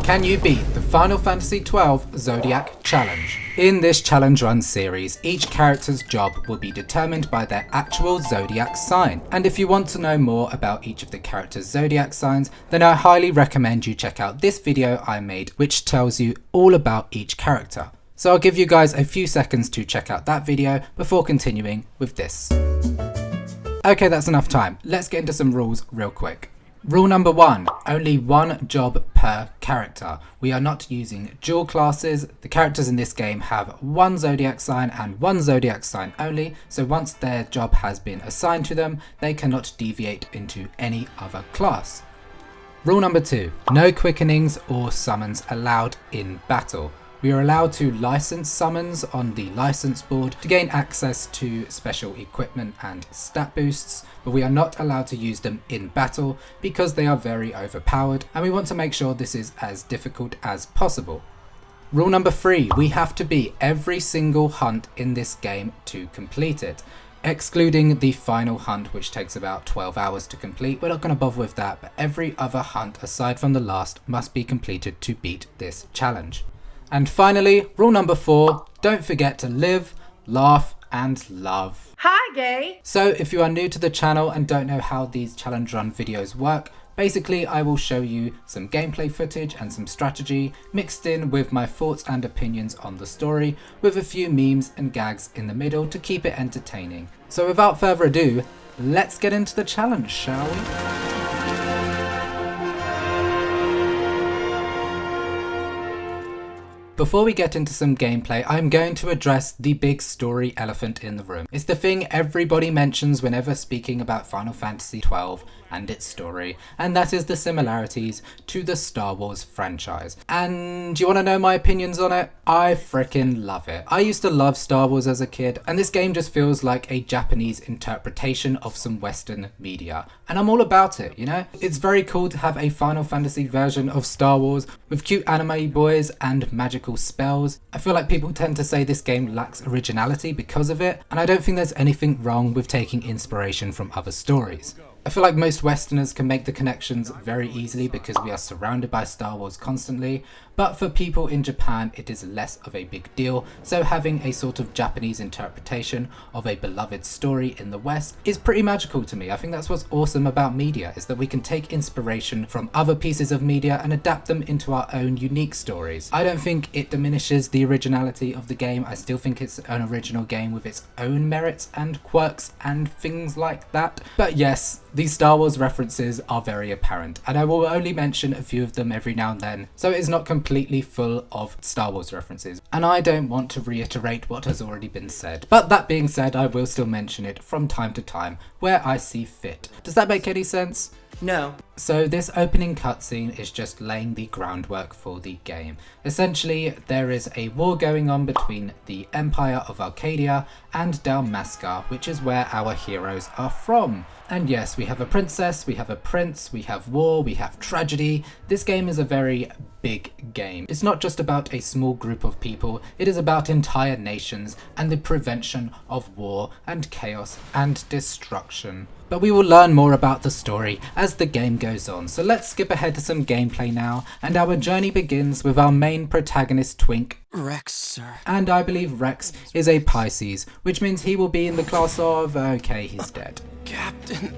Can you beat the Final Fantasy XII Zodiac Challenge? In this challenge run series, each character's job will be determined by their actual zodiac sign. And if you want to know more about each of the characters' zodiac signs, then I highly recommend you check out this video I made, which tells you all about each character. So I'll give you guys a few seconds to check out that video before continuing with this. Okay, that's enough time. Let's get into some rules real quick. Rule number 1, only one job per character. We are not using dual classes. The characters in this game have one zodiac sign and one zodiac sign only, so once their job has been assigned to them, they cannot deviate into any other class. Rule number 2, no quickenings or summons allowed in battle. We are allowed to license summons on the license board to gain access to special equipment and stat boosts, but we are not allowed to use them in battle because they are very overpowered, and we want to make sure this is as difficult as possible. Rule number 3, we have to beat every single hunt in this game to complete it. Excluding the final hunt, which takes about 12 hours to complete. We're not going to bother with that, but every other hunt aside from the last must be completed to beat this challenge. And finally, rule number 4, don't forget to live, laugh and love. Hi gay! So if you are new to the channel and don't know how these challenge run videos work, basically I will show you some gameplay footage and some strategy mixed in with my thoughts and opinions on the story, with a few memes and gags in the middle to keep it entertaining. So without further ado, let's get into the challenge, shall we? Before we get into some gameplay, I'm going to address the big story elephant in the room. It's the thing everybody mentions whenever speaking about Final Fantasy XII and its story, and that is the similarities to the Star Wars franchise. And do you want to know my opinions on it? I freaking love it. I used to love Star Wars as a kid, and this game just feels like a Japanese interpretation of some Western media. And I'm all about it, you know? It's very cool to have a Final Fantasy version of Star Wars with cute anime boys and magical spells. I feel like people tend to say this game lacks originality because of it, and I don't think there's anything wrong with taking inspiration from other stories. I feel like most Westerners can make the connections very easily because we are surrounded by Star Wars constantly, but for people in Japan it is less of a big deal, so having a sort of Japanese interpretation of a beloved story in the West is pretty magical to me. I think that's what's awesome about media, is that we can take inspiration from other pieces of media and adapt them into our own unique stories. I don't think it diminishes the originality of the game. I still think it's an original game with its own merits and quirks and things like that. But yes, these Star Wars references are very apparent, and I will only mention a few of them every now and then, so it is not completely full of Star Wars references, and I don't want to reiterate what has already been said. But that being said, I will still mention it from time to time where I see fit. Does that make any sense? No. So this opening cutscene is just laying the groundwork for the game. Essentially, there is a war going on between the Empire of Arcadia and Dalmasca, which is where our heroes are from. And yes, we have a princess, we have a prince, we have war, we have tragedy. This game is a very big game. It's not just about a small group of people, it is about entire nations and the prevention of war and chaos and destruction. But we will learn more about the story as the game goes on, so let's skip ahead to some gameplay now, and our journey begins with our main protagonist Twink. Rex, sir. And I believe Rex is a Pisces, which means he will be in the class of... okay, he's dead. Captain,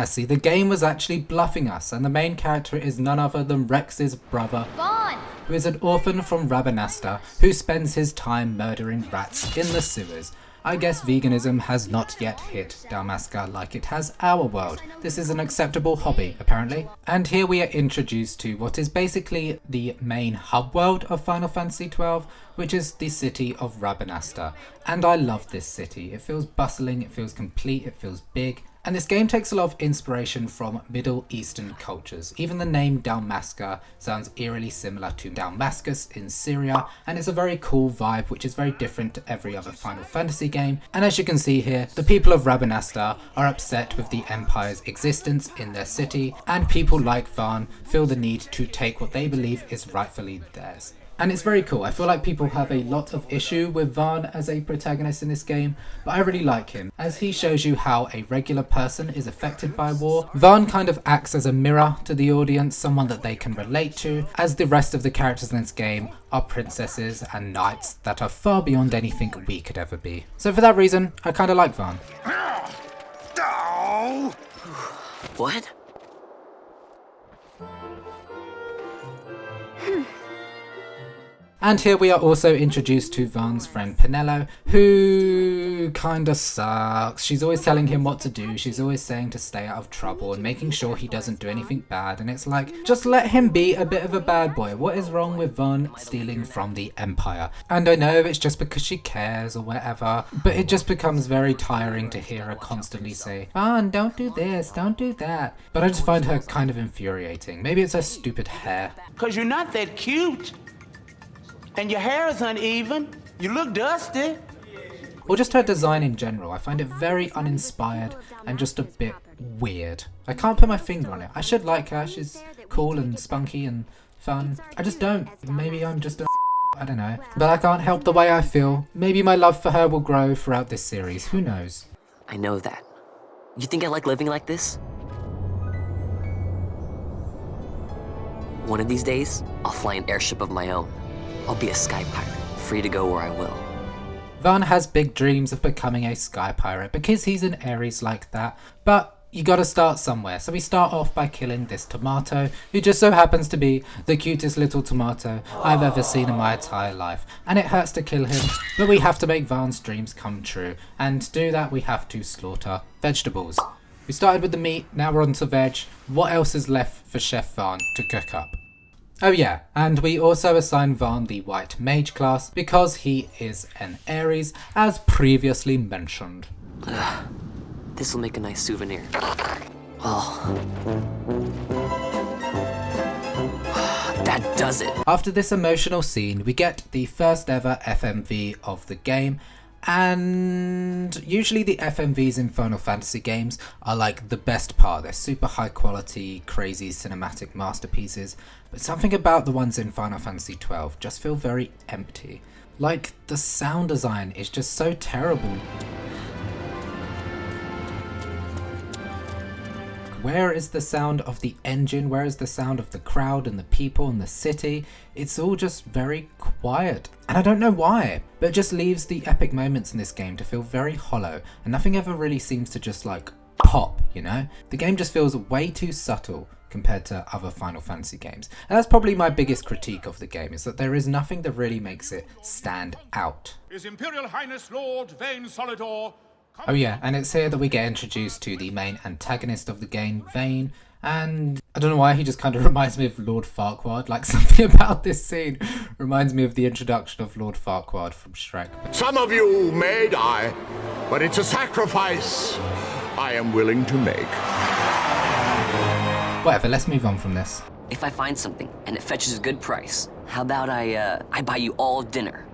See, the game was actually bluffing us, and the main character is none other than Rex's brother, Vaan, who is an orphan from Rabanasta who spends his time murdering rats in the sewers. I guess veganism has not yet hit Dalmasca like it has our world. This is an acceptable hobby, apparently. And here we are introduced to what is basically the main hub world of Final Fantasy XII, which is the city of Rabanasta. And I love this city. It feels bustling, it feels complete, it feels big. And this game takes a lot of inspiration from Middle Eastern cultures. Even the name Dalmasca sounds eerily similar to Damascus in Syria, and it's a very cool vibe which is very different to every other Final Fantasy game. And as you can see here, the people of Rabanasta are upset with the Empire's existence in their city, and people like Vaan feel the need to take what they believe is rightfully theirs. And it's very cool. I feel like people have a lot of issue with Vaan as a protagonist in this game, but I really like him, as he shows you how a regular person is affected by war. Vaan kind of acts as a mirror to the audience, someone that they can relate to, as the rest of the characters in this game are princesses and knights that are far beyond anything we could ever be. So for that reason, I kind of like Vaan. What? And here we are also introduced to Vaan's friend Penelo, who kinda sucks. She's always telling him what to do, she's always saying to stay out of trouble and making sure he doesn't do anything bad, and it's like, just let him be a bit of a bad boy. What is wrong with Vaan stealing from the Empire? And I know it's just because she cares or whatever, but it just becomes very tiring to hear her constantly say, Vaan, don't do this, don't do that. But I just find her kind of infuriating. Maybe it's her stupid hair. Cause you're not that cute. And your hair is uneven. You look dusty. Or just her design in general. I find it very uninspired and just a bit weird. I can't put my finger on it. I should like her. She's cool and spunky and fun. I just don't. Maybe I'm just a I don't know. But I can't help the way I feel. Maybe my love for her will grow throughout this series. Who knows? I know that. You think I like living like this? One of these days, I'll fly an airship of my own. I'll be a sky pirate, free to go where I will. Vaan has big dreams of becoming a sky pirate because he's an Aries like that, but you gotta start somewhere. So we start off by killing this tomato, who just so happens to be the cutest little tomato I've ever seen in my entire life. And it hurts to kill him, but we have to make Vaan's dreams come true. And to do that, we have to slaughter vegetables. We started with the meat, now we're on to veg. What else is left for Chef Vaan to cook up? Oh yeah, and we also assign Vaan the white mage class because he is an Aries, as previously mentioned. This'll make a nice souvenir. Oh. That does it. After this emotional scene, we get the first ever FMV of the game. And usually the FMVs in Final Fantasy games are like the best part. They're super high quality, crazy cinematic masterpieces. But something about the ones in Final Fantasy XII just feel very empty. Like, the sound design is just so terrible. Where is the sound of the engine? Where is the sound of the crowd and the people and the city? It's all just very quiet. And I don't know why, but it just leaves the epic moments in this game to feel very hollow, and nothing ever really seems to just like pop, you know? The game just feels way too subtle compared to other Final Fantasy games. And that's probably my biggest critique of the game, is that there is nothing that really makes it stand out. His Imperial Highness Lord Vaan Solidor. Oh yeah, and it's here that we get introduced to the main antagonist of the game, Vaan, and I don't know why, he just kind of reminds me of Lord Farquaad. Like, something about this scene reminds me of the introduction of Lord Farquaad from Shrek. Some of you may die, but it's a sacrifice I am willing to make. Whatever, let's move on from this. If I find something and it fetches a good price, how about I buy you all dinner?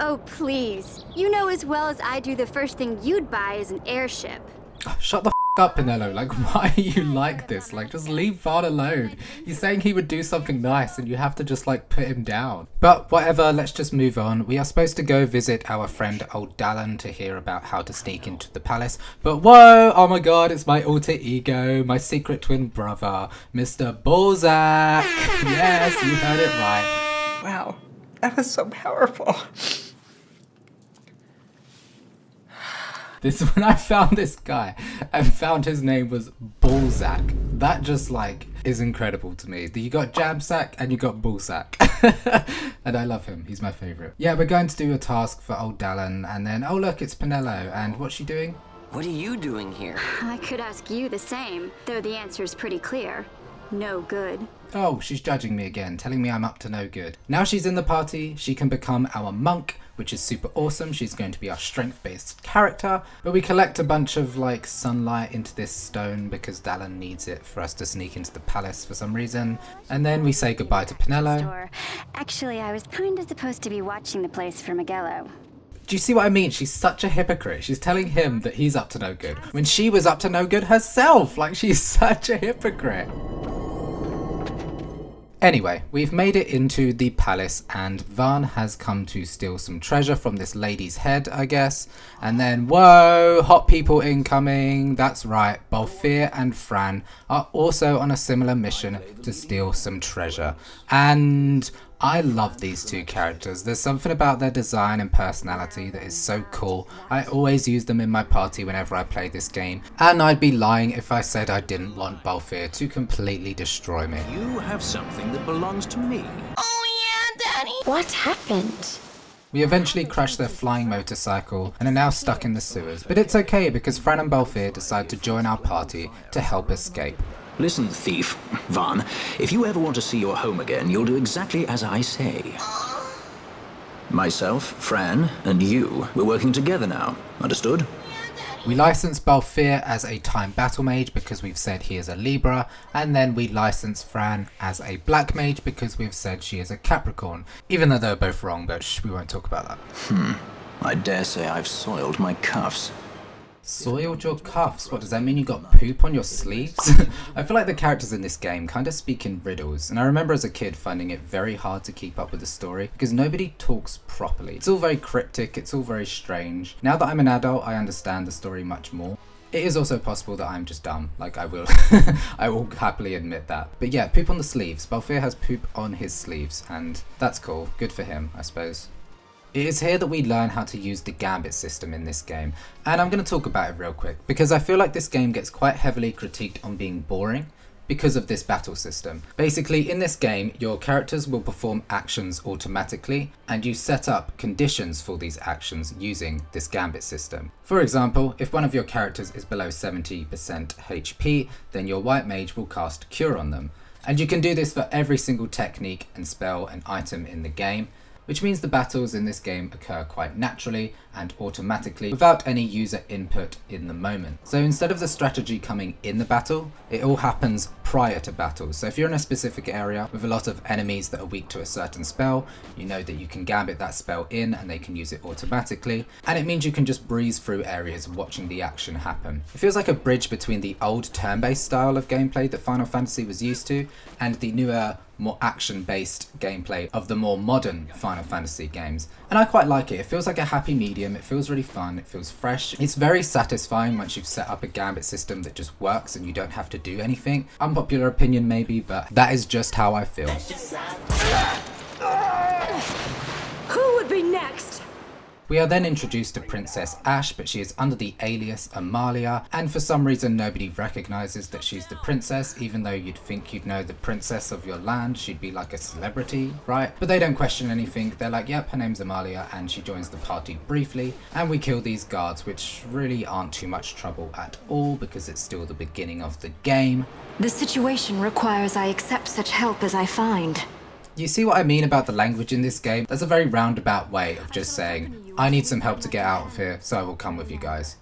Oh, please. You know as well as I do the first thing you'd buy is an airship. Oh, shut the up, Penelo. Like, why are you like this? Like, just leave Vaan alone. He's saying he would do something nice and you have to just like put him down. But whatever, let's just move on. We are supposed to go visit our friend Uhlan to hear about how to sneak into the palace. But whoa, oh my god, it's my alter ego, my secret twin brother, Mr. Balthier. Yes, you heard it right. Wow, that was so powerful. This, when I found this guy and found his name was Balthier, that just like is incredible to me. You got Jabsack and you got Balthier. And I love him, he's my favourite. Yeah, we're going to do a task for Uhlan, and then, oh look, it's Penelo, and what's she doing? What are you doing here? I could ask you the same, though the answer's pretty clear. No good. Oh, she's judging me again, telling me I'm up to no good. Now she's in the party, she can become our monk, which is super awesome. She's going to be our strength-based character. But we collect a bunch of like sunlight into this stone because Uhlan needs it for us to sneak into the palace for some reason. And then we say goodbye to Penelo. Actually, I was kinda supposed to be watching the place for Miguelo. Do you see what I mean? She's such a hypocrite. She's telling him that he's up to no good when she was up to no good herself. Like, she's such a hypocrite. Anyway, we've made it into the palace and Vaan has come to steal some treasure from this lady's head, I guess. And then, whoa, hot people incoming. That's right, Balthier and Fran are also on a similar mission to steal some treasure. And I love these two characters. There's something about their design and personality that is so cool. I always use them in my party whenever I play this game, and I'd be lying if I said I didn't want Balthier to completely destroy me. You have something that belongs to me. Oh yeah, Daddy! What happened? We eventually crash their flying motorcycle and are now stuck in the sewers, but it's okay because Fran and Balthier decide to join our party to help escape. Listen, thief, Vaan, if you ever want to see your home again, you'll do exactly as I say. Myself, Fran, and you, we're working together now. Understood? We license Balthier as a time battle mage because we've said he is a Libra, and then we license Fran as a black mage because we've said she is a Capricorn, even though they're both wrong, but we won't talk about that. I dare say I've soiled my cuffs. Soiled your cuffs? What, does that mean you got poop on your sleeves? I feel like the characters in this game kind of speak in riddles, and I remember as a kid finding it very hard to keep up with the story because nobody talks properly. It's all very cryptic, it's all very strange. Now that I'm an adult, I understand the story much more. It is also possible that I'm just dumb, like I will I will happily admit that. But yeah, poop on the sleeves. Balthier has poop on his sleeves, and that's cool. Good for him, I suppose. It is here that we learn how to use the gambit system in this game, and I'm going to talk about it real quick because I feel like this game gets quite heavily critiqued on being boring because of this battle system. Basically, in this game, your characters will perform actions automatically and you set up conditions for these actions using this gambit system. For example, if one of your characters is below 70% HP, then your white mage will cast Cure on them. And you can do this for every single technique and spell and item in the game, which means the battles in this game occur quite naturally and automatically without any user input in the moment. So instead of the strategy coming in the battle, it all happens prior to battle. So if you're in a specific area with a lot of enemies that are weak to a certain spell, you know that you can gambit that spell in and they can use it automatically, and it means you can just breeze through areas watching the action happen. It feels like a bridge between the old turn-based style of gameplay that Final Fantasy was used to and the newer, more action-based gameplay of the more modern Final Fantasy games. And I quite like it. It feels like a happy medium, it feels really fun, it feels fresh. It's very satisfying once you've set up a gambit system that just works and you don't have to do anything. Unpopular opinion maybe, but that is just how I feel. Who would be next? We are then introduced to Princess Ashe, but she is under the alias Amalia, and for some reason nobody recognises that she's the princess, even though you'd think you'd know the princess of your land, she'd be like a celebrity, right? But they don't question anything, they're like, yep, her name's Amalia, and she joins the party briefly, and we kill these guards, which really aren't too much trouble at all, because it's still the beginning of the game. The situation requires I accept such help as I find. You see what I mean about the language in this game? That's a very roundabout way of just saying, I need some help to get out of here, so I will come with you guys.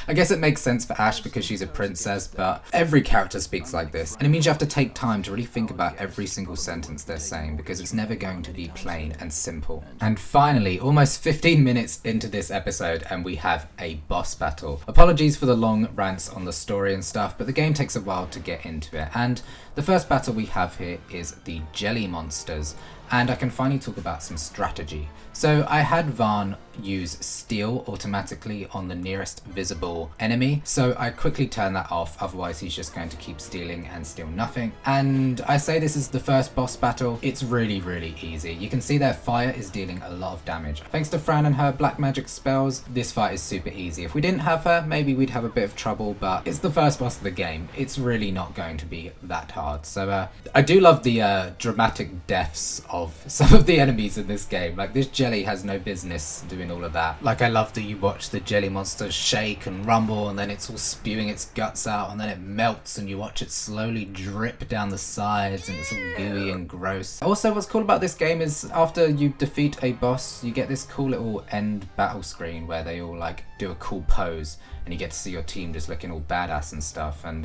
I guess it makes sense for Ashe because she's a princess, but every character speaks like this. And it means you have to take time to really think about every single sentence they're saying because it's never going to be plain and simple. And finally, almost 15 minutes into this episode and we have a boss battle. Apologies for the long rants on the story and stuff, but the game takes a while to get into it. And the first battle we have here is the jelly monsters, and I can finally talk about some strategy. So I had Vaan use steal automatically on the nearest visible enemy, so I quickly turned that off, otherwise he's just going to keep stealing and steal nothing. And I say this is the first boss battle, it's really easy. You can see their fire is dealing a lot of damage. Thanks to Fran and her black magic spells, this fight is super easy. If we didn't have her, maybe we'd have a bit of trouble, but it's the first boss of the game. It's really not going to be that hard. So I do love the dramatic deaths of some of the enemies in this game. Like, this jelly has no business doing all of that. Like, I love that you watch the jelly monster shake and rumble and then it's all spewing its guts out and then it melts and you watch it slowly drip down the sides and it's all gooey and gross. Also, what's cool about this game is after you defeat a boss, you get this cool little end battle screen where they all like do a cool pose and you get to see your team just looking all badass and stuff. And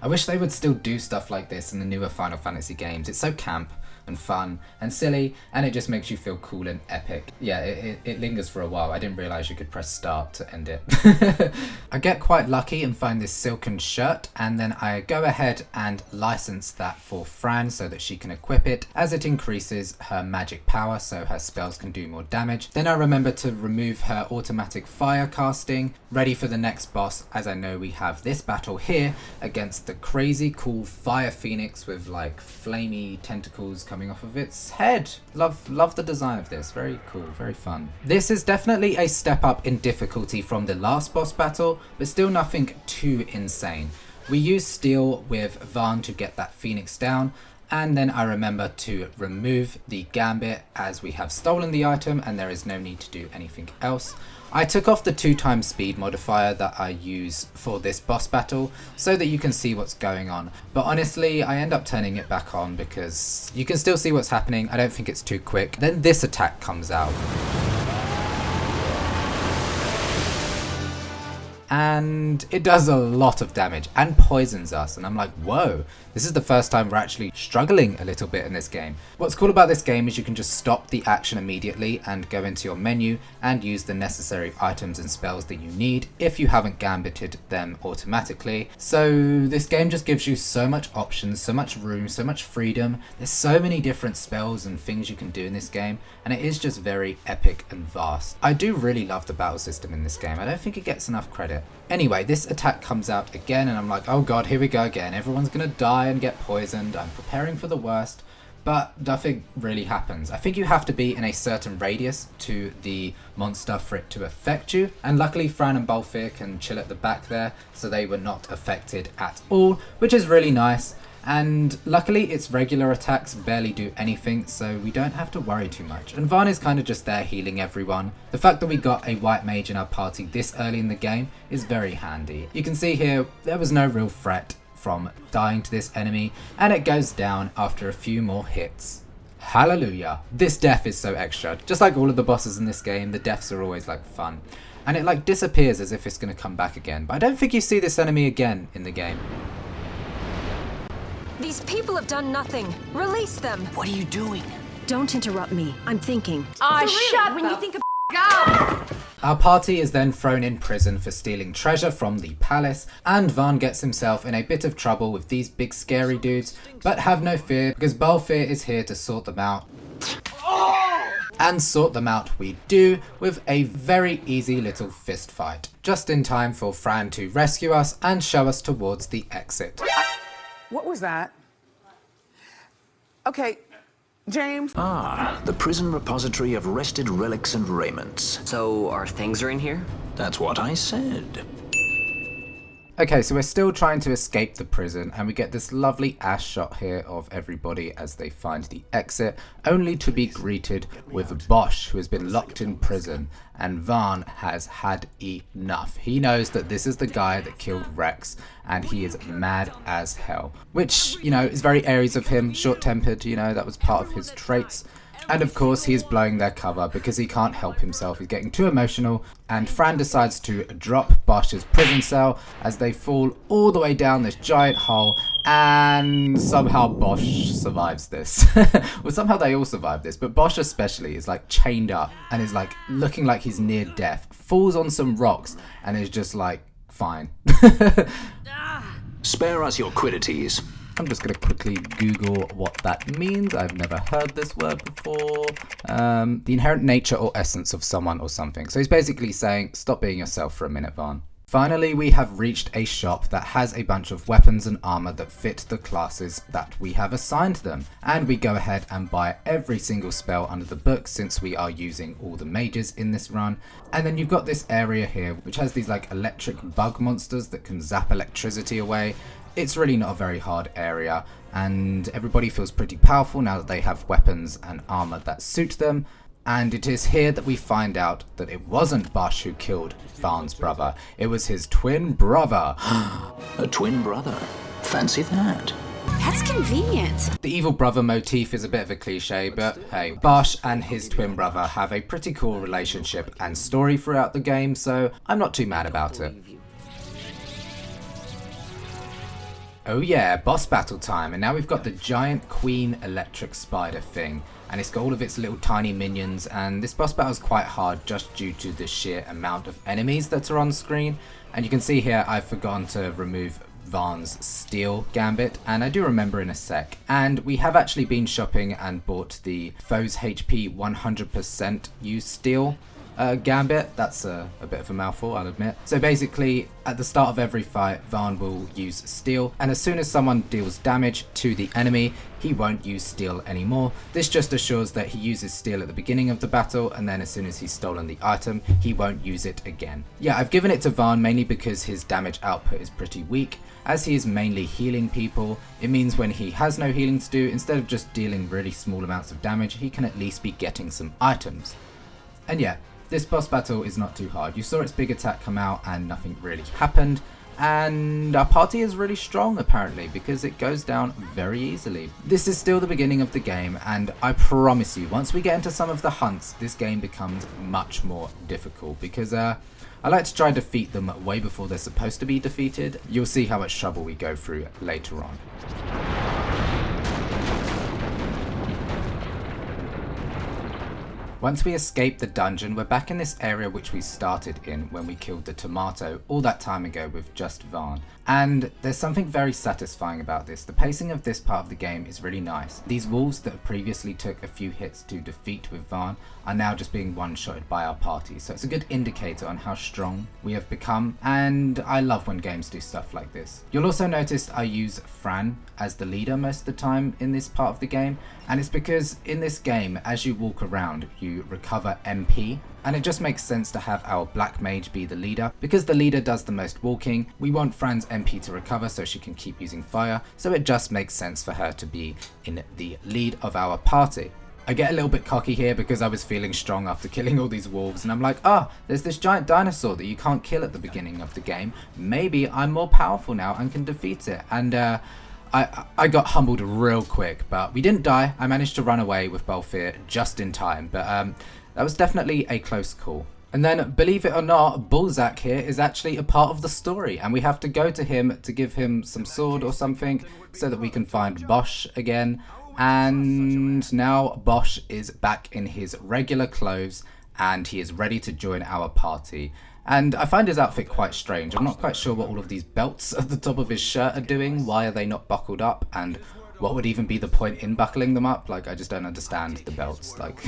I wish they would still do stuff like this in the newer Final Fantasy games. It's so camp and fun and silly, and it just makes you feel cool and epic. Yeah, it lingers for a while. I didn't realise you could press start to end it. I get quite lucky and find this silken shirt, and then I go ahead and license that for Fran so that she can equip it, as it increases her magic power so her spells can do more damage. Then I remember to remove her automatic fire casting, ready for the next boss, as I know we have this battle here against the crazy cool fire phoenix with like flamey tentacles coming off of its head. Love the design of this. Very cool, very fun. This is definitely a step up in difficulty from the last boss battle, but still nothing too insane. We use steel with Vaan to get that phoenix down, and then I remember to remove the gambit as we have stolen the item and there is no need to do anything else. I took off the 2x speed modifier that I use for this boss battle so that you can see what's going on, but honestly I end up turning it back on because you can still see what's happening. I don't think it's too quick. Then this attack comes out. And it does a lot of damage and poisons us, and I'm like, whoa, this is the first time we're actually struggling a little bit in this game. What's cool about this game is you can just stop the action immediately and go into your menu and use the necessary items and spells that you need if you haven't gambited them automatically. So this game just gives you so much options, so much room, so much freedom. There's so many different spells and things you can do in this game, and it is just very epic and vast. I do really love the battle system in this game. I don't think it gets enough credit. Anyway, this attack comes out again and I'm like, oh god, here we go again. Everyone's gonna die and get poisoned. I'm preparing for the worst, but nothing really happens. I think you have to be in a certain radius to the monster for it to affect you, and luckily Fran and Balthier can chill at the back there, so they were not affected at all, which is really nice. And luckily its regular attacks barely do anything, so we don't have to worry too much. And Vaan is kind of just there healing everyone. The fact that we got a white mage in our party this early in the game is very handy. You can see here there was no real threat from dying to this enemy, and it goes down after a few more hits. Hallelujah. This death is so extra. Just like all of the bosses in this game, the deaths are always like fun. And it like disappears as if it's going to come back again. But I don't think you see this enemy again in the game. These people have done nothing. Release them. What are you doing? Don't interrupt me. I'm thinking. Shut when you think of go! Our party is then thrown in prison for stealing treasure from the palace, and Vaan gets himself in a bit of trouble with these big scary dudes, but have no fear because Balthier is here to sort them out. And sort them out we do with a very easy little fist fight, just in time for Fran to rescue us and show us towards the exit. What was that? Okay, James. Ah, the prison repository of rested relics and raiments. So our things are in here? That's what I said. Okay, so we're still trying to escape the prison, and we get this lovely Ashe shot here of everybody as they find the exit, only to be greeted with Basch, who has been locked in prison, and Vaan has had enough. He knows that this is the guy that killed Rex, and he is mad as hell. Which, you know, is very Aries of him, short-tempered, you know, that was part of his traits. And of course he's blowing their cover because he can't help himself, he's getting too emotional, and Fran decides to drop Basch's prison cell as they fall all the way down this giant hole, and somehow Basch survives this. Well, somehow they all survive this, but Basch especially is like chained up and is like looking like he's near death, falls on some rocks and is just like, fine. Spare us your quiddities. I'm just going to quickly Google what that means. I've never heard this word before. The inherent nature or essence of someone or something. So he's basically saying, stop being yourself for a minute, Vaan. Finally, we have reached a shop that has a bunch of weapons and armor that fit the classes that we have assigned them. And we go ahead and buy every single spell under the book since we are using all the mages in this run. And then you've got this area here which has these like electric bug monsters that can zap electricity away. It's really not a very hard area, and everybody feels pretty powerful now that they have weapons and armor that suit them. And it is here that we find out that it wasn't Basch who killed Vaan's brother, it was his twin brother. A twin brother? Fancy that. That's convenient. The evil brother motif is a bit of a cliche, but hey, Basch and his twin brother have a pretty cool relationship and story throughout the game, so I'm not too mad about it. Oh yeah, boss battle time, and now we've got the giant queen electric spider thing, and it's got all of its little tiny minions, and this boss battle is quite hard just due to the sheer amount of enemies that are on screen. And you can see here I've forgotten to remove Vaan's steel gambit, and I do remember in a sec. And we have actually been shopping and bought the foe's HP 100% use steel gambit. That's a bit of a mouthful, I'll admit. So basically, at the start of every fight, Vaan will use steel, and as soon as someone deals damage to the enemy, he won't use steel anymore. This just assures that he uses steel at the beginning of the battle, and then as soon as he's stolen the item, he won't use it again. Yeah, I've given it to Vaan mainly because his damage output is pretty weak. As he is mainly healing people, it means when he has no healing to do, instead of just dealing really small amounts of damage, he can at least be getting some items. And yeah, this boss battle is not too hard. You saw its big attack come out and nothing really happened. And our party is really strong apparently, because it goes down very easily. This is still the beginning of the game, and I promise you, once we get into some of the hunts, this game becomes much more difficult, because I like to try to defeat them way before they're supposed to be defeated. You'll see how much trouble we go through later on. Once we escape the dungeon, we're back in this area which we started in when we killed the tomato all that time ago with just Vaan. And there's something very satisfying about this. The pacing of this part of the game is really nice. These wolves that previously took a few hits to defeat with Vaan are now just being one-shotted by our party. So it's a good indicator on how strong we have become, and I love when games do stuff like this. You'll also notice I use Fran as the leader most of the time in this part of the game, and it's because in this game, as you walk around, you recover MP, and it just makes sense to have our black mage be the leader. Because the leader does the most walking, we want Fran's MP to recover so she can keep using fire, so it just makes sense for her to be in the lead of our party. I get a little bit cocky here because I was feeling strong after killing all these wolves, and I'm like, there's this giant dinosaur that you can't kill at the beginning of the game. Maybe I'm more powerful now and can defeat it. And I got humbled real quick, but we didn't die. I managed to run away with Balthier just in time, but that was definitely a close call. And then, believe it or not, Balzac here is actually a part of the story, and we have to go to him to give him some sword or something so that we can find Basch again. And now Basch is back in his regular clothes and he is ready to join our party. And I find his outfit quite strange. I'm not quite sure what all of these belts at the top of his shirt are doing. Why are they not buckled up? And what would even be the point in buckling them up? Like, I just don't understand the belts. Like,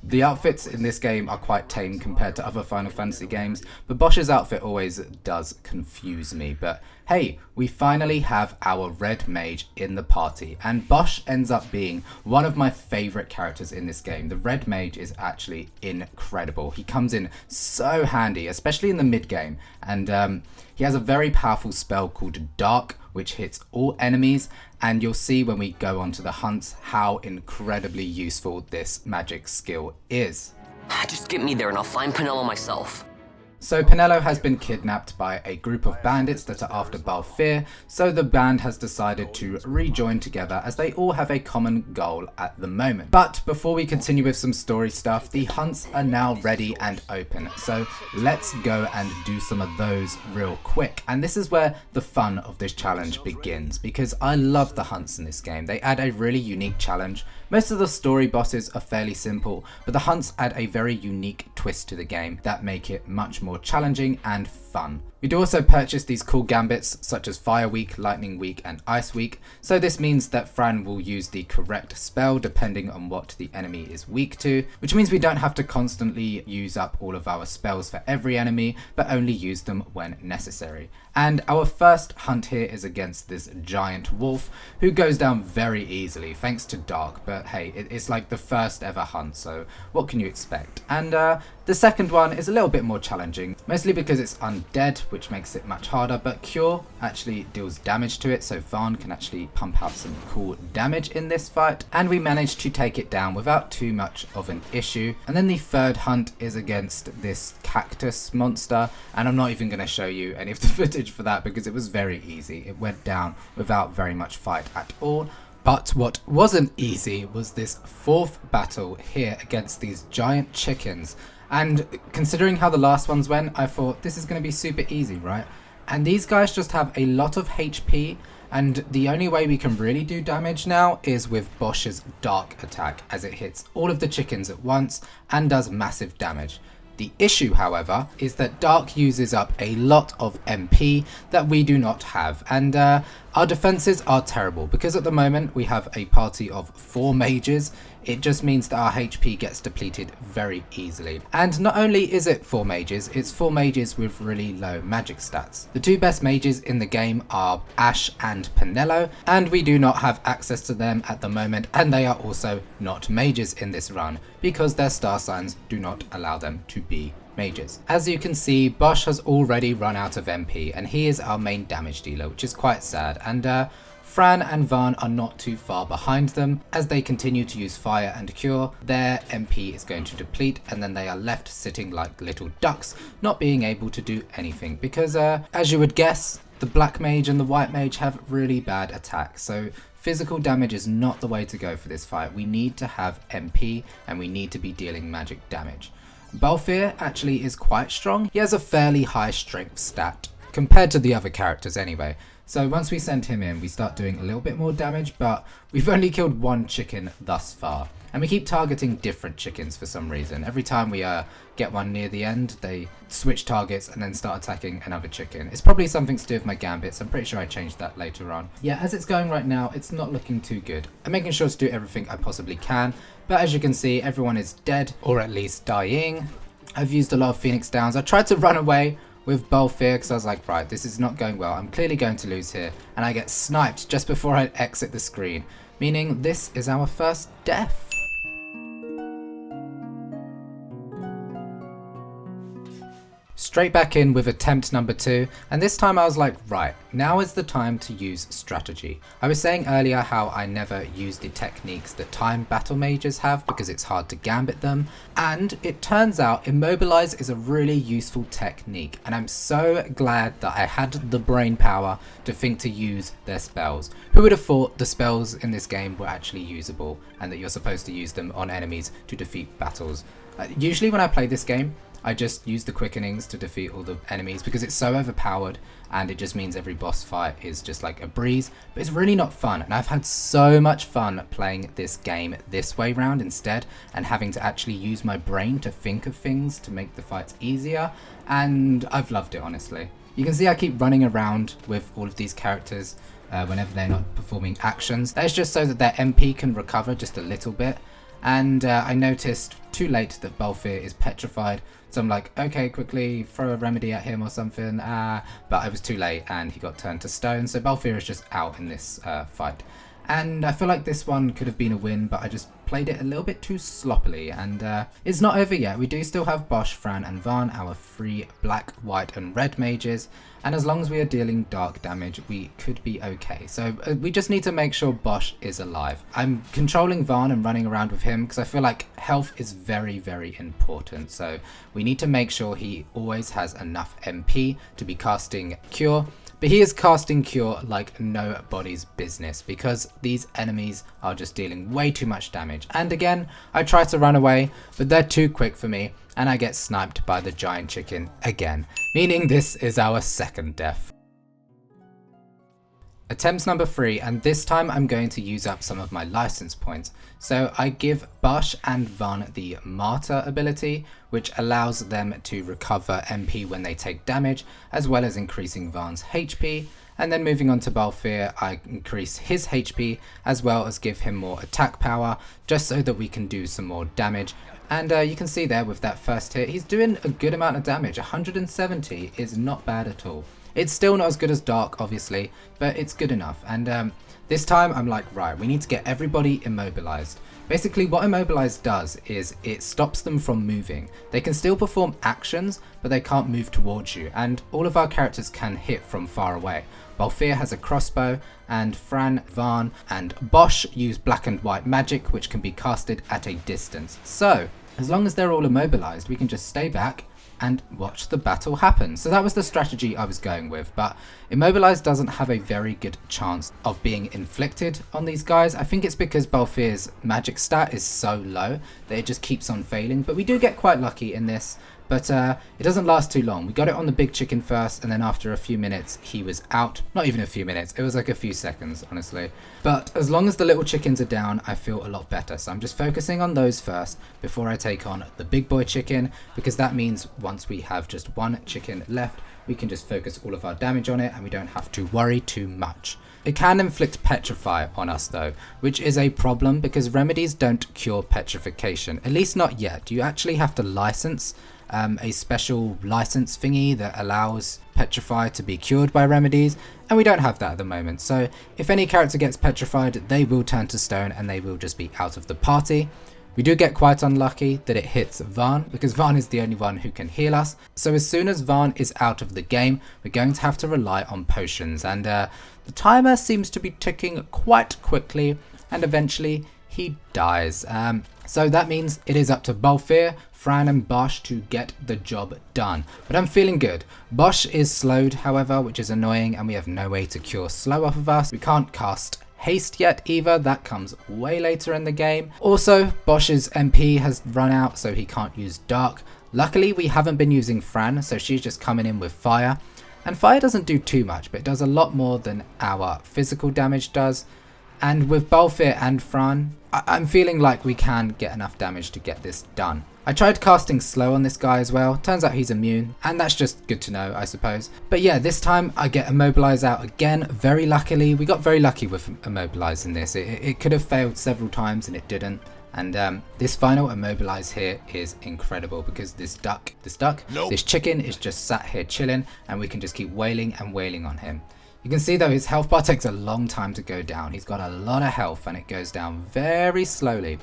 the outfits in this game are quite tame compared to other Final Fantasy games, but Bosch's outfit always does confuse me. But hey, we finally have our red mage in the party, and Basch ends up being one of my favorite characters in this game. The red mage is actually incredible. He comes in so handy, especially in the mid game, and he has a very powerful spell called Dark, which hits all enemies, and you'll see when we go on to the hunts how incredibly useful this magic skill is. Just get me there and I'll find Penelo myself. So Penelo has been kidnapped by a group of bandits that are after Balthier, so the band has decided to rejoin together as they all have a common goal at the moment. But before we continue with some story stuff, the hunts are now ready and open, so let's go and do some of those real quick. And this is where the fun of this challenge begins, because I love the hunts in this game. They add a really unique challenge. Most of the story bosses are fairly simple, but the hunts add a very unique twist to the game that make it much more challenging and fun. We do also purchase these cool gambits such as Fire Week, Lightning Week and Ice Week, so this means that Fran will use the correct spell depending on what the enemy is weak to, which means we don't have to constantly use up all of our spells for every enemy, but only use them when necessary. And our first hunt here is against this giant wolf, who goes down very easily thanks to Dark, but hey, it's like the first ever hunt, so what can you expect? And the second one is a little bit more challenging, mostly because it's undead, which makes it much harder, but Cure actually deals damage to it, so Vaan can actually pump out some cool damage in this fight, and we managed to take it down without too much of an issue. And then the third hunt is against this cactus monster, and I'm not even going to show you any of the footage for that because it was very easy. It went down without very much fight at all. But what wasn't easy was this fourth battle here against these giant chickens. And considering how the last ones went, I thought this is going to be super easy, right? And these guys just have a lot of HP, And the only way we can really do damage now is with Basch's dark attack, as it hits all of the chickens at once and does massive damage. The issue, however, is that Dark uses up a lot of MP that we do not have, and our defenses are terrible because at the moment we have a party of 4 mages. It just means that our HP gets depleted very easily. And not only is it 4 mages, it's 4 mages with really low magic stats. The 2 best mages in the game are Ashe and Penelo, and we do not have access to them at the moment, and they are also not mages in this run because their star signs do not allow them to be mages. As you can see, Basch has already run out of MP, and he is our main damage dealer, which is quite sad. And Fran and Vaan are not too far behind them. As they continue to use fire and cure, their MP is going to deplete, and then they are left sitting like little ducks, not being able to do anything because as you would guess, the black mage and the white mage have really bad attacks. So physical damage is not the way to go for this fight. We need to have MP and we need to be dealing magic damage. Balthier actually is quite strong. He has a fairly high strength stat compared to the other characters anyway. So once we send him in, we start doing a little bit more damage, but we've only killed 1 chicken thus far. And we keep targeting different chickens for some reason. Every time we get one near the end, they switch targets and then start attacking another chicken. It's probably something to do with my gambits. I'm pretty sure I changed that later on. Yeah, as it's going right now, it's not looking too good. I'm making sure to do everything I possibly can, but as you can see, everyone is dead, or at least dying. I've used a lot of Phoenix Downs. I tried to run away with Balthier because I was like, right, this is not going well. I'm clearly going to lose here. And I get sniped just before I exit the screen, meaning this is our first death. Straight back in with attempt number 2, and this time I was like, right, now is the time to use strategy. I was saying earlier how I never use the techniques that time battle mages have because it's hard to gambit them, and it turns out immobilize is a really useful technique, and I'm so glad that I had the brain power to think to use their spells. Who would have thought the spells in this game were actually usable and that you're supposed to use them on enemies to defeat battles? Usually when I play this game, I just use the quickenings to defeat all the enemies because it's so overpowered and it just means every boss fight is just like a breeze, but it's really not fun, and I've had so much fun playing this game this way round instead and having to actually use my brain to think of things to make the fights easier, and I've loved it, honestly. You can see I keep running around with all of these characters whenever they're not performing actions. That's just so that their MP can recover just a little bit. And I noticed too late that Balthier is petrified, so I'm like, okay, quickly throw a remedy at him or something, but I was too late and he got turned to stone, so Balthier is just out in this fight. And I feel like this one could have been a win, but I just played it a little bit too sloppily, and it's not over yet. We do still have Basch, Fran and Vaan, our 3 black, white and red mages, and as long as we are dealing dark damage, we could be okay. So we just need to make sure Basch is alive. I'm controlling Vaan and running around with him because I feel like health is very, very important. So we need to make sure he always has enough MP to be casting Cure. But he is casting Cure like nobody's business because these enemies are just dealing way too much damage. And again, I try to run away, but they're too quick for me, and I get sniped by the giant chicken again, meaning this is our second death. Attempt number 3, and this time I'm going to use up some of my license points. So I give Basch and Vaan the Martyr ability, which allows them to recover MP when they take damage, as well as increasing Vaan's HP. And then moving on to Balthier, I increase his HP, as well as give him more attack power, just so that we can do some more damage. And you can see there with that first hit, he's doing a good amount of damage. 170 is not bad at all. It's still not as good as Dark, obviously, but it's good enough. And this time I'm like, right, we need to get everybody immobilized. Basically what immobilize does is it stops them from moving. They can still perform actions, but they can't move towards you, and all of our characters can hit from far away. Balthier has a crossbow, and Fran, Vaan and Basch use black and white magic, which can be casted at a distance. So as long as they're all immobilized, we can just stay back and watch the battle happen. So that was the strategy I was going with, but Immobilize doesn't have a very good chance of being inflicted on these guys. I think it's because Balthier's magic stat is so low that it just keeps on failing, but we do get quite lucky in this, But it doesn't last too long. We got it on the big chicken first, and then after a few minutes he was out. Not even a few minutes, it was like a few seconds, honestly. But as long as the little chickens are down, I feel a lot better. So I'm just focusing on those first before I take on the big boy chicken, because that means once we have just one chicken left, we can just focus all of our damage on it and we don't have to worry too much. It can inflict petrify on us though, which is a problem because remedies don't cure petrification, at least not yet. You actually have to license a special license thingy that allows petrify to be cured by remedies, and we don't have that at the moment. So if any character gets petrified, they will turn to stone and they will just be out of the party. We do get quite unlucky that it hits Vaan, because Vaan is the only one who can heal us. So as soon as Vaan is out of the game, we're going to have to rely on potions, and the timer seems to be ticking quite quickly, and eventually he dies. So that means it is up to Balthier, Fran and Basch to get the job done. But I'm feeling good. Basch is slowed, however, which is annoying, and we have no way to cure slow off of us. We can't cast haste yet either, that comes way later in the game. Also, Bosch's MP has run out, so he can't use dark. Luckily, we haven't been using Fran, so she's just coming in with fire. And fire doesn't do too much, but it does a lot more than our physical damage does. And with Balthier and Fran, I'm feeling like we can get enough damage to get this done. I tried casting slow on this guy as well, turns out he's immune, and that's just good to know, I suppose. But yeah, this time I get Immobilize out again, very luckily. We got very lucky with Immobilize in this. It could have failed several times and it didn't. And this final Immobilize here is incredible because this chicken is just sat here chilling, and we can just keep wailing and wailing on him. You can see though his health bar takes a long time to go down. He's got a lot of health and it goes down very slowly.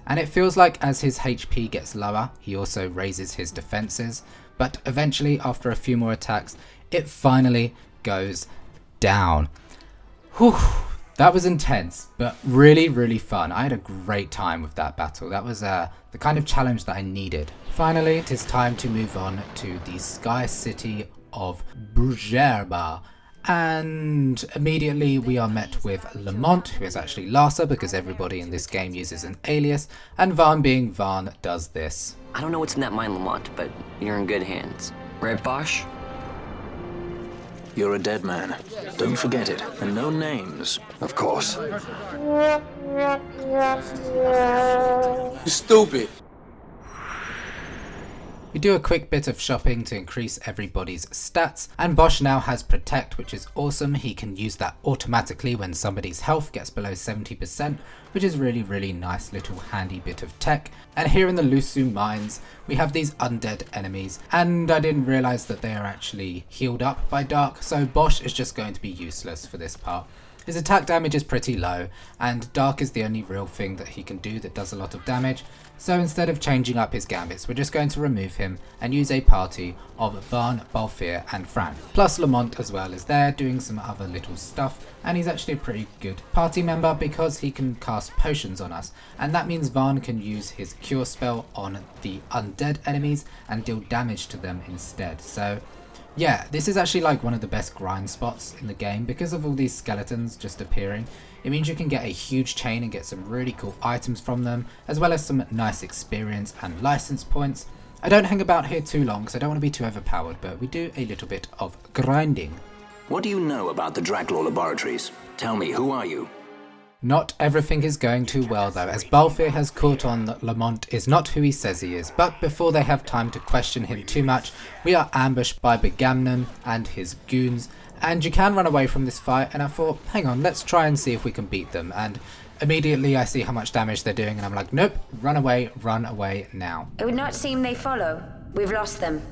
And it feels like as his HP gets lower, he also raises his defenses. But eventually, after a few more attacks, it finally goes down. Whew, that was intense, but really, really fun. I had a great time with that battle. That was the kind of challenge that I needed. Finally, it is time to move on to the Sky City of Brugerba. And immediately we are met with Lamont, who is actually Larsa because everybody in this game uses an alias, and Vaan being Vaan does this. I don't know what's in that mine, Lamont, but you're in good hands. Right, Basch? You're a dead man. Don't forget it. And no names. Of course. You stupid. We do a quick bit of shopping to increase everybody's stats, and Basch now has Protect, which is awesome. He can use that automatically when somebody's health gets below 70%, which is really, really nice little handy bit of tech. And here in the Lusu mines, we have these undead enemies, and I didn't realize that they are actually healed up by Dark, so Basch is just going to be useless for this part. His attack damage is pretty low, and Dark is the only real thing that he can do that does a lot of damage. So instead of changing up his gambits, we're just going to remove him and use a party of Vaan, Balthier and Fran. Plus Lamont as well is there doing some other little stuff, and he's actually a pretty good party member because he can cast potions on us, and that means Vaan can use his cure spell on the undead enemies and deal damage to them instead. So yeah, this is actually like one of the best grind spots in the game because of all these skeletons just appearing. It means you can get a huge chain and get some really cool items from them, as well as some nice experience and license points. I don't hang about here too long because I don't want to be too overpowered, but we do a little bit of grinding. What do you know about the Draclaw laboratories? Tell me, who are you? Not everything is going too well though, as Balthier has caught on that Lamont is not who he says he is, but before they have time to question him too much, we are ambushed by Begamnon and his goons, and you can run away from this fight, and I thought, hang on, let's try and see if we can beat them, and immediately I see how much damage they're doing and I'm like, nope, run away now. It would not seem they follow. We've lost them.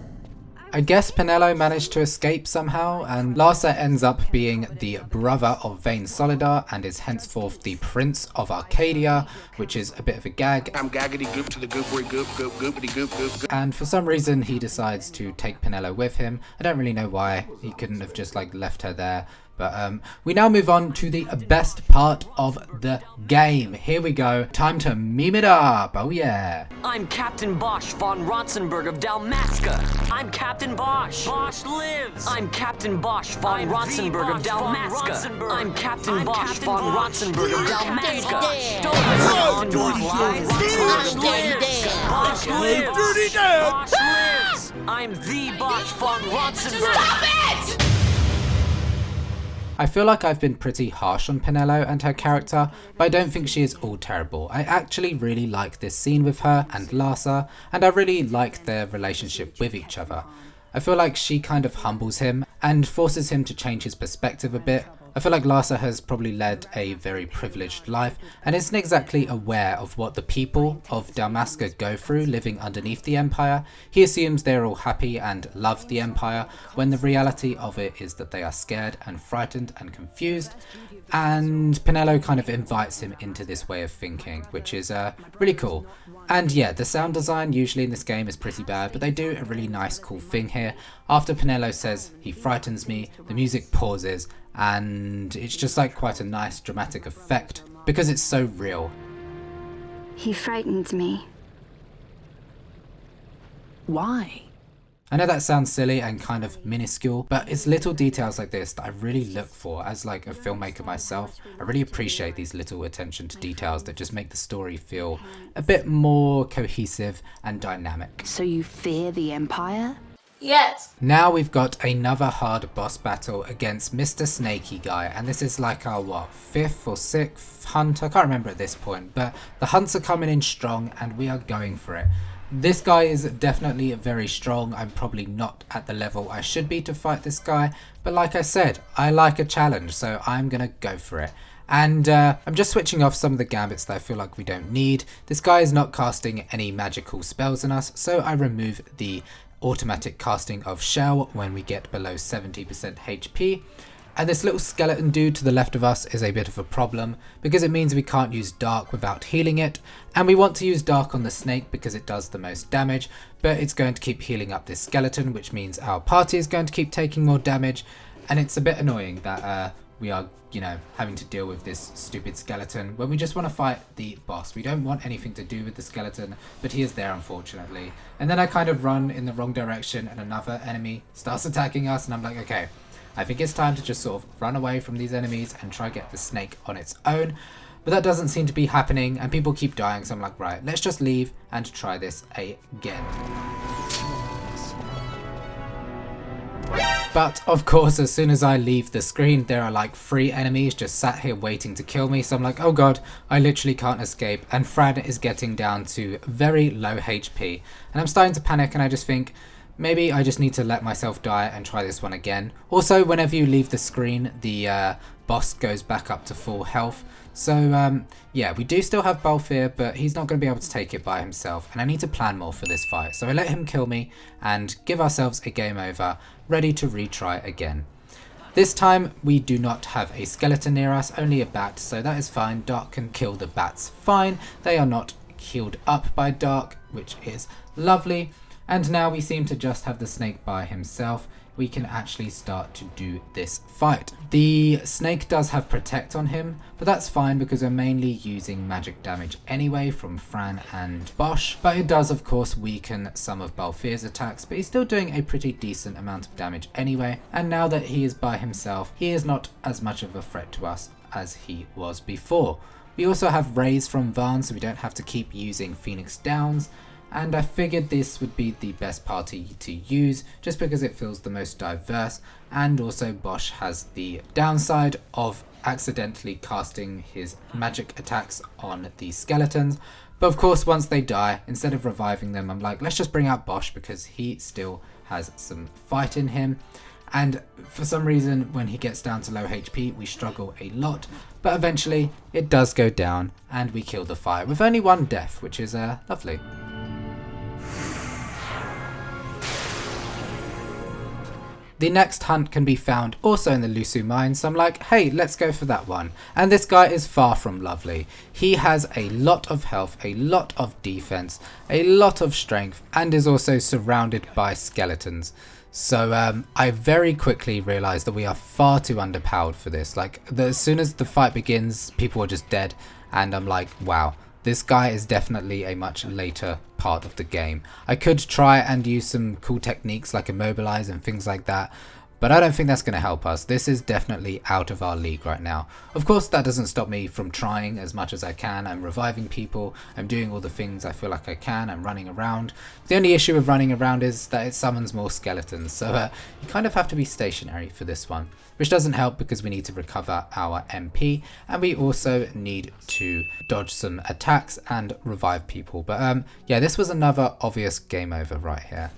I guess Penelo managed to escape somehow, and Larsa ends up being the brother of Vaan Solidar and is henceforth the Prince of Arcadia, which is a bit of a gag. I'm gaggity goop to the goopery goop goop goopity goop goop goop. And for some reason he decides to take Penelo with him. I don't really know why. He couldn't have just like left her there. But we now move on to the best part of the game. Here we go. Time to meme it up. Oh yeah. I'm Captain Basch von Rotzenburg of Dalmasca. I'm Captain Basch. Basch lives. I'm Captain Basch von Rotzenburg of Dalmasca. I'm Captain Basch von Rotzenburg of Dalmasca. Don't listen to Dorf lies. Basch lives. Basch lives. Basch lives. I'm the Basch von Ronsenberg. Stop it! I feel like I've been pretty harsh on Penelo and her character, but I don't think she is all terrible. I actually really like this scene with her and Larsa, and I really like their relationship with each other. I feel like she kind of humbles him and forces him to change his perspective a bit. I feel like Larsa has probably led a very privileged life and isn't exactly aware of what the people of Dalmasca go through living underneath the Empire. He assumes they're all happy and love the Empire, when the reality of it is that they are scared and frightened and confused. And Penelo kind of invites him into this way of thinking, which is really cool. And yeah, the sound design usually in this game is pretty bad, but they do a really nice cool thing here. After Penelo says he frightens me, the music pauses, and it's just like quite a nice dramatic effect because it's so real. He frightens me. Why? I know that sounds silly and kind of minuscule, but it's little details like this that I really look for as like a filmmaker myself. I really appreciate these little attention to details that just make the story feel a bit more cohesive and dynamic. So you fear the Empire? Yes. Now we've got another hard boss battle against Mr. Snaky Guy, and this is like our fifth or sixth hunt? I can't remember at this point, but the hunts are coming in strong and we are going for it. This guy is definitely very strong. I'm probably not at the level I should be to fight this guy, but like I said, I like a challenge, so I'm gonna go for it. And I'm just switching off some of the gambits that I feel like we don't need. This guy is not casting any magical spells on us, so I remove the automatic casting of Shell when we get below 70% HP. And this little skeleton dude to the left of us is a bit of a problem because it means we can't use Dark without healing it, and we want to use Dark on the snake because it does the most damage, but it's going to keep healing up this skeleton, which means our party is going to keep taking more damage, and it's a bit annoying that we are, you know, having to deal with this stupid skeleton when we just want to fight the boss. We don't want anything to do with the skeleton, but he is there unfortunately. And then I kind of run in the wrong direction and another enemy starts attacking us, and I'm like, okay, I think it's time to just sort of run away from these enemies and try get the snake on its own. But that doesn't seem to be happening and people keep dying, so I'm like, right, let's just leave and try this again. But of course, as soon as I leave the screen, there are like 3 enemies just sat here waiting to kill me. So I'm like, oh god, I literally can't escape. And Fran is getting down to very low HP. And I'm starting to panic and I just think, maybe I just need to let myself die and try this one again. Also, whenever you leave the screen, the boss goes back up to full health. So yeah, we do still have Balthier, but he's not going to be able to take it by himself. And I need to plan more for this fight. So I let him kill me and give ourselves a game over, ready to retry again. This time we do not have a skeleton near us, only a bat, so that is fine. Dark can kill the bats fine. They are not healed up by Dark, which is lovely. And now we seem to just have the snake by himself. We can actually start to do this fight. The snake does have protect on him, but that's fine because we're mainly using magic damage anyway from Fran and Basch. But it does of course weaken some of Balthier's attacks, but he's still doing a pretty decent amount of damage anyway. And now that he is by himself, he is not as much of a threat to us as he was before. We also have Rays from Vaan, so we don't have to keep using Phoenix Downs. And I figured this would be the best party to use just because it feels the most diverse, and also Basch has the downside of accidentally casting his magic attacks on the skeletons. But of course once they die, instead of reviving them, I'm like, let's just bring out Basch because he still has some fight in him. And for some reason when he gets down to low HP we struggle a lot, but eventually it does go down and we kill the fight with only 1 death, which is lovely. The next hunt can be found also in the Lusu mine, so I'm like, hey, let's go for that one. And this guy is far from lovely. He has a lot of health, a lot of defense, a lot of strength, and is also surrounded by skeletons. So I very quickly realized that we are far too underpowered for this. Like, as soon as the fight begins, people are just dead, and I'm like, wow. This guy is definitely a much later part of the game. I could try and use some cool techniques like immobilize and things like that, But I don't think that's going to help us. This is definitely out of our league right now. Of course, that doesn't stop me from trying as much as I can. I'm reviving people. I'm doing all the things I feel like I can. I'm running around. The only issue with running around is that it summons more skeletons. So you kind of have to be stationary for this one, which doesn't help because we need to recover our MP. And we also need to dodge some attacks and revive people. But yeah, this was another obvious game over right here.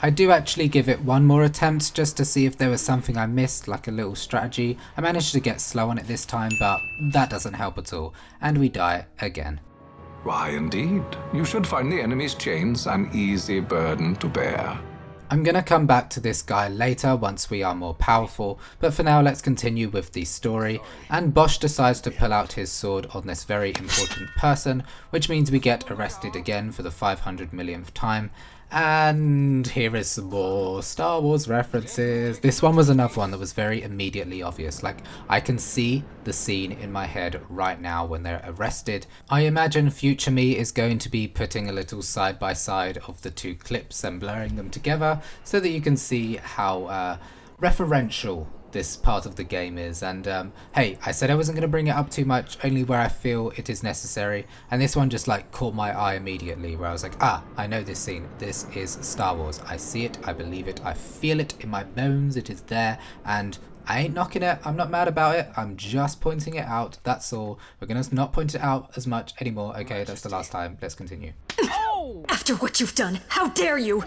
I do actually give it one more attempt just to see if there was something I missed, like a little strategy. I managed to get slow on it this time, but that doesn't help at all, and we die again. Why indeed, you should find the enemy's chains an easy burden to bear. I'm gonna come back to this guy later once we are more powerful, but for now let's continue with the story, and Basch decides to pull out his sword on this very important person, which means we get arrested again for the 500 millionth time. And here is some more Star Wars references. This one was another one that was very immediately obvious. Like, I can see the scene in my head right now when they're arrested. I imagine future me is going to be putting a little side by side of the two clips and blurring them together so that you can see how referential this part of the game is. And hey, I said I wasn't going to bring it up too much, only where I feel it is necessary, and this one just like caught my eye immediately, where I was like, ah, I know this scene, this is Star Wars, I see it, I believe it, I feel it in my bones, it is there, and I ain't knocking it, I'm not mad about it, I'm just pointing it out, that's all. We're gonna not point it out as much anymore. Okay, that's the last time, let's continue. After what you've done, how dare you?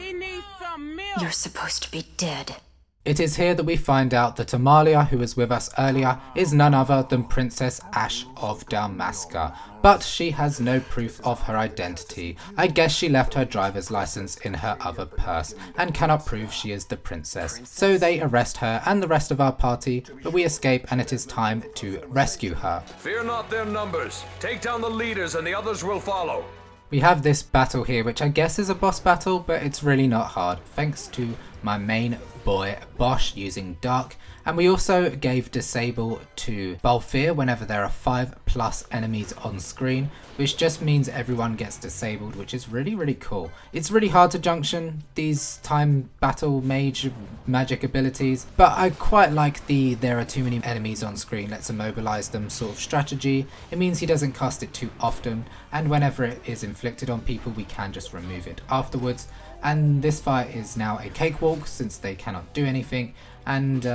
You're supposed to be dead. It is here that we find out that Amalia, who was with us earlier, is none other than Princess Ashe of Dalmasca, but she has no proof of her identity. I guess she left her driver's license in her other purse and cannot prove she is the princess. So they arrest her and the rest of our party, but we escape and it is time to rescue her. Fear not their numbers. Take down the leaders and the others will follow. We have this battle here, which I guess is a boss battle, but it's really not hard, thanks to my main boy Basch using Dark, and we also gave Disable to Balthier whenever there are 5+ enemies on screen, which just means everyone gets disabled, which is really cool. It's really hard to junction these time battle mage magic abilities, but I quite like the there are too many enemies on screen, let's immobilize them sort of strategy. It means he doesn't cast it too often, and whenever it is inflicted on people we can just remove it afterwards. And this fight is now a cakewalk since they cannot do anything, and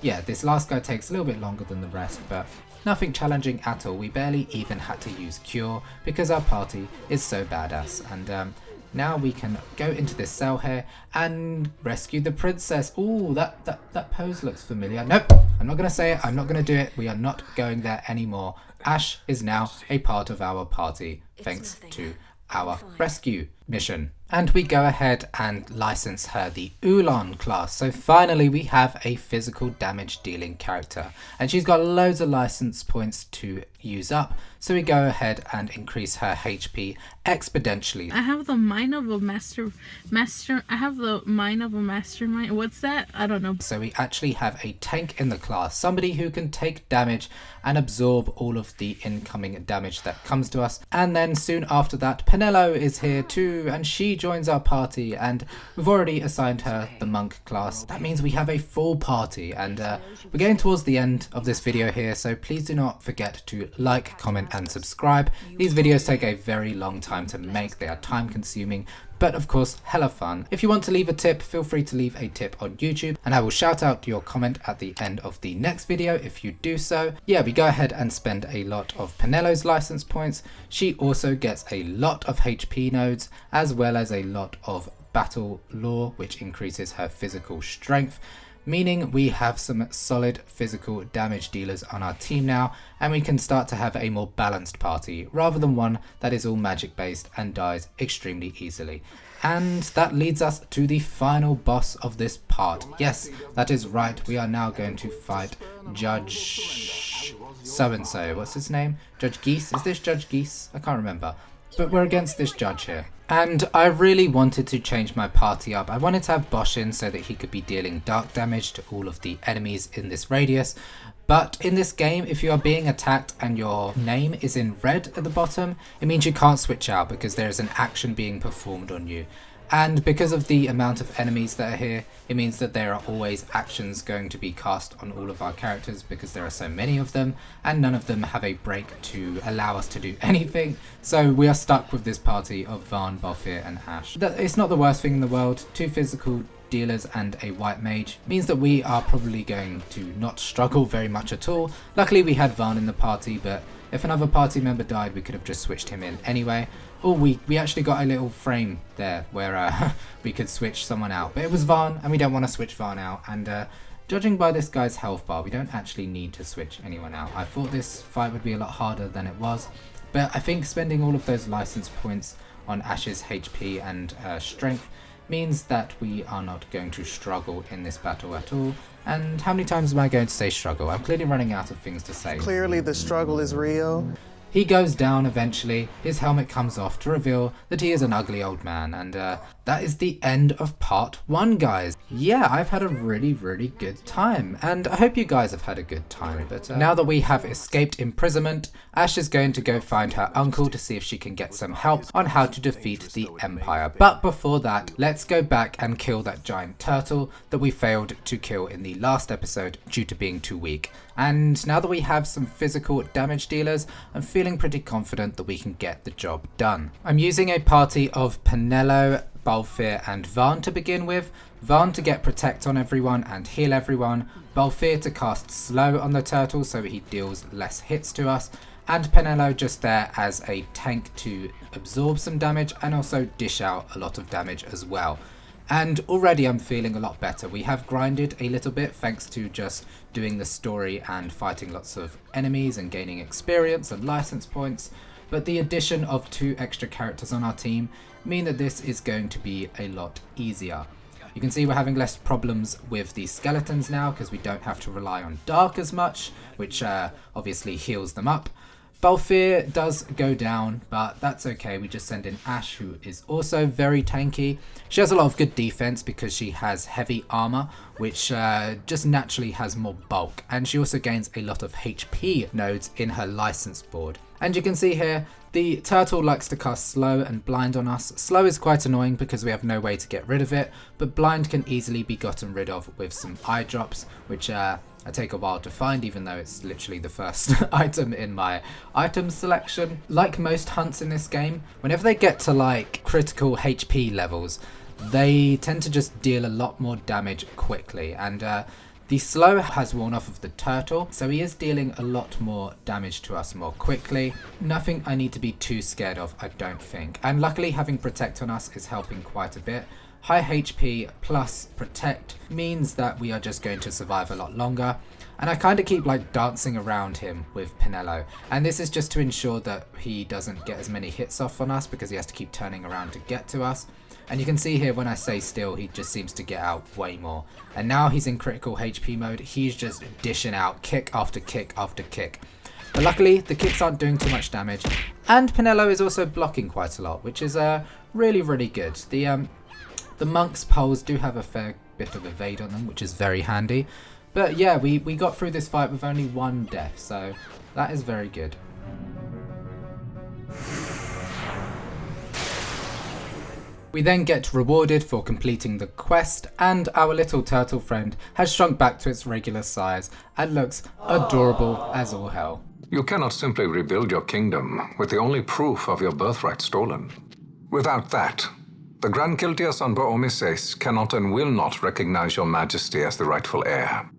yeah, this last guy takes a little bit longer than the rest, but nothing challenging at all. We barely even had to use Cure because our party is so badass. And now we can go into this cell here and rescue the princess. Ooh, that pose looks familiar. Nope, I'm not gonna say it, I'm not gonna do it. We are not going there anymore. Ashe is now a part of our party thanks to our rescue mission. And we go ahead and license her the Uhlan class. So finally we have a physical damage dealing character, and she's got loads of license points to use up, so we go ahead and increase her HP exponentially. I have the mind of a I have the mind of a mastermind. What's that? I don't know. So we actually have a tank in the class, somebody who can take damage and absorb all of the incoming damage that comes to us. And then soon after that, Penelo is here too, and she joins our party, and we've already assigned her the monk class. That means we have a full party, and we're getting towards the end of this video here, so please do not forget to like, comment and subscribe. These videos take a very long time to make, they are time consuming, but of course hella fun. If you want to leave a tip, feel free to leave a tip on YouTube, and I will shout out your comment at the end of the next video if you do so. Yeah, we go ahead and spend a lot of Penelo's license points. She also gets a lot of HP nodes, as well as a lot of battle lore, which increases her physical strength, meaning we have some solid physical damage dealers on our team now, and we can start to have a more balanced party rather than one that is all magic based and dies extremely easily. And that leads us to the final boss of this part. Yes, that is right, we are now going to fight Judge so-and-so. What's his name? Judge Geese? Is this Judge Geese? I can't remember. But we're against this judge here. And I really wanted to change my party up. I wanted to have Basch in so that he could be dealing dark damage to all of the enemies in this radius. But in this game, if you are being attacked and your name is in red at the bottom, it means you can't switch out because there is an action being performed on you. And because of the amount of enemies that are here, it means that there are always actions going to be cast on all of our characters because there are so many of them, and none of them have a break to allow us to do anything. So we are stuck with this party of Vaan, Balthier and Ashe. It's not the worst thing in the world. 2 physical dealers and a white mage means that we are probably going to not struggle very much at all. Luckily we had Vaan in the party, but if another party member died we could have just switched him in anyway. Or we actually got a little frame there where we could switch someone out, but it was Vaan and we don't want to switch Vaan out, and judging by this guy's health bar we don't actually need to switch anyone out. I thought this fight would be a lot harder than it was, but I think spending all of those license points on Ashe's HP and strength means that we are not going to struggle in this battle at all. And how many times am I going to say struggle? I'm clearly running out of things to say. Clearly the struggle is real. He goes down eventually, his helmet comes off to reveal that he is an ugly old man, and that is the end of part 1, guys. Yeah, I've had a really good time, and I hope you guys have had a good time. But now that we have escaped imprisonment, Ashe is going to go find her uncle to see if she can get some help on how to defeat the Empire. But before that, let's go back and kill that giant turtle that we failed to kill in the last episode due to being too weak. And now that we have some physical damage dealers, I'm feeling pretty confident that we can get the job done. I'm using a party of Penelo, Balthier and Vaan to begin with. Vaan to get protect on everyone and heal everyone, Balthier to cast slow on the turtle so he deals less hits to us, and Penelo just there as a tank to absorb some damage and also dish out a lot of damage as well. And already I'm feeling a lot better. We have grinded a little bit thanks to just doing the story and fighting lots of enemies and gaining experience and license points. But the addition of 2 extra characters on our team mean that this is going to be a lot easier. You can see we're having less problems with the skeletons now because we don't have to rely on dark as much, which obviously heals them up. Balthier does go down, but that's okay. We just send in Ashe, who is also very tanky. She has a lot of good defense because she has heavy armor, which just naturally has more bulk. And she also gains a lot of HP nodes in her license board. And you can see here, the turtle likes to cast slow and blind on us. Slow is quite annoying because we have no way to get rid of it, but blind can easily be gotten rid of with some eye drops, which I take a while to find, even though it's literally the first item in my item selection. Like most hunts in this game, whenever they get to like critical HP levels, they tend to just deal a lot more damage quickly, and the slow has worn off of the turtle, so he is dealing a lot more damage to us more quickly. Nothing I need to be too scared of, I don't think. And luckily having protect on us is helping quite a bit. High HP plus protect means that we are just going to survive a lot longer. And I kind of keep like dancing around him with Penelo. And this is just to ensure that he doesn't get as many hits off on us because he has to keep turning around to get to us. And you can see here when I say still, he just seems to get out way more. And now he's in critical HP mode. He's just dishing out kick after kick after kick. But luckily the kicks aren't doing too much damage. And Penelo is also blocking quite a lot, which is really good. The monk's poles do have a fair bit of evade on them, which is very handy. But yeah, we got through this fight with only 1 death, so that is very good. We then get rewarded for completing the quest, and our little turtle friend has shrunk back to its regular size and looks adorable as all hell. You cannot simply rebuild your kingdom with the only proof of your birthright stolen. Without that, the Grand Kiltias on Baomises cannot and will not recognize your majesty as the rightful heir.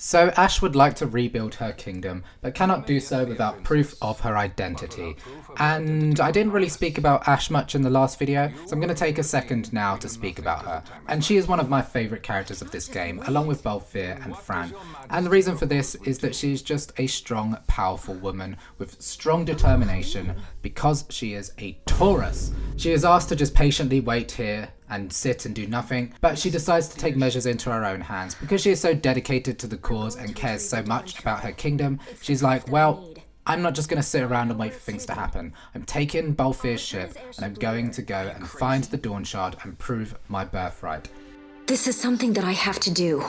So Ashe would like to rebuild her kingdom, but cannot do so without proof of her identity. And I didn't really speak about Ashe much in the last video, so I'm going to take a second now to speak about her. And she is one of my favourite characters of this game, along with Balthier and Fran. And the reason for this is that she's just a strong, powerful woman with strong determination because she is a Taurus. She is asked to just patiently wait here and sit and do nothing, but she decides to take measures into her own hands because she is so dedicated to the cause and cares so much about her kingdom. She's like, well, I'm not just going to sit around and wait for things to happen. I'm taking Balthier's ship and I'm going to go and find the Dawn Shard and prove my birthright. This is something that I have to do.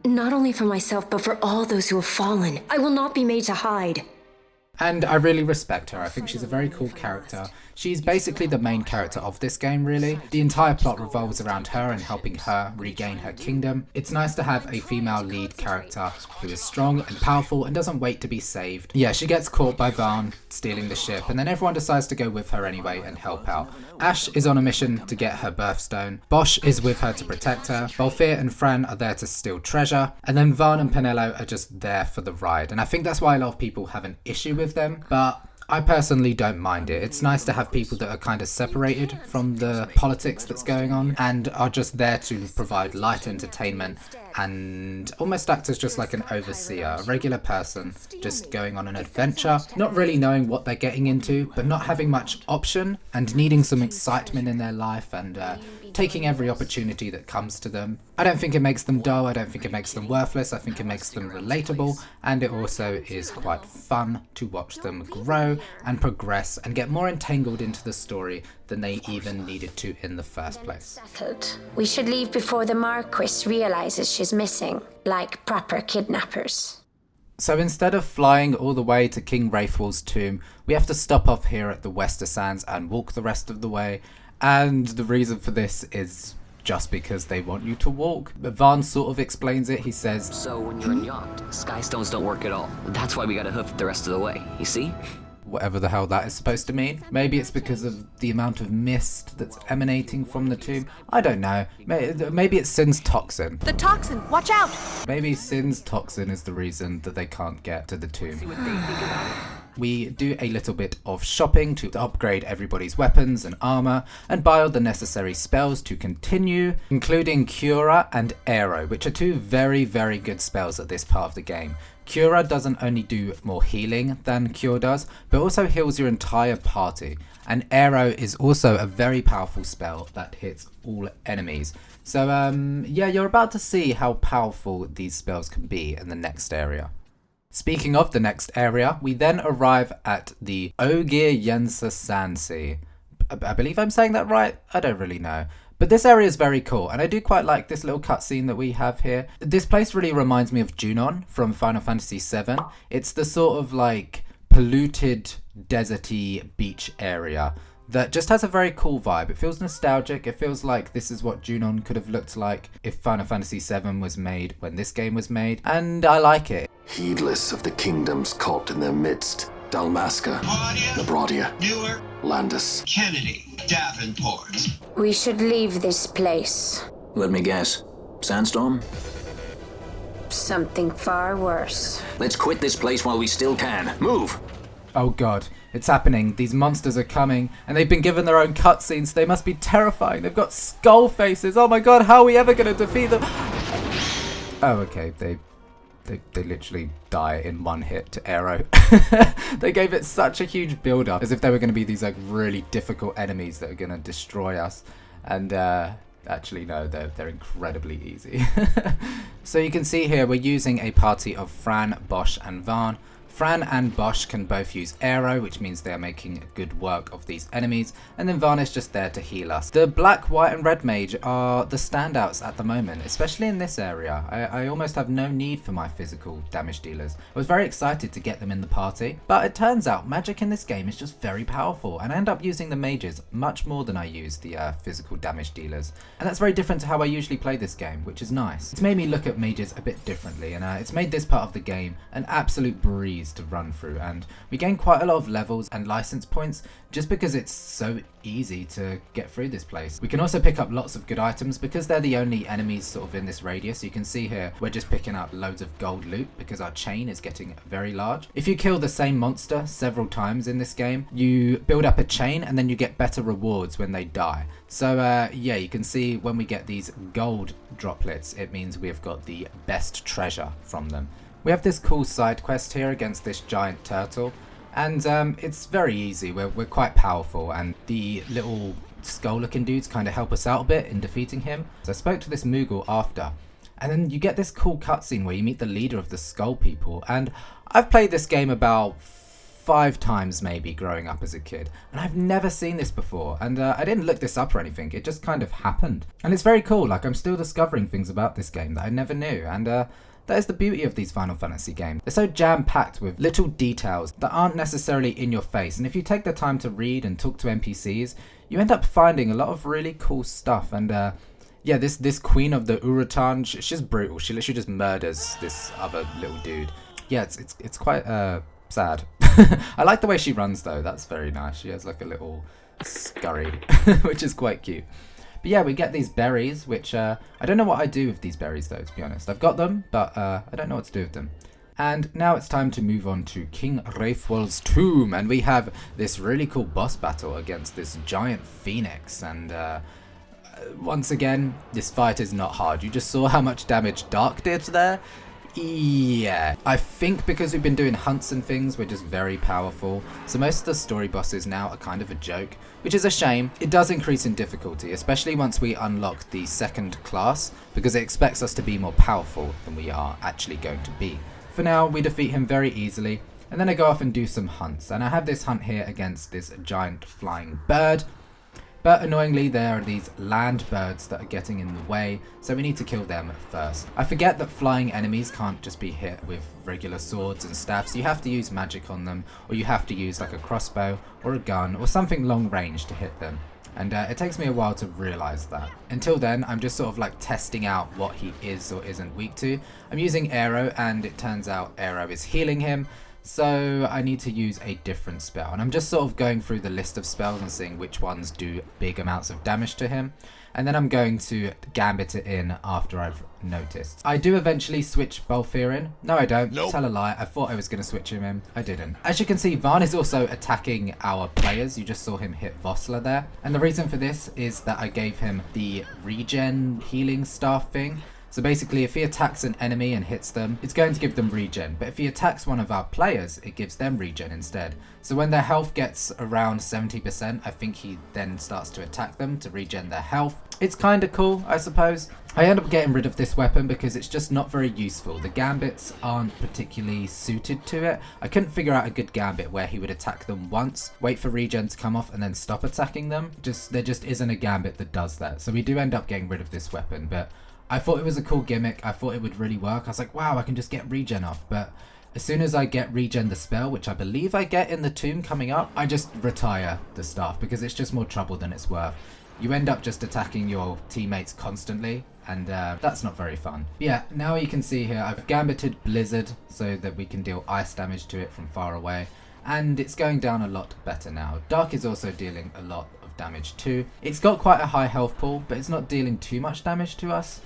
Not only for myself, but for all those who have fallen. I will not be made to hide. And I really respect her. I think she's a very cool character. She's basically the main character of this game, really. The entire plot revolves around her and helping her regain her kingdom. It's nice to have a female lead character who is strong and powerful and doesn't wait to be saved. Yeah, she gets caught by Vaan stealing the ship, and then everyone decides to go with her anyway and help out. Ashe is on a mission to get her birthstone. Basch is with her to protect her. Balthier and Fran are there to steal treasure. And then Vaan and Penelo are just there for the ride. And I think that's why a lot of people have an issue with them. But I personally don't mind it. It's nice to have people that are kind of separated from the politics that's going on and are just there to provide light entertainment and almost act as just like an overseer, a regular person just going on an adventure, not really knowing what they're getting into, but not having much option and needing some excitement in their life and taking every opportunity that comes to them. I don't think it makes them dull, I don't think it makes them worthless, I think it makes them relatable, and it also is quite fun to watch them grow and progress and get more entangled into the story than they even needed to in the first place. Settled. We should leave before the Marquis realizes she's missing, like proper kidnappers. So instead of flying all the way to King Wraithwall's tomb, we have to stop off here at the Wester Sands and walk the rest of the way. And the reason for this is just because they want you to walk. But Vaan sort of explains it. He says, so when you're in yacht, skystones don't work at all. That's why we gotta hoof the rest of the way, you see? Whatever the hell that is supposed to mean. Maybe it's because of the amount of mist that's emanating from the tomb. I don't know. Maybe it's Sin's toxin. The toxin! Watch out! Maybe Sin's toxin is the reason that they can't get to the tomb. We do a little bit of shopping to upgrade everybody's weapons and armor and buy all the necessary spells to continue, including Cura and Aero, which are two very, very good spells at this part of the game. Cura doesn't only do more healing than Cure does, but also heals your entire party. And Aero is also a very powerful spell that hits all enemies. So yeah, you're about to see how powerful these spells can be in the next area. Speaking of the next area, we then arrive at the Ogier Yensa Sandsea. I believe I'm saying that right? I don't really know. But this area is very cool, and I do quite like this little cutscene that we have here. This place really reminds me of Junon from Final Fantasy VII. It's the sort of like polluted, deserty beach area that just has a very cool vibe. It feels nostalgic. It feels like this is what Junon could have looked like if Final Fantasy VII was made when this game was made, and I like it. Heedless of the kingdoms caught in their midst, Dalmasca, Labradia, Newark, Landis, Kennedy, Davenport. We should leave this place. Let me guess. Sandstorm? Something far worse. Let's quit this place while we still can. Move! Oh god, it's happening. These monsters are coming, and they've been given their own cutscenes. They must be terrifying. They've got skull faces. Oh my god, how are we ever going to defeat them? Oh, okay, they literally die in one hit to Aero. They gave it such a huge build-up, as if they were going to be these like really difficult enemies that are going to destroy us. And actually no, they're incredibly easy. So you can see here we're using a party of Fran, Basch and Vaan. Fran and Basch can both use Aero, which means they are making good work of these enemies, and then Vaan is just there to heal us. The black, white and red mage are the standouts at the moment, especially in this area. I almost have no need for my physical damage dealers. I was very excited to get them in the party, but it turns out magic in this game is just very powerful, and I end up using the mages much more than I use the physical damage dealers. And that's very different to how I usually play this game, which is nice. It's made me look at mages a bit differently, and it's made this part of the game an absolute breeze to run through, and we gain quite a lot of levels and license points just because it's so easy to get through this place. We can also pick up lots of good items because they're the only enemies sort of in this radius. You can see here we're just picking up loads of gold loot because our chain is getting very large. If you kill the same monster several times in this game, you build up a chain and then you get better rewards when they die. So yeah, you can see when we get these gold droplets, it means we've got the best treasure from them. We have this cool side quest here against this giant turtle, and it's very easy. We're quite powerful, and the little skull looking dudes kind of help us out a bit in defeating him. So I spoke to this Moogle after, and then you get this cool cutscene where you meet the leader of the skull people, and I've played this game about 5 times maybe growing up as a kid, and I've never seen this before, and I didn't look this up or anything. It just kind of happened, and it's very cool. Like, I'm still discovering things about this game that I never knew, and That is the beauty of these Final Fantasy games. They're so jam-packed with little details that aren't necessarily in your face, and if you take the time to read and talk to NPCs, you end up finding a lot of really cool stuff. And yeah, this queen of the Uhlan, she's brutal. She literally just murders this other little dude. Yeah, it's quite sad. I like the way she runs though, that's very nice. She has like a little scurry, which is quite cute. But yeah, we get these berries, which I don't know what I do with these berries though, to be honest. I've got them, but I don't know what to do with them. And now it's time to move on to King Raithwall's tomb, and we have this really cool boss battle against this giant phoenix. And once again, this fight is not hard. You just saw how much damage Dark did there. Yeah, I think because we've been doing hunts and things, we're just very powerful. So most of the story bosses now are kind of a joke, which is a shame. It does increase in difficulty, especially once we unlock the second class, because it expects us to be more powerful than we are actually going to be. For now, we defeat him very easily, and then I go off and do some hunts. And I have this hunt here against this giant flying bird. But annoyingly, there are these land birds that are getting in the way, so we need to kill them first. I forget that flying enemies can't just be hit with regular swords and staffs. You have to use magic on them, or you have to use like a crossbow or a gun or something long range to hit them. And it takes me a while to realise that. Until then, I'm just sort of like testing out what he is or isn't weak to. I'm using Arrow, and it turns out Arrow is healing him. So I need to use a different spell, and I'm just sort of going through the list of spells and seeing which ones do big amounts of damage to him, and then I'm going to gambit it in after I've noticed. I do eventually switch Balthier in. No, I don't. Nope. Tell a lie. I thought I was going to switch him in. I didn't. As you can see, Vaan is also attacking our players. You just saw him hit Vossler there, and the reason for this is that I gave him the regen healing staff thing. So basically, if he attacks an enemy and hits them, it's going to give them regen. But if he attacks one of our players, it gives them regen instead. So when their health gets around 70%, I think he then starts to attack them to regen their health. It's kind of cool, I suppose. I end up getting rid of this weapon because it's just not very useful. The gambits aren't particularly suited to it. I couldn't figure out a good gambit where he would attack them once, wait for regen to come off, and then stop attacking them. There just isn't a gambit that does that. So we do end up getting rid of this weapon, but I thought it was a cool gimmick. I thought it would really work. I was like, wow, I can just get regen off. But as soon as I get regen the spell, which I believe I get in the tomb coming up, I just retire the staff because it's just more trouble than it's worth. You end up just attacking your teammates constantly, and that's not very fun. But yeah, now you can see here I've gambited Blizzard so that we can deal ice damage to it from far away, and it's going down a lot better now. Dark is also dealing a lot of damage too. It's got quite a high health pool, but it's not dealing too much damage to us.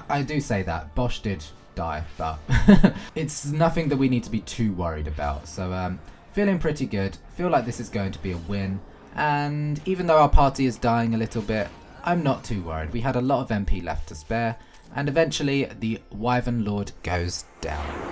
I do say that. Basch did die, but it's nothing that we need to be too worried about. So feeling pretty good. Feel like this is going to be a win. And even though our party is dying a little bit, I'm not too worried. We had a lot of MP left to spare. And eventually the Wyvern Lord goes down.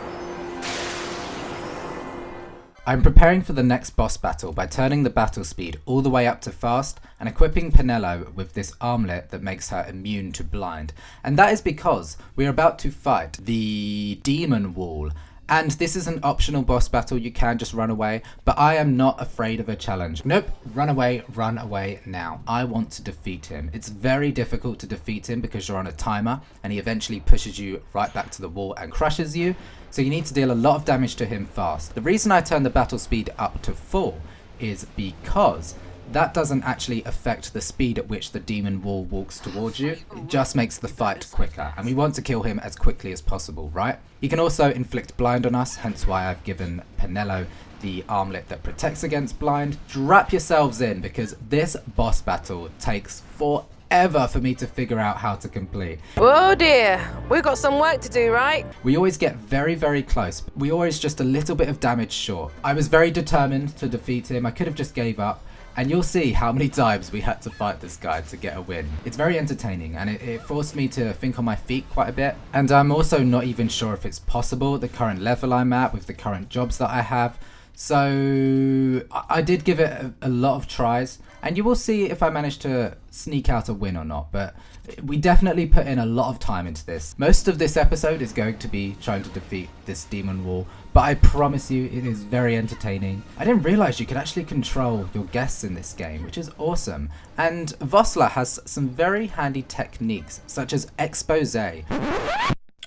I'm preparing for the next boss battle by turning the battle speed all the way up to fast and equipping Penelo with this armlet that makes her immune to blind. And that is because we're about to fight the Demon Wall. And this is an optional boss battle, you can just run away, but I am not afraid of a challenge. Nope, run away now. I want to defeat him. It's very difficult to defeat him because you're on a timer and he eventually pushes you right back to the wall and crushes you. So you need to deal a lot of damage to him fast. The reason I turn the battle speed up to 4 is because that doesn't actually affect the speed at which the demon wall walks towards you. It just makes the fight quicker, and we want to kill him as quickly as possible, right? He can also inflict blind on us, hence why I've given Penelo the armlet that protects against blind. Strap yourselves in, because this boss battle takes forever for me to figure out how to complete. Oh dear, we've got some work to do, right? We always get very, very close. We always just a little bit of damage short. I was very determined to defeat him. I could have just gave up. And you'll see how many times we had to fight this guy to get a win. It's very entertaining, and it forced me to think on my feet quite a bit. And I'm also not even sure if it's possible, the current level I'm at with the current jobs that I have. So I did give it a lot of tries, and you will see if I manage to sneak out a win or not. But we definitely put in a lot of time into this. Most of this episode is going to be trying to defeat this demon wall, but I promise you it is very entertaining. I didn't realize you could actually control your guests in this game, which is awesome. And Vossler has some very handy techniques, such as expose.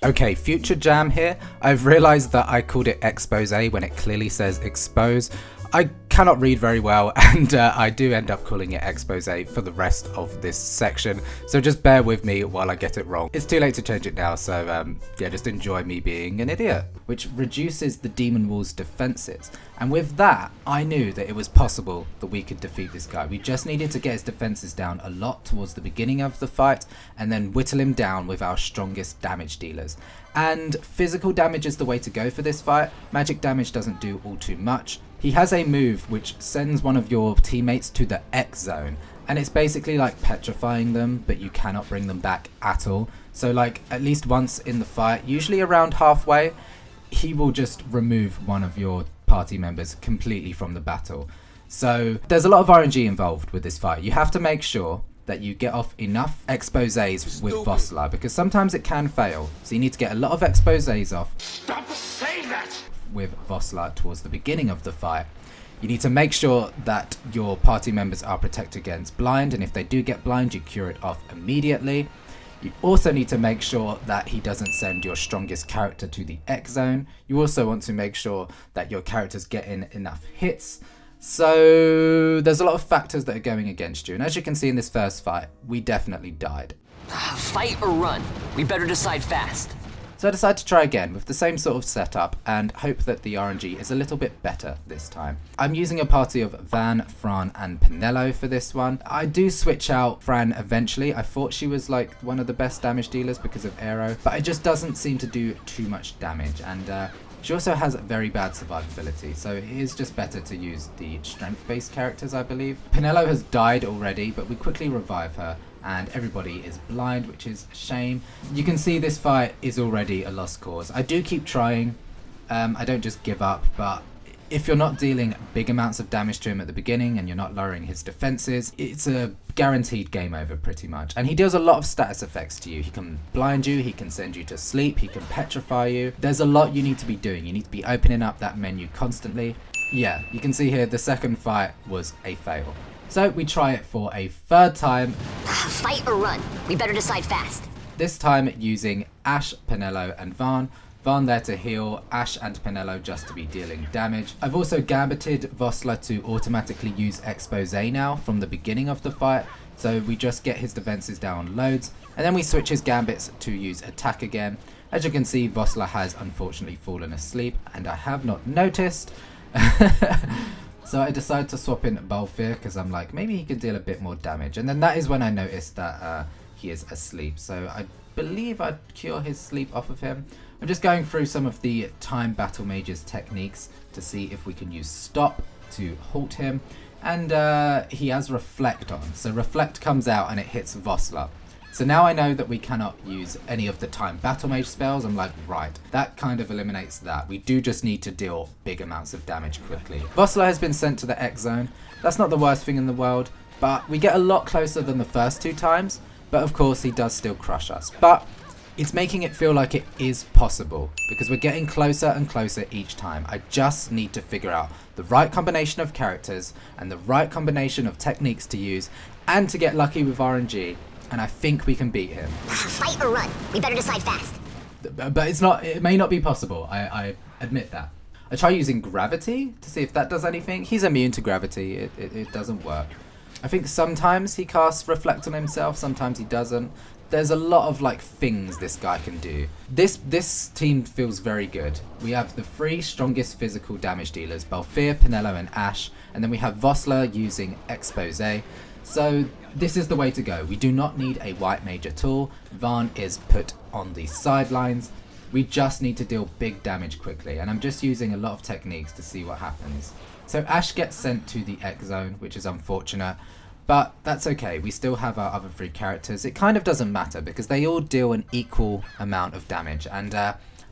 Okay, future jam here. I've realized that I called it expose when it clearly says expose. I cannot read very well, and I do end up calling it expose for the rest of this section, so just bear with me while I get it wrong. It's too late to change it now, so yeah, just enjoy me being an idiot. Which reduces the Demon Wall's defenses, and with that, I knew that it was possible that we could defeat this guy. We just needed to get his defenses down a lot towards the beginning of the fight, and then whittle him down with our strongest damage dealers. And physical damage is the way to go for this fight. Magic damage doesn't do all too much. He has a move which sends one of your teammates to the X zone, and it's basically like petrifying them, but you cannot bring them back at all. So like at least once in the fight, usually around halfway, he will just remove one of your party members completely from the battle. So there's a lot of RNG involved with this fight. You have to make sure that you get off enough exposés with Vosla, because sometimes it can fail. So you need to get a lot of exposés off. Stop saying that! With Vosla towards the beginning of the fight. You need to make sure that your party members are protected against blind, and if they do get blind, you cure it off immediately. You also need to make sure that he doesn't send your strongest character to the X zone. You also want to make sure that your characters get in enough hits. So there's a lot of factors that are going against you, and as you can see in this first fight, we definitely died. Fight or run? We better decide fast. So I decided to try again with the same sort of setup and hope that the RNG is a little bit better this time. I'm using a party of Vaan, Fran and Penelo for this one. I do switch out Fran eventually. I thought she was like one of the best damage dealers because of Aero, but it just doesn't seem to do too much damage, and she also has very bad survivability, so it is just better to use the strength-based characters, I believe. Penelo has died already, but we quickly revive her, and everybody is blind, which is a shame. You can see this fight is already a lost cause. I do keep trying. I don't just give up, but if you're not dealing big amounts of damage to him at the beginning and you're not lowering his defenses, it's a guaranteed game over pretty much. And he deals a lot of status effects to you. He can blind you, he can send you to sleep, he can petrify you. There's a lot you need to be doing. You need to be opening up that menu constantly. Yeah, you can see here the second fight was a fail. So we try it for a third time. Fight or run? We better decide fast. This time using Ashe, Penelo and Vaan. Vaan there to heal, Ashe and Penelo just to be dealing damage. I've also gambited Vosla to automatically use expose now from the beginning of the fight, so we just get his defenses down loads, and then we switch his gambits to use attack again. As you can see, Vosla has unfortunately fallen asleep, and I have not noticed. So I decided to swap in Balthier because I'm like, maybe he can deal a bit more damage, and then that is when I noticed that he is asleep, so I believe I'd cure his sleep off of him. I'm just going through some of the time BattleMage's techniques to see if we can use stop to halt him, and he has reflect on, so reflect comes out and it hits Vosla. So now I know that we cannot use any of the time BattleMage spells. I'm like, right, that kind of eliminates that. We do just need to deal big amounts of damage quickly. Vosla has been sent to the X zone. That's not the worst thing in the world, but we get a lot closer than the first two times, but of course he does still crush us. But it's making it feel like it is possible because we're getting closer and closer each time. I just need to figure out the right combination of characters and the right combination of techniques to use and to get lucky with RNG, and I think we can beat him. Fight or run? We better decide fast. But it's not. It may not be possible. I admit that. I try using gravity to see if that does anything. He's immune to gravity. It doesn't work. I think sometimes he casts reflect on himself. Sometimes he doesn't. There's a lot of like things this guy can do. This team feels very good. We have the three strongest physical damage dealers: Balthier, Penelo, and Ashe, and then we have Vosla using expose. So this is the way to go. We do not need a white mage at all. Vaan is put on the sidelines. We just need to deal big damage quickly, and I'm just using a lot of techniques to see what happens. So Ashe gets sent to the X zone, which is unfortunate, but that's okay. We still have our other three characters. It kind of doesn't matter because they all deal an equal amount of damage, and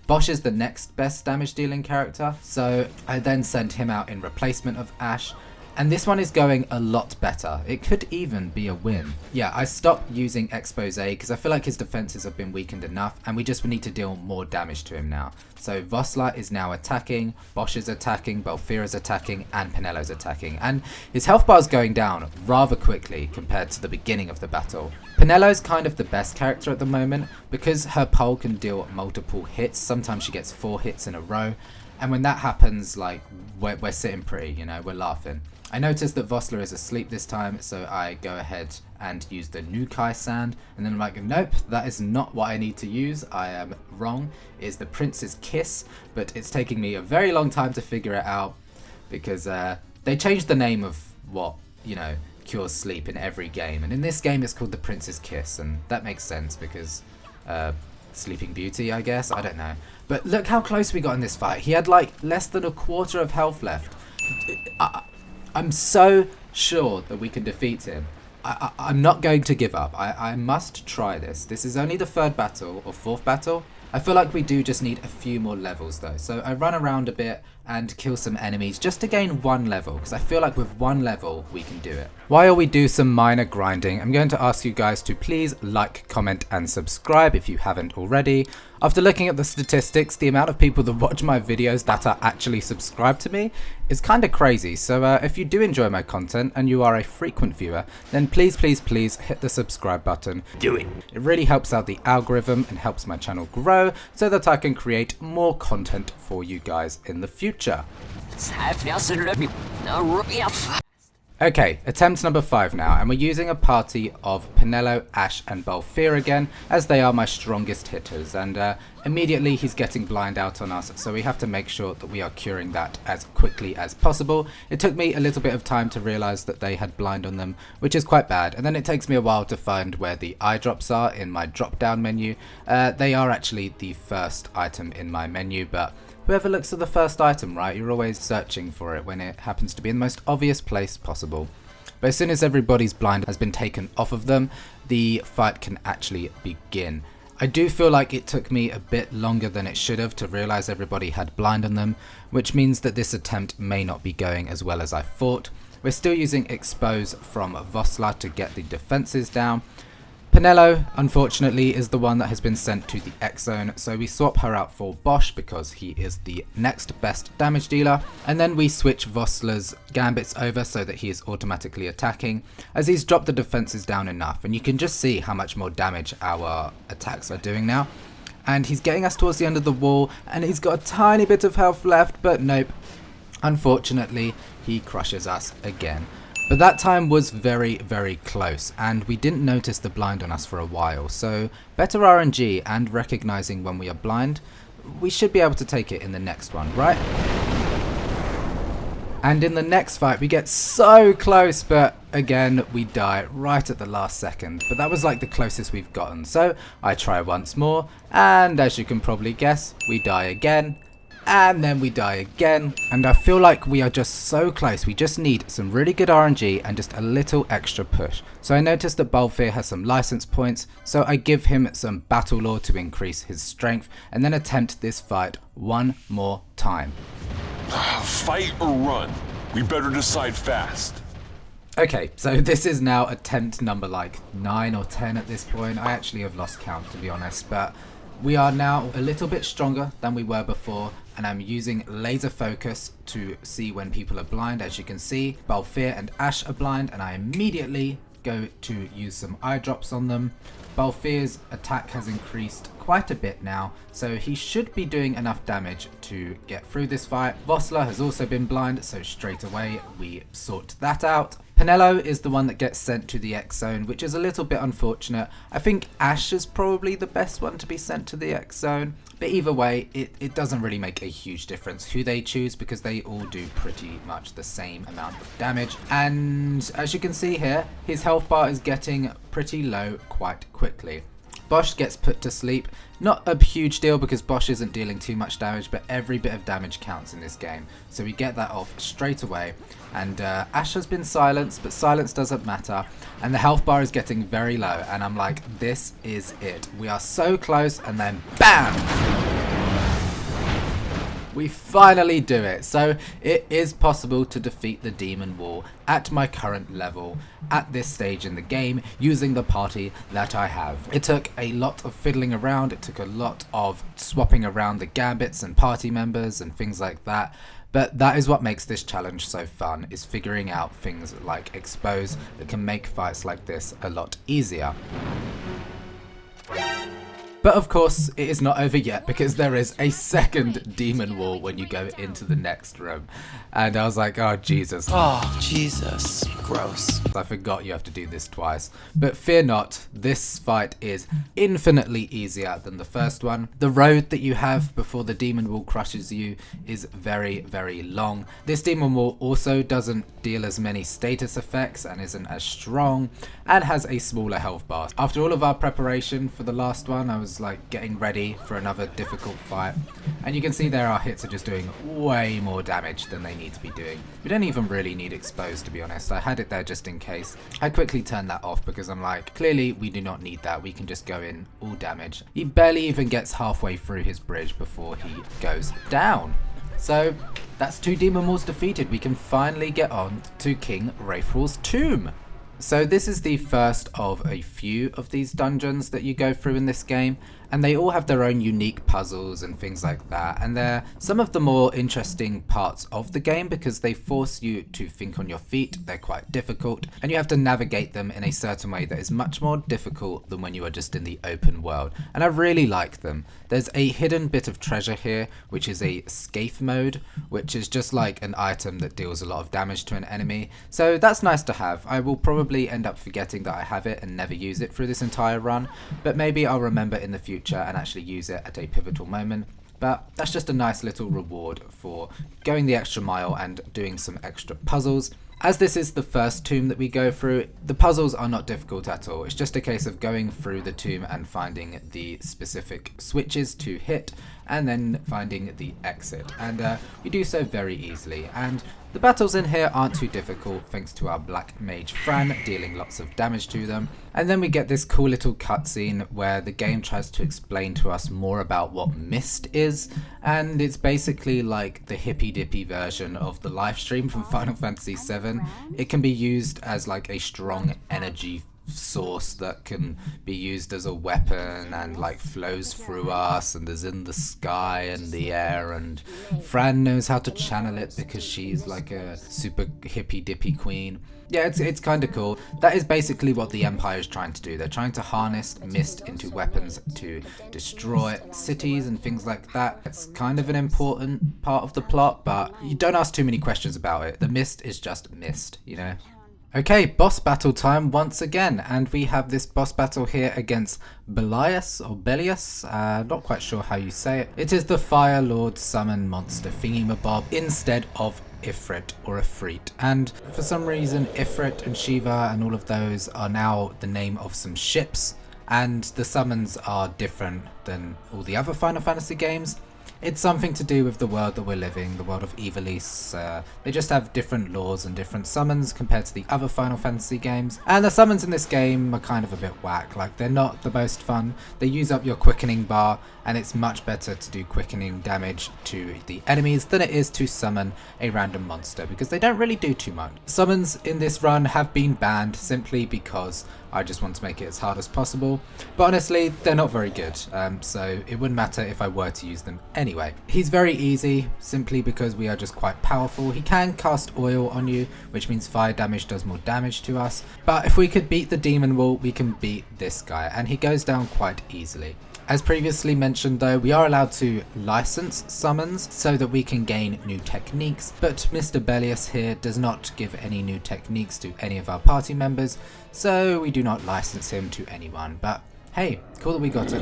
Basch is the next best damage dealing character, so I then send him out in replacement of Ashe. And this one is going a lot better. It could even be a win. Yeah, I stopped using Expose because I feel like his defenses have been weakened enough and we just need to deal more damage to him now. So Vosla is now attacking, Basch is attacking, Balthier is attacking, and Penelo's attacking. And his health bar is going down rather quickly compared to the beginning of the battle. Penelo's kind of the best character at the moment because her pole can deal multiple hits. Sometimes she gets 4 hits in a row. And when that happens, like, we're sitting pretty, you know, we're laughing. I noticed that Vosla is asleep this time, so I go ahead and use the Nukai sand, and then I'm like, nope, that is not what I need to use. I am wrong. It's the Prince's Kiss, but it's taking me a very long time to figure it out because they changed the name of what, you know, cures sleep in every game, and in this game it's called the Prince's Kiss, and that makes sense because Sleeping Beauty, I guess, I don't know. But look how close we got in this fight. He had like less than a quarter of health left. I'm so sure that we can defeat him. I'm not going to give up. I must try this. This is only the 3rd battle or 4th battle. I feel like we do just need a few more levels though. So I run around a bit and kill some enemies just to gain 1 level because I feel like with 1 level we can do it. While we do some minor grinding, I'm going to ask you guys to please like, comment and subscribe if you haven't already. After looking at the statistics, the amount of people that watch my videos that are actually subscribed to me is kind of crazy. So if you do enjoy my content and you are a frequent viewer, then please hit the subscribe button. Do it. It really helps out the algorithm and helps my channel grow so that I can create more content for you guys in the future. Okay, attempt number 5 now, and we're using a party of Penelo, Ashe and Balthier again, as they are my strongest hitters, and immediately he's getting blind out on us, so we have to make sure that we are curing that as quickly as possible. It took me a little bit of time to realise that they had blind on them, which is quite bad, and then it takes me a while to find where the eye drops are in my drop down menu. They are actually the first item in my menu, but whoever looks at the first item, right, you're always searching for it when it happens to be in the most obvious place possible. But as soon as everybody's blind has been taken off of them, the fight can actually begin. I do feel like it took me a bit longer than it should have to realise everybody had blind on them, which means that this attempt may not be going as well as I thought. We're still using Expose from Vosla to get the defences down. Penelo, unfortunately, is the one that has been sent to the XII, so we swap her out for Basch because he is the next best damage dealer, and then we switch Vosla's gambits over so that he is automatically attacking, as he's dropped the defenses down enough, and you can just see how much more damage our attacks are doing now. And he's getting us towards the end of the wall, and he's got a tiny bit of health left, but nope. Unfortunately, he crushes us again. But that time was very close, and we didn't notice the blind on us for a while, so better RNG and recognizing when we are blind, we should be able to take it in the next one, right? And in the next fight we get so close, but again we die right at the last second. But that was like the closest we've gotten, so I try once more, and as you can probably guess, we die again. And then we die again, and I feel like we are just so close. We just need some really good RNG and just a little extra push. So I noticed that Balthier has some license points, so I give him some battle lore to increase his strength, and then attempt this fight one more time. Fight or run? We better decide fast. Okay, so this is now attempt number like 9 or 10 at this point. I actually have lost count, to be honest, but we are now a little bit stronger than we were before, and I'm using laser focus to see when people are blind. As you can see, Balthier and Ashe are blind, and I immediately go to use some eye drops on them. Balthier's attack has increased quite a bit now, so he should be doing enough damage to get through this fight. Vosla has also been blind, so straight away we sort that out. Penelo is the one that gets sent to the XII, which is a little bit unfortunate. I think Ashe is probably the best one to be sent to the XII, but either way, it doesn't really make a huge difference who they choose because they all do pretty much the same amount of damage. And as you can see here, his health bar is getting pretty low quite quickly. Basch gets put to sleep. Not a huge deal because Basch isn't dealing too much damage, but every bit of damage counts in this game. So we get that off straight away. And Ashe has been silenced, but silence doesn't matter. And the health bar is getting very low. And I'm like, this is it. We are so close, and then BAM! We finally do it. So it is possible to defeat the demon wall at my current level at this stage in the game using the party that I have. It took a lot of fiddling around. It took a lot of swapping around the gambits and party members and things like that. But that is what makes this challenge so fun, is figuring out things like expose that can make fights like this a lot easier. But of course, it is not over yet, because there is a second demon wall when you go into the next room. And I was like, oh Jesus. Oh, Jesus. Gross. I forgot you have to do this twice. But fear not, this fight is infinitely easier than the first one. The road that you have before the demon wall crushes you is very, very long. This demon wall also doesn't deal as many status effects and isn't as strong, and has a smaller health bar. After all of our preparation for the last one, I was like getting ready for another difficult fight, and you can see there our hits are just doing way more damage than they need to be doing. We don't even really need exposed, to be honest. I had it there just in case. I quickly turned that off because I'm like, clearly we do not need that. We can just go in all damage. He barely even gets halfway through his bridge before he goes down. So that's 2 demon walls defeated. We can finally get on to King Wraithral's tomb. So this is the first of a few of these dungeons that you go through in this game, and they all have their own unique puzzles and things like that, and they're some of the more interesting parts of the game because they force you to think on your feet. They're quite difficult, and you have to navigate them in a certain way that is much more difficult than when you are just in the open world, and I really like them. There's a hidden bit of treasure here, which is a Scathe mode, which is just like an item that deals a lot of damage to an enemy, so that's nice to have. I will probably end up forgetting that I have it and never use it through this entire run, but maybe I'll remember in the future and actually use it at a pivotal moment. But that's just a nice little reward for going the extra mile and doing some extra puzzles. As this is the first tomb that we go through, the puzzles are not difficult at all. It's just a case of going through the tomb and finding the specific switches to hit, and then finding the exit. And we do so very easily. And the battles in here aren't too difficult thanks to our black mage Fran dealing lots of damage to them. And then we get this cool little cutscene where the game tries to explain to us more about what mist is, and it's basically like the hippy dippy version of the live stream from Final Fantasy VII. It can be used as like a strong energy source that can be used as a weapon and like flows through us and is in the sky and the air, and Fran knows how to channel it because she's like a super hippy dippy queen. Yeah, it's kind of cool. That is basically what the Empire is trying to do. They're trying to harness mist into weapons to destroy cities and things like that. It's kind of an important part of the plot, but you don't ask too many questions about it. The mist is just mist, you know? Okay, boss battle time once again, and we have this boss battle here against Belias or Belias, not quite sure how you say it. It is the Fire Lord summon monster thingamabob instead of Ifrit or Ifrit, and for some reason Ifrit and Shiva and all of those are now the name of some ships, and the summons are different than all the other Final Fantasy games. It's something to do with the world that we're living, the world of Ivalice. They just have different laws and different summons compared to the other Final Fantasy games. And the summons in this game are kind of a bit whack. Like, they're not the most fun. They use up your quickening bar, and it's much better to do quickening damage to the enemies than it is to summon a random monster, because they don't really do too much. Summons in this run have been banned simply because I just want to make it as hard as possible, but honestly they're not very good, so it wouldn't matter if I were to use them anyway. He's very easy simply because we are just quite powerful. He can cast oil on you, which means fire damage does more damage to us, but if we could beat the demon wall, we can beat this guy, and he goes down quite easily. As previously mentioned though, we are allowed to license summons so that we can gain new techniques, but Mr. Belias here does not give any new techniques to any of our party members, so we do not license him to anyone. But hey, cool that we got him.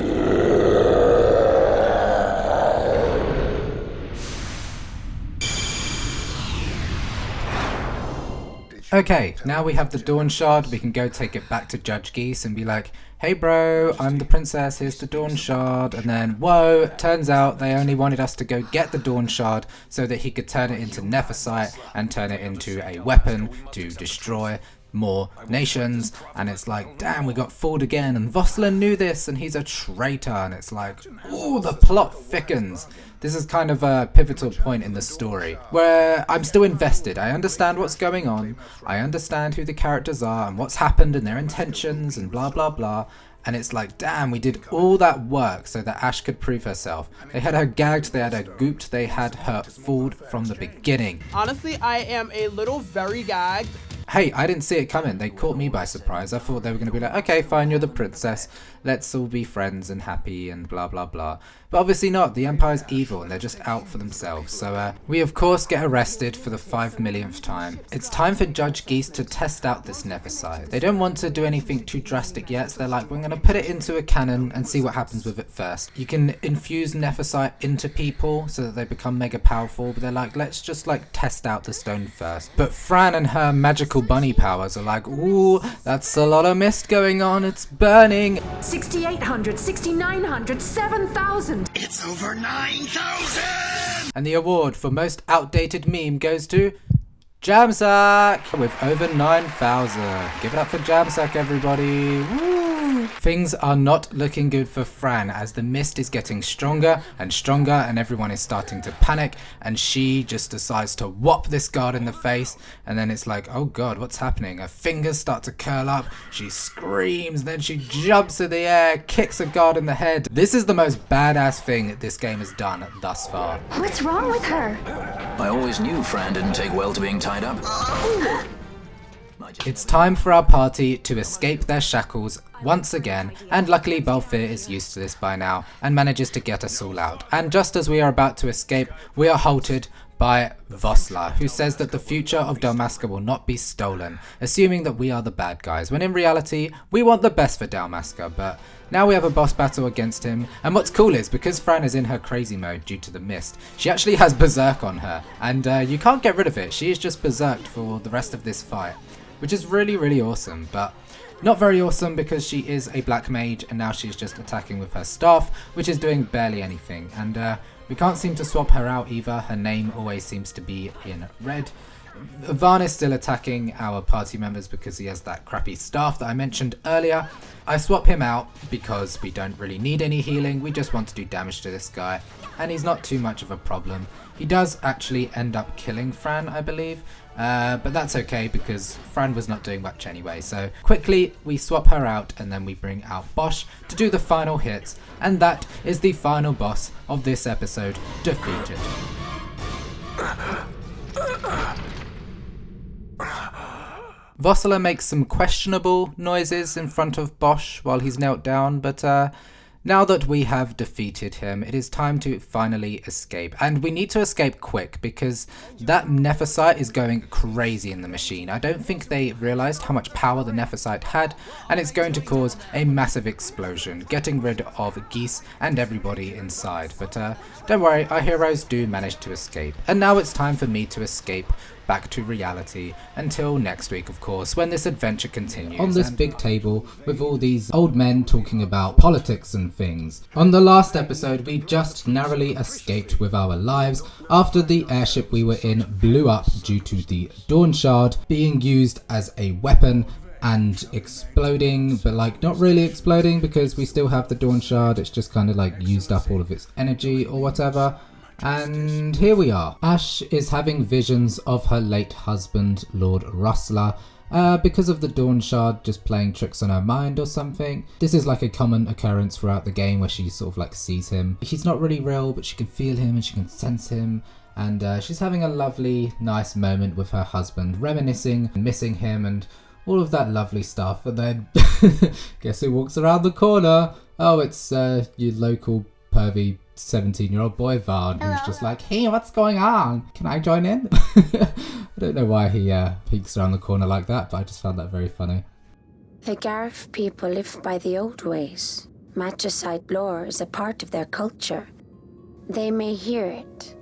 Okay, now we have the Dawn Shard. We can go take it back to Judge Geese and be like, hey bro, I'm the princess, here's the Dawn Shard. And then, whoa, turns out they only wanted us to go get the Dawn Shard so that he could turn it into Nephesite and turn it into a weapon to destroy more nations, and it's like, damn, we got fooled again, and Uhlan knew this and he's a traitor, and it's like, ooh, the plot thickens. This is kind of a pivotal point in the story where I'm still invested. I understand what's going on, I understand who the characters are and what's happened and their intentions and blah blah blah. And it's like, damn, we did all that work so that Ashe could prove herself. They had her gagged, they had her gooped, they had her fooled from the beginning. Honestly, I am a little very gagged. Hey, I didn't see it coming. They caught me by surprise. I thought they were going to be like, okay, fine, you're the princess. Let's all be friends and happy and blah, blah, blah. But obviously not. The Empire's evil and they're just out for themselves. So we, of course, get arrested for the 5 millionth time. It's time for Judge Geese to test out this Nephesite. They don't want to do anything too drastic yet, so they're like, we're going to put it into a cannon and see what happens with it first. You can infuse Nephesite into people so that they become mega powerful, but they're like, let's just like test out the stone first. But Fran and her magical bunny powers are like, ooh, that's a lot of mist going on, it's burning. 6,800, 6,900, 7,000. It's over 9,000! And the award for most outdated meme goes to Jamsack with over 9,000. Give it up for Jamsack, everybody. Woo! Things are not looking good for Fran as the mist is getting stronger and stronger and everyone is starting to panic, and she just decides to whop this guard in the face, and then it's like, oh god, what's happening? Her fingers start to curl up, she screams, then she jumps in the air, kicks a guard in the head. This is the most badass thing this game has done thus far. What's wrong with her? I always knew Fran didn't take well to being tied up. It's time for our party to escape their shackles once again, and luckily Balthier is used to this by now and manages to get us all out. And just as we are about to escape, we are halted by Uhlan, who says that the future of Dalmasca will not be stolen, assuming that we are the bad guys, when in reality, we want the best for Dalmasca, but now we have a boss battle against him, and what's cool is, because Fran is in her crazy mode due to the mist, she actually has Berserk on her, and you can't get rid of it, she is just berserked for the rest of this fight, which is really, really awesome, but not very awesome because she is a black mage, and now she's just attacking with her staff, which is doing barely anything, and we can't seem to swap her out either. Her name always seems to be in red. Vaan is still attacking our party members because he has that crappy staff that I mentioned earlier. I swap him out because we don't really need any healing, we just want to do damage to this guy, and he's not too much of a problem. He does actually end up killing Fran, I believe, but that's okay because Fran was not doing much anyway. So quickly we swap her out and then we bring out Basch to do the final hits, and that is the final boss of this episode defeated. Uhlan makes some questionable noises in front of Basch while he's knelt down, but now that we have defeated him, it is time to finally escape. And we need to escape quick because that Nephesite is going crazy in the machine. I don't think they realized how much power the Nephesite had, and it's going to cause a massive explosion, getting rid of Geese and everybody inside. But don't worry, our heroes do manage to escape. And now it's time for me to escape back to reality until next week, of course, when this adventure continues. On this big table with all these old men talking about politics and things. On the last episode, we just narrowly escaped with our lives after the airship we were in blew up due to the Dawn Shard being used as a weapon and exploding, but like not really exploding because we still have the Dawn Shard. It's just kind of like used up all of its energy or whatever. And here we are. Ashe is having visions of her late husband, Lord Rustler, because of the Dawn Shard just playing tricks on her mind or something. This is like a common occurrence throughout the game where she sort of like sees him. He's not really real, but she can feel him and she can sense him. And she's having a lovely, nice moment with her husband, reminiscing and missing him and all of that lovely stuff. And then, guess who walks around the corner? Oh, it's your local pervy 17-year-old boy Vaan, who's just like, hey, what's going on? Can I join in? I don't know why he peeks around the corner like that, but I just found that very funny. The Garif people live by the old ways. Magicite lore is a part of their culture. They may hear it,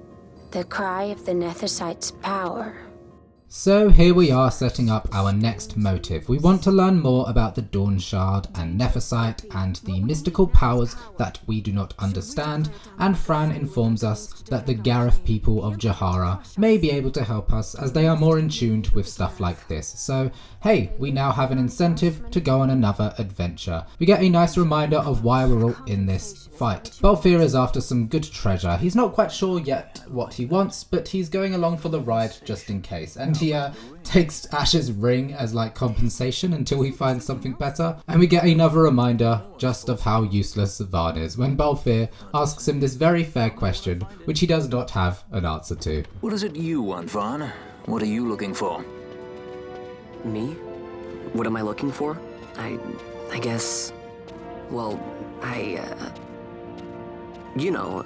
the cry of the Nephesite's power. So here we are setting up our next motive. We want to learn more about the Dawn Shard and Nephesite and the mystical powers that we do not understand, and Fran informs us that the Gareth people of Jahara may be able to help us as they are more in tune with stuff like this. So hey, we now have an incentive to go on another adventure. We get a nice reminder of why we're all in this fight. Balthier is after some good treasure. He's not quite sure yet what he wants, but he's going along for the ride just in case. And he takes Ashe's ring as like compensation until he finds something better. And we get another reminder just of how useless Vaan is when Balthier asks him this very fair question, which he does not have an answer to. What is it you want, Vaan? What are you looking for? Me? What am I looking for? I guess... Well, you know...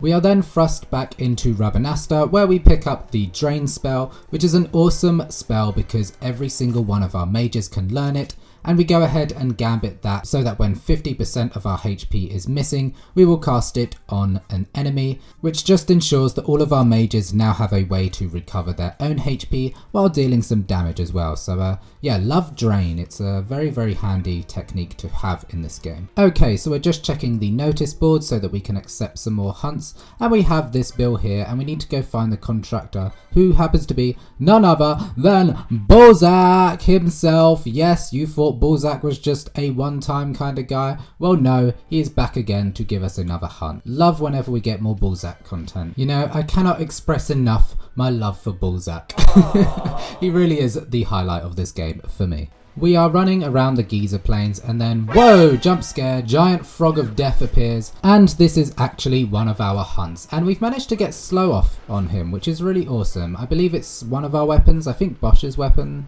We are then thrust back into Rabanasta, where we pick up the Drain spell, which is an awesome spell because every single one of our mages can learn it, and we go ahead and gambit that so that when 50% of our HP is missing, we will cast it on an enemy, which just ensures that all of our mages now have a way to recover their own HP while dealing some damage as well. So yeah, love Drain. It's a very, very handy technique to have in this game. Okay, so we're just checking the notice board so that we can accept some more hunts, and we have this bill here, and we need to go find the contractor, who happens to be none other than Balzac himself. Yes, you thought Balzac was just a one-time kind of guy. Well, no, he is back again to give us another hunt. Love whenever we get more Balzac content. You know, I cannot express enough my love for Balzac. He really is the highlight of this game for me. We are running around the Giza Plains and then, whoa, jump scare, giant frog of death appears, and this is actually one of our hunts, and we've managed to get slow off on him, which is really awesome. I believe it's one of our weapons. I think Basch's weapon,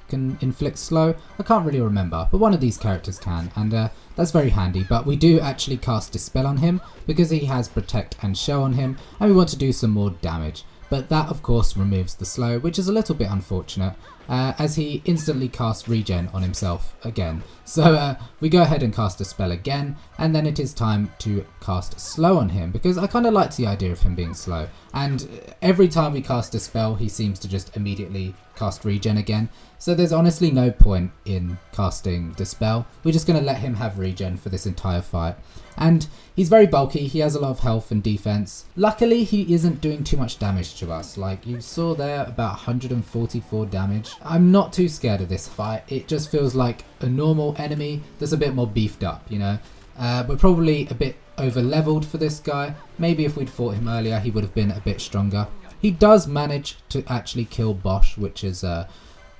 can inflict slow. I can't really remember, but one of these characters can, and that's very handy. But we do actually cast Dispel on him because he has Protect and Show on him, and we want to do some more damage. But that of course removes the slow, which is a little bit unfortunate, as he instantly casts Regen on himself again. So we go ahead and cast a spell again, and then it is time to cast Slow on him, because I kind of liked the idea of him being slow. And every time we cast a spell, he seems to just immediately cast Regen again. So there's honestly no point in casting Dispel. We're just going to let him have Regen for this entire fight. And he's very bulky, he has a lot of health and defense. Luckily, he isn't doing too much damage to us. Like you saw there, about 144 damage. I'm not too scared of this fight. It just feels like a normal enemy that's a bit more beefed up, you know. We're probably a bit over leveled for this guy. Maybe if we'd fought him earlier, he would have been a bit stronger. He does manage to actually kill Basch, which is,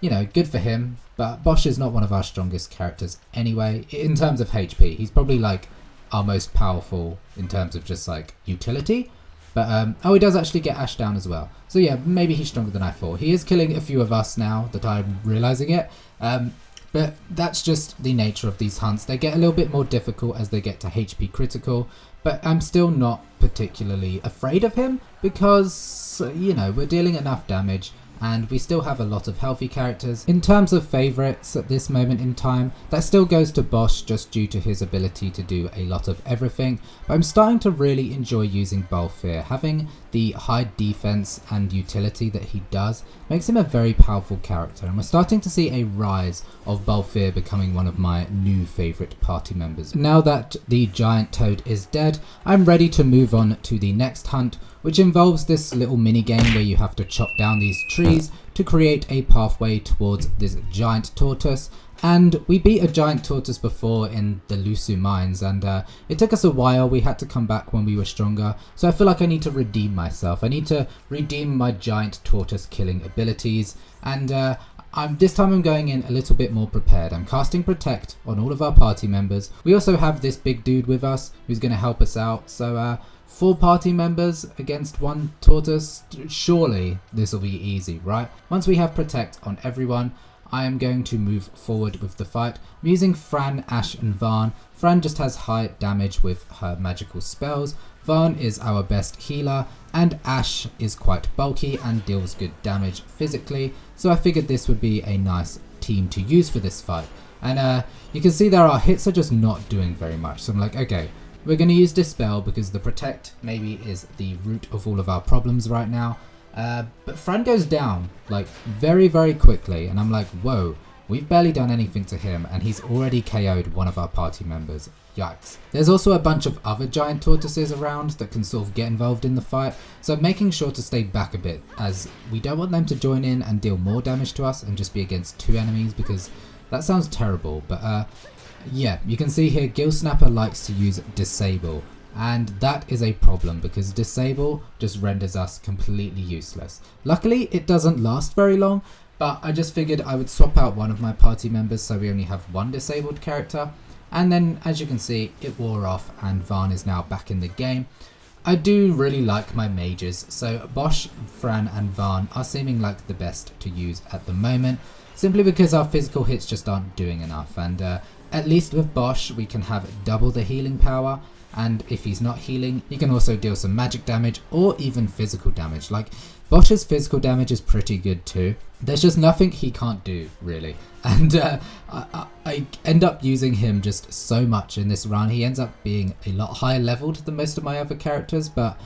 you know, good for him. But Basch is not one of our strongest characters anyway. In terms of HP, he's probably like our most powerful in terms of just like utility. But oh, he does actually get Ashe down as well. So yeah, maybe he's stronger than I thought. He is killing a few of us now that I'm realizing it. But that's just the nature of these hunts. They get a little bit more difficult as they get to HP critical, but I'm still not particularly afraid of him because, you know, we're dealing enough damage and we still have a lot of healthy characters. In terms of favourites at this moment in time, that still goes to Basch just due to his ability to do a lot of everything, but I'm starting to really enjoy using Balthier. Having the high defense and utility that he does makes him a very powerful character, and we're starting to see a rise of Balthier becoming one of my new favourite party members. Now that the giant toad is dead, I'm ready to move on to the next hunt, which involves this little mini game where you have to chop down these trees to create a pathway towards this giant tortoise. And we beat a giant tortoise before in the Lusu mines, and it took us a while. We had to come back when we were stronger, so I feel like I need to redeem myself. I need to redeem my giant tortoise killing abilities, and this time I'm going in a little bit more prepared. I'm casting Protect on all of our party members. We also have this big dude with us who's going to help us out, so 4 party members against 1 tortoise, surely this will be easy, right? Once we have Protect on everyone, I am going to move forward with the fight. I'm using Fran, Ashe and Vaan. Fran just has high damage with her magical spells. Vaan is our best healer, and Ashe is quite bulky and deals good damage physically, so I figured this would be a nice team to use for this fight. And you can see there our hits are just not doing very much, so I'm like, okay, we're going to use Dispel because the Protect maybe is the root of all of our problems right now. But Fran goes down like very, very quickly, and I'm like, whoa, we've barely done anything to him and he's already KO'd one of our party members. Yikes. There's also a bunch of other giant tortoises around that can sort of get involved in the fight, so making sure to stay back a bit, as we don't want them to join in and deal more damage to us and just be against 2 enemies, because that sounds terrible. But yeah, you can see here Gill Snapper likes to use Disable, and that is a problem because Disable just renders us completely useless. Luckily it doesn't last very long, but I just figured I would swap out one of my party members so we only have one disabled character. And then, as you can see, it wore off and Vaan is now back in the game. I do really like my mages, so Basch, Fran and Vaan are seeming like the best to use at the moment, simply because our physical hits just aren't doing enough. And at least with Basch we can have double the healing power, and if he's not healing he can also deal some magic damage or even physical damage. Like, Bosch's physical damage is pretty good too. There's just nothing he can't do, really. And I end up using him just so much in this run. He ends up being a lot higher leveled than most of my other characters, but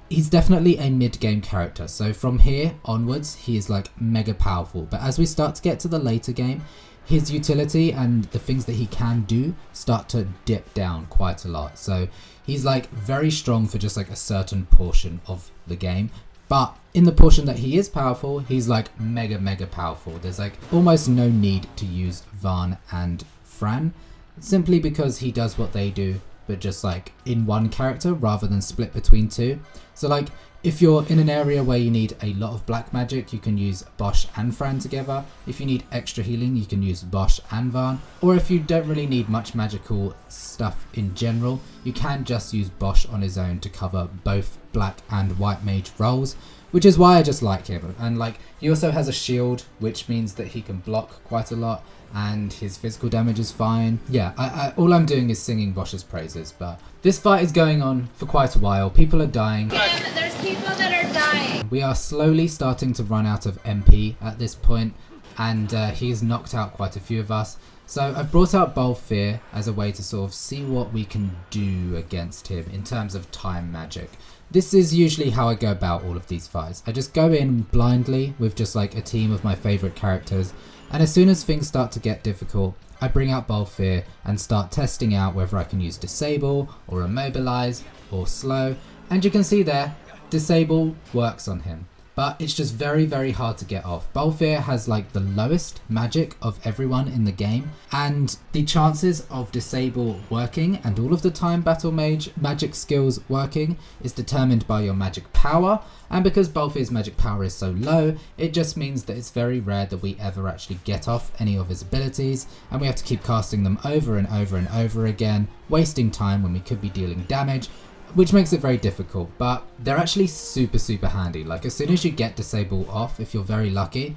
he's definitely a mid-game character. So from here onwards, he is like mega powerful. But as we start to get to the later game, his utility and the things that he can do start to dip down quite a lot. So he's like very strong for just like a certain portion of the game. But in the portion that he is powerful, he's like mega powerful. There's like almost no need to use Vaan and Fran, simply because he does what they do, but just like in one character rather than split between 2. So like, if you're in an area where you need a lot of black magic, you can use Basch and Fran together. If you need extra healing, you can use Basch and Vaan. Or if you don't really need much magical stuff in general, you can just use Basch on his own to cover both black and white mage roles, which is why I just like him. And like, he also has a shield, which means that he can block quite a lot, and his physical damage is fine. Yeah, all I'm doing is singing Bosch's praises, but this fight is going on for quite a while. People are dying. There's people that are dying. We are slowly starting to run out of MP at this point, and he's knocked out quite a few of us. So I've brought out Balthier as a way to sort of see what we can do against him in terms of time magic. This is usually how I go about all of these fights. I just go in blindly with just like a team of my favourite characters, and as soon as things start to get difficult, I bring out Balthier and start testing out whether I can use Disable or Immobilize or Slow, and you can see there, Disable works on him. But it's just very hard to get off. Balthier has like the lowest magic of everyone in the game, and the chances of Disable working and all of the time BattleMage magic skills working is determined by your magic power, and because Balthier's magic power is so low, it just means that it's very rare that we ever actually get off any of his abilities, and we have to keep casting them over and over again, wasting time when we could be dealing damage, which makes it very difficult. But they're actually super handy. Like, as soon as you get Disable off, if you're very lucky,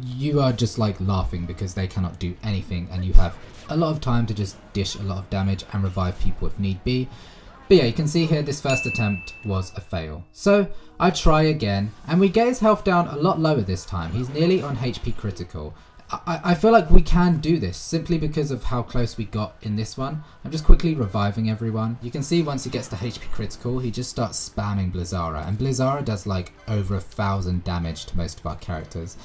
you are just like laughing because they cannot do anything, and you have a lot of time to just dish a lot of damage and revive people if need be. But yeah, you can see here this first attempt was a fail. So I try again, and we get his health down a lot lower this time. He's nearly on HP critical. I feel like we can do this simply because of how close we got in this one. I'm just quickly reviving everyone. You can see once he gets to HP critical, he just starts spamming Blizzara, and Blizzara does like over 1,000 damage to most of our characters.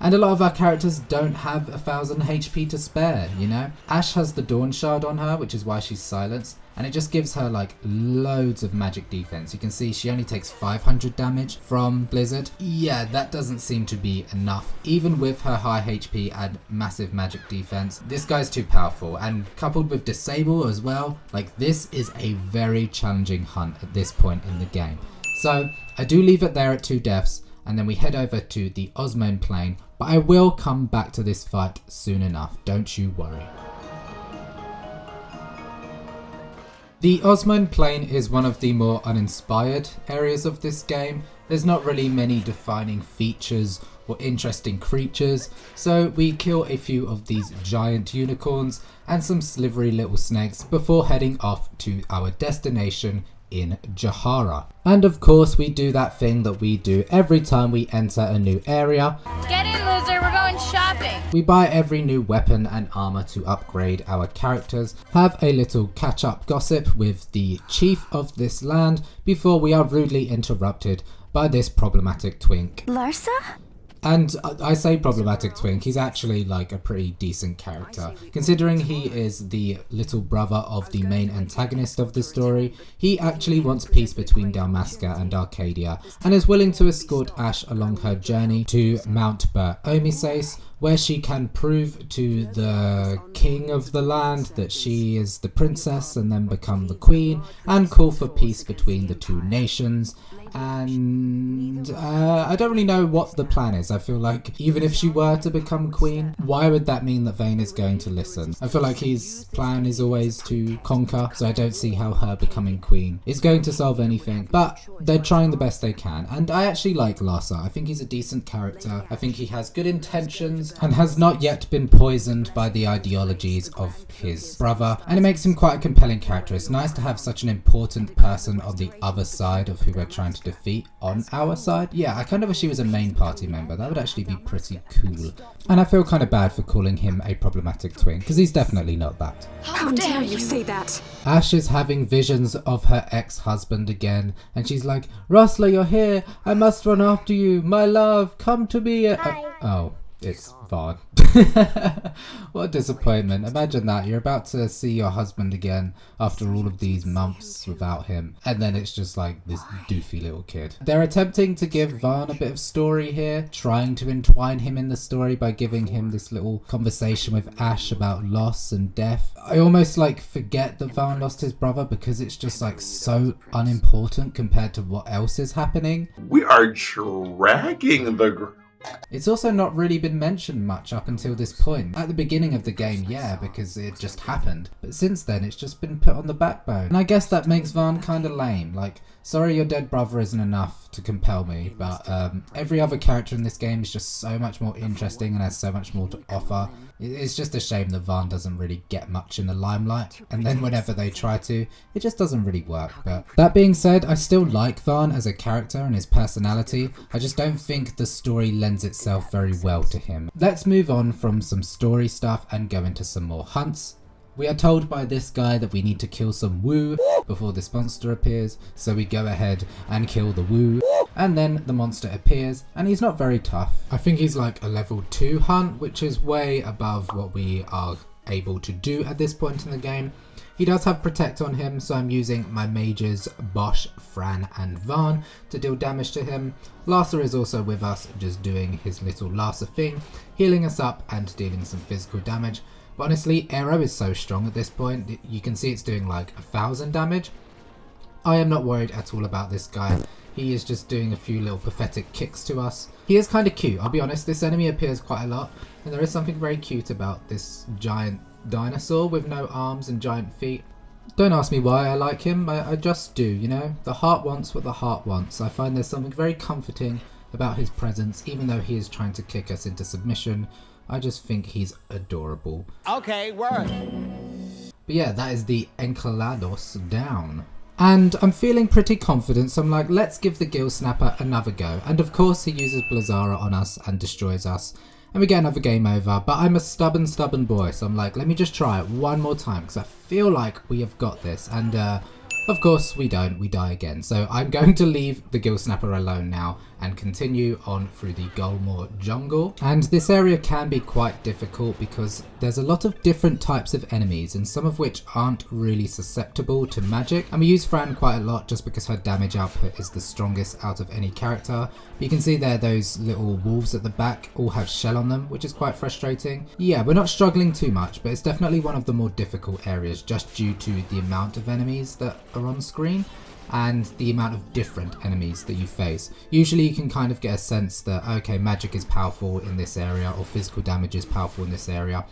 And a lot of our characters don't have 1,000 HP to spare, you know? Ashe has the Dawn Shard on her, which is why she's silenced, and it just gives her like loads of magic defense. You can see she only takes 500 damage from Blizzard. Yeah, that doesn't seem to be enough. Even with her high HP and massive magic defense, this guy's too powerful, and coupled with Disable as well, like this is a very challenging hunt at this point in the game. So I do leave it there at 2 deaths, and then we head over to the Osmone plane, but I will come back to this fight soon enough, don't you worry. The Osmone plane is one of the more uninspired areas of this game. There's not really many defining features or interesting creatures, so we kill a few of these giant unicorns and some slivery little snakes before heading off to our destination in Jahara. And of course we do that thing that we do every time we enter a new area. Get in, loser, we're going shopping. We buy every new weapon and armor to upgrade our characters, have a little catch-up gossip with the chief of this land before we are rudely interrupted by this problematic twink. Larsa? And I say problematic twink, he's actually like a pretty decent character. Considering he is the little brother of the main antagonist of the story, he actually wants peace between Dalmasca and Arcadia, and is willing to escort Ashe along her journey to Mount Omises, where she can prove to the king of the land that she is the princess and then become the queen, and call for peace between the two nations. And I don't really know what the plan is. I feel like even if she were to become queen, why would that mean that Vaan is going to listen? I feel like his plan is always to conquer, so I don't see how her becoming queen is going to solve anything. But they're trying the best they can, and I actually like Larsa. I think he's a decent character. I think he has good intentions and has not yet been poisoned by the ideologies of his brother, and it makes him quite a compelling character. It's nice to have such an important person on the other side of who we're trying to defeat on our side. Yeah, I kind of wish he was a main party member. That would actually be pretty cool. And I feel kind of bad for calling him a problematic twin, because he's definitely not that. How dare you say that? Ashe is having visions of her ex-husband again, and she's like, Rustler, you're here. I must run after you. My love, come to me. Oh, it's Vaan. What a disappointment. Imagine that. You're about to see your husband again after all of these months without him, and then it's just like this doofy little kid. They're attempting to give Vaan a bit of story here, trying to entwine him in the story by giving him this little conversation with Ashe about loss and death. I almost like forget that Vaan lost his brother because it's just like so unimportant compared to what else is happening. We are dragging the... It's also not really been mentioned much up until this point. At the beginning of the game, yeah, because it just happened. But since then, it's just been put on the backbone. And I guess that makes Vaan kind of lame. Like, sorry your dead brother isn't enough to compel me, but every other character in this game is just so much more interesting and has so much more to offer. It's just a shame that Vaan doesn't really get much in the limelight, and then whenever they try to, it just doesn't really work. But that being said, I still like Vaan as a character and his personality. I just don't think the story lends itself very well to him. Let's move on from some story stuff and go into some more hunts. We are told by this guy that we need to kill some Wu before this monster appears, so we go ahead and kill the Wu, and then the monster appears, and he's not very tough. I think he's like a level 2 hunt, which is way above what we are able to do at this point in the game. He does have Protect on him, so I'm using my mages Basch, Fran and Vaan to deal damage to him. Larsa is also with us, just doing his little Larsa thing, healing us up and dealing some physical damage. But honestly, Arrow is so strong at this point, you can see it's doing like 1,000 damage. I am not worried at all about this guy. He is just doing a few little pathetic kicks to us. He is kind of cute, I'll be honest. This enemy appears quite a lot, and there is something very cute about this giant dinosaur with no arms and giant feet. Don't ask me why I like him, I just do, you know? The heart wants what the heart wants. I find there's something very comforting about his presence, even though he is trying to kick us into submission. I just think he's adorable. Okay, word. But yeah, that is the Enceladus down. And I'm feeling pretty confident, so I'm like, let's give the Gill Snapper another go. And of course he uses Blazara on us and destroys us. And we get another game over, but I'm a stubborn boy, so I'm like, let me just try it one more time, because I feel like we have got this. And of course we don't, we die again. So I'm going to leave the Gill Snapper alone now and continue on through the Golmore jungle. And this area can be quite difficult because there's a lot of different types of enemies, and some of which aren't really susceptible to magic. And we use Fran quite a lot just because her damage output is the strongest out of any character. But you can see there, those little wolves at the back all have shell on them, which is quite frustrating. Yeah, we're not struggling too much, but it's definitely one of the more difficult areas just due to the amount of enemies that are on screen and the amount of different enemies that you face. Usually you can kind of get a sense that, okay, magic is powerful in this area or physical damage is powerful in this area,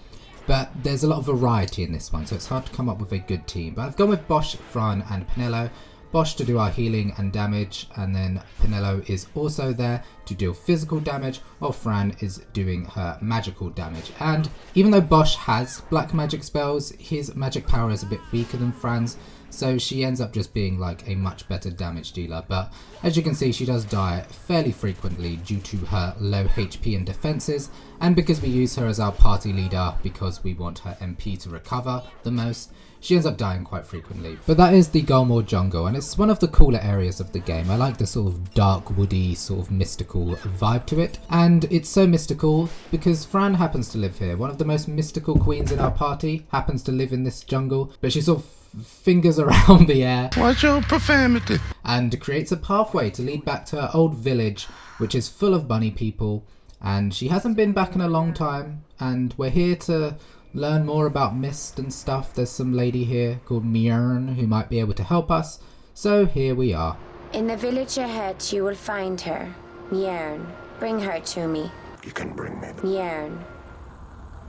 but there's a lot of variety in this one, so it's hard to come up with a good team. But I've gone with Basch, Fran and Penelo. Basch to do our healing and damage, and then Penelo is also there to deal physical damage, while Fran is doing her magical damage. And even though Basch has black magic spells, his magic power is a bit weaker than Fran's, so she ends up just being like a much better damage dealer. But as you can see, she does die fairly frequently due to her low HP and defenses, and because we use her as our party leader because we want her MP to recover the most, she ends up dying quite frequently. But that is the Golmore jungle, and it's one of the cooler areas of the game. I like the sort of dark, woody, sort of mystical vibe to it. And it's so mystical because Fran happens to live here. One of the most mystical queens in our party happens to live in this jungle, but she sort of fingers around the air. Watch your profanity. And creates a pathway to lead back to her old village, which is full of bunny people. And she hasn't been back in a long time, and we're here to learn more about mist and stuff. There's some lady here called Mjern who might be able to help us, so here we are. In the village ahead, you will find her. Mjern. Bring her to me. You can bring me the... Mjern.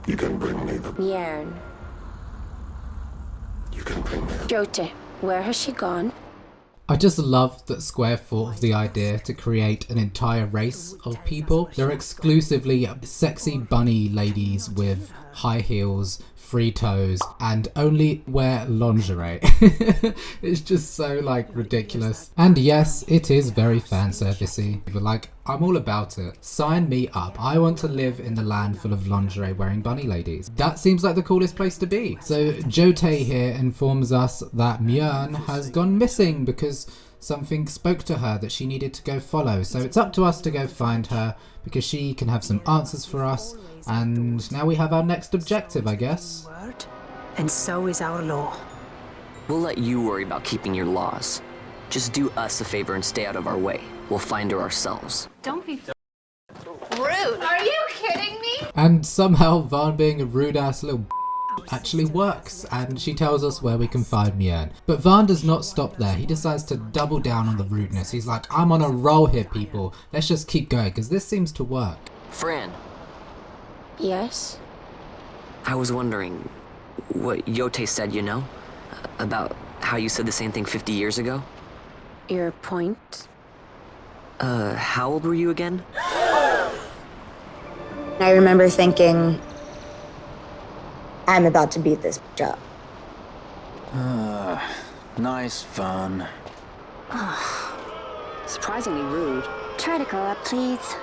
You can bring me the... Mjern. You can bring me the... Jote, where has she gone? I just love that Square thought of the idea to create an entire race of people. They're exclusively sexy bunny ladies with high heels, free toes, and only wear lingerie. It's just so like ridiculous. And yes, it is very fan servicey, but like, I'm all about it. Sign me up. I want to live in the land full of lingerie wearing bunny ladies. That seems like the coolest place to be. So Jote here informs us that Mjern has gone missing because something spoke to her that she needed to go follow. So it's up to us to go find her because she can have some answers for us. And now we have our next objective, I guess. And so is our law. We'll let you worry about keeping your laws. Just do us a favor and stay out of our way. We'll find her ourselves. Don't be rude. Are you kidding me? And somehow Vaan being a rude ass little actually works, and she tells us where we can find Mjern. But Vaan does not stop there. He decides to double down on the rudeness. He's like, I'm on a roll here, people. Let's just keep going because this seems to work. Fran. Yes? I was wondering what Jote said, you know? About how you said the same thing 50 years ago? Your point? How old were you again? I remember thinking, I'm about to beat this up. Nice fun. Surprisingly rude. Try to grow up, please.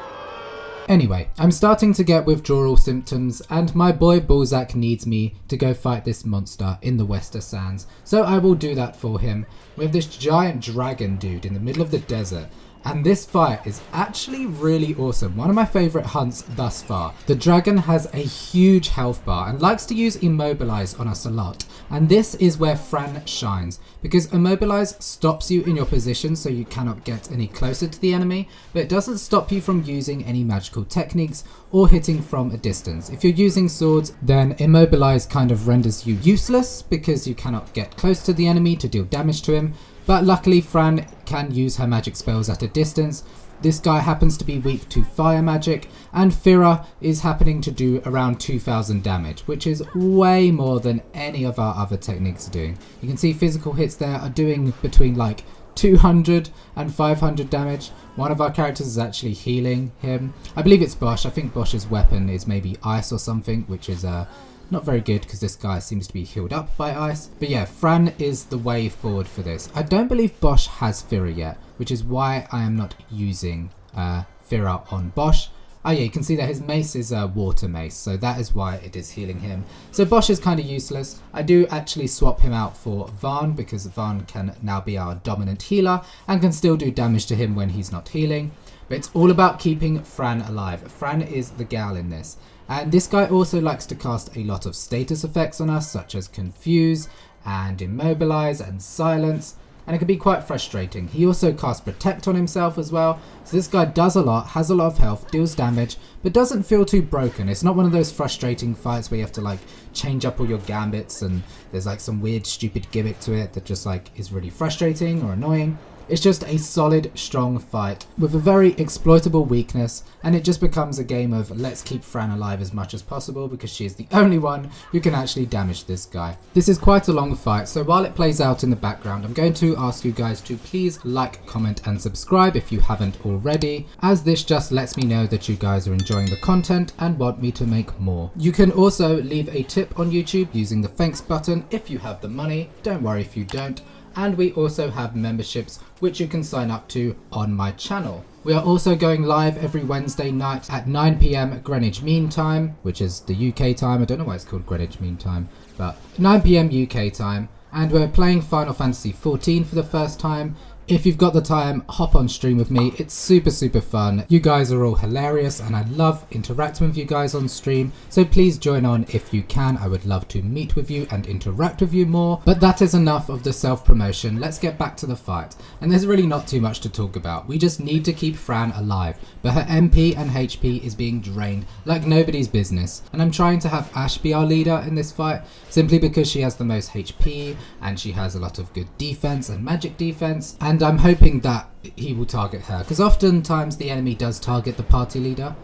Anyway, I'm starting to get withdrawal symptoms, and my boy Balzac needs me to go fight this monster in the Wester Sands, so I will do that for him. We have this giant dragon dude in the middle of the desert, and this fight is actually really awesome. One of my favourite hunts thus far. The dragon has a huge health bar and likes to use Immobilize on us a lot. And this is where Fran shines, because Immobilize stops you in your position so you cannot get any closer to the enemy, but it doesn't stop you from using any magical techniques or hitting from a distance. If you're using swords, then Immobilize kind of renders you useless because you cannot get close to the enemy to deal damage to him. But luckily Fran can use her magic spells at a distance. This guy happens to be weak to fire magic, and Fira is happening to do around 2000 damage, which is way more than any of our other techniques are doing. You can see physical hits there are doing between like 200 and 500 damage. One of our characters is actually healing him. I believe it's Basch. I think Bosch's weapon is maybe ice or something, which is not very good because this guy seems to be healed up by ice. But yeah, Fran is the way forward for this. I don't believe Basch has Fira yet, which is why I am not using Fira on Basch. Oh yeah, you can see that his mace is a water mace, so that is why it is healing him. So Basch is kind of useless. I do actually swap him out for Vaan because Vaan can now be our dominant healer and can still do damage to him when he's not healing. But it's all about keeping Fran alive. Fran is the gal in this. And this guy also likes to cast a lot of status effects on us, such as Confuse and Immobilize and Silence, and it can be quite frustrating. He also casts Protect on himself as well, so this guy does a lot, has a lot of health, deals damage, but doesn't feel too broken. It's not one of those frustrating fights where you have to like change up all your gambits and there's like some weird stupid gimmick to it that just like is really frustrating or annoying. It's just a solid, strong fight with a very exploitable weakness, and it just becomes a game of let's keep Fran alive as much as possible because she is the only one who can actually damage this guy. This is quite a long fight, so while it plays out in the background, I'm going to ask you guys to please like, comment and subscribe if you haven't already, as this just lets me know that you guys are enjoying the content and want me to make more. You can also leave a tip on YouTube using the thanks button if you have the money, don't worry if you don't. And we also have memberships which you can sign up to on my channel. We are also going live every Wednesday night at 9 PM Greenwich Mean Time, which is the UK time. I don't know why it's called Greenwich Mean Time, but 9 PM UK time. And we're playing Final Fantasy XIV for the first time. If you've got the time, hop on stream with me. It's super fun. You guys are all hilarious and I love interacting with you guys on stream. So please join on if you can. I would love to meet with you and interact with you more. But that is enough of the self-promotion. Let's get back to the fight. And there's really not too much to talk about. We just need to keep Fran alive. But her MP and HP is being drained like nobody's business. And I'm trying to have Ashe be our leader in this fight simply because she has the most HP and she has a lot of good defense and magic defense. And I'm hoping that he will target her, because oftentimes the enemy does target the party leader.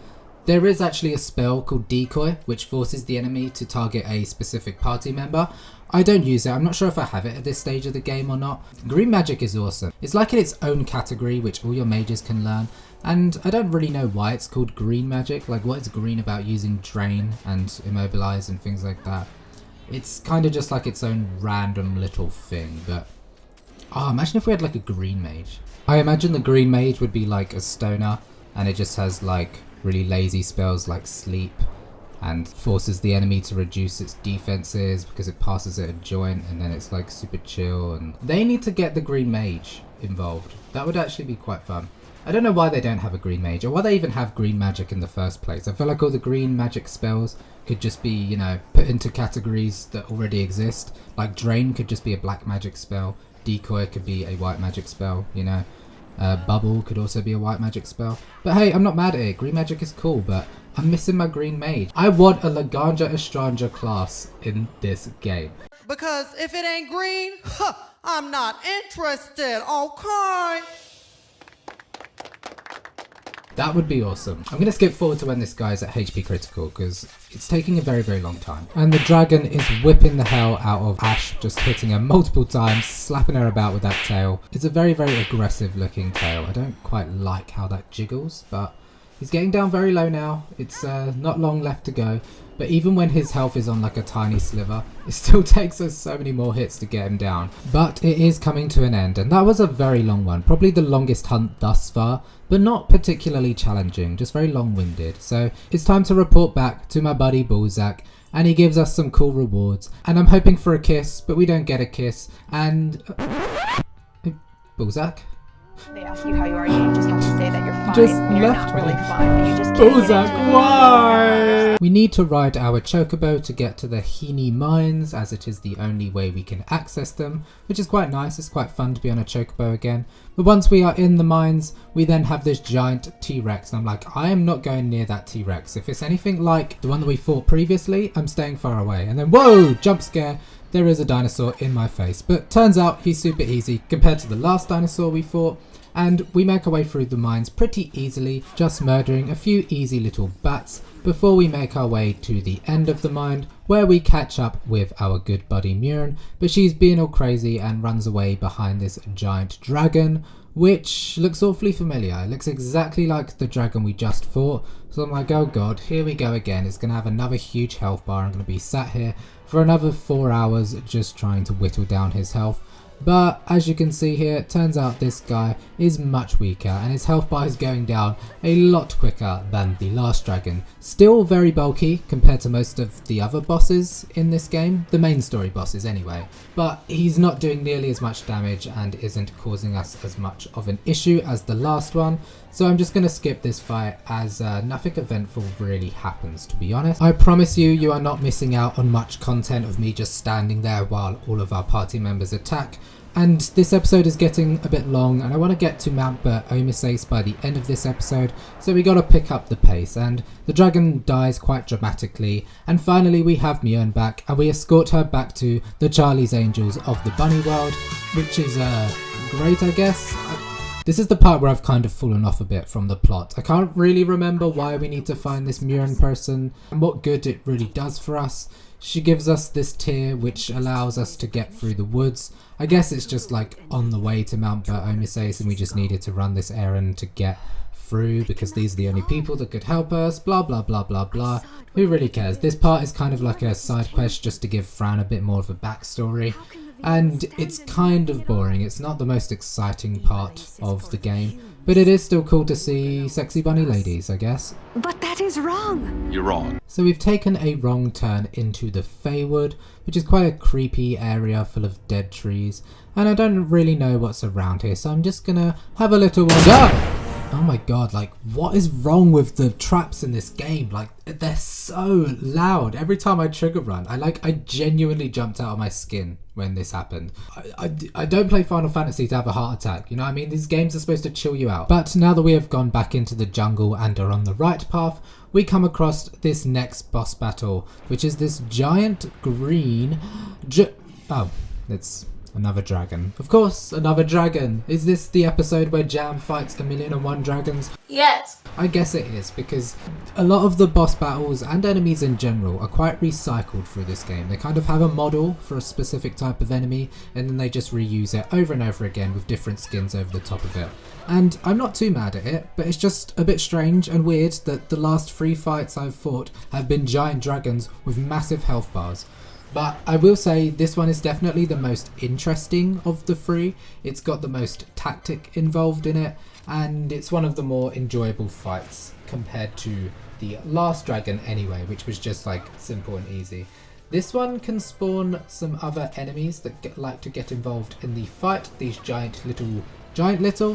There is actually a spell called Decoy which forces the enemy to target a specific party member. I don't use it, I'm not sure if I have it at this stage of the game or not. Green magic is awesome. It's like in its own category which all your mages can learn, and I don't really know why it's called green magic, like what is green about using drain and immobilize and things like that. It's kind of just like its own random little thing, but oh, imagine if we had like a green mage. I imagine the green mage would be like a stoner and it just has like really lazy spells like sleep and forces the enemy to reduce its defenses because it passes at a joint, and then it's like super chill. And they need to get the green mage involved. That would actually be quite fun. I don't know why they don't have a green mage or why they even have green magic in the first place. I feel like all the green magic spells could just be, you know, put into categories that already exist. Like drain could just be a black magic spell. Decoy could be a white magic spell, you know. Bubble could also be a white magic spell. But hey, I'm not mad at it. Green magic is cool, but I'm missing my green mage. I want a Laganja Estranja class in this game. Because if it ain't green, I'm not interested, okay? That would be awesome. I'm going to skip forward to when this guy's at HP critical because it's taking a very long time. And the dragon is whipping the hell out of Ashe, just hitting her multiple times, slapping her about with that tail. It's a very aggressive looking tail. I don't quite like how that jiggles, but he's getting down very low now. It's not long left to go. But even when his health is on like a tiny sliver, it still takes us so many more hits to get him down. But it is coming to an end, and that was a very long one. Probably the longest hunt thus far, but not particularly challenging, just very long-winded. So it's time to report back to my buddy Balthier, and he gives us some cool rewards. And I'm hoping for a kiss, but we don't get a kiss. And Balthier? They ask you how you are, you just have to say that you're fine. Just when you're left not really me. fine. You just can't get Balthier, into it. why? We need to ride our chocobo to get to the Hini mines, as it is the only way we can access them, which is quite nice. It's quite fun to be on a chocobo again. But once we are in the mines, we then have this giant T-Rex, and I'm like, I am not going near that T-Rex. If it's anything like the one that we fought previously, I'm staying far away. And then, whoa, jump scare. There is a dinosaur in my face, but turns out he's super easy compared to the last dinosaur we fought, and we make our way through the mines pretty easily, just murdering a few easy little bats before we make our way to the end of the mine, where we catch up with our good buddy Murin, but she's being all crazy and runs away behind this giant dragon, which looks awfully familiar. It looks exactly like the dragon we just fought, so I'm like, oh god, here we go again. It's going to have another huge health bar. I'm going to be sat here for another 4 hours just trying to whittle down his health. But as you can see here, it turns out this guy is much weaker and his health bar is going down a lot quicker than the last dragon. Still very bulky compared to most of the other bosses in this game, the main story bosses anyway, but he's not doing nearly as much damage and isn't causing us as much of an issue as the last one. So I'm just going to skip this fight as nothing eventful really happens, to be honest. I promise you, you are not missing out on much content of me just standing there while all of our party members attack. And this episode is getting a bit long, and I want to get to Mount BattleMage by the end of this episode, so we got to pick up the pace. And the dragon dies quite dramatically, and finally we have Mjolnir back, and we escort her back to the Charlie's Angels of the Bunny World, which is great, I guess. This is the part where I've kind of fallen off a bit from the plot. I can't really remember why we need to find this Mjolnir person and what good it really does for us. She gives us this tier which allows us to get through the woods. I guess it's just like on the way to Mount BattleMage, and we just needed to run this errand to get through because these are the only people that could help us, blah blah blah blah blah. Who really cares? This part is kind of like a side quest just to give Fran a bit more of a backstory. And it's kind of boring. It's not the most exciting part of the game, but it is still cool to see sexy bunny ladies, I guess. But that is wrong. You're wrong. So we've taken a wrong turn into the Feywood, which is quite a creepy area full of dead trees, and I don't really know what's around here, so I'm just gonna have a little wander. Oh my god, like, what is wrong with the traps in this game? Like, they're so loud. Every time I trigger run, I genuinely jumped out of my skin when this happened. I don't play Final Fantasy to have a heart attack, you know what I mean? These games are supposed to chill you out. But now that we have gone back into the jungle and are on the right path, we come across this next boss battle, which is this giant green... Oh, it's... another dragon. Of course, another dragon. Is this the episode where Jam fights 1,000,001 dragons? Yes. I guess it is, because a lot of the boss battles and enemies in general are quite recycled through this game. They kind of have a model for a specific type of enemy, and then they just reuse it over and over again with different skins over the top of it. And I'm not too mad at it, but it's just a bit strange and weird that the last 3 fights I've fought have been giant dragons with massive health bars. But I will say this one is definitely the most interesting of the 3. It's got the most tactic involved in it, and it's one of the more enjoyable fights compared to the last dragon anyway, which was just like simple and easy. This one can spawn some other enemies that like to get involved in the fight. These giant little,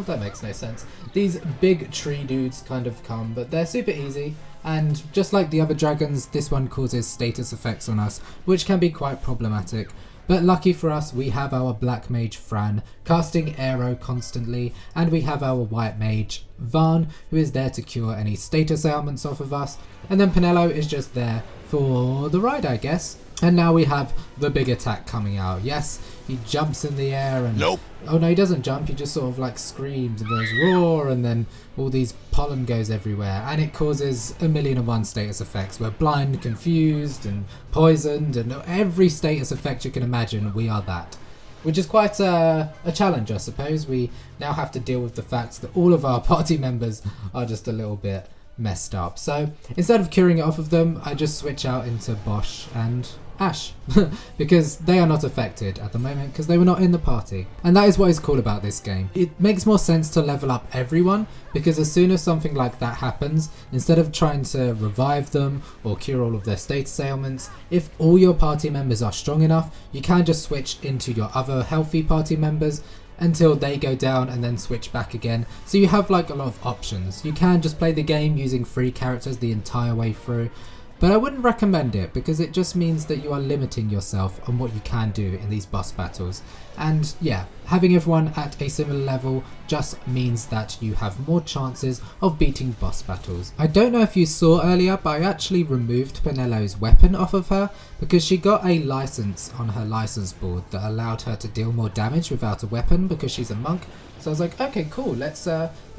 that makes no sense. These big tree dudes kind of come, but they're super easy. And just like the other dragons, this one causes status effects on us, which can be quite problematic. But lucky for us, we have our black mage Fran casting arrow constantly, and we have our white mage Vaan, who is there to cure any status ailments off of us. And then Penelo is just there for the ride, I guess. And now we have the big attack coming out. Yes, he jumps in the air and... Nope. Oh no, he doesn't jump, he just sort of like screams and goes roar, and then all these pollen goes everywhere, and it causes 1,000,001 status effects. We're blind, confused, and poisoned, and every status effect you can imagine, we are that. Which is quite a challenge, I suppose. We now have to deal with the fact that all of our party members are just a little bit messed up. So instead of curing it off of them, I just switch out into Basch and Ashe because they are not affected at the moment because they were not in the party. And that is what is cool about this game. It makes more sense to level up everyone, because as soon as something like that happens, instead of trying to revive them or cure all of their status ailments, if all your party members are strong enough, you can just switch into your other healthy party members until they go down and then switch back again. So you have like a lot of options. You can just play the game using 3 characters the entire way through, but I wouldn't recommend it because it just means that you are limiting yourself on what you can do in these boss battles. And yeah, having everyone at a similar level just means that you have more chances of beating boss battles. I don't know if you saw earlier, but I actually removed Penelo's weapon off of her because she got a license on her license board that allowed her to deal more damage without a weapon because she's a monk. So I was like, okay, cool, let's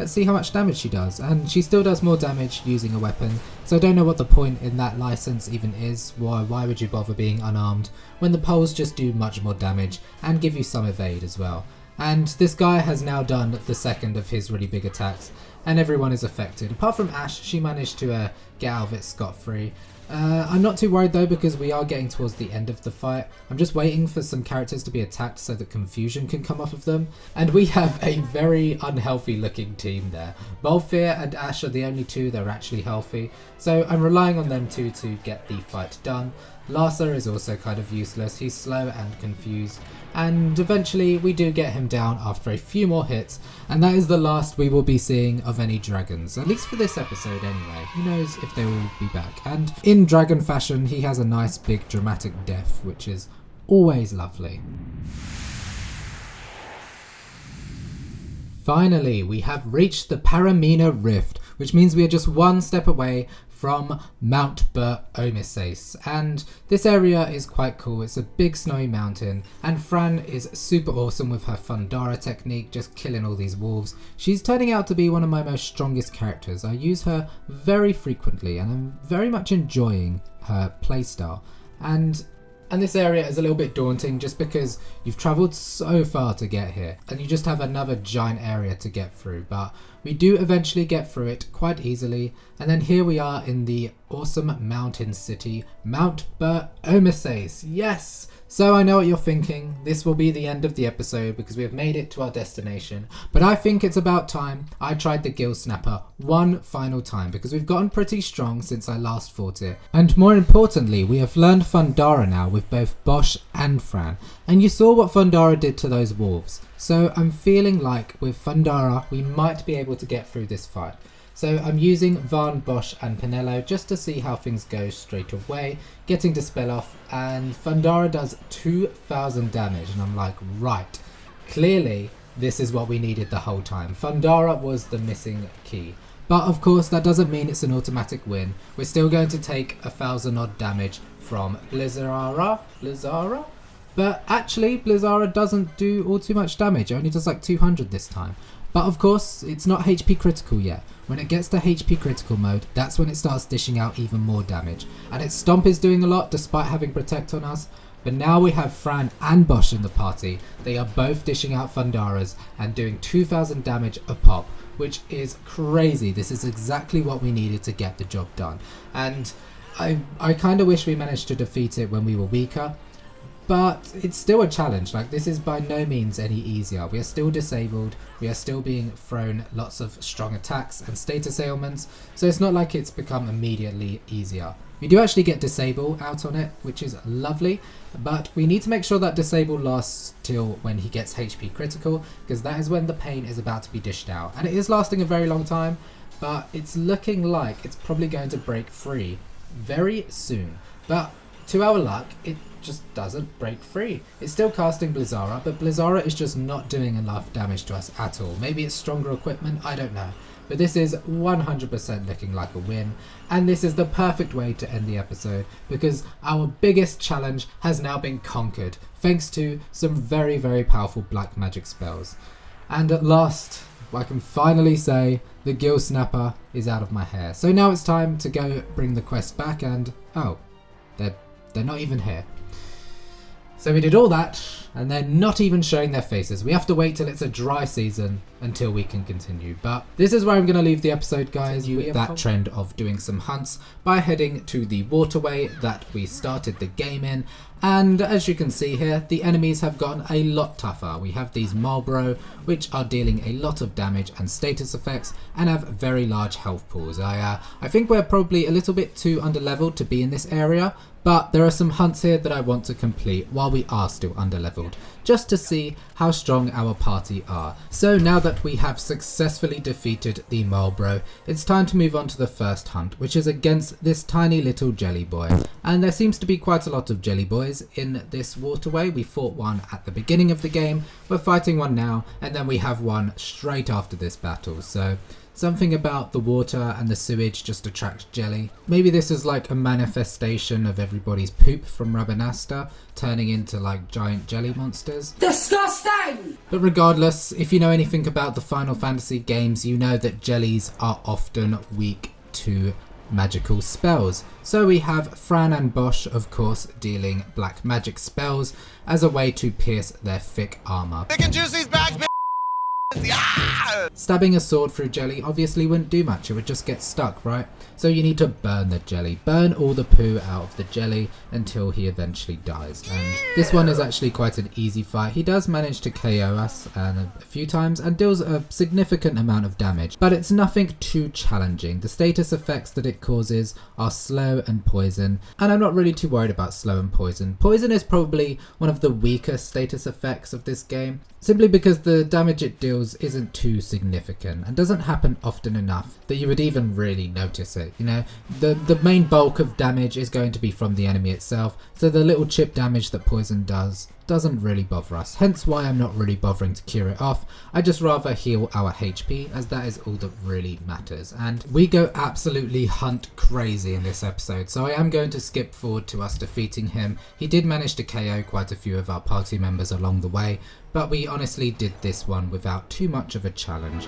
see how much damage she does. And she still does more damage using a weapon. So I don't know what the point in that license even is. Why would you bother being unarmed when the poles just do much more damage and give you some evade as well. And this guy has now done the second of his really big attacks, and everyone is affected. Apart from Ashe, she managed to get out of it scot-free. I'm not too worried though because we are getting towards the end of the fight. I'm just waiting for some characters to be attacked so that confusion can come off of them. And we have a very unhealthy looking team there. Balthier and Ashe are the only 2 that are actually healthy. So I'm relying on them 2 to get the fight done. Larsa is also kind of useless. He's slow and confused. And eventually we do get him down after a few more hits, and that is the last we will be seeing of any dragons, at least for this episode anyway. Who knows if they will be back. And in dragon fashion, he has a nice big dramatic death, which is always lovely. Finally, we have reached the Paramina Rift, which means we are just one step away from Mount Omises, and this area is quite cool. It's a big snowy mountain, and Fran is super awesome with her Fundara technique, just killing all these wolves. She's turning out to be one of my most strongest characters. I use her very frequently, and I'm very much enjoying her playstyle. And this area is a little bit daunting just because you've travelled so far to get here and you just have another giant area to get through, but we do eventually get through it quite easily. And then here we are in the awesome mountain city, Mount Omises. Yes! So I know what you're thinking, this will be the end of the episode because we have made it to our destination, but I think it's about time I tried the Gill Snapper one final time because we've gotten pretty strong since I last fought it. And more importantly, we have learned Fundara now with both Basch and Fran, and you saw what Fundara did to those wolves. So I'm feeling like with Fundara we might be able to get through this fight. So I'm using Vaan, Basch and Penelo just to see how things go straight away, getting Dispel off, and Fundara does 2000 damage, and I'm like, right, clearly this is what we needed the whole time. Fundara was the missing key. But of course that doesn't mean it's an automatic win. We're still going to take 1000 odd damage from Blizzara? But actually Blizzara doesn't do all too much damage, it only does like 200 this time. But of course, it's not HP critical yet. When it gets to HP critical mode, that's when it starts dishing out even more damage. And its Stomp is doing a lot despite having Protect on us. But now we have Fran and Basch in the party. They are both dishing out Fundaras and doing 2000 damage a pop, which is crazy. This is exactly what we needed to get the job done. And I kind of wish we managed to defeat it when we were weaker. But it's still a challenge. Like, this is by no means any easier. We are still disabled, we are still being thrown lots of strong attacks and status ailments, so it's not like it's become immediately easier. We do actually get Disable out on it, which is lovely, but we need to make sure that Disable lasts till when he gets HP critical, because that is when the pain is about to be dished out. And it is lasting a very long time, but it's looking like it's probably going to break free very soon. But to our luck, it just doesn't break free. It's still casting Blizzara, but Blizzara is just not doing enough damage to us at all. Maybe it's stronger equipment, I don't know. But this is 100% looking like a win, and this is the perfect way to end the episode because our biggest challenge has now been conquered thanks to some very, very powerful black magic spells. And at last, I can finally say the Gill Snapper is out of my hair. So now it's time to go bring the quest back, and oh, they're not even here. So we did all that, and they're not even showing their faces. We have to wait till it's a dry season until we can continue. But this is where I'm going to leave the episode, guys, with that trend of doing some hunts by heading to the waterway that we started the game in. And as you can see here, the enemies have gotten a lot tougher. We have these Marlborough, which are dealing a lot of damage and status effects, and have very large health pools. I think we're probably a little bit too underleveled to be in this area, but there are some hunts here that I want to complete while we are still underleveled, just to see how strong our party are. So now that we have successfully defeated the Marlborough, it's time to move on to the first hunt, which is against this tiny little jelly boy. And there seems to be quite a lot of jelly boys in this waterway. We fought one at the beginning of the game, we're fighting one now, and then we have one straight after this battle. So something about the water and the sewage just attracts jelly. Maybe this is like a manifestation of everybody's poop from Rabanasta turning into like giant jelly monsters. Disgusting! But regardless, if you know anything about the Final Fantasy games, you know that jellies are often weak to magical spells. So we have Fran and Basch, of course, dealing black magic spells as a way to pierce their thick armor. Pick and juice these bags, man. Stabbing a sword through jelly obviously wouldn't do much, it would just get stuck, right? So you need to burn the jelly, burn all the poo out of the jelly until he eventually dies. And this one is actually quite an easy fight. He does manage to KO us a few times and deals a significant amount of damage, but it's nothing too challenging. The status effects that it causes are slow and poison, and I'm not really too worried about slow and poison. Poison is probably one of the weaker status effects of this game, simply because the damage it deals skills isn't too significant and doesn't happen often enough that you would even really notice it. You know, the main bulk of damage is going to be from the enemy itself, so the little chip damage that poison doesn't really bother us, hence why I'm not really bothering to cure it off. I just rather heal our HP, as that is all that really matters. And we go absolutely hunt crazy in this episode, so I am going to skip forward to us defeating him. He did manage to KO quite a few of our party members along the way, but we honestly did this one without too much of a challenge.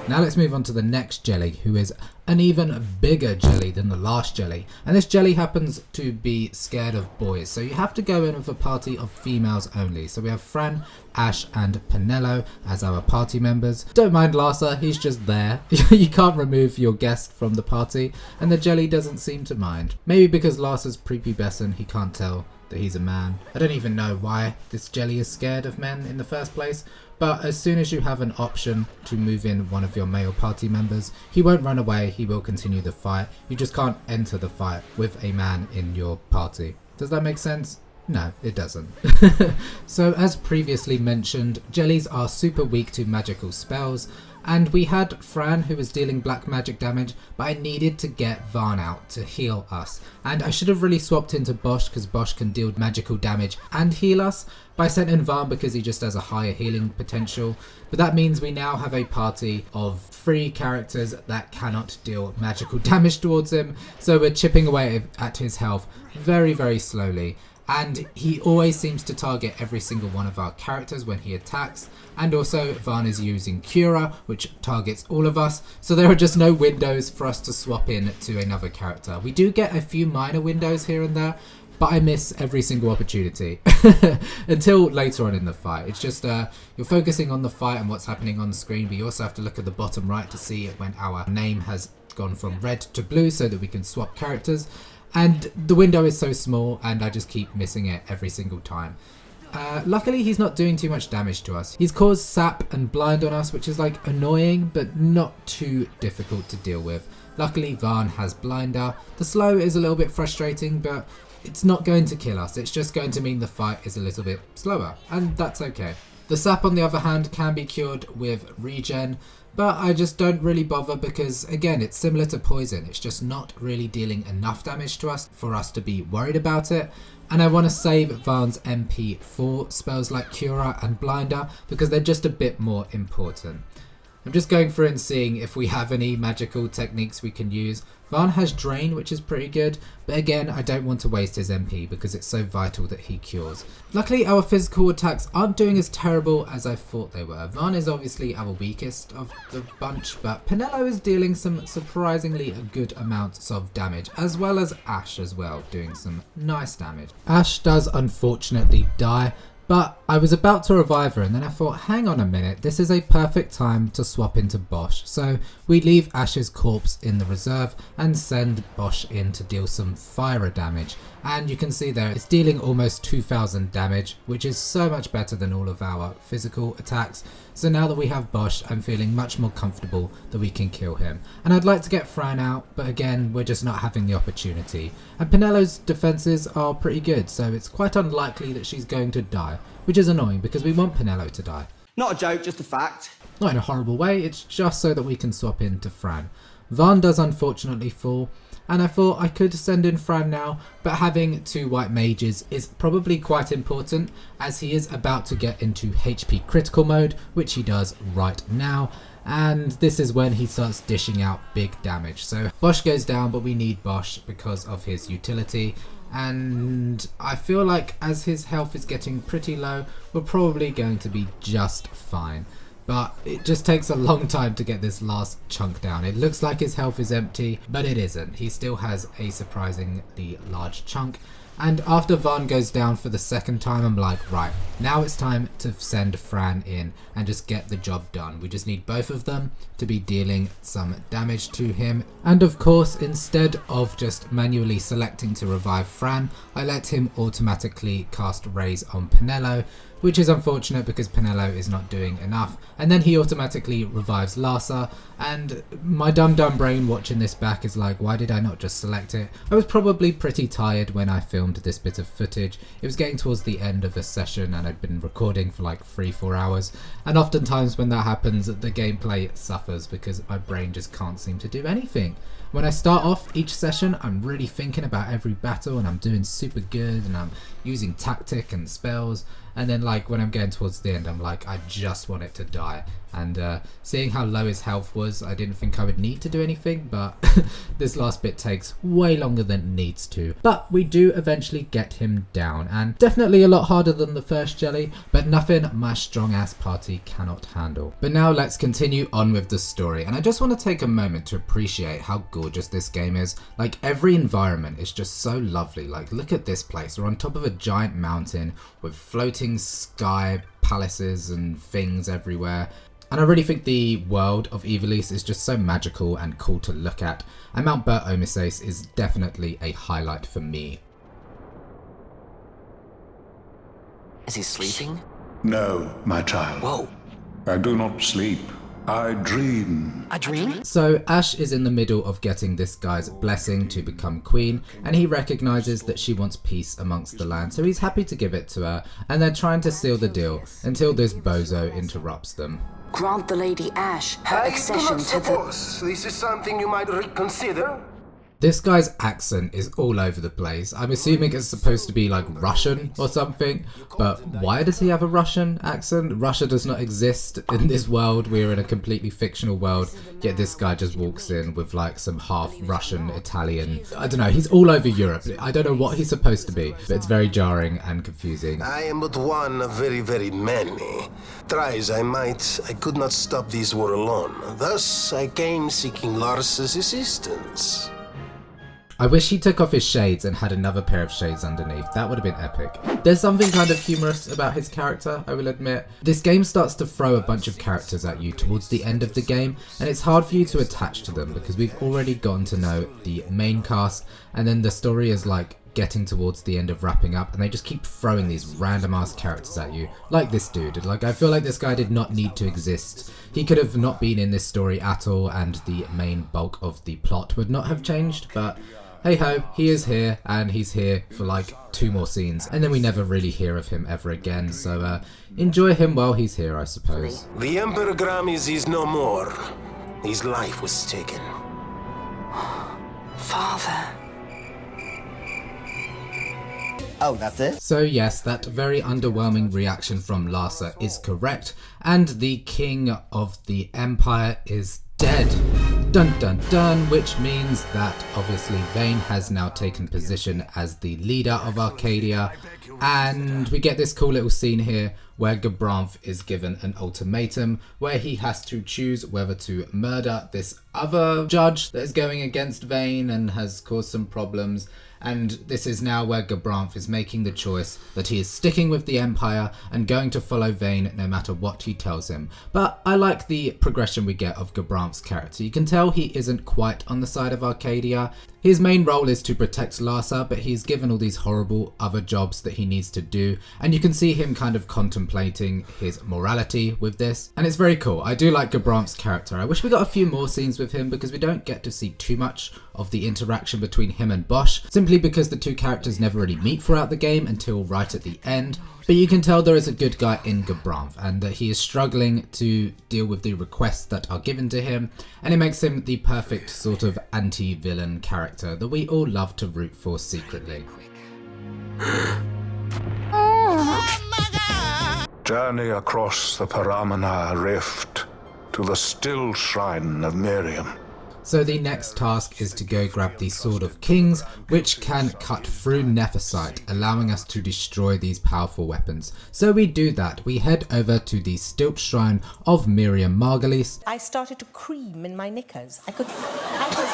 Now let's move on to the next jelly, who is an even bigger jelly than the last jelly. And this jelly happens to be scared of boys, so you have to go in with a party of females only. So we have Fran, Ashe and Penelo as our party members. Don't mind Larsa, he's just there. You can't remove your guest from the party, and the jelly doesn't seem to mind. Maybe because Larsa's prepubescent, he can't tell that he's a man. I don't even know why this jelly is scared of men in the first place. But as soon as you have an option to move in one of your male party members, he won't run away, he will continue the fight. You just can't enter the fight with a man in your party. Does that make sense? No, it doesn't. So as previously mentioned, jellies are super weak to magical spells, and we had Fran who was dealing black magic damage, but I needed to get Vaan out to heal us. And I should have really swapped into Basch, because Basch can deal magical damage and heal us, but I sent in Vaan because he just has a higher healing potential. But that means we now have a party of 3 characters that cannot deal magical damage towards him, so we're chipping away at his health very, very slowly. And he always seems to target every single one of our characters when he attacks, and also Vaan is using Cura, which targets all of us, so there are just no windows for us to swap in to another character. We do get a few minor windows here and there, but I miss every single opportunity until later on in the fight. It's just you're focusing on the fight and what's happening on the screen, but you also have to look at the bottom right to see when our name has gone from red to blue so that we can swap characters. And the window is so small and I just keep missing it every single time. Luckily he's not doing too much damage to us. He's caused sap and blind on us, which is like annoying but not too difficult to deal with. Luckily Vaan has blinder. The slow is a little bit frustrating, but it's not going to kill us. It's just going to mean the fight is a little bit slower, and that's okay. The sap on the other hand can be cured with regen, but I just don't really bother because, again, it's similar to poison. It's just not really dealing enough damage to us for us to be worried about it. And I want to save Vaan's MP for spells like Cura and Blinder because they're just a bit more important. I'm just going through and seeing if we have any magical techniques we can use. Vaan has Drain, which is pretty good, but again, I don't want to waste his MP because it's so vital that he cures. Luckily, our physical attacks aren't doing as terrible as I thought they were. Vaan is obviously our weakest of the bunch, but Penelo is dealing some surprisingly good amounts of damage, as well as Ashe as well, doing some nice damage. Ashe does unfortunately die, but I was about to revive her and then I thought, hang on a minute, this is a perfect time to swap into Basch. So we leave Ashe's corpse in the reserve and send Basch in to deal some fire damage. And you can see there it's dealing almost 2000 damage, which is so much better than all of our physical attacks. So now that we have Basch, I'm feeling much more comfortable that we can kill him. And I'd like to get Fran out, but again, we're just not having the opportunity. And Penelo's defenses are pretty good, so it's quite unlikely that she's going to die, which is annoying because we want Penelo to die. Not a joke, just a fact. Not in a horrible way, it's just so that we can swap into Fran. Vaan does unfortunately fall, and I thought I could send in Fran now, but having 2 white mages is probably quite important as he is about to get into HP critical mode, which he does right now, and this is when he starts dishing out big damage. So Basch goes down, but we need Basch because of his utility, and I feel like as his health is getting pretty low, we're probably going to be just fine. But it just takes a long time to get this last chunk down. It looks like his health is empty, but it isn't. He still has a surprisingly large chunk. And after Vaan goes down for the second time, I'm like, right, now it's time to send Fran in and just get the job done. We just need both of them to be dealing some damage to him. And of course, instead of just manually selecting to revive Fran, I let him automatically cast Raise on Penelo, which is unfortunate because Penelo is not doing enough. And then he automatically revives Larsa, and my dumb brain watching this back is like, why did I not just select it? I was probably pretty tired when I filmed this bit of footage. It was getting towards the end of a session and I'd been recording for like 3-4 hours, and oftentimes when that happens the gameplay suffers because my brain just can't seem to do anything. When I start off each session, I'm really thinking about every battle and I'm doing super good and I'm using tactic and spells, and then like when I'm getting towards the end I'm like, I just want it to die. And seeing how low his health was, I didn't think I would need to do anything, but this last bit takes way longer than it needs to. But we do eventually get him down, and definitely a lot harder than the first jelly, but nothing my strong ass party cannot handle. But now let's continue on with the story, and I just want to take a moment to appreciate how gorgeous this game is. Like, every environment is just so lovely. Like, look at this place. We're on top of a giant mountain with floating sky palaces and things everywhere. And I really think the world of Ivalice is just so magical and cool to look at, and Mount Bert-Omises is definitely a highlight for me. Is he sleeping? No, my child. Whoa. I do not sleep. I dream. A dream? So Ashe is in the middle of getting this guy's blessing to become queen, and he recognizes that she wants peace amongst the land, so he's happy to give it to her, and they're trying to seal the deal until this bozo interrupts them. Grant the Lady Ashe her accession to the... This is something you might reconsider. This guy's accent is all over the place. I'm assuming it's supposed to be like Russian or something, but why does he have a Russian accent? Russia does not exist in this world. We're in a completely fictional world, yet this guy just walks in with like some half Russian, Italian, I don't know, he's all over Europe. I don't know what he's supposed to be, but it's very jarring and confusing. I am but one of very, very many. Try as I might, I could not stop this war alone. Thus, I came seeking Larsa's assistance. I wish he took off his shades and had another pair of shades underneath. That would have been epic. There's something kind of humorous about his character, I will admit. This game starts to throw a bunch of characters at you towards the end of the game, and it's hard for you to attach to them because we've already gotten to know the main cast, and then the story is like getting towards the end of wrapping up, and they just keep throwing these random ass characters at you, like this dude. Like, I feel like this guy did not need to exist. He could have not been in this story at all, and the main bulk of the plot would not have changed, but hey ho, he is here, and he's here for like 2 more scenes, and then we never really hear of him ever again, so enjoy him while he's here, I suppose. The Emperor Gramis is no more. His life was taken. Father. Oh, that's it? So yes, that very underwhelming reaction from Larsa is correct, and the king of the empire is dead. Dun dun dun, which means that obviously Vaan has now taken position as the leader of Arcadia, and we get this cool little scene here where Gabranth is given an ultimatum where he has to choose whether to murder this other judge that is going against Vaan and has caused some problems. And this is now where Gabranth is making the choice that he is sticking with the Empire and going to follow Vaan no matter what he tells him. But I like the progression we get of Gabranth's character. You can tell he isn't quite on the side of Arcadia. His main role is to protect Larsa, but he's given all these horrible other jobs that he needs to do, and you can see him kind of contemplating his morality with this, and it's very cool. I do like Gabranth's character. I wish we got a few more scenes with him because we don't get to see too much of the interaction between him and Basch, simply because the 2 characters never really meet throughout the game until right at the end. But you can tell there is a good guy in Gabranth, and that he is struggling to deal with the requests that are given to him, and it makes him the perfect sort of anti-villain character that we all love to root for secretly. Journey across the Paramana Rift to the still shrine of Miriam. So the next task is to go grab the Sword of Kings, which can cut through Nephesite, allowing us to destroy these powerful weapons. So we do that. We head over to the Stilt Shrine of Miriam Margulies. I started to cream in my knickers. I could feel it. I could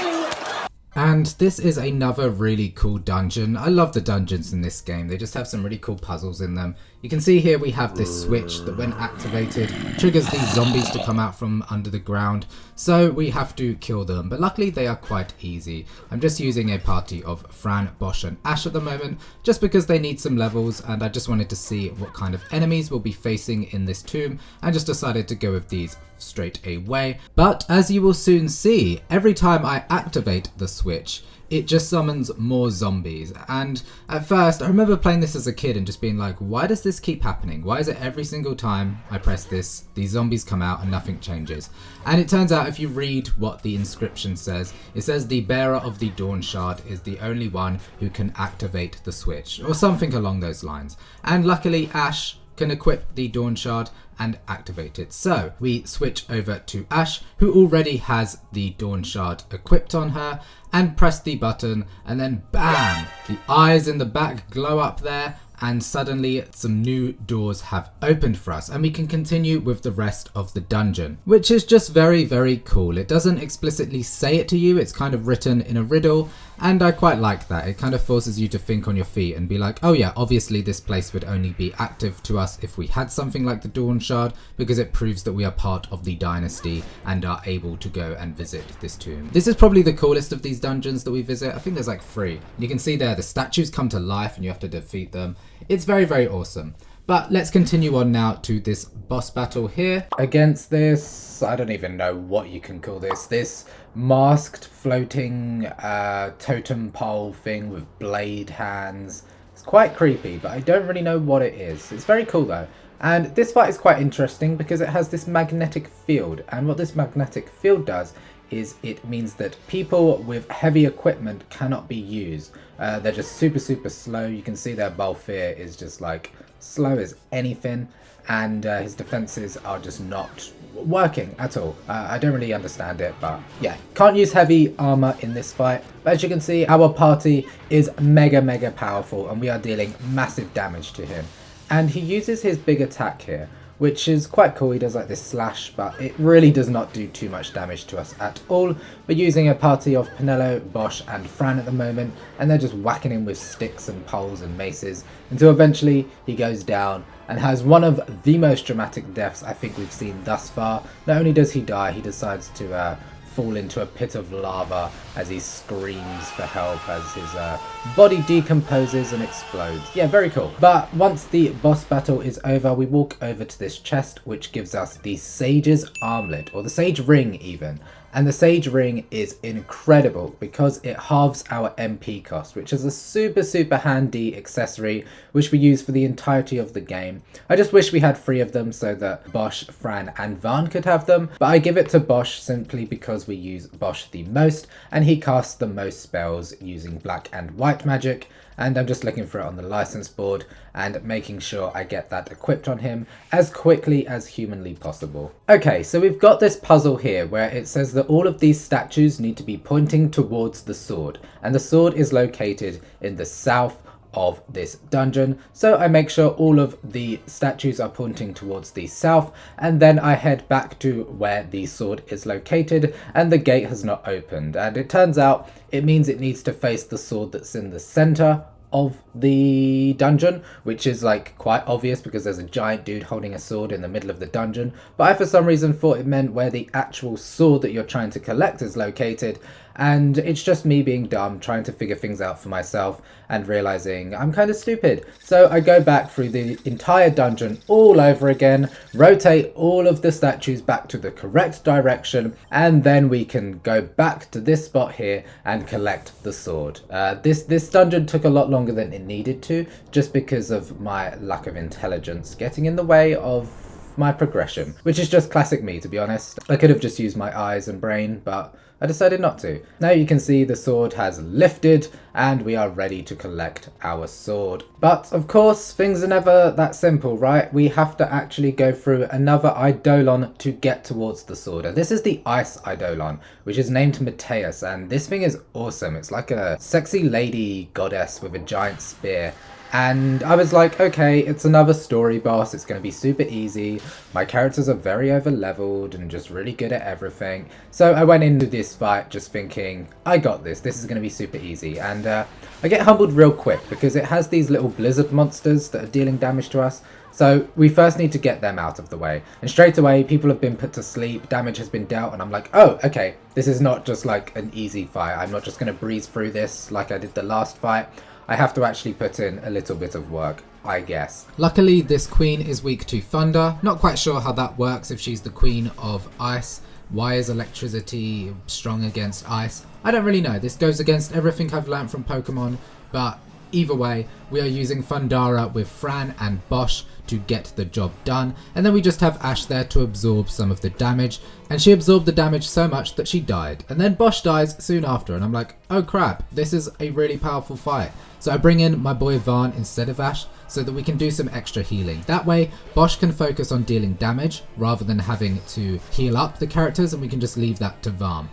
actually... And this is another really cool dungeon. I love the dungeons in this game. They just have some really cool puzzles in them. You can see here we have this switch that when activated triggers these zombies to come out from under the ground, so we have to kill them, but luckily they are quite easy. I'm just using a party of Fran, Basch and Ashe at the moment just because they need some levels, and I just wanted to see what kind of enemies we'll be facing in this tomb and just decided to go with these straight away. But as you will soon see, every time I activate the switch it just summons more zombies. And at first, I remember playing this as a kid and just being like, why does this keep happening? Why is it every single time I press this, these zombies come out and nothing changes? And it turns out if you read what the inscription says, it says the bearer of the Dawn Shard is the only one who can activate the switch, or something along those lines. And luckily Ashe can equip the Dawn Shard and activate it. So we switch over to Ashe, who already has the Dawn Shard equipped on her, and press the button, and then bam! The eyes in the back glow up there, and suddenly some new doors have opened for us, and we can continue with the rest of the dungeon, which is just very, very cool. It doesn't explicitly say it to you, it's kind of written in a riddle, and I quite like that. It kind of forces you to think on your feet and be like, oh yeah, obviously this place would only be active to us if we had something like the Dawn Shard, because it proves that we are part of the dynasty and are able to go and visit this tomb. This is probably the coolest of these dungeons that we visit. I think there's like 3. You can see there the statues come to life and you have to defeat them. It's very, very awesome. But let's continue on now to this boss battle here against this, I don't even know what you can call this masked floating totem pole thing with blade hands. It's quite creepy, but I don't really know what it is. It's very cool though. And this fight is quite interesting because it has this magnetic field, and what this magnetic field does is it means that people with heavy equipment cannot be used. They're just super, super slow. You can see their Balthier is just like slow as anything, and his defenses are just not working at all. I don't really understand it, but yeah, can't use heavy armor in this fight. But as you can see, our party is mega, mega powerful, and we are dealing massive damage to him. And he uses his big attack here, which is quite cool. He does like this slash, but it really does not do too much damage to us at all. We're using a party of Penelo, Basch and Fran at the moment, and they're just whacking him with sticks and poles and maces until eventually he goes down and has one of the most dramatic deaths I think we've seen thus far. Not only does he die, he decides to fall into a pit of lava as he screams for help as his body decomposes and explodes. Yeah, very cool. But once the boss battle is over, we walk over to this chest, which gives us the Sage's armlet, or the Sage ring even. And the Sage ring is incredible because it halves our MP cost, which is a super, super handy accessory which we use for the entirety of the game. I just wish we had 3 of them so that Basch, Fran and Vaan could have them, but I give it to Basch simply because we use Basch the most and he casts the most spells using black and white magic. And I'm just looking for it on the license board and making sure I get that equipped on him as quickly as humanly possible. Okay, so we've got this puzzle here where it says that all of these statues need to be pointing towards the sword, and the sword is located in the south of this dungeon. So I make sure all of the statues are pointing towards the south, and then I head back to where the sword is located, and the gate has not opened, and it turns out it means it needs to face the sword that's in the center of the dungeon, which is like quite obvious because there's a giant dude holding a sword in the middle of the dungeon. But I for some reason thought it meant where the actual sword that you're trying to collect is located, and it's just me being dumb trying to figure things out for myself and realizing I'm kind of stupid. So I go back through the entire dungeon all over again, rotate all of the statues back to the correct direction, and then we can go back to this spot here and collect the sword. This dungeon took a lot longer than it needed to, just because of my lack of intelligence getting in the way of my progression, which is just classic me, to be honest. I could have just used my eyes and brain, but I decided not to. Now you can see the sword has lifted and we are ready to collect our sword. But of course, things are never that simple, right? We have to actually go through another Eidolon to get towards the sword. And this is the Ice Eidolon, which is named Mateus, and this thing is awesome. It's like a sexy lady goddess with a giant spear. And I was like, okay, it's another story boss. It's going to be super easy. My characters are very over leveled and just really good at everything. So I went into this fight just thinking, I got this. This is going to be super easy. And I get humbled real quick because it has these little blizzard monsters that are dealing damage to us. So we first need to get them out of the way. And straight away, people have been put to sleep. Damage has been dealt. And I'm like, oh, okay. This is not just like an easy fight. I'm not just going to breeze through this like I did the last fight. I have to actually put in a little bit of work, I guess. Luckily, this queen is weak to thunder. Not quite sure how that works if she's the queen of ice. Why is electricity strong against ice? I don't really know. This goes against everything I've learned from Pokemon, but either way, we are using Thundara with Fran and Basch to get the job done, and then we just have Ashe there to absorb some of the damage, and she absorbed the damage so much that she died, and then Basch dies soon after, and I'm like, oh crap, this is a really powerful fight. So I bring in my boy Vaan instead of Ashe so that we can do some extra healing. That way Basch can focus on dealing damage rather than having to heal up the characters, and we can just leave that to Vaan.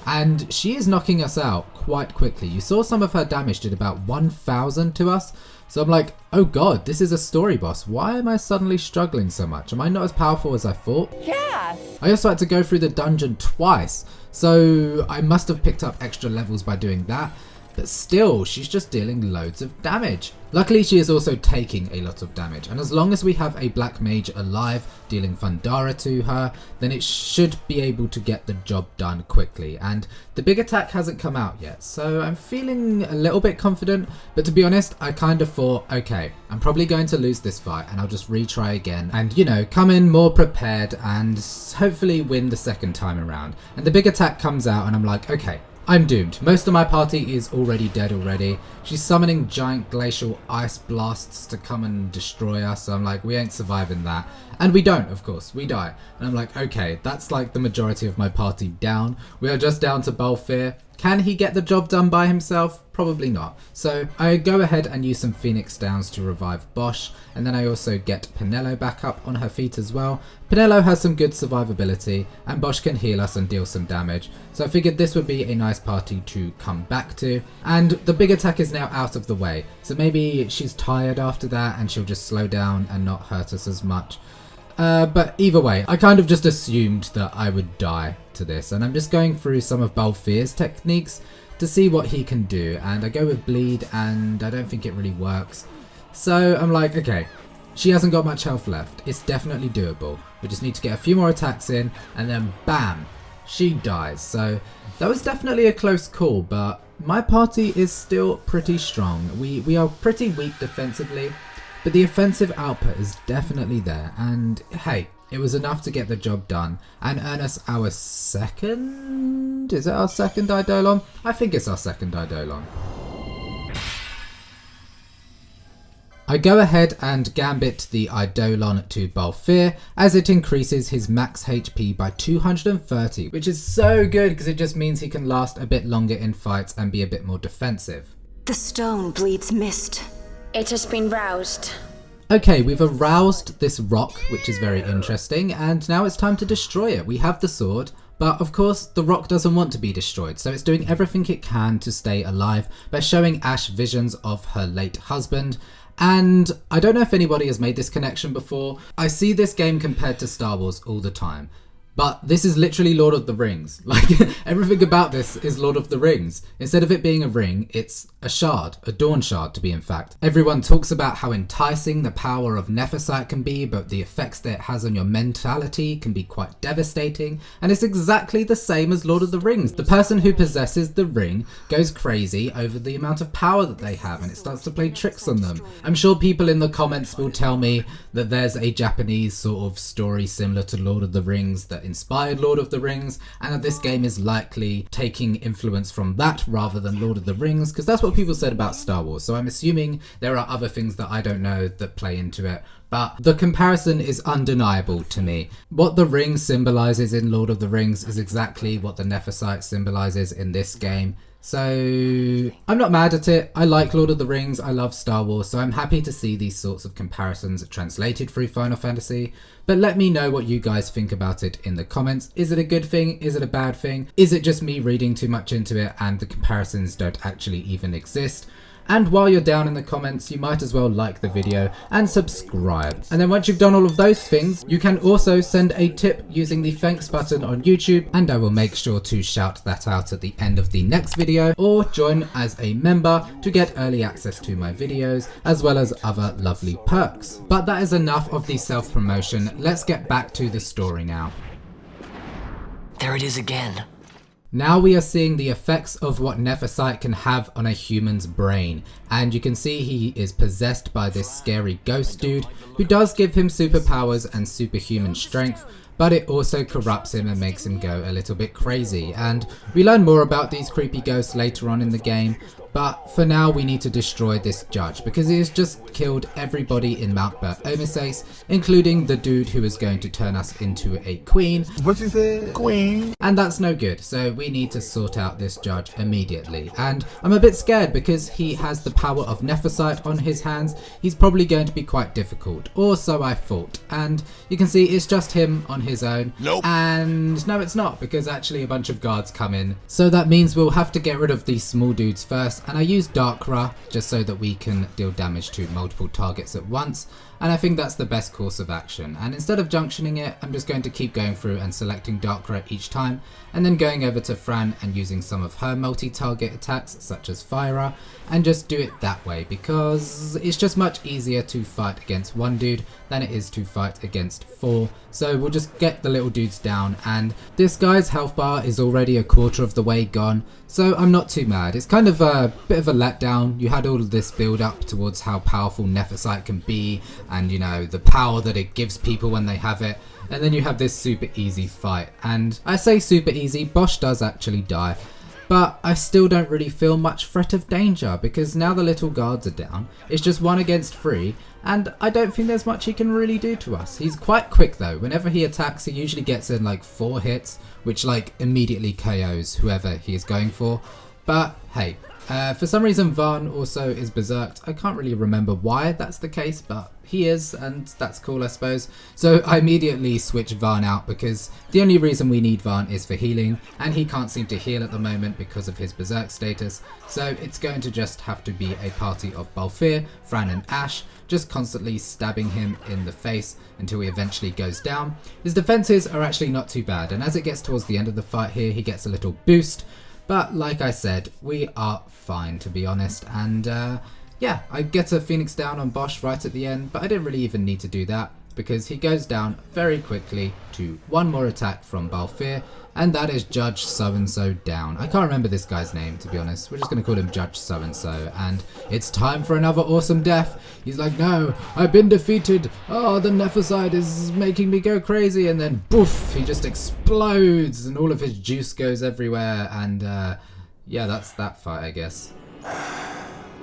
And she is knocking us out quite quickly. You saw some of her damage did about 1,000 to us. So I'm like, oh god, this is a story boss. Why am I suddenly struggling so much? Am I not as powerful as I thought? Yeah. I also had to go through the dungeon twice. So I must have picked up extra levels by doing that. But still, she's just dealing loads of damage. Luckily, she is also taking a lot of damage, and as long as we have a black mage alive dealing Thundara to her, then it should be able to get the job done quickly. And the big attack hasn't come out yet, so I'm feeling a little bit confident, but to be honest, I kind of thought, okay, I'm probably going to lose this fight and I'll just retry again and, you know, come in more prepared and hopefully win the second time around. And the big attack comes out and I'm like, okay, I'm doomed. Most of my party is already dead already. She's summoning giant glacial ice blasts to come and destroy us. So I'm like, we ain't surviving that. And we don't, of course. We die. And I'm like, okay, that's like the majority of my party down. We are just down to Balthier. Can he get the job done by himself? Probably not. So I go ahead and use some Phoenix Downs to revive Basch, and then I also get Penelo back up on her feet as well. Penelo has some good survivability, and Basch can heal us and deal some damage. So I figured this would be a nice party to come back to. And the big attack is now out of the way, so maybe she's tired after that and she'll just slow down and not hurt us as much. But either way, I kind of just assumed that I would die to this, and I'm just going through some of Balthier's techniques to see what he can do, and I go with bleed and I don't think it really works. So I'm like, okay, she hasn't got much health left. It's definitely doable. We just need to get a few more attacks in, and then bam, she dies. So that was definitely a close call, but my party is still pretty strong. We are pretty weak defensively, but the offensive output is definitely there, and hey, it was enough to get the job done and earn us our second... Is it our second Eidolon? I think it's our second Eidolon. I go ahead and gambit the Eidolon to Balthier as it increases his max HP by 230, which is so good because it just means he can last a bit longer in fights and be a bit more defensive. The stone bleeds mist. It has been roused. Okay, we've aroused this rock, which is very interesting, and now it's time to destroy it. We have the sword, but of course the rock doesn't want to be destroyed, so it's doing everything it can to stay alive by showing Ashe visions of her late husband. And I don't know if anybody has made this connection before. I see this game compared to Star Wars all the time. But this is literally Lord of the Rings. Like, everything about this is Lord of the Rings. Instead of it being a ring, it's a shard, a dawn shard to be in fact. Everyone talks about how enticing the power of Nephesite can be, but the effects that it has on your mentality can be quite devastating. And it's exactly the same as Lord of the Rings. The person who possesses the ring goes crazy over the amount of power that they have, and it starts to play tricks on them. I'm sure people in the comments will tell me that there's a Japanese sort of story similar to Lord of the Rings that inspired Lord of the Rings, and that this game is likely taking influence from that rather than Lord of the Rings, because that's what people said about Star Wars. So I'm assuming there are other things that I don't know that play into it, but the comparison is undeniable to me. What the ring symbolizes in Lord of the Rings is exactly what the Nephesite symbolizes in this game. So I'm not mad at it. I like Lord of the Rings, I love Star Wars, so I'm happy to see these sorts of comparisons translated through Final Fantasy. But let me know what you guys think about it in the comments. Is it a good thing? Is it a bad thing? Is it just me reading too much into it and the comparisons don't actually even exist? And while you're down in the comments, you might as well like the video and subscribe. And then once you've done all of those things, you can also send a tip using the thanks button on YouTube, and I will make sure to shout that out at the end of the next video, or join as a member to get early access to my videos, as well as other lovely perks. But that is enough of the self-promotion. Let's get back to the story now. There it is again. Now we are seeing the effects of what Nephesite can have on a human's brain, and you can see he is possessed by this scary ghost dude who does give him superpowers and superhuman strength, but it also corrupts him and makes him go a little bit crazy. And we learn more about these creepy ghosts later on in the game, but for now we need to destroy this judge because he has just killed everybody in Mount Omises, including the dude who is going to turn us into a queen. What you say? Queen. And that's no good, so we need to sort out this judge immediately. And I'm a bit scared because he has the power of Nephesite on his hands. He's probably going to be quite difficult, or so I thought. And you can see it's just him on his own. Nope. And no, it's not, because actually a bunch of guards come in. So that means we'll have to get rid of these small dudes first. And I use Darkra just so that we can deal damage to multiple targets at once, and I think that's the best course of action. And instead of junctioning it, I'm just going to keep going through and selecting Darkra each time, and then going over to Fran and using some of her multi-target attacks such as Fire, and just do it that way because it's just much easier to fight against one dude than it is to fight against 4. So we'll just get the little dudes down, and this guy's health bar is already a quarter of the way gone, so I'm not too mad. It's kind of a bit of a letdown. You had all of this build up towards how powerful Nephesite can be, and you know, the power that it gives people when they have it, and then you have this super easy fight. And I say super easy, Basch does actually die, but I still don't really feel much threat of danger because now the little guards are down. It's just 1 against 3, and I don't think there's much he can really do to us. He's quite quick though. Whenever he attacks, he usually gets in like 4 hits, which like immediately KOs whoever he is going for. But hey, for some reason Vaan also is berserked. I can't really remember why that's the case, but he is, and that's cool I suppose. So I immediately switch Vaan out because the only reason we need Vaan is for healing, and he can't seem to heal at the moment because of his berserk status. So it's going to just have to be a party of Balthier, Fran and Ashe, just constantly stabbing him in the face until he eventually goes down. His defenses are actually not too bad, and as it gets towards the end of the fight here, he gets a little boost. But like I said, we are fine to be honest, and yeah, I get a Phoenix down on Basch right at the end, but I didn't really even need to do that because he goes down very quickly to 1 more attack from Balthier, and that is Judge So-and-so down. I can't remember this guy's name to be honest, we're just going to call him Judge So-and-so, and it's time for another awesome death. He's like, no, I've been defeated, oh the Nephesite is making me go crazy, and then poof, he just explodes and all of his juice goes everywhere, and yeah, that's that fight I guess.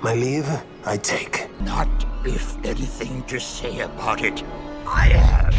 My leave, I take. Not if anything to say about it. I have.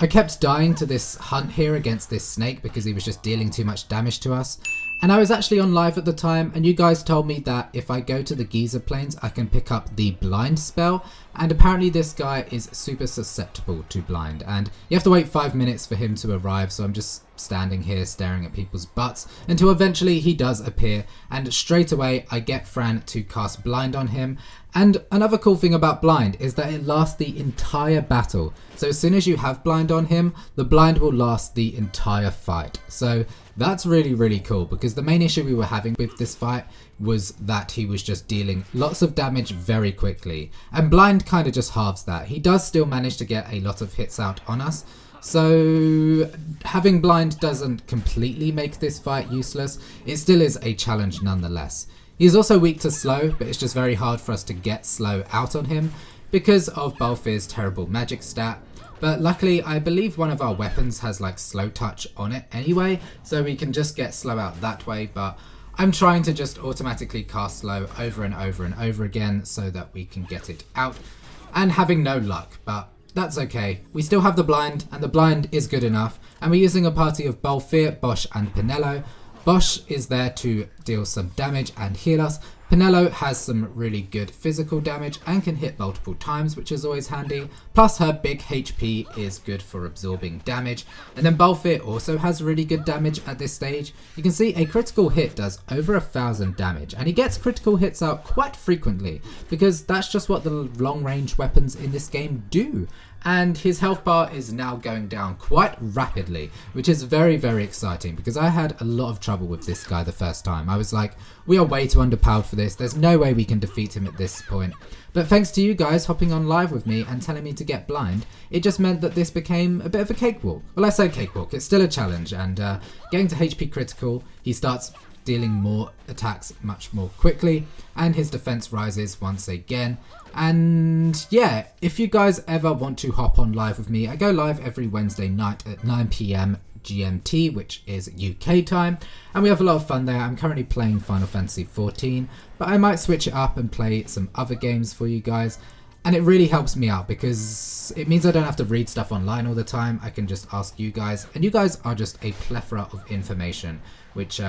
I kept dying to this hunt here against this snake because he was just dealing too much damage to us. And I was actually on live at the time, and you guys told me that if I go to the Giza plains I can pick up the blind spell, and apparently this guy is super susceptible to blind, and you have to wait 5 minutes for him to arrive, so I'm just standing here staring at people's butts until eventually he does appear, and straight away I get Fran to cast blind on him. And another cool thing about blind is that it lasts the entire battle, so as soon as you have blind on him, the blind will last the entire fight. So that's really cool, because the main issue we were having with this fight was that he was just dealing lots of damage very quickly, and blind kind of just halves that. He does still manage to get a lot of hits out on us, so having blind doesn't completely make this fight useless. It still is a challenge nonetheless. He's also weak to slow, but it's just very hard for us to get slow out on him because of Balthier's terrible magic stat. But luckily I believe one of our weapons has like slow touch on it anyway, so we can just get slow out that way. But I'm trying to just automatically cast slow over and over and over again so that we can get it out, and having no luck, but that's okay. We still have the blind, and the blind is good enough, and we're using a party of Balthier, Basch and Penelo. Basch is there to deal some damage and heal us. Penelo has some really good physical damage and can hit multiple times, which is always handy. Plus her big HP is good for absorbing damage. And then Balthier also has really good damage at this stage. You can see a critical hit does over 1,000 damage, and he gets critical hits out quite frequently because that's just what the long range weapons in this game do. And his health bar is now going down quite rapidly, which is very, very exciting because I had a lot of trouble with this guy the first time. I was like, we are way too underpowered for this. There's no way we can defeat him at this point. But thanks to you guys hopping on live with me and telling me to get blind, it just meant that this became a bit of a cakewalk. Well, I say cakewalk, it's still a challenge, and getting to HP critical, he starts dealing more attacks much more quickly, and his defense rises once again. And yeah, if you guys ever want to hop on live with me, I go live every Wednesday night at 9 PM GMT, which is UK time, and we have a lot of fun there. I'm currently playing Final Fantasy XIV, but I might switch it up and play some other games for you guys. And it really helps me out because it means I don't have to read stuff online all the time. I can just ask you guys, and you guys are just a plethora of information, which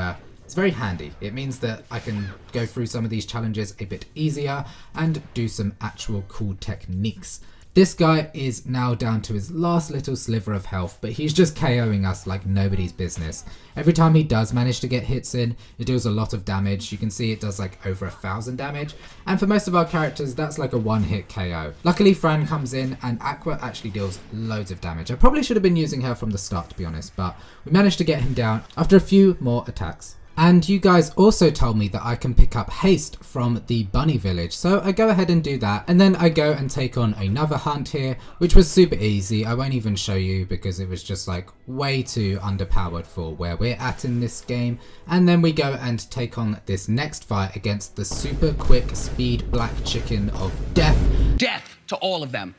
it's very handy. It means that I can go through some of these challenges a bit easier and do some actual cool techniques. This guy is now down to his last little sliver of health, but he's just KOing us like nobody's business. Every time he does manage to get hits in, it deals a lot of damage. You can see it does like over 1,000 damage, and for most of our characters that's like a one-hit KO. Luckily Fran comes in and Aqua actually deals loads of damage. I probably should have been using her from the start, to be honest, but we managed to get him down after a few more attacks. And you guys also told me that I can pick up haste from the bunny village, so I go ahead and do that, and then I go and take on another hunt here, which was super easy. I won't even show you because it was just like way too underpowered for where we're at in this game. And then we go and take on this next fight against the super quick speed black chicken of death. Death to all of them.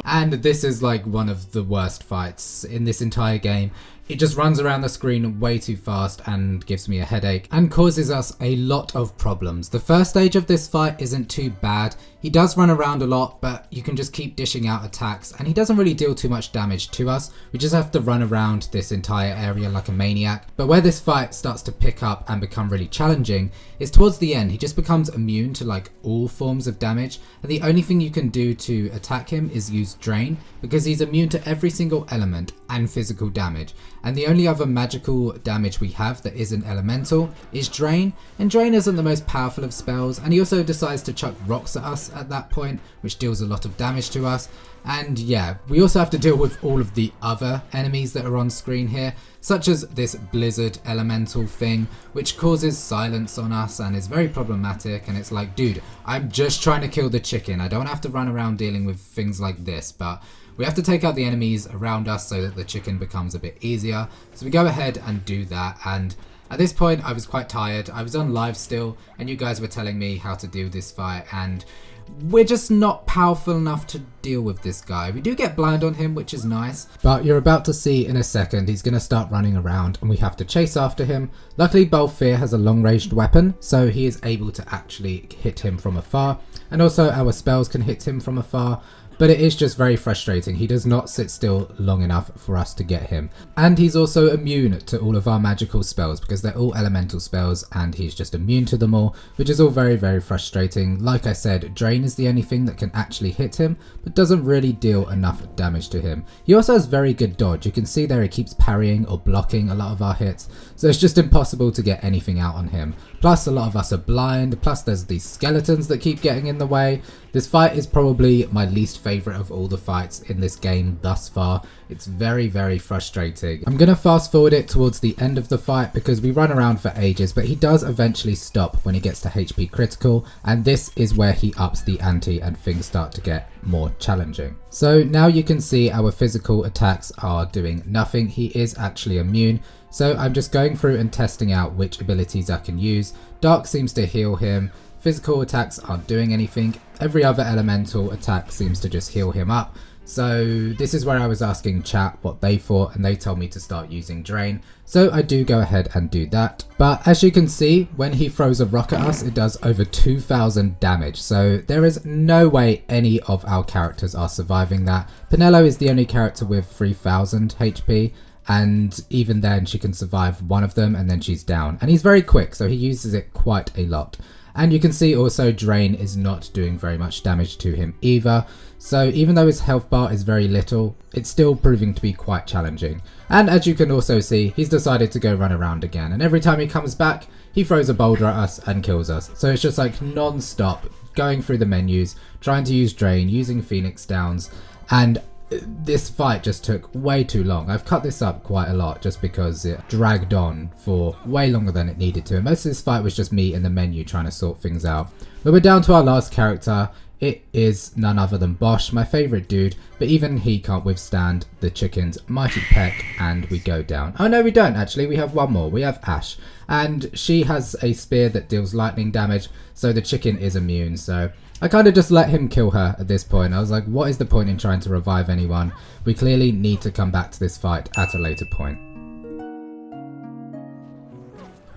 And this is like one of the worst fights in this entire game. It just runs around the screen way too fast and gives me a headache and causes us a lot of problems. The first stage of this fight isn't too bad. He does run around a lot, but you can just keep dishing out attacks, and he doesn't really deal too much damage to us. We just have to run around this entire area like a maniac. But where this fight starts to pick up and become really challenging is towards the end. He just becomes immune to like all forms of damage, and the only thing you can do to attack him is use Drain, because he's immune to every single element and physical damage. And the only other magical damage we have that isn't elemental is Drain, and Drain isn't the most powerful of spells, and he also decides to chuck rocks at us at that point, which deals a lot of damage to us. And yeah, we also have to deal with all of the other enemies that are on screen here, such as this blizzard elemental thing, which causes silence on us and is very problematic. And it's like, dude, I'm just trying to kill the chicken. I don't have to run around dealing with things like this, but we have to take out the enemies around us so that the chicken becomes a bit easier. So we go ahead and do that, and at this point I was quite tired. I was on live still, and you guys were telling me how to do this fight, and we're just not powerful enough to deal with this guy. We do get blind on him, which is nice, but you're about to see in a second he's going to start running around and we have to chase after him. Luckily Balthier has a long-ranged weapon, so he is able to actually hit him from afar, and also our spells can hit him from afar. But it is just very frustrating. He does not sit still long enough for us to get him. And he's also immune to all of our magical spells because they're all elemental spells, and he's just immune to them all, which is all very, very frustrating. Like I said, Drain is the only thing that can actually hit him, but doesn't really deal enough damage to him. He also has very good dodge. You can see there he keeps parrying or blocking a lot of our hits, so it's just impossible to get anything out on him. Plus a lot of us are blind, plus there's these skeletons that keep getting in the way. This fight is probably my least favourite of all the fights in this game thus far. It's very, very frustrating. I'm going to fast forward it towards the end of the fight because we run around for ages, but he does eventually stop when he gets to HP critical, and this is where he ups the ante and things start to get more challenging. So now you can see our physical attacks are doing nothing. He is actually immune. So I'm just going through and testing out which abilities I can use. Dark seems to heal him. Physical attacks aren't doing anything. Every other elemental attack seems to just heal him up. So this is where I was asking chat what they thought, and they told me to start using Drain. So I do go ahead and do that. But as you can see, when he throws a rock at us, it does over 2,000 damage. So there is no way any of our characters are surviving that. Penelo is the only character with 3,000 HP. and even then she can survive one of them and then she's down. And he's very quick, so he uses it quite a lot. And you can see also Drain is not doing very much damage to him either. So even though his health bar is very little, it's still proving to be quite challenging. And as you can also see, he's decided to go run around again. And every time he comes back, he throws a boulder at us and kills us. So it's just like non-stop going through the menus, trying to use Drain, using Phoenix Downs. And this fight just took way too long. I've cut this up quite a lot just because it dragged on for way longer than it needed to. And most of this fight was just me in the menu trying to sort things out. But we're down to our last character. It is none other than Basch, my favourite dude, but even he can't withstand the chicken's mighty peck, and we go down. Oh no, we don't actually, we have one more. We have Ashe, and she has a spear that deals lightning damage, so the chicken is immune. So I kind of just let him kill her at this point. I was like, what is the point in trying to revive anyone? We clearly need to come back to this fight at a later point.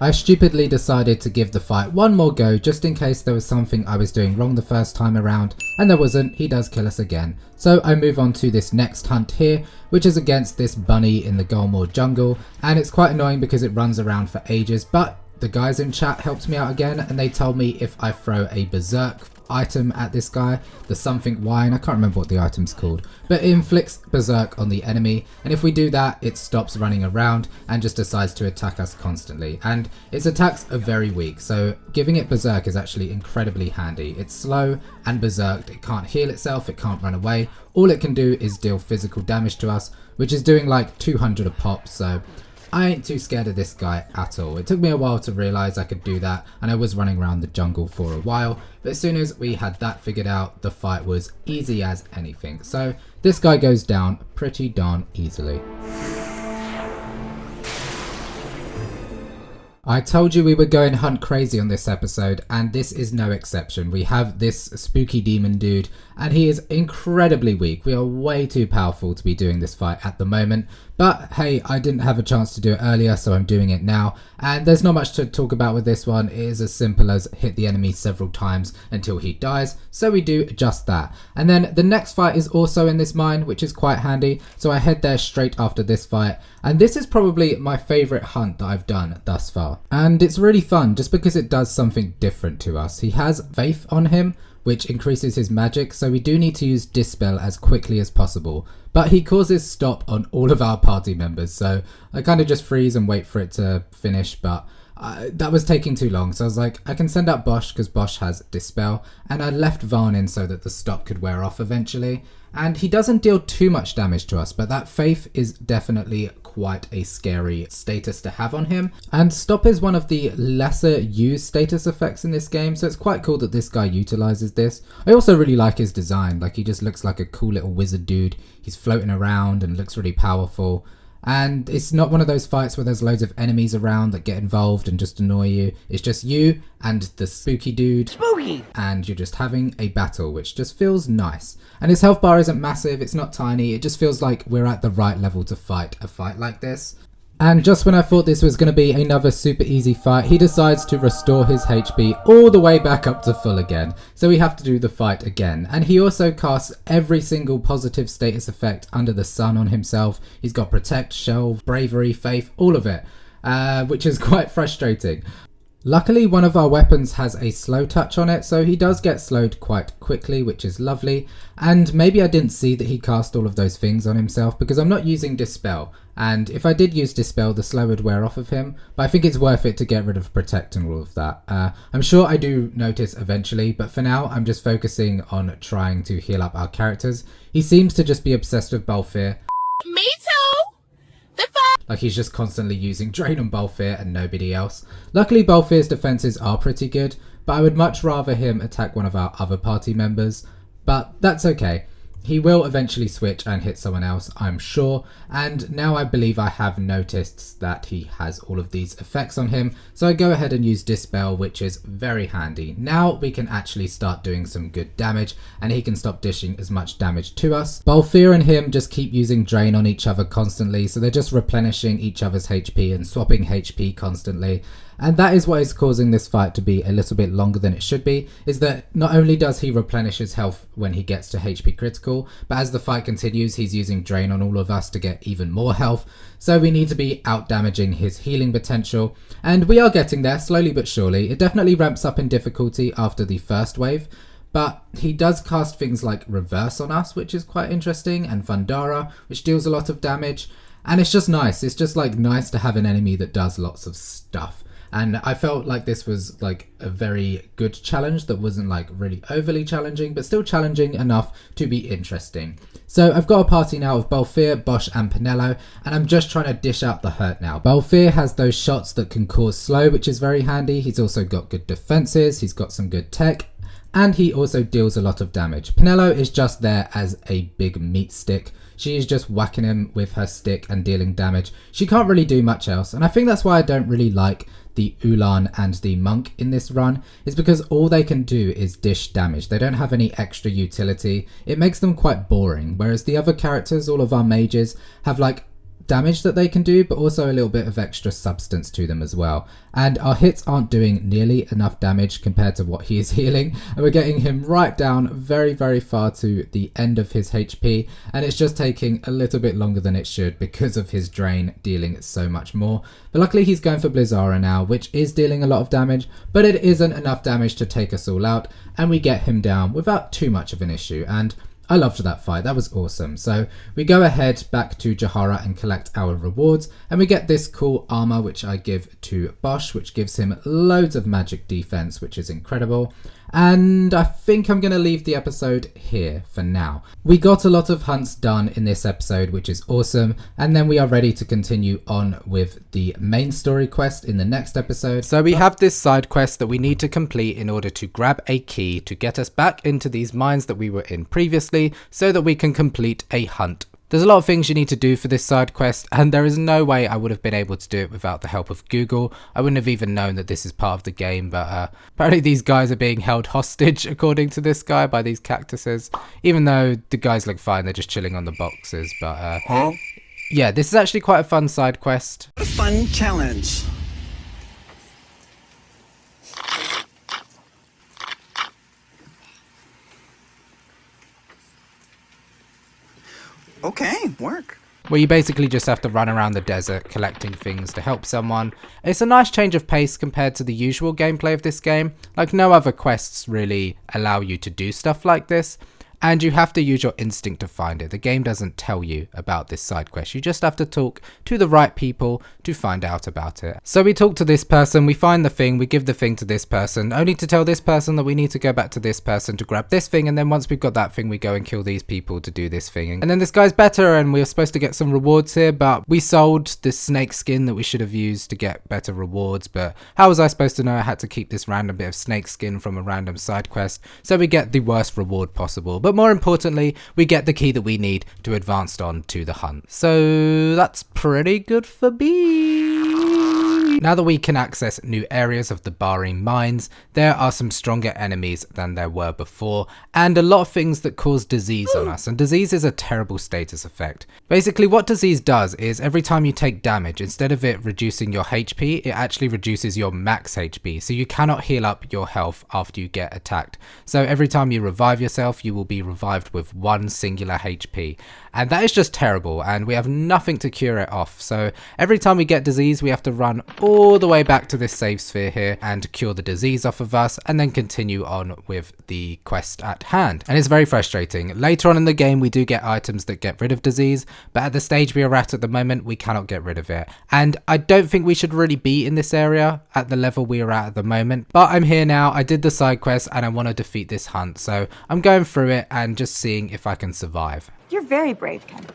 I stupidly decided to give the fight one more go just in case there was something I was doing wrong the first time around, and there wasn't. He does kill us again. So I move on to this next hunt here, which is against this bunny in the Golmore jungle, and it's quite annoying because it runs around for ages, but the guys in chat helped me out again and they told me if I throw a berserk item at this guy, the something wine, I can't remember what the item's called, but it inflicts berserk on the enemy, and if we do that it stops running around and just decides to attack us constantly. And its attacks are very weak, so giving it berserk is actually incredibly handy. It's slow and berserked, it can't heal itself, it can't run away, all it can do is deal physical damage to us, which is doing like 200 a pop. So I ain't too scared of this guy at all. It took me a while to realise I could do that, and I was running around the jungle for a while, but as soon as we had that figured out, the fight was easy as anything. So this guy goes down pretty darn easily. I told you we were going hunt crazy on this episode, and this is no exception. We have this spooky demon dude, and he is incredibly weak. We are way too powerful to be doing this fight at the moment, but hey, I didn't have a chance to do it earlier, so I'm doing it now. And there's not much to talk about with this one. It is as simple as hit the enemy several times until he dies, so we do just that. And then the next fight is also in this mine, which is quite handy, so I head there straight after this fight. And this is probably my favourite hunt that I've done thus far. And it's really fun just because it does something different to us. He has Faith on him, which increases his magic, so we do need to use Dispel as quickly as possible. But he causes stop on all of our party members, so I kind of just freeze and wait for it to finish, but that was taking too long. So I was like, I can send out Basch because Basch has Dispel, and I left Vaan in so that the stop could wear off eventually. And he doesn't deal too much damage to us, but that Faith is definitely quite a scary status to have on him. And Stop is one of the lesser used status effects in this game, so it's quite cool that this guy utilizes this. I also really like his design, like he just looks like a cool little wizard dude. He's floating around and looks really powerful. And it's not one of those fights where there's loads of enemies around that get involved and just annoy you. It's just you and the spooky dude. Spooky! And you're just having a battle, which just feels nice. And his health bar isn't massive, it's not tiny, it just feels like we're at the right level to fight a fight like this. And just when I thought this was going to be another super easy fight, he decides to restore his HP all the way back up to full again. So we have to do the fight again. And he also casts every single positive status effect under the sun on himself. He's got Protect, Shelve, Bravery, Faith, all of it, which is quite frustrating. Luckily, one of our weapons has a slow touch on it, so he does get slowed quite quickly, which is lovely. And maybe I didn't see that he cast all of those things on himself because I'm not using Dispel. And if I did use Dispel, the slow would wear off of him. But I think it's worth it to get rid of Protect and all of that. I'm sure I do notice eventually, but for now, I'm just focusing on trying to heal up our characters. He seems to just be obsessed with Balthier. Me too! Like he's just constantly using Drain on Balthier and nobody else. Luckily Balthier's defenses are pretty good, but I would much rather him attack one of our other party members. But that's okay. He will eventually switch and hit someone else, I'm sure. And now I believe I have noticed that he has all of these effects on him. So I go ahead and use Dispel, which is very handy. Now we can actually start doing some good damage and he can stop dishing as much damage to us. Balthier and him just keep using Drain on each other constantly. So they're just replenishing each other's HP and swapping HP constantly. And that is what is causing this fight to be a little bit longer than it should be, is that not only does he replenish his health when he gets to HP critical, but as the fight continues, he's using drain on all of us to get even more health. So we need to be out damaging his healing potential, and we are getting there slowly but surely. It definitely ramps up in difficulty after the first wave, but he does cast things like reverse on us, which is quite interesting, and Vandara, which deals a lot of damage. And it's just nice. It's just like nice to have an enemy that does lots of stuff. And I felt like this was like a very good challenge that wasn't like really overly challenging, but still challenging enough to be interesting. So I've got a party now of Balthier, Basch and Penelo, and I'm just trying to dish out the hurt now. Balthier has those shots that can cause slow, which is very handy. He's also got good defenses, he's got some good tech, and he also deals a lot of damage. Penelo is just there as a big meat stick. She is just whacking him with her stick and dealing damage. She can't really do much else, and I think that's why I don't really like the Uhlan and the monk in this run, is because all they can do is dish damage. They don't have any extra utility. It makes them quite boring, whereas the other characters, all of our mages, have like damage that they can do, but also a little bit of extra substance to them as well. And our hits aren't doing nearly enough damage compared to what he is healing, and we're getting him right down very, very far to the end of his HP, and it's just taking a little bit longer than it should because of his drain dealing so much more. But luckily he's going for Blizzara now, which is dealing a lot of damage, but it isn't enough damage to take us all out, and we get him down without too much of an issue. And I loved that fight, that was awesome. So we go ahead back to Jahara and collect our rewards, and we get this cool armor which I give to Basch, which gives him loads of magic defense, which is incredible. And I think I'm going to leave the episode here for now. We got a lot of hunts done in this episode, which is awesome, and then we are ready to continue on with the main story quest in the next episode. So we have this side quest that we need to complete in order to grab a key to get us back into these mines that we were in previously, so that we can complete a hunt. There's a lot of things you need to do for this side quest, and there is no way I would have been able to do it without the help of Google. I wouldn't have even known that this is part of the game, but apparently these guys are being held hostage, according to this guy, by these cactuses. Even though the guys look fine, they're just chilling on the boxes, but yeah, this is actually quite a fun side quest. A fun challenge. Okay, work. Where you basically just have to run around the desert collecting things to help someone. It's a nice change of pace compared to the usual gameplay of this game. Like, no other quests really allow you to do stuff like this, and you have to use your instinct to find it. The game doesn't tell you about this side quest. You just have to talk to the right people to find out about it. So we talk to this person, we find the thing, we give the thing to this person, only to tell this person that we need to go back to this person to grab this thing, and then once we've got that thing, we go and kill these people to do this thing. And then this guy's better, and we were supposed to get some rewards here, but we sold this snake skin that we should have used to get better rewards, but how was I supposed to know I had to keep this random bit of snake skin from a random side quest? So we get the worst reward possible, but more importantly, we get the key that we need to advance on to the hunt. So that's pretty good for me. Now that we can access new areas of the Bari mines, there are some stronger enemies than there were before, and a lot of things that cause disease on us, and disease is a terrible status effect. Basically what disease does is every time you take damage, instead of it reducing your HP, it actually reduces your max HP, so you cannot heal up your health after you get attacked. So every time you revive yourself, you will be revived with one singular HP, and that is just terrible, and we have nothing to cure it off. So every time we get disease, we have to run all the way back to this save sphere here and cure the disease off of us, and then continue on with the quest at hand. And it's very frustrating. Later on in the game, we do get items that get rid of disease, but at the stage we are at the moment, we cannot get rid of it. And I don't think we should really be in this area at the level we are at the moment, but I'm here now. I did the side quest and I want to defeat this hunt, so I'm going through it and just seeing if I can survive. You're very brave, Ken.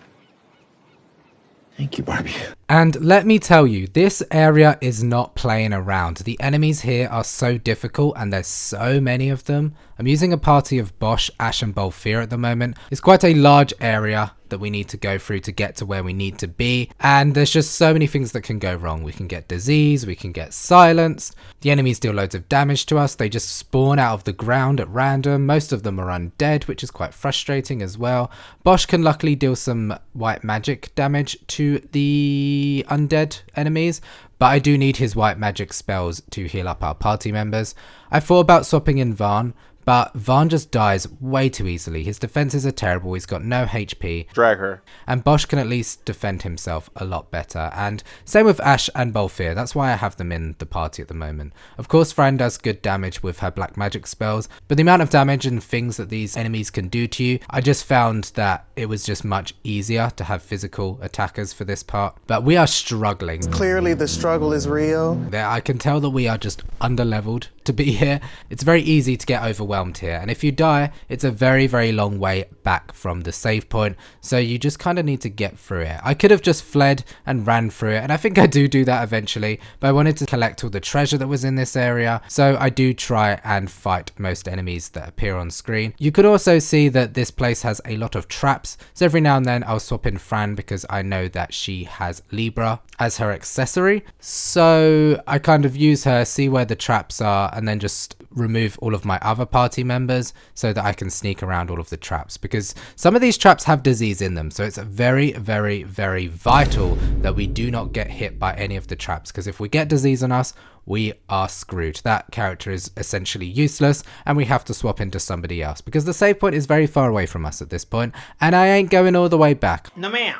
Thank you, Barbie. And let me tell you, this area is not playing around. The enemies here are so difficult and there's so many of them. I'm using a party of Basch, Ashe and Balthier at the moment. It's quite a large area that we need to go through to get to where we need to be, and there's just so many things that can go wrong. We can get disease, we can get silenced, the enemies deal loads of damage to us, they just spawn out of the ground at random, most of them are undead, which is quite frustrating as well. Basch can luckily deal some white magic damage to the undead enemies, but I do need his white magic spells to heal up our party members. I thought about swapping in Vaan, but Vaan just dies way too easily. His defenses are terrible, he's got no HP. Drag her. And Basch can at least defend himself a lot better. And same with Ashe and Balthier, that's why I have them in the party at the moment. Of course, Fran does good damage with her black magic spells, but the amount of damage and things that these enemies can do to you, I just found that it was just much easier to have physical attackers for this part. But we are struggling. Clearly the struggle is real. I can tell that we are just under-leveled to be here. It's very easy to get overwhelmed here, and if you die, it's a very, very long way back from the save point, so you just kind of need to get through it. I could have just fled and ran through it, and I think I do that eventually, but I wanted to collect all the treasure that was in this area, so I do try and fight most enemies that appear on screen. You could also see that this place has a lot of traps, so every now and then I'll swap in Fran because I know that she has Libra as her accessory, so I kind of use her, see where the traps are, and then just remove all of my other party members so that I can sneak around all of the traps, because some of these traps have disease in them, so it's very, very, very vital that we do not get hit by any of the traps, because if we get disease on us, we are screwed. That character is essentially useless and we have to swap into somebody else, because the save point is very far away from us at this point, and I ain't going all the way back. No ma'am.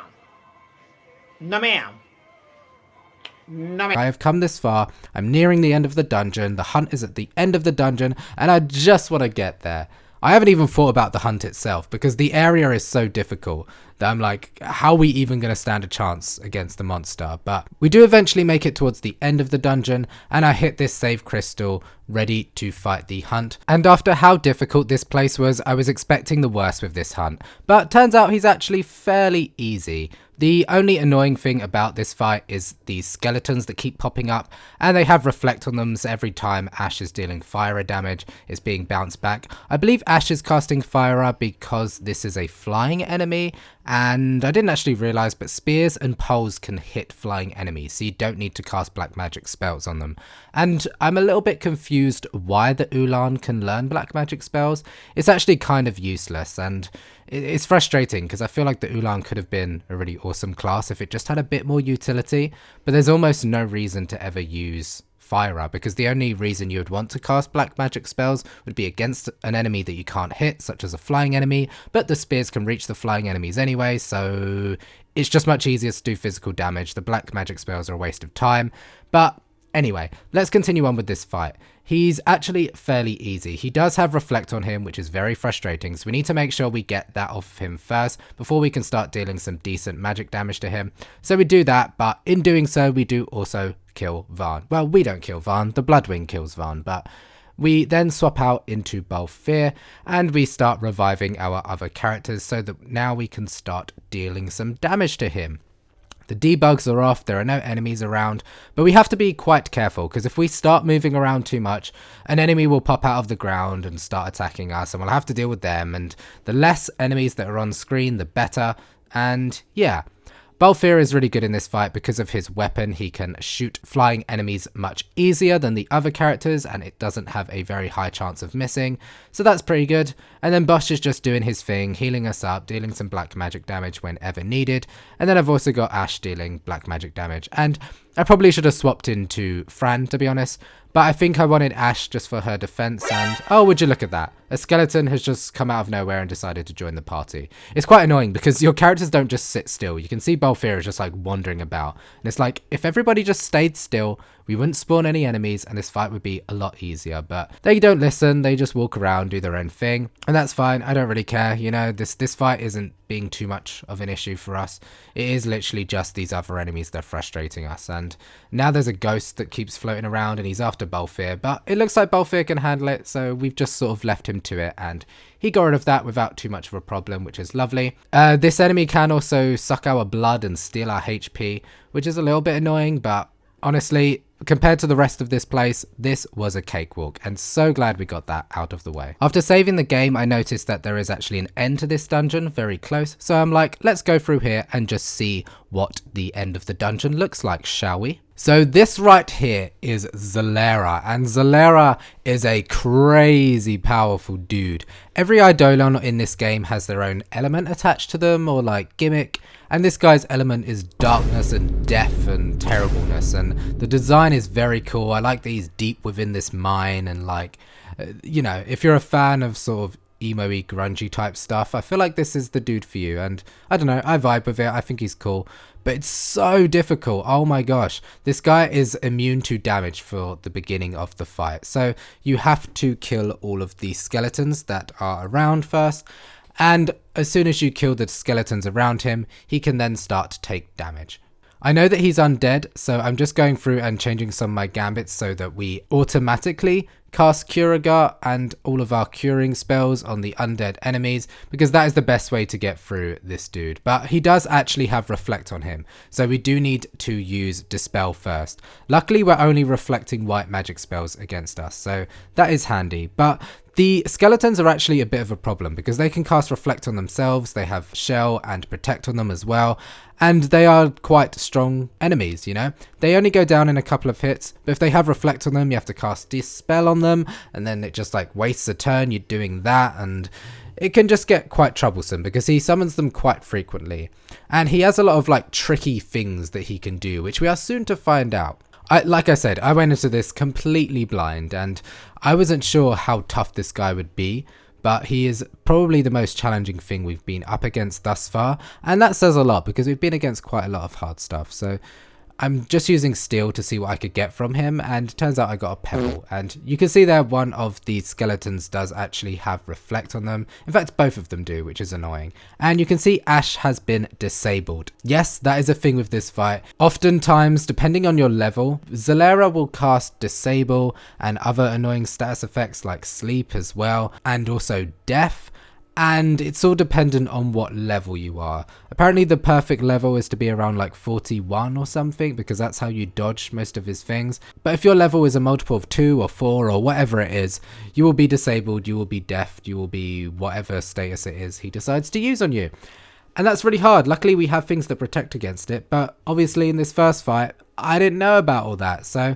No ma'am. I have come this far, I'm nearing the end of the dungeon, the hunt is at the end of the dungeon, and I just want to get there. I haven't even thought about the hunt itself, because the area is so difficult that I'm like, how are we even going to stand a chance against the monster? But we do eventually make it towards the end of the dungeon, and I hit this save crystal, ready to fight the hunt. And after how difficult this place was, I was expecting the worst with this hunt, but turns out he's actually fairly easy. The only annoying thing about this fight is these skeletons that keep popping up, and they have reflect on them, so every time Ashe is dealing fire damage, it's being bounced back. I believe Ashe is casting fire because this is a flying enemy, and I didn't actually realise, but spears and poles can hit flying enemies, so you don't need to cast black magic spells on them. And I'm a little bit confused why the Uhlan can learn black magic spells. It's actually kind of useless, and it's frustrating because I feel like the Uhlan could have been a really awesome class if it just had a bit more utility, but there's almost no reason to ever use fire, because the only reason you would want to cast black magic spells would be against an enemy that you can't hit, such as a flying enemy, but the spears can reach the flying enemies anyway, so it's just much easier to do physical damage. The black magic spells are a waste of time. But anyway, let's continue on with this fight. He's actually fairly easy. He does have reflect on him, which is very frustrating, so we need to make sure we get that off him first before we can start dealing some decent magic damage to him. So we do that, but in doing so, we do also kill Vaan. Well, we don't kill Vaan, the Bloodwing kills Vaan, but we then swap out into Balthier and we start reviving our other characters so that now we can start dealing some damage to him. The debugs are off, there are no enemies around, but we have to be quite careful, because if we start moving around too much, an enemy will pop out of the ground and start attacking us, and we'll have to deal with them, and the less enemies that are on screen, the better. And yeah, Balthier is really good in this fight because of his weapon. He can shoot flying enemies much easier than the other characters, and it doesn't have a very high chance of missing, so that's pretty good. And then Basch is just doing his thing, healing us up, dealing some black magic damage whenever needed. And then I've also got Ashe dealing black magic damage, and I probably should have swapped into Fran, to be honest, but I think I wanted Ashe just for her defense. And oh, would you look at that, a skeleton has just come out of nowhere and decided to join the party. It's quite annoying because your characters don't just sit still. You can see Balthier is just like wandering about, and it's like, if everybody just stayed still, we wouldn't spawn any enemies and this fight would be a lot easier. But they don't listen, they just walk around, do their own thing, and that's fine. I don't really care, you know, this fight isn't being too much of an issue for us. It is literally just these other enemies that are frustrating us. And now there's a ghost that keeps floating around and he's after Balthier, but it looks like Balthier can handle it, so we've just sort of left him to it, and he got rid of that without too much of a problem, which is lovely. This enemy can also suck our blood and steal our HP, which is a little bit annoying, but honestly, compared to the rest of this place, this was a cakewalk, and so glad we got that out of the way. After saving the game, I noticed that there is actually an end to this dungeon very close, so I'm like, let's go through here and just see what the end of the dungeon looks like, shall we? So this right here is Zalera, and Zalera is a crazy powerful dude. Every Eidolon in this game has their own element attached to them, or like gimmick, and this guy's element is darkness and death and terribleness, and the design is very cool. I like that he's deep within this mine, and like, you know, if you're a fan of sort of emo-y, grungy type stuff, I feel like this is the dude for you, and I don't know, I vibe with it, I think he's cool. But it's so difficult. Oh my gosh. This guy is immune to damage for the beginning of the fight. So you have to kill all of the skeletons that are around first. And as soon as you kill the skeletons around him, he can then start to take damage. I know that he's undead, so I'm just going through and changing some of my gambits so that we automatically cast Curagar and all of our curing spells on the undead enemies, because that is the best way to get through this dude. But he does actually have Reflect on him, so we do need to use Dispel first. Luckily, we're only reflecting white magic spells against us, so that is handy. But the skeletons are actually a bit of a problem because they can cast Reflect on themselves, they have Shell and Protect on them as well, and they are quite strong enemies, you know? They only go down in a couple of hits, but if they have Reflect on them, you have to cast Dispel on them, and then it just like wastes a turn, you're doing that, and it can just get quite troublesome because he summons them quite frequently. And he has a lot of like tricky things that he can do, which we are soon to find out. Like I said, I went into this completely blind, and I wasn't sure how tough this guy would be, but he is probably the most challenging thing we've been up against thus far, and that says a lot because we've been against quite a lot of hard stuff. So I'm just using steel to see what I could get from him, and it turns out I got a pebble, and you can see there one of the skeletons does actually have Reflect on them. In fact, both of them do, which is annoying. And you can see Ashe has been disabled. Yes, that is a thing with this fight. Oftentimes, depending on your level, Zalera will cast Disable and other annoying status effects like Sleep as well, and also Death. And it's all dependent on what level you are. Apparently the perfect level is to be around like 41 or something, because that's how you dodge most of his things. But if your level is a multiple of 2 or 4 or whatever it is, you will be disabled, you will be deaf, you will be whatever status it is he decides to use on you. And that's really hard. Luckily we have things that protect against it, but obviously in this first fight, I didn't know about all that, so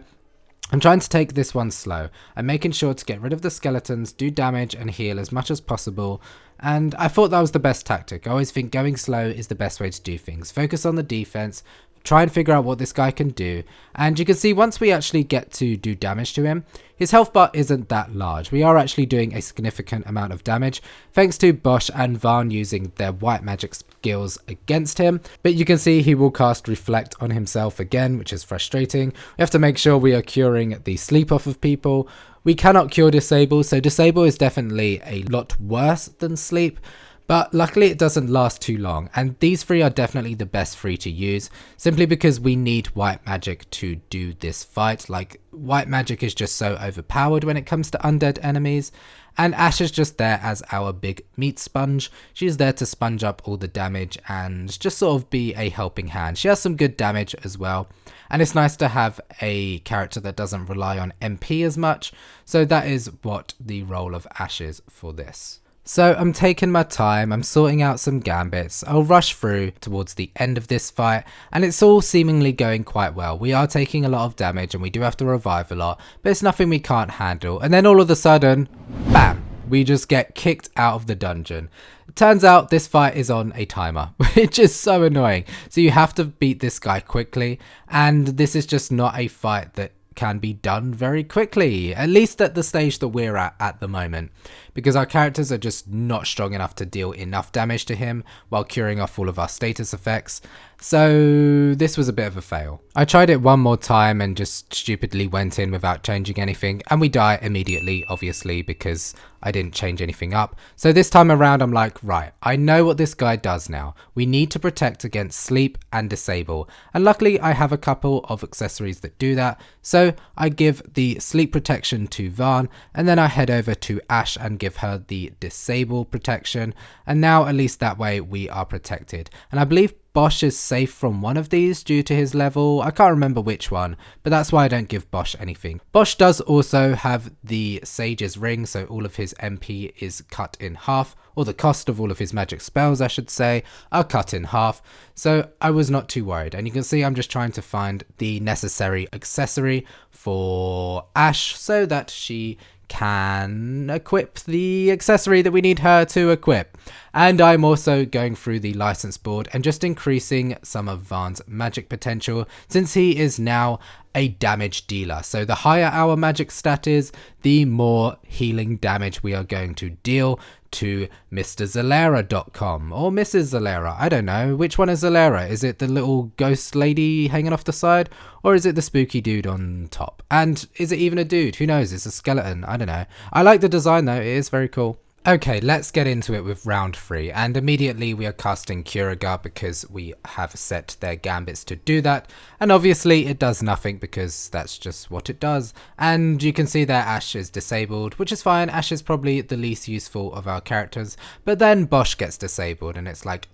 I'm trying to take this one slow. I'm making sure to get rid of the skeletons, do damage and heal as much as possible. And I thought that was the best tactic. I always think going slow is the best way to do things. Focus on the defense, try and figure out what this guy can do. And you can see once we actually get to do damage to him, his health bar isn't that large. We are actually doing a significant amount of damage thanks to Basch and Vaan using their white magic skills against him. But you can see he will cast Reflect on himself again, which is frustrating. We have to make sure we are curing the sleep off of people. We cannot cure Disable, so Disable is definitely a lot worse than Sleep. But luckily it doesn't last too long, and these three are definitely the best three to use, simply because we need white magic to do this fight. Like, white magic is just so overpowered when it comes to undead enemies, and Ashe is just there as our big meat sponge. She's there to sponge up all the damage and just sort of be a helping hand. She has some good damage as well, and it's nice to have a character that doesn't rely on MP as much, so that is what the role of Ashe is for this. So I'm taking my time, I'm sorting out some gambits, I'll rush through towards the end of this fight, and it's all seemingly going quite well. We are taking a lot of damage and we do have to revive a lot, but it's nothing we can't handle. And then all of a sudden, bam, we just get kicked out of the dungeon. It turns out this fight is on a timer, which is so annoying. So you have to beat this guy quickly, and this is just not a fight that can be done very quickly, at least at the stage that we're at the moment, because our characters are just not strong enough to deal enough damage to him while curing off all of our status effects. So this was a bit of a fail. I tried it one more time and just stupidly went in without changing anything, and we die immediately, obviously, because I didn't change anything up. So this time around I'm like, right, I know what this guy does now. We need to protect against Sleep and Disable, and luckily I have a couple of accessories that do that. So I give the Sleep protection to Vaan, and then I head over to Ashe and give her the Disable protection, and now at least that way we are protected. And I believe Basch is safe from one of these due to his level. I can't remember which one, but that's why I don't give Basch anything. Basch does also have the Sage's Ring, so all of his MP is cut in half, or the cost of all of his magic spells, I should say, are cut in half. So I was not too worried. And you can see I'm just trying to find the necessary accessory for Ashe so that she can equip the accessory that we need her to equip. And I'm also going through the license board and just increasing some of Vaan's magic potential, since he is now a damage dealer. So the higher our magic stat is, the more healing damage we are going to deal to MrZalera.com or Mrs. Zalera. I don't know. Which one is Zalera? Is it the little ghost lady hanging off the side? Or is it the spooky dude on top? And is it even a dude? Who knows? It's a skeleton. I don't know. I like the design though. It is very cool. Okay, let's get into it with round 3, and immediately we are casting Curaga because we have set their gambits to do that, and obviously it does nothing because that's just what it does. And you can see that Ashe is disabled, which is fine. Ashe is probably the least useful of our characters, but then Basch gets disabled and it's like,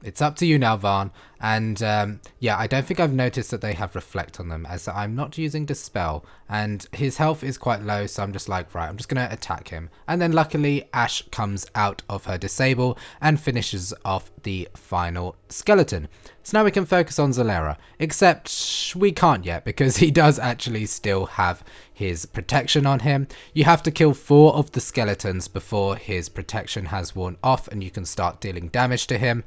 it's up to you now, Vaan. And yeah, I don't think I've noticed that they have reflect on them, as I'm not using dispel, and his health is quite low, so I'm just like, right, I'm just gonna attack him. And then luckily Ashe comes out of her disable and finishes off the final skeleton. So now we can focus on Zalera, except we can't yet because he does actually still have his protection on him. You have to kill 4 of the skeletons before his protection has worn off and you can start dealing damage to him.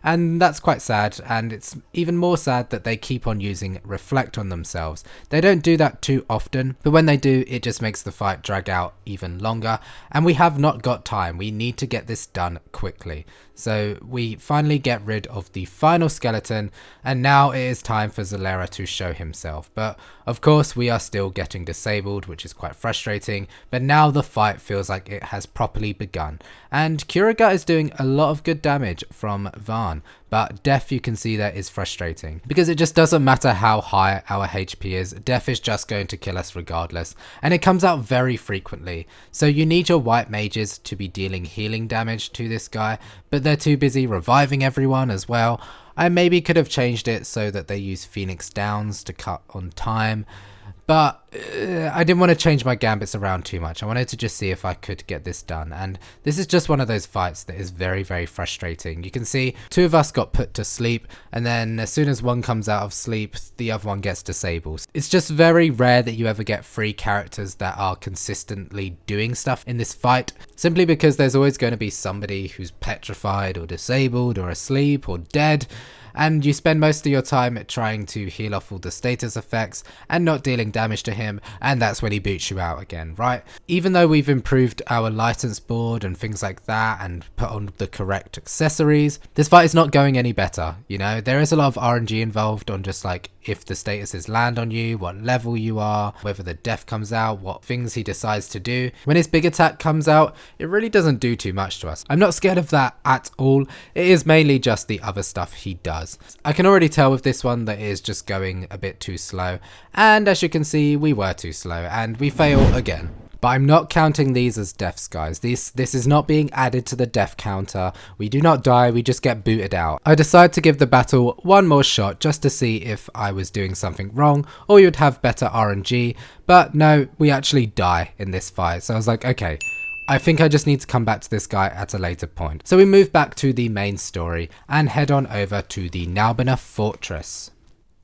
And that's quite sad, and it's even more sad that they keep on using reflect on themselves. They don't do that too often, but when they do, it just makes the fight drag out even longer, and we have not got time. We need to get this done quickly. So we finally get rid of the final skeleton, and now it is time for Zalera to show himself. But of course we are still getting disabled, which is quite frustrating, but now the fight feels like it has properly begun. And Curaga is doing a lot of good damage from Vaan, but death, you can see, that is frustrating because it just doesn't matter how high our HP is, death is just going to kill us regardless, and it comes out very frequently. So you need your white mages to be dealing healing damage to this guy, but they're too busy reviving everyone as well. I maybe could have changed it so that they use Phoenix Downs to cut on time, but I didn't want to change my gambits around too much. I wanted to just see if I could get this done, and this is just one of those fights that is very, very frustrating. You can see 2 of us got put to sleep, and then as soon as one comes out of sleep, the other one gets disabled. It's just very rare that you ever get 3 characters that are consistently doing stuff in this fight, simply because there's always going to be somebody who's petrified or disabled or asleep or dead. And you spend most of your time trying to heal off all the status effects and not dealing damage to him, and that's when he boots you out again, right? Even though we've improved our license board and things like that and put on the correct accessories, this fight is not going any better, you know? There is a lot of RNG involved on just like if the statuses land on you, what level you are, whether the death comes out, what things he decides to do. When his big attack comes out, it really doesn't do too much to us. I'm not scared of that at all. It is mainly just the other stuff he does. I can already tell with this one that it is just going a bit too slow, and as you can see, we were too slow and we fail again. But I'm not counting these as deaths, guys. This is not being added to the death counter. We do not die, we just get booted out. I decided to give the battle one more shot just to see if I was doing something wrong or we would have better RNG, but no, we actually die in this fight. So I was like, okay, I think I just need to come back to this guy at a later point. So we move back to the main story and head on over to the Naubina Fortress.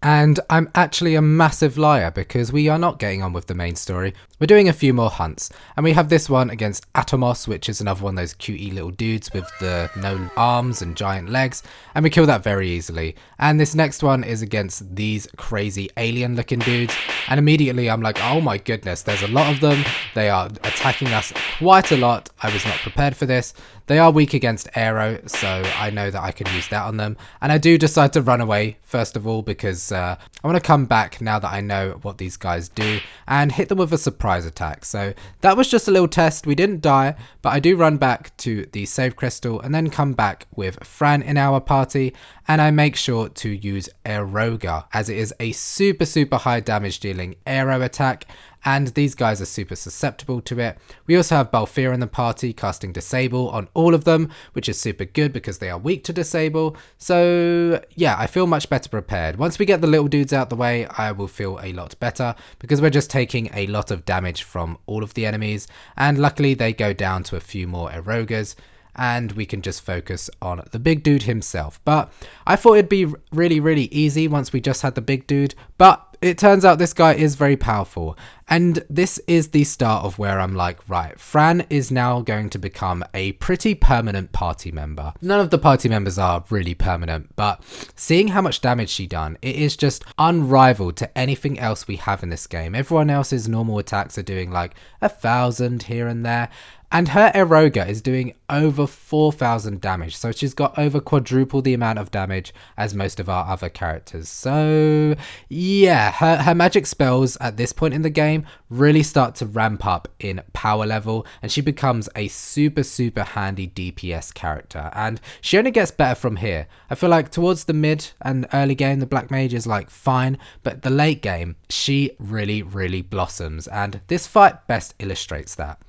And I'm actually a massive liar because we are not getting on with the main story. We're doing a few more hunts, and we have this one against Atomos, which is another one of those cutie little dudes with the no arms and giant legs, and we kill that very easily. And this next one is against these crazy alien looking dudes, and immediately I'm like, oh my goodness, there's a lot of them. They are attacking us quite a lot. I was not prepared for this. They are weak against aero, so I know that I can use that on them. And I do decide to run away, first of all, because I want to come back now that I know what these guys do and hit them with a surprise attack. So that was just a little test. We didn't die, but I do run back to the save crystal and then come back with Fran in our party, and I make sure to use Aeroga, as it is a super high damage dealing aero attack. and these guys are super susceptible to it. We also have Balthier in the party casting Disable on all of them, which is super good because they are weak to Disable. So yeah, I feel much better prepared. Once we get the little dudes out the way, I will feel a lot better because we're just taking a lot of damage from all of the enemies, and luckily they go down to a few more Erogas, and we can just focus on the big dude himself. But I thought it'd be really easy once we just had the big dude, but it turns out this guy is very powerful, and this is the start of where I'm like, right, Fran is now going to become a pretty permanent party member. None of the party members are really permanent, but seeing how much damage she done, it is just unrivaled to anything else we have in this game. Everyone else's normal attacks are doing like 1,000 here and there, and her Eroga is doing over 4,000 damage, so she's got over quadruple the amount of damage as most of our other characters. So yeah, her magic spells at this point in the game really start to ramp up in power level, and she becomes a super handy DPS character, and she only gets better from here. I feel like towards the mid and early game the Black Mage is like fine, but the late game she really blossoms, and this fight best illustrates that.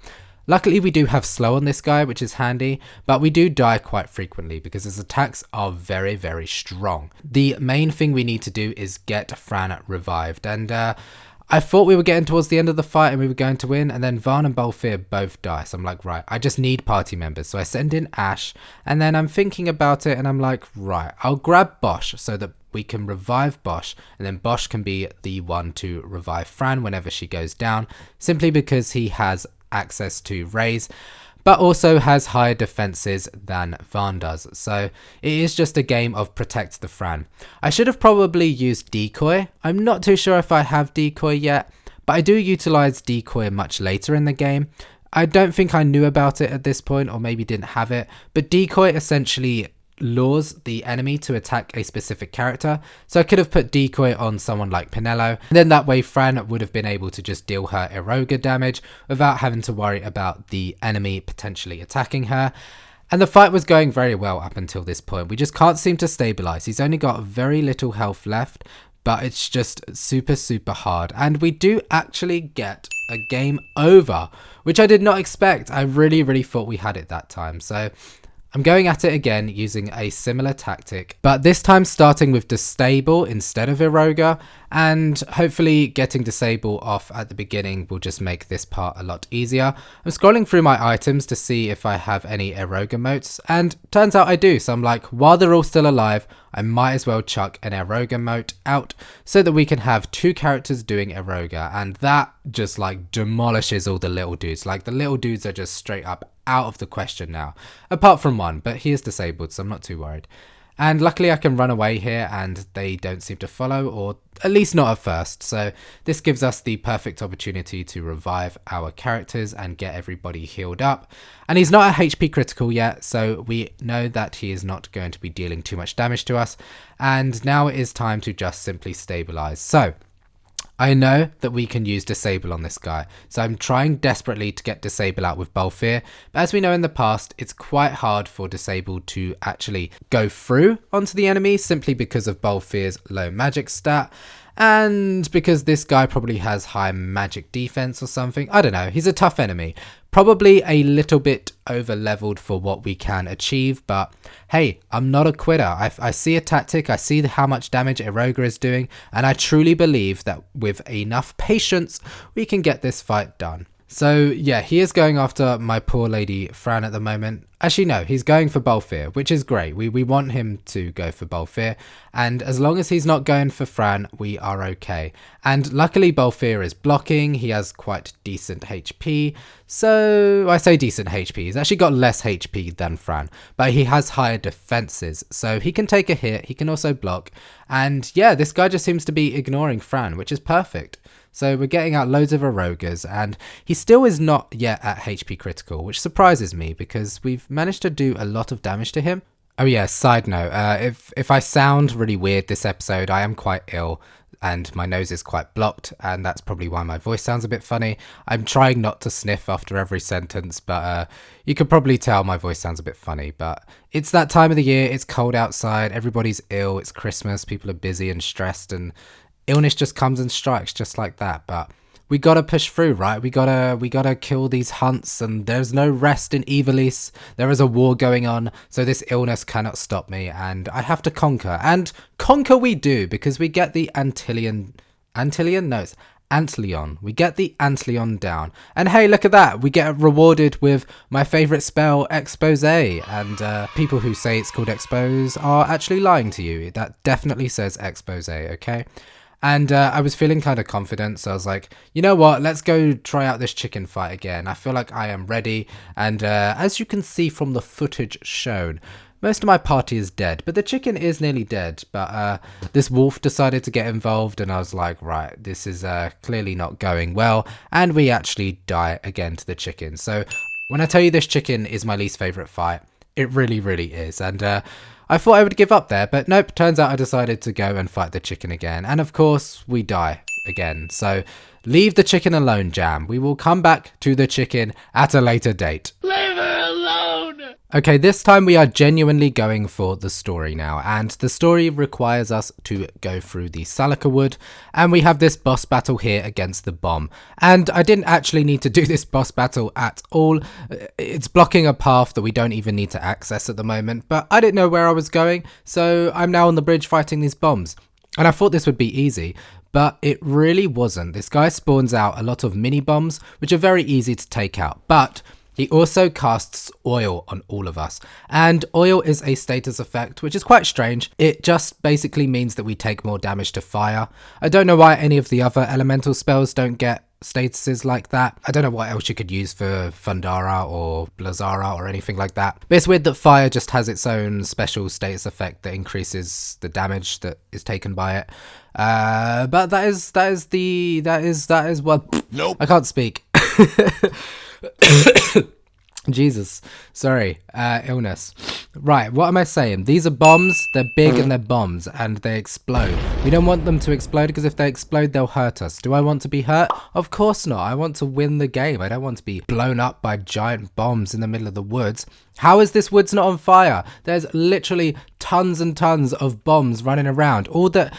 Luckily we do have slow on this guy, which is handy, but we do die quite frequently because his attacks are very strong. The main thing we need to do is get Fran revived, and I thought we were getting towards the end of the fight and we were going to win, and then Vaan and Balthier both die, so I'm like, right, I just need party members. So I send in Ashe, and then I'm thinking about it and I'm like, right, I'll grab Basch so that we can revive Basch, and then Basch can be the one to revive Fran whenever she goes down, simply because he has access to raise, but also has higher defenses than Vaan does. So it is just a game of protect the Fran. I should have probably used decoy. I'm not too sure if I have decoy yet, but I do utilize decoy much later in the game. I don't think I knew about it at this point, or maybe didn't have it, but decoy essentially lures the enemy to attack a specific character, so I could have put decoy on someone like Penelo, and then that way Fran would have been able to just deal her Eroga damage without having to worry about the enemy potentially attacking her. And the fight was going very well up until this point. We just can't seem to stabilize. He's only got very little health left, but it's just super hard, and we do actually get a game over, which I did not expect. I really thought we had it that time. So I'm going at it again using a similar tactic, but this time starting with Disable instead of Eroga, and hopefully getting Disable off at the beginning will just make this part a lot easier. I'm scrolling through my items to see if I have any Eroga motes, and turns out I do, so I'm like, while they're all still alive, I might as well chuck an Eroga mote out so that we can have two characters doing Eroga, and that just like demolishes all the little dudes. Like the little dudes are just straight up out of the question now, apart from one, but he is disabled, so I'm not too worried. And luckily I can run away here and they don't seem to follow, or at least not at first, so this gives us the perfect opportunity to revive our characters and get everybody healed up. And he's not a HP critical yet, so we know that he is not going to be dealing too much damage to us, and now it is time to just simply stabilize. So I know that we can use Disable on this guy, so I'm trying desperately to get Disable out with Balthier, but as we know in the past, it's quite hard for Disable to actually go through onto the enemy simply because of Balthier's low magic stat, and because this guy probably has high magic defense or something. I don't know, he's a tough enemy. Probably a little bit over leveled for what we can achieve, but hey, I'm not a quitter. I see a tactic, I see how much damage Eroga is doing, and I truly believe that with enough patience, we can get this fight done. So yeah, he is going after my poor lady Fran at the moment. Actually no, he's going for Balthier, which is great. We want him to go for Balthier, and as long as he's not going for Fran, we are okay. And luckily Balthier is blocking, he has quite decent HP. So I say decent HP, he's actually got less HP than Fran, but he has higher defenses, so he can take a hit, he can also block. And yeah, this guy just seems to be ignoring Fran, which is perfect. So we're getting out loads of Erogas, and he still is not yet at HP critical, which surprises me because we've managed to do a lot of damage to him. Oh yeah, side note, if I sound really weird this episode, I am quite ill and my nose is quite blocked, and that's probably why my voice sounds a bit funny. I'm trying not to sniff after every sentence, but you could probably tell my voice sounds a bit funny. But it's that time of the year, it's cold outside, everybody's ill, it's Christmas, people are busy and stressed, and illness just comes and strikes just like that. But we gotta push through, right? We gotta kill these hunts, and there's no rest in Ivalice. There is a war going on, so this illness cannot stop me, and I have to conquer. And conquer we do, because we get the Antlion. No, it's Antlion. We get the Antlion down. And hey, look at that. We get rewarded with my favorite spell, Expose. And people who say it's called Expose are actually lying to you. That definitely says Expose, okay? And I was feeling kind of confident, so I was like, you know what, let's go try out this chicken fight again. I feel like I am ready. And as you can see from the footage shown, most of my party is dead, but the chicken is nearly dead. But this wolf decided to get involved, and I was like, right, this is clearly not going well. And we actually die again to the chicken. So when I tell you this chicken is my least favorite fight, it really, really is. And I thought I would give up there, but nope, turns out I decided to go and fight the chicken again. And of course, we die again. So leave the chicken alone, Jam. We will come back to the chicken at a later date. Leave her alone! Okay, this time we are genuinely going for the story now, and the story requires us to go through the Salika Wood, and we have this boss battle here against the bomb. And I didn't actually need to do this boss battle at all. It's blocking a path that we don't even need to access at the moment, but I didn't know where I was going, so I'm now on the bridge fighting these bombs. And I thought this would be easy, but it really wasn't. This guy spawns out a lot of mini bombs, which are very easy to take out, but he also casts oil on all of us, and oil is a status effect, which is quite strange. It just basically means that we take more damage to fire. I don't know why any of the other elemental spells don't get statuses like that. I don't know what else you could use for Fundara or Blazara or anything like that. But it's weird that fire just has its own special status effect that increases the damage that is taken by it. But that is what. Nope. I can't speak. Jesus, sorry, illness. Right, what am I saying? These are bombs, they're big and they're bombs, and they explode. We don't want them to explode, because if they explode, they'll hurt us. Do I want to be hurt? Of course not. I want to win the game. I don't want to be blown up by giant bombs in the middle of the woods. How is this woods not on fire? There's literally tons and tons of bombs running around. All it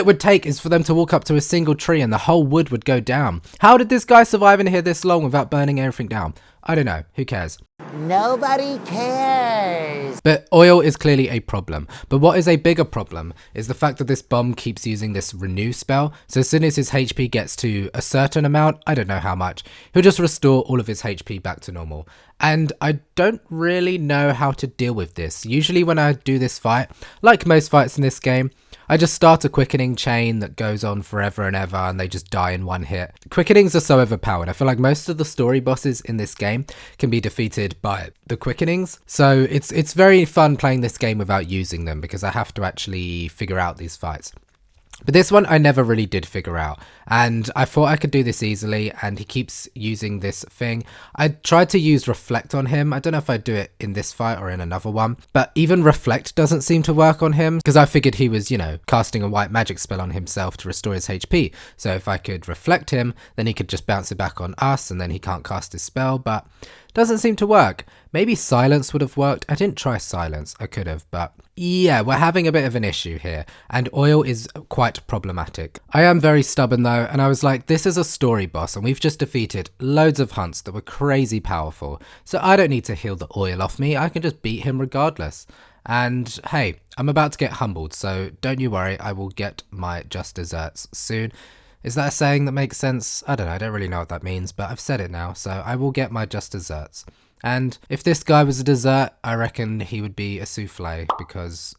would take is for them to walk up to a single tree and the whole wood would go down. How did this guy survive in here this long without burning everything down? I don't know. Who cares? Nobody cares. But oil is clearly a problem. But what is a bigger problem is the fact that this bomb keeps using this renew spell. So as soon as his HP gets to a certain amount, I don't know how much, he'll just restore all of his HP back to normal. And I don't really know how to deal with this. Usually when I do this fight, like most fights in this game, I just start a quickening chain that goes on forever and ever, and they just die in one hit. Quickenings are so overpowered. I feel like most of the story bosses in this game can be defeated by the quickenings. So it's very fun playing this game without using them, because I have to actually figure out these fights. But this one I never really did figure out, and I thought I could do this easily, and he keeps using this thing. I tried to use Reflect on him. I don't know if I'd do it in this fight or in another one, but even Reflect doesn't seem to work on him, because I figured he was, you know, casting a white magic spell on himself to restore his HP. So if I could Reflect him, then he could just bounce it back on us, and then he can't cast his spell, but doesn't seem to work. Maybe Silence would have worked. I didn't try Silence. I could have, but yeah, we're having a bit of an issue here, and oil is quite problematic. I am very stubborn though, and I was like, this is a story boss, and we've just defeated loads of hunts that were crazy powerful, so I don't need to heal the oil off me. I can just beat him regardless. And hey, I'm about to get humbled, so don't you worry, I will get my just desserts soon. Is that a saying that makes sense? I don't know, I don't really know what that means, but I've said it now, so I will get my just desserts. And if this guy was a dessert, I reckon he would be a souffle, because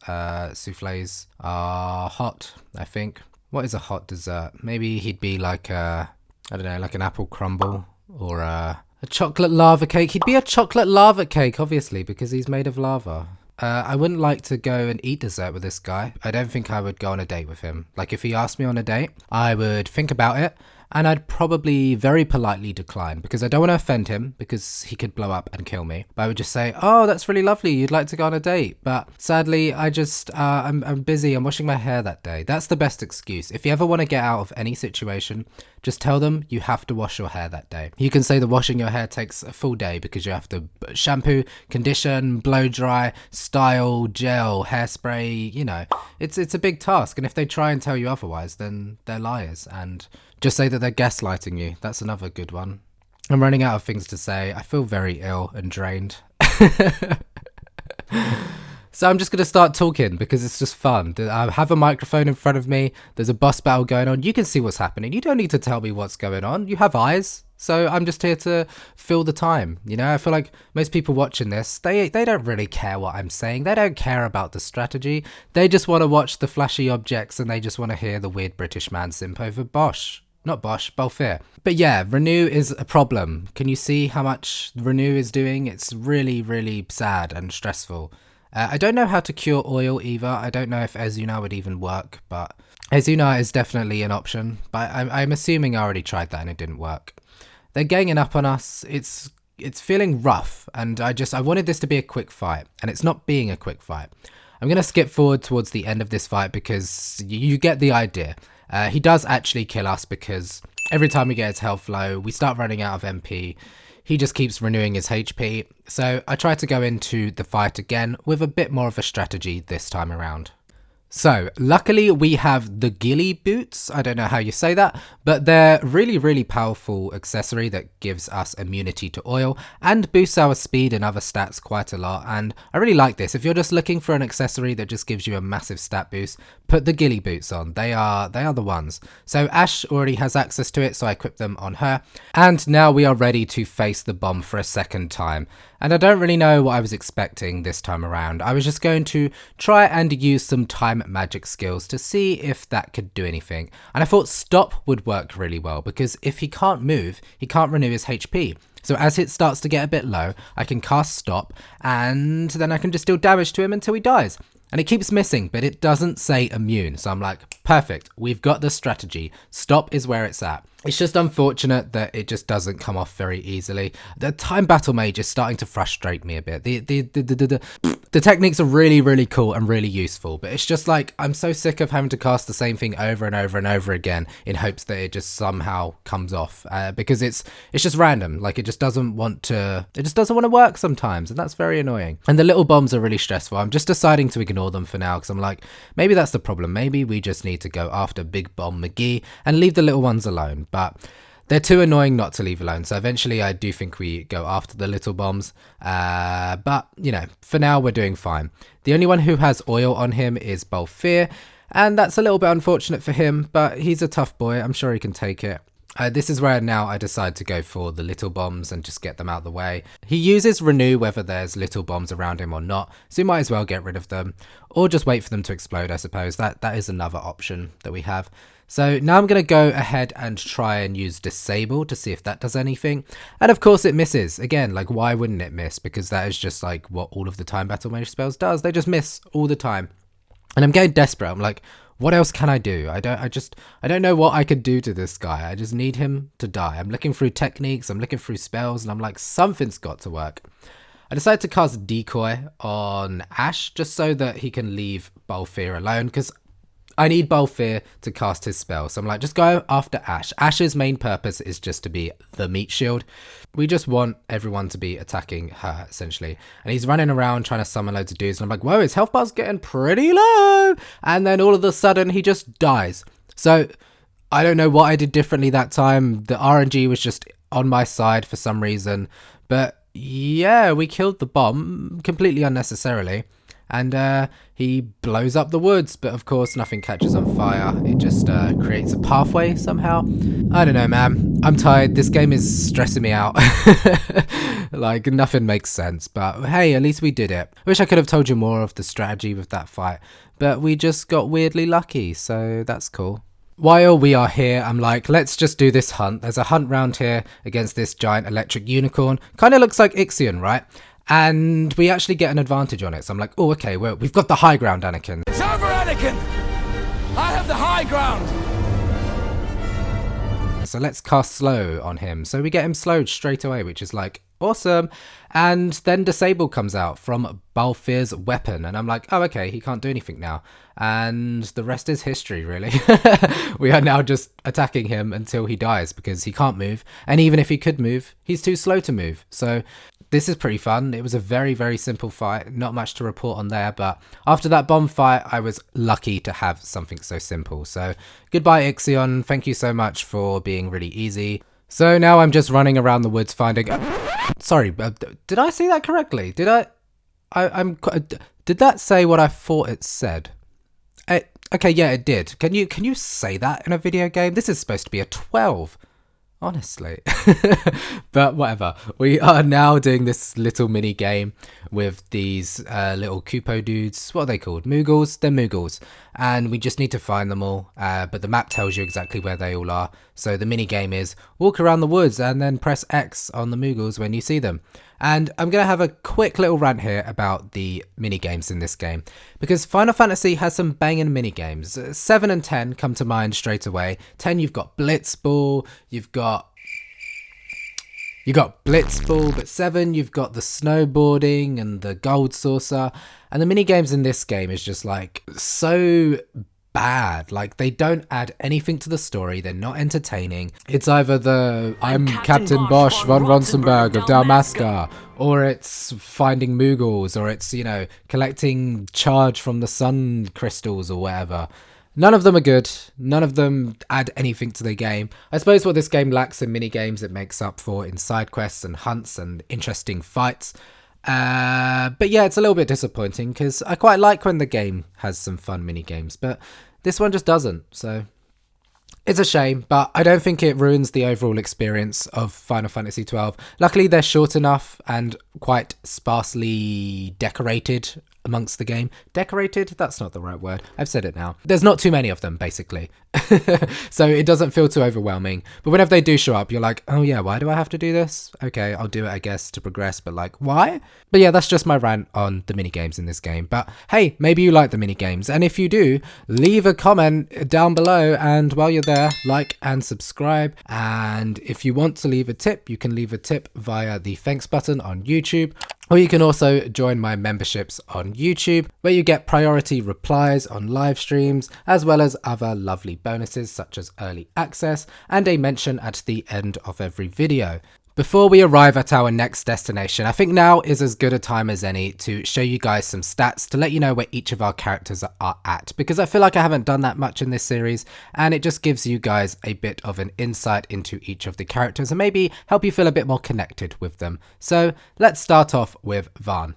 souffles are hot, I think. What is a hot dessert? Maybe he'd be like I don't know, like an apple crumble, or a chocolate lava cake. He'd be a chocolate lava cake, obviously, because he's made of lava. I wouldn't like to go and eat dessert with this guy. I don't think I would go on a date with him. Like, if he asked me on a date, I would think about it, and I'd probably very politely decline, because I don't want to offend him, because he could blow up and kill me. But I would just say, oh, that's really lovely, you'd like to go on a date. But sadly, I just, I'm busy, I'm washing my hair that day. That's the best excuse. If you ever want to get out of any situation, just tell them you have to wash your hair that day. You can say the washing your hair takes a full day because you have to shampoo, condition, blow dry, style, gel, hairspray, you know. It's a big task, and if they try and tell you otherwise, then they're liars. And just say that they're gaslighting you. That's another good one. I'm running out of things to say. I feel very ill and drained. So I'm just going to start talking because it's just fun. I have a microphone in front of me. There's a boss battle going on. You can see what's happening. You don't need to tell me what's going on. You have eyes. So I'm just here to fill the time. You know, I feel like most people watching this, they don't really care what I'm saying. They don't care about the strategy. They just want to watch the flashy objects, and they just want to hear the weird British man simp over Basch. Not Basch, Balthier. But yeah, renew is a problem. Can you see how much renew is doing? It's really, really sad and stressful. I don't know how to cure oil either. I don't know if XII would even work, but XII is definitely an option. But I'm assuming I already tried that and it didn't work. They're ganging up on us. It's feeling rough, and I wanted this to be a quick fight, and it's not being a quick fight. I'm going to skip forward towards the end of this fight because you get the idea. He does actually kill us because every time we get his health low, we start running out of MP. He just keeps renewing his HP. So I try to go into the fight again with a bit more of a strategy this time around. So luckily we have the ghillie boots. I don't know how you say that, but they're really, really powerful accessory that gives us immunity to oil and boosts our speed and other stats quite a lot. And I really like this. If you're just looking for an accessory that just gives you a massive stat boost, put the ghillie boots on. They are the ones. So Ashe already has access to it, so I equip them on her. And now we are ready to face the bomb for a second time. And I don't really know what I was expecting this time around. I was just going to try and use some time magic skills to see if that could do anything. And I thought stop would work really well, because if he can't move, he can't renew his HP. So as it starts to get a bit low, I can cast stop, and then I can just deal damage to him until he dies. And it keeps missing, but it doesn't say immune. So I'm like, perfect, we've got the strategy. Stop is where it's at. It's just unfortunate that it just doesn't come off very easily. The time BattleMage is starting to frustrate me a bit. The techniques are really, really cool and really useful, but it's just like, I'm so sick of having to cast the same thing over and over and over again in hopes that it just somehow comes off, because it's just random. Like it just doesn't want to work sometimes, and that's very annoying. And the little bombs are really stressful. I'm just deciding to ignore them for now, because I'm like, maybe that's the problem. Maybe we just need to go after Big Bomb McGee and leave the little ones alone. But they're too annoying not to leave alone. So eventually I do think we go after the little bombs. But, you know, for now we're doing fine. The only one who has oil on him is Balthier. And that's a little bit unfortunate for him, but he's a tough boy. I'm sure he can take it. This is where now I decide to go for the little bombs and just get them out of the way. He uses renew whether there's little bombs around him or not, so you might as well get rid of them. Or just wait for them to explode, I suppose. That is another option that we have. So now I'm going to go ahead and try and use disable to see if that does anything. And of course it misses. Again, like why wouldn't it miss? Because that is just like what all of the time BattleMage spells does. They just miss all the time. And I'm getting desperate. I'm like, what else can I do? I don't know what I could do to this guy. I just need him to die. I'm looking through techniques, I'm looking through spells, and I'm like, something's got to work. I decided to cast Decoy on Ashe just so that he can leave Balthier alone, because I need Balthier to cast his spell. So I'm like, just go after Ashe. Ashe's main purpose is just to be the meat shield. We just want everyone to be attacking her, essentially. And he's running around trying to summon loads of dudes. And I'm like, whoa, his health bar's getting pretty low. And then all of a sudden, he just dies. So I don't know what I did differently that time. The RNG was just on my side for some reason. But yeah, we killed the bomb completely unnecessarily. And he blows up the woods, but of course nothing catches on fire. It just creates a pathway somehow. I don't know, man. I'm tired. This game is stressing me out. Like, nothing makes sense. But hey, at least we did it. I wish I could have told you more of the strategy with that fight, but we just got weirdly lucky, so that's cool. While we are here, I'm like, let's just do this hunt. There's a hunt round here against this giant electric unicorn. Kind of looks like XII, right? And we actually get an advantage on it. So I'm like, oh, okay, well, we've got the high ground, Anakin. It's over, Anakin! I have the high ground! So let's cast slow on him. So we get him slowed straight away, which is like awesome. And then Disable comes out from Balthier's weapon, and I'm like, oh, okay, he can't do anything now. And the rest is history, really. We are now just attacking him until he dies, because he can't move. And even if he could move, he's too slow to move. So this is pretty fun. It was a very, very simple fight. Not much to report on there, but after that bomb fight, I was lucky to have something so simple. So goodbye, XII. Thank you so much for being really easy. So now I'm just running around the woods finding... Sorry, did I see that correctly? Did did that say what I thought it said? Okay, yeah, it did. Can you say that in a video game? This is supposed to be a 12. Honestly. But whatever. We are now doing this little mini game with these little Kupo dudes. What are they called? Moogles? They're Moogles. And we just need to find them all. But the map tells you exactly where they all are. So the mini game is walk around the woods and then press X on the Moogles when you see them. And I'm going to have a quick little rant here about the mini games in this game, because Final Fantasy has some banging mini games. 7 and 10 come to mind straight away. 10, you've got Blitzball, you've got Blitzball, but 7, you've got the snowboarding and the gold saucer. And the mini games in this game is just like so bad. Like, they don't add anything to the story. They're not entertaining. It's either the I'm Captain Basch von Ronsenberg of Dalmasca, or it's finding Moogles, or it's, you know, collecting charge from the sun crystals or whatever. None of them are good. None of them add anything to the game. I suppose what this game lacks in mini games, it makes up for in side quests and hunts and interesting fights. But yeah, it's a little bit disappointing, because I quite like when the game has some fun mini games, but this one just doesn't. So it's a shame, but I don't think it ruins the overall experience of Final Fantasy XII. Luckily, they're short enough and quite sparsely decorated amongst the game. Decorated? That's not the right word. I've said it now. There's not too many of them, basically. So it doesn't feel too overwhelming. But whenever they do show up, you're like, oh yeah, why do I have to do this? Okay, I'll do it, I guess, to progress, but like, why? But yeah, that's just my rant on the minigames in this game. But hey, maybe you like the minigames, and if you do, leave a comment down below, and while you're there, like and subscribe. And if you want to leave a tip, you can leave a tip via the thanks button on YouTube. Or you can also join my memberships on YouTube, where you get priority replies on live streams, as well as other lovely bonuses such as early access and a mention at the end of every video. Before we arrive at our next destination, I think now is as good a time as any to show you guys some stats to let you know where each of our characters are at, because I feel like I haven't done that much in this series, and it just gives you guys a bit of an insight into each of the characters and maybe help you feel a bit more connected with them. So let's start off with Vaan.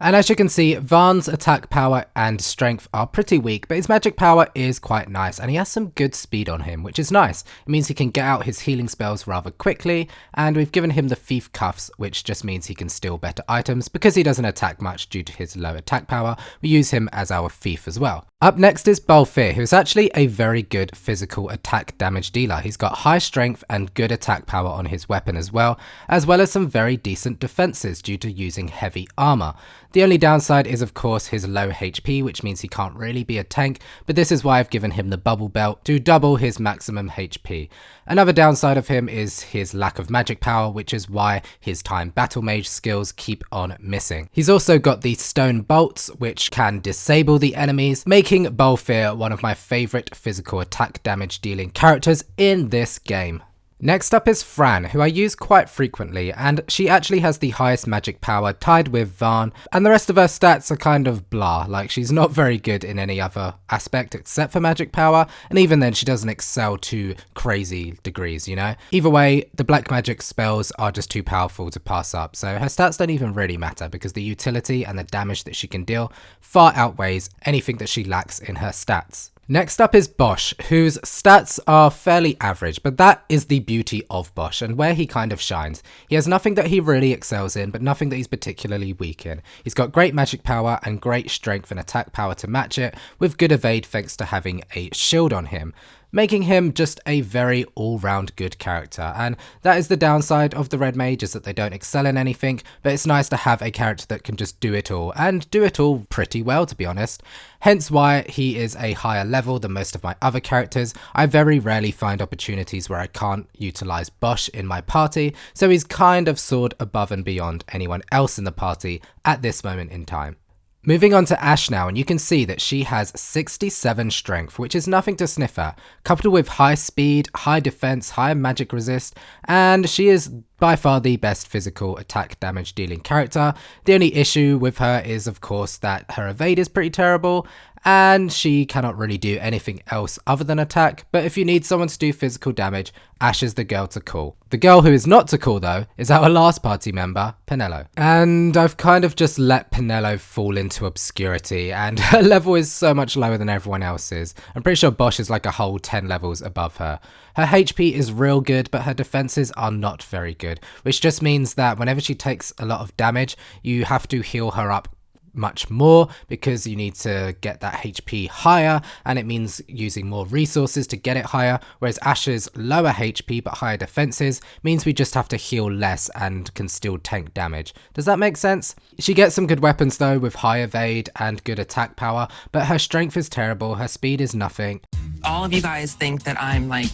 And as you can see, Vaan's attack power and strength are pretty weak, but his magic power is quite nice, and he has some good speed on him, which is nice. It means he can get out his healing spells rather quickly, and we've given him the Thief Cuffs, which just means he can steal better items. Because he doesn't attack much due to his low attack power, we use him as our thief as well. Up next is Balthier, who is actually a very good physical attack damage dealer. He's got high strength and good attack power on his weapon as well as some very decent defenses due to using heavy armor. The only downside is of course his low HP, which means he can't really be a tank, but this is why I've given him the bubble belt to double his maximum HP. Another downside of him is his lack of magic power, which is why his time BattleMage skills keep on missing. He's also got the stone bolts, which can disable the enemies, making Balthier one of my favourite physical attack damage dealing characters in this game. Next up is Fran, who I use quite frequently, and she actually has the highest magic power tied with Vaan, and the rest of her stats are kind of blah, like she's not very good in any other aspect except for magic power, and even then she doesn't excel to crazy degrees, you know? Either way, the black magic spells are just too powerful to pass up, so her stats don't even really matter because the utility and the damage that she can deal far outweighs anything that she lacks in her stats. Next up is Basch, whose stats are fairly average, but that is the beauty of Basch and where he kind of shines. He has nothing that he really excels in, but nothing that he's particularly weak in. He's got great magic power and great strength and attack power to match it, with good evade thanks to having a shield on him. making him just a very all-round good character. And that is the downside of the Red Mage, is that they don't excel in anything, but it's nice to have a character that can just do it all, and do it all pretty well, to be honest. Hence why he is a higher level than most of my other characters. I very rarely find opportunities where I can't utilize Basch in my party, so he's kind of soared above and beyond anyone else in the party at this moment in time. Moving on to Ashe now, and you can see that she has 67 strength, which is nothing to sniff at, coupled with high speed, high defense, high magic resist, and she is by far the best physical attack damage dealing character. The only issue with her is, of course, that her evade is pretty terrible, and she cannot really do anything else other than attack. But if you need someone to do physical damage, Ashe is the girl to call. The girl who is not to call though is our last party member, Penelo. And I've kind of just let Penelo fall into obscurity, and her level is so much lower than everyone else's. I'm pretty sure Basch is like a whole 10 levels above her. Her HP is real good, but her defenses are not very good, which just means that whenever she takes a lot of damage, you have to heal her up much more because you need to get that HP higher, and it means using more resources to get it higher, whereas Ashe's lower HP but higher defenses means we just have to heal less and can still tank damage. Does that make sense? She gets some good weapons though with high evade and good attack power, but her strength is terrible, her speed is nothing. All of you guys think that I'm like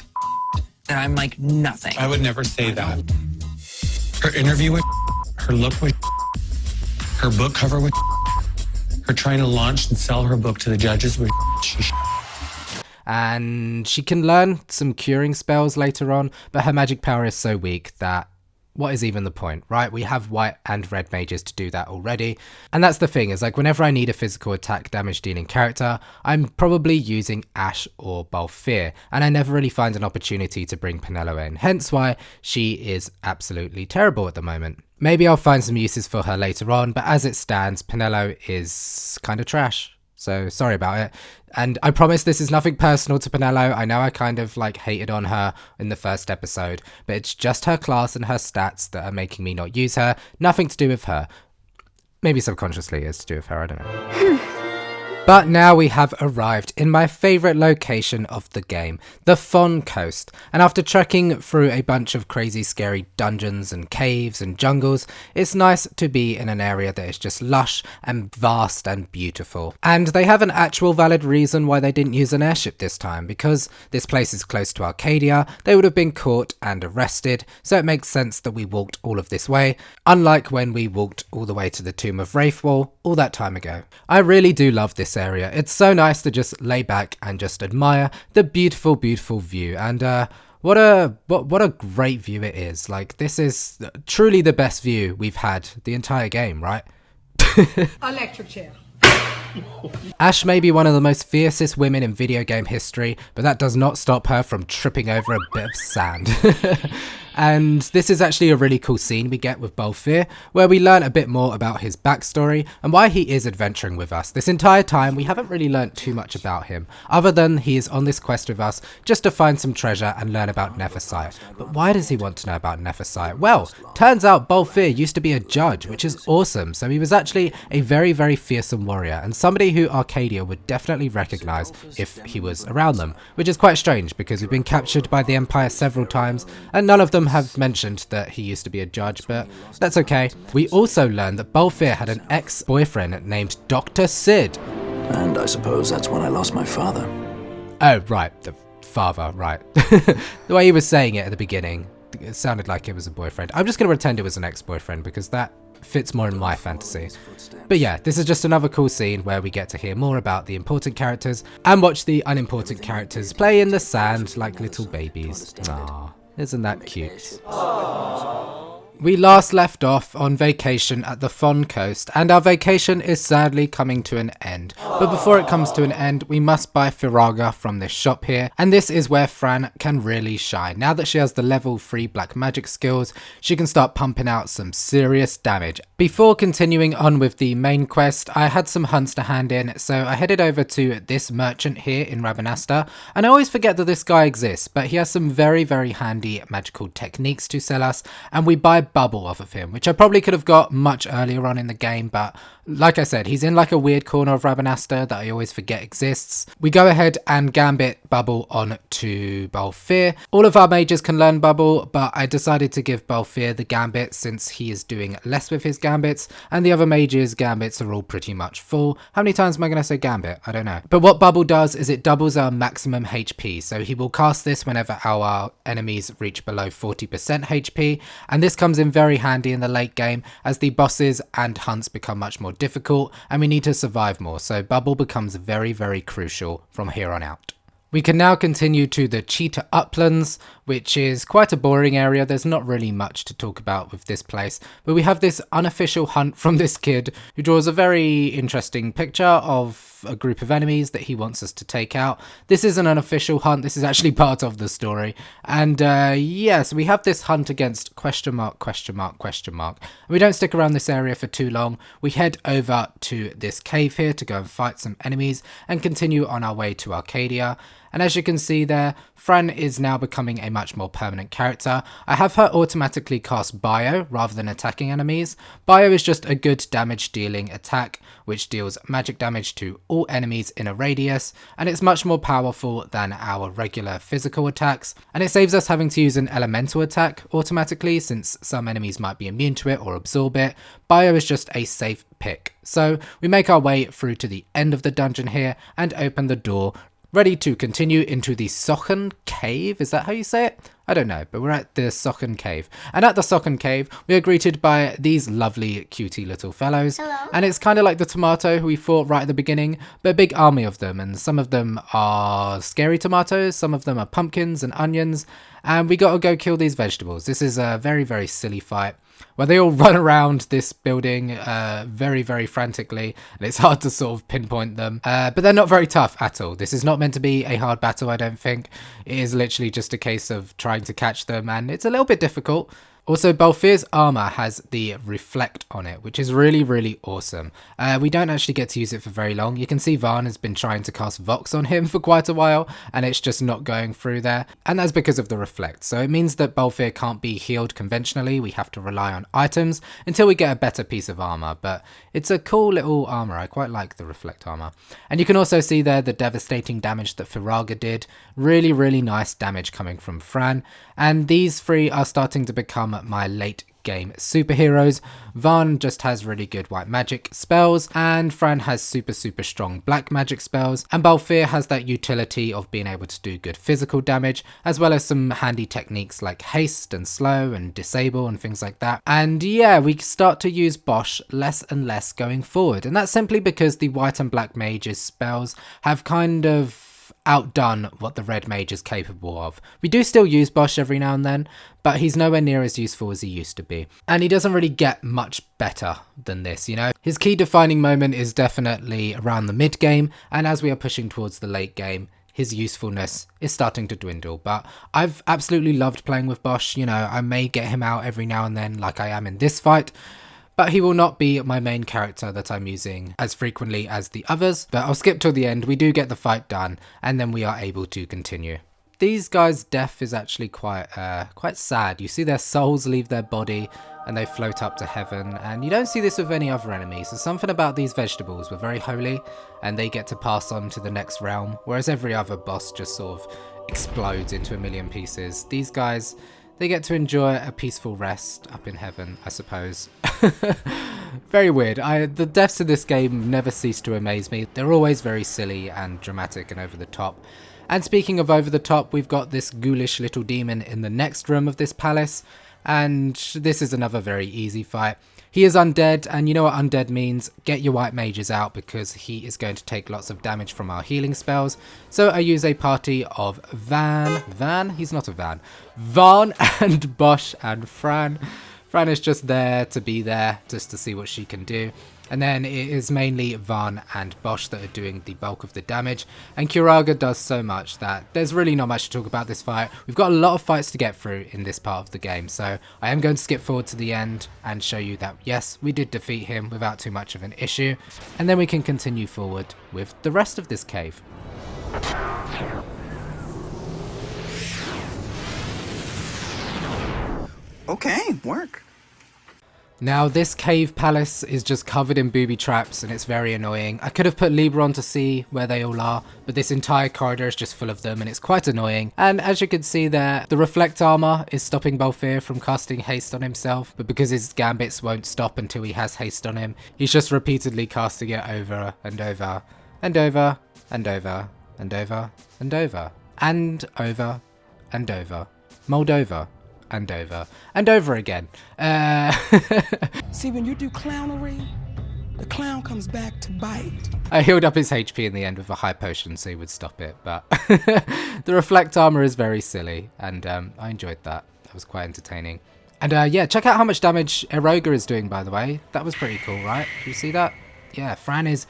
nothing. I would never say that. Her interview was her look was her book cover was her trying to launch and sell her book to the judges was and she can learn some curing spells later on, but her magic power is so weak that what is even the point, right? We have white and red mages to do that already. And that's the thing, is like whenever I need a physical attack damage dealing character, I'm probably using Ashe or Balthier, and I never really find an opportunity to bring Penelo in, hence why she is absolutely terrible at the moment. Maybe I'll find some uses for her later on, but as it stands, Penelo is kind of trash. So sorry about it. And I promise this is nothing personal to Penelo. I know I kind of like hated on her in the first episode, but it's just her class and her stats that are making me not use her. Nothing to do with her. Maybe subconsciously it's to do with her, I don't know. But now we have arrived in my favourite location of the game, the Vaan coast, and after trekking through a bunch of crazy scary dungeons and caves and jungles, it's nice to be in an area that is just lush and vast and beautiful. And they have an actual valid reason why they didn't use an airship this time, because this place is close to Arcadia, they would have been caught and arrested, so it makes sense that we walked all of this way, unlike when we walked all the way to the Tomb of Wraithwall all that time ago. I really do love this area. It's so nice to just lay back and just admire the beautiful view, and what a great view it is. Like, this is truly the best view we've had the entire game, right? Electric chair. Ashe may be one of the most fiercest women in video game history, but that does not stop her from tripping over a bit of sand. And this is actually a really cool scene we get with Balthier, where we learn a bit more about his backstory and why he is adventuring with us. This entire time we haven't really learnt too much about him, other than he is on this quest with us just to find some treasure and learn about Nephesite. But why does he want to know about Nephesite? Well, turns out Balthier used to be a judge, which is awesome, so he was actually a very fearsome warrior, and somebody who Arcadia would definitely recognise if he was around them, which is quite strange because we've been captured by the Empire several times, and none of them have mentioned that he used to be a judge, but that's okay. We also learned that Balthier had an ex-boyfriend named Dr. Sid. And I suppose that's when I lost my father. Oh, right, the father, right. The way he was saying it at the beginning, it sounded like it was a boyfriend. I'm just going to pretend it was an ex-boyfriend because that fits more in my fantasy. But yeah, this is just another cool scene where we get to hear more about the important characters and watch the unimportant characters play in the sand like little babies. Aww. Isn't that cute? We last left off on vacation at the Vaan coast, and our vacation is sadly coming to an end. But before it comes to an end, we must buy Firaga from this shop here, and this is where Fran can really shine. Now that she has the level 3 black magic skills, she can start pumping out some serious damage. Before continuing on with the main quest, I had some hunts to hand in, so I headed over to this merchant here in Rabanasta, and I always forget that this guy exists, but he has some very handy magical techniques to sell us, and we buy bubble off of him, which I probably could have got much earlier on in the game, but like I said, he's in like a weird corner of Rabanastre that I always forget exists. We go ahead and gambit bubble on to Balthier. All of our mages can learn bubble, but I decided to give Balthier the gambit since he is doing less with his gambits, and the other mages' gambits are all pretty much full. How many times am I going to say gambit? I don't know. But what bubble does is it doubles our maximum HP, so he will cast this whenever our enemies reach below 40% HP, and this comes in very handy in the late game as the bosses and hunts become much more difficult and we need to survive more, so bubble becomes very, very crucial from here on out. We can now continue to the Cheetah Uplands, which is quite a boring area. There's not really much to talk about with this place, but we have this unofficial hunt from this kid who draws a very interesting picture of a group of enemies that he wants us to take out. This isn't an official hunt, this is actually part of the story. And yeah, so we have this hunt against question mark. We don't stick around this area for too long. We head over to this cave here to go and fight some enemies and continue on our way to Arcadia. And as you can see there, Fran is now becoming a much more permanent character. I have her automatically cast Bio rather than attacking enemies. Bio is just a good damage dealing attack which deals magic damage to all enemies in a radius, and it's much more powerful than our regular physical attacks, and it saves us having to use an elemental attack automatically since some enemies might be immune to it or absorb it. Bio is just a safe pick. So we make our way through to the end of the dungeon here and open the door, ready to continue into the XII Cave. Is that how you say it? I don't know, but we're at the XII Cave. And at the XII Cave, we are greeted by these lovely, cutie little fellows. Hello. And it's kind of like the tomato who we fought right at the beginning, but a big army of them. And some of them are scary tomatoes, some of them are pumpkins and onions. And we gotta go kill these vegetables. This is a very, very silly fight where they all run around this building very, very frantically, and it's hard to sort of pinpoint them. But they're not very tough at all. This is not meant to be a hard battle, I don't think. It is literally just a case of trying to catch them, and it's a little bit difficult. Also, Balthier's armor has the reflect on it, which is really, really awesome. We don't actually get to use it for very long. You can see Vaan has been trying to cast Vox on him for quite a while, and it's just not going through there. And that's because of the reflect. So it means that Balthier can't be healed conventionally. We have to rely on items until we get a better piece of armor. But it's a cool little armor. I quite like the reflect armor. And you can also see there the devastating damage that Firaga did. Really, really nice damage coming from Fran. And these three are starting to become my late game superheroes. Vaan just has really good white magic spells, and Fran has super strong black magic spells, and Balthier has that utility of being able to do good physical damage, as well as some handy techniques like haste and slow and disable and things like that. And yeah, we start to use Basch less and less going forward, and that's simply because the white and black mage's spells have kind of outdone what the red mage is capable of. We do still use Basch every now and then, but he's nowhere near as useful as he used to be. And he doesn't really get much better than this, you know? His key defining moment is definitely around the mid game, and as we are pushing towards the late game, his usefulness is starting to dwindle. But I've absolutely loved playing with Basch. You know, I may get him out every now and then like I am in this fight, but he will not be my main character that I'm using as frequently as the others. But I'll skip till the end. We do get the fight done, and then we are able to continue. These guys' death is actually quite sad. You see their souls leave their body and they float up to heaven, and you don't see this with any other enemies. There's something about these vegetables. We're very holy and they get to pass on to the next realm, whereas every other boss just sort of explodes into a million pieces. These guys, they get to enjoy a peaceful rest up in heaven, I suppose. Very weird. The deaths in this game never cease to amaze me. They're always very silly and dramatic and over the top. And speaking of over the top, we've got this ghoulish little demon in the next room of this palace. And this is another very easy fight. He is undead, and you know what undead means. Get your white mages out because he is going to take lots of damage from our healing spells. So I use a party of Vaan? He's not a Vaan. Vaan and Basch and Fran. Fran is just there to be there, just to see what she can do. And then it is mainly Vaan and Basch that are doing the bulk of the damage. And Firaga does so much that there's really not much to talk about this fight. We've got a lot of fights to get through in this part of the game. So I am going to skip forward to the end and show you that, yes, we did defeat him without too much of an issue. And then we can continue forward with the rest of this cave. Okay, work. Now this cave palace is just covered in booby traps and it's very annoying. I could have put Libra on to see where they all are, but this entire corridor is just full of them and it's quite annoying. And as you can see there, the reflect armor is stopping Balthier from casting haste on himself, but because his gambits won't stop until he has haste on him, he's just repeatedly casting it over and over and over and over and over and over and over and over, Moldova. And over again. See, when you do clownery, the clown comes back to bite. I healed up his HP in the end with a high potion so he would stop it, but the reflect armor is very silly, and I enjoyed that. That was quite entertaining. And yeah, check out how much damage Eroga is doing, by the way. That was pretty cool, right? Do you see that? Yeah, Fran is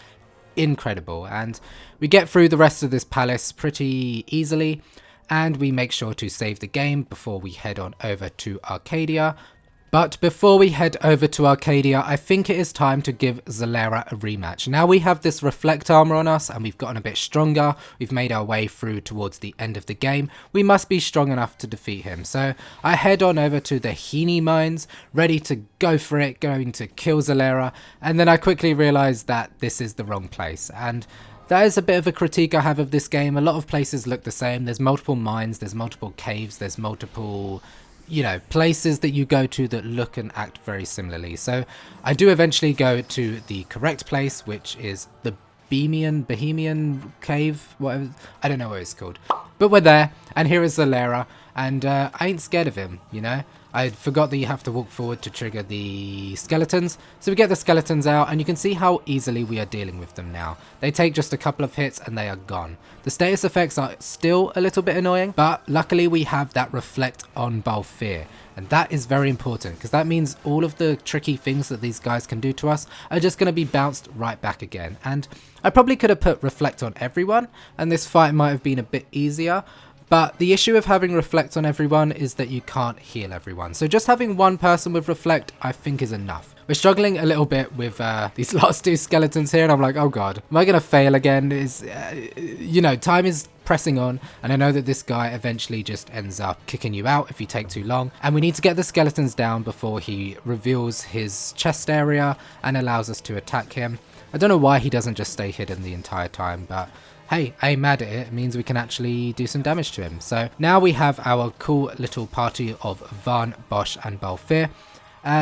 incredible, and we get through the rest of this palace pretty easily. And we make sure to save the game before we head on over to Arcadia. But before we head over to Arcadia, I think it is time to give Zalera a rematch. Now we have this reflect armor on us and we've gotten a bit stronger. We've made our way through towards the end of the game. We must be strong enough to defeat him. So I head on over to the Heaney mines, ready to go for it, going to kill Zalera. And then I quickly realized that this is the wrong place. And that is a bit of a critique I have of this game. A lot of places look the same. There's multiple mines, there's multiple caves, there's multiple, you know, places that you go to that look and act very similarly. So I do eventually go to the correct place, which is the Bohemian cave, whatever. I don't know what it's called. But we're there, and here is Zalera, and I ain't scared of him, you know. I forgot that you have to walk forward to trigger the skeletons. So we get the skeletons out and you can see how easily we are dealing with them now. They take just a couple of hits and they are gone. The status effects are still a little bit annoying, but luckily we have that reflect on Balthier. And that is very important because that means all of the tricky things that these guys can do to us are just going to be bounced right back again. And I probably could have put reflect on everyone and this fight might have been a bit easier. But the issue of having reflect on everyone is that you can't heal everyone. So just having one person with reflect, I think, is enough. We're struggling a little bit with these last two skeletons here, and I'm like, oh god, am I going to fail again? You know, time is pressing on, and I know that this guy eventually just ends up kicking you out if you take too long. And we need to get the skeletons down before he reveals his chest area and allows us to attack him. I don't know why he doesn't just stay hidden the entire time, but hey, I ain't mad at it. It means we can actually do some damage to him. So now we have our cool little party of Vaan, Basch and Balthier.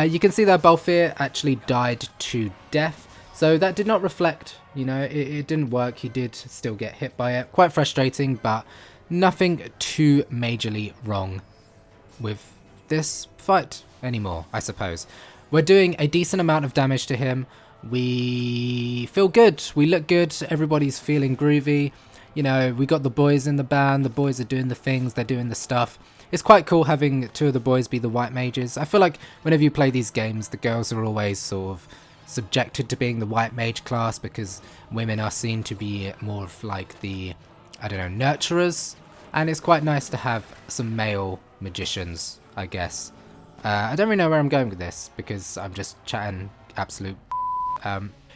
You can see that Balthier actually died to death. So that did not reflect, you know, it didn't work. He did still get hit by it. Quite frustrating, but nothing too majorly wrong with this fight anymore, I suppose. We're doing a decent amount of damage to him. We feel good, we look good, everybody's feeling groovy. You know, we got the boys in the band, the boys are doing the things, they're doing the stuff. It's quite cool having two of the boys be the white mages. I feel like whenever you play these games, the girls are always sort of subjected to being the white mage class because women are seen to be more of like the, I don't know, nurturers. And it's quite nice to have some male magicians, I guess. I don't really know where I'm going with this because I'm just chatting absolute.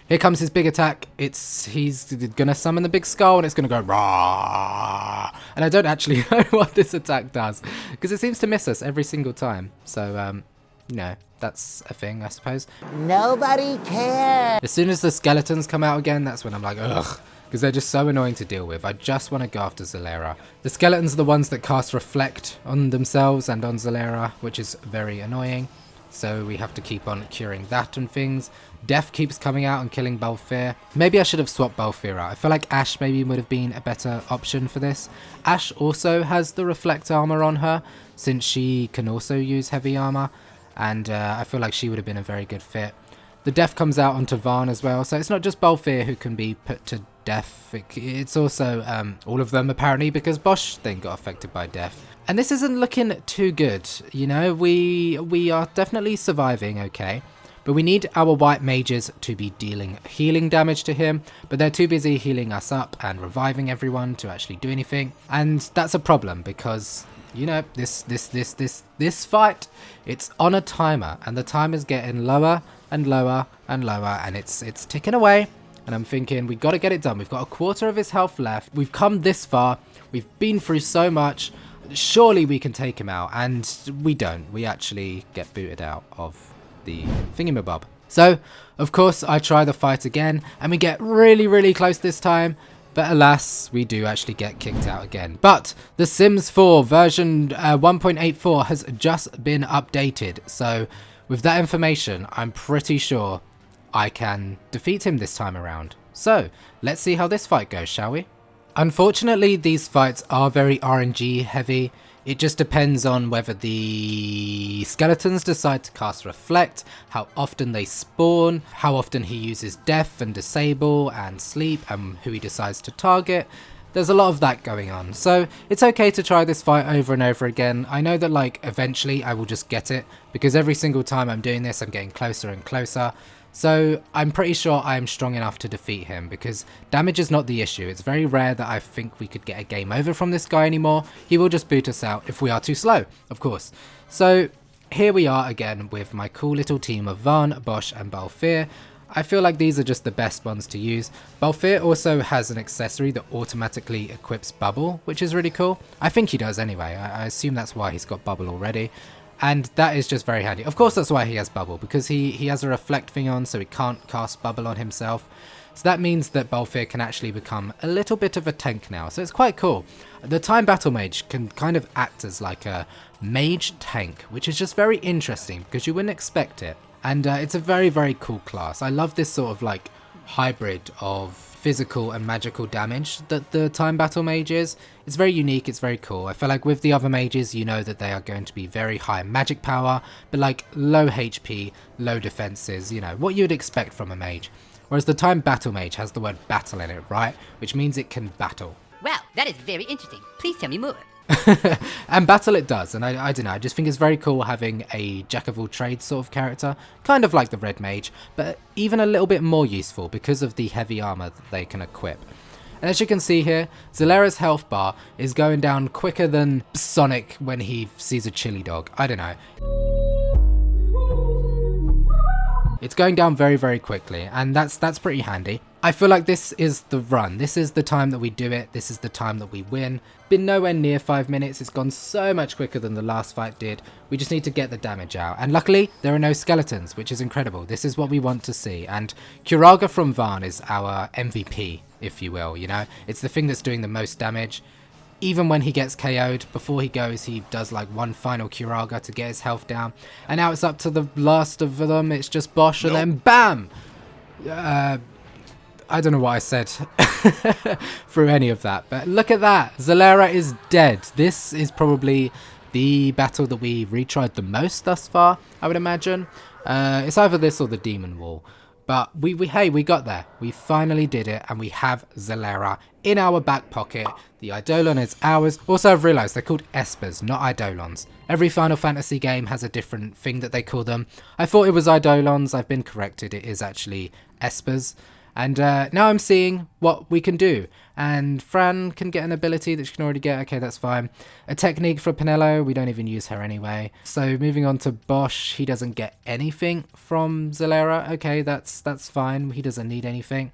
Here comes his big attack. He's gonna summon the big skull and it's gonna go rah. And I don't actually know what this attack does because it seems to miss us every single time. So you know, that's a thing, I suppose. Nobody cares. As soon as the skeletons come out again, that's when I'm like, ugh, because they're just so annoying to deal with. I just want to go after Zalera. The skeletons are the ones that cast reflect on themselves and on Zalera, which is very annoying. So we have to keep on curing that and things. Death keeps coming out and killing Balthier. Maybe I should have swapped Balthier out. I feel like Ashe maybe would have been a better option for this. Ashe also has the reflect armor on her, since she can also use heavy armor. And I feel like she would have been a very good fit. The death comes out onto Vaan as well, so it's not just Balthier who can be put to death. It's also all of them apparently, because Basch then got affected by death. And this isn't looking too good, you know. We are definitely surviving okay. But we need our white mages to be dealing healing damage to him, but they're too busy healing us up and reviving everyone to actually do anything. And that's a problem because, you know, this fight, it's on a timer and the timer's getting lower and lower and lower and it's ticking away. And I'm thinking, we got to get it done. We've got a quarter of his health left. We've come this far. We've been through so much. Surely we can take him out. And we don't. We actually get booted out of the thingamabob. So, of course, I try the fight again, and we get really close this time, but alas, we do actually get kicked out again. But The Sims 4 version 1.84 has just been updated, so with that information, I'm pretty sure I can defeat him this time around. So, let's see how this fight goes, shall we? Unfortunately, these fights are very RNG heavy. It just depends on whether the skeletons decide to cast Reflect, how often they spawn, how often he uses Death and Disable and Sleep, and who he decides to target. There's a lot of that going on, so it's okay to try this fight over and over again. I know that like eventually I will just get it, because every single time I'm doing this I'm getting closer and closer. So I'm pretty sure I'm strong enough to defeat him, because damage is not the issue. It's very rare that I think we could get a game over from this guy anymore. He will just boot us out if we are too slow, of course. So here we are again with my cool little team of Vaan, Basch and Balthier. I feel like these are just the best ones to use. Balthier also has an accessory that automatically equips Bubble, which is really cool. I think he does anyway. I assume that's why he's got Bubble already. And that is just very handy. Of course that's why he has Bubble, because he has a reflect thing on, so he can't cast Bubble on himself. So that means that Balthier can actually become a little bit of a tank now, so it's quite cool. The Time BattleMage can kind of act as like a mage tank, which is just very interesting because you wouldn't expect it. And it's a very cool class. I love this sort of like hybrid of physical and magical damage that the Time BattleMage is. It's very unique, it's very cool. I feel like with the other mages, you know that they are going to be very high magic power, but like low HP, low defenses, you know, what you would expect from a mage. Whereas the Time BattleMage has the word battle in it, right? Which means it can battle. Wow, that is very interesting. Please tell me more. And battle it does, and I don't know, I just think it's very cool having a jack of all trades sort of character, kind of like the red mage, but even a little bit more useful because of the heavy armor that they can equip. And as you can see here, Zalera's health bar is going down quicker than Sonic when he sees a chili dog. I don't know. It's going down very quickly, and that's pretty handy. I feel like this is the run. This is the time that we do it. This is the time that we win. Been nowhere near 5 minutes. It's gone so much quicker than the last fight did. We just need to get the damage out. And luckily, there are no skeletons, which is incredible. This is what we want to see. And Curaga from Vaan is our MVP, if you will, you know? It's the thing that's doing the most damage. Even when he gets KO'd, before he goes, he does like one final Curaga to get his health down. And now it's up to the last of them. It's just Basch, and then BAM! I don't know what I said through any of that, but look at that. Zalera is dead. This is probably the battle that we retried the most thus far, I would imagine. It's either this or the Demon Wall. But hey, we got there. We finally did it, and we have Zalera in our back pocket. The Eidolon is ours. Also, I've realised they're called Espers, not Eidolons. Every Final Fantasy game has a different thing that they call them. I thought it was Eidolons. I've been corrected. It is actually Espers. And now I'm seeing what we can do. And Fran can get an ability that she can already get. Okay, that's fine. A technique for Penelo. We don't even use her anyway. So moving on to Basch. He doesn't get anything from Zalera. Okay, that's fine. He doesn't need anything.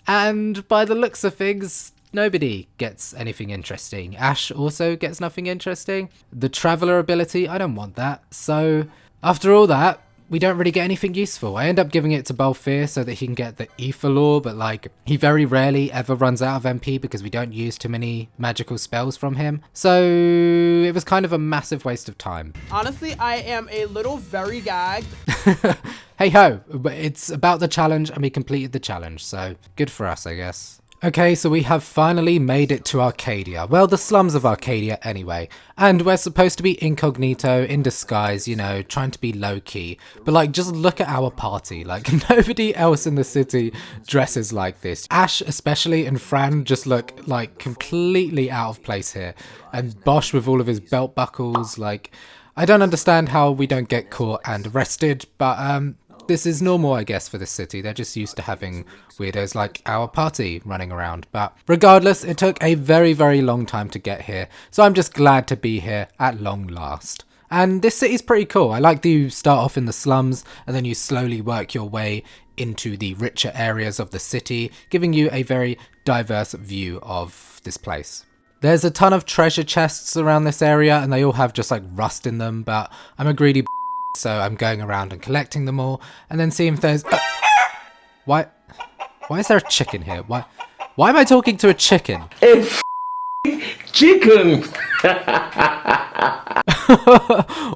And by the looks of things, nobody gets anything interesting. Ashe also gets nothing interesting. The Traveller ability, I don't want that. So after all that, we don't really get anything useful. I end up giving it to Balthier so that he can get the Ether Law, but like he very rarely ever runs out of MP because we don't use too many magical spells from him. So it was kind of a massive waste of time. Honestly, I am a little very gagged. Hey ho, but it's about the challenge and we completed the challenge, so good for us, I guess. Okay, so we have finally made it to Arcadia. Well, the slums of Arcadia anyway. And we're supposed to be incognito, in disguise, you know, trying to be low-key. But like, just look at our party. Like, nobody else in the city dresses like this. Ashe especially and Fran just look like completely out of place here. And Basch with all of his belt buckles, like, I don't understand how we don't get caught and arrested, but this is normal, I guess, for this city. They're just used to having weirdos like our party running around. But regardless, it took a very long time to get here. So I'm just glad to be here at long last. And this city's pretty cool. I like that you start off in the slums and then you slowly work your way into the richer areas of the city, giving you a very diverse view of this place. There's a ton of treasure chests around this area and they all have just like rust in them, but I'm a greedy so I'm going around and collecting them all and then seeing if there's... Why is there a chicken here? Why am I talking to a chicken? It's chicken!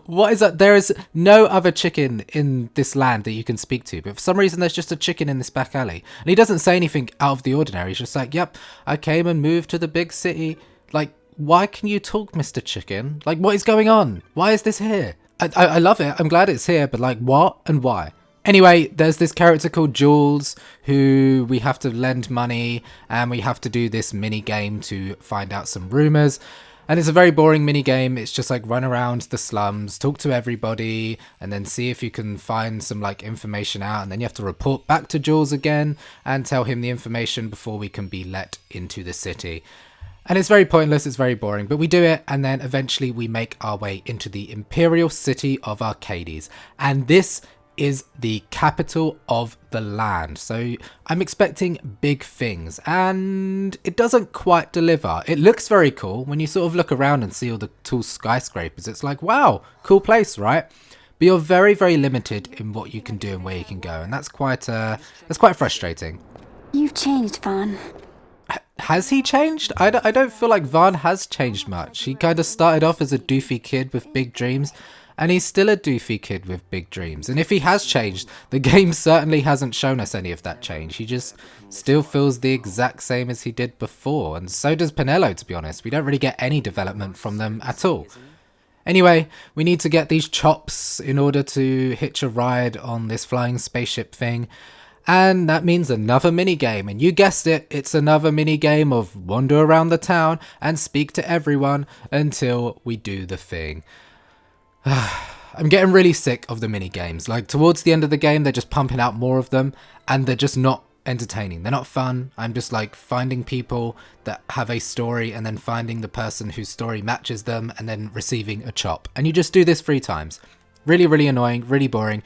What is that? There is no other chicken in this land that you can speak to, but for some reason there's just a chicken in this back alley. And he doesn't say anything out of the ordinary. He's just like, yep, I came and moved to the big city. Like, why can you talk, Mr. Chicken? Like, what is going on? Why is this here? I love it. I'm glad it's here, but like, what and why? Anyway, there's this character called Jules who we have to lend money and we have to do this mini game to find out some rumors. And it's a very boring mini game. It's just like run around the slums, talk to everybody, and then see if you can find some like information out. And then you have to report back to Jules again and tell him the information before we can be let into the city. And it's very pointless, it's very boring, but we do it, and then eventually we make our way into the imperial city of Arcades. And this is the capital of the land, so I'm expecting big things, and it doesn't quite deliver. It looks very cool when you sort of look around and see all the tall skyscrapers. It's like, wow, cool place, right? But you're very, very limited in what you can do and where you can go, and that's quite frustrating. You've changed, Vaan. Has he changed? I don't feel like Vaan has changed much. He kind of started off as a doofy kid with big dreams, and he's still a doofy kid with big dreams. And if he has changed, the game certainly hasn't shown us any of that change. He just still feels the exact same as he did before. And so does Penelo, to be honest. We don't really get any development from them at all. Anyway, we need to get these chops in order to hitch a ride on this flying spaceship thing. And that means another minigame. And you guessed it, it's another minigame of wander around the town and speak to everyone until we do the thing. I'm getting really sick of the mini games. Like, towards the end of the game, they're just pumping out more of them, and they're just not entertaining. They're not fun. I'm just like finding people that have a story and then finding the person whose story matches them and then receiving a chop. And you just do this 3 times. Really, really annoying, really boring.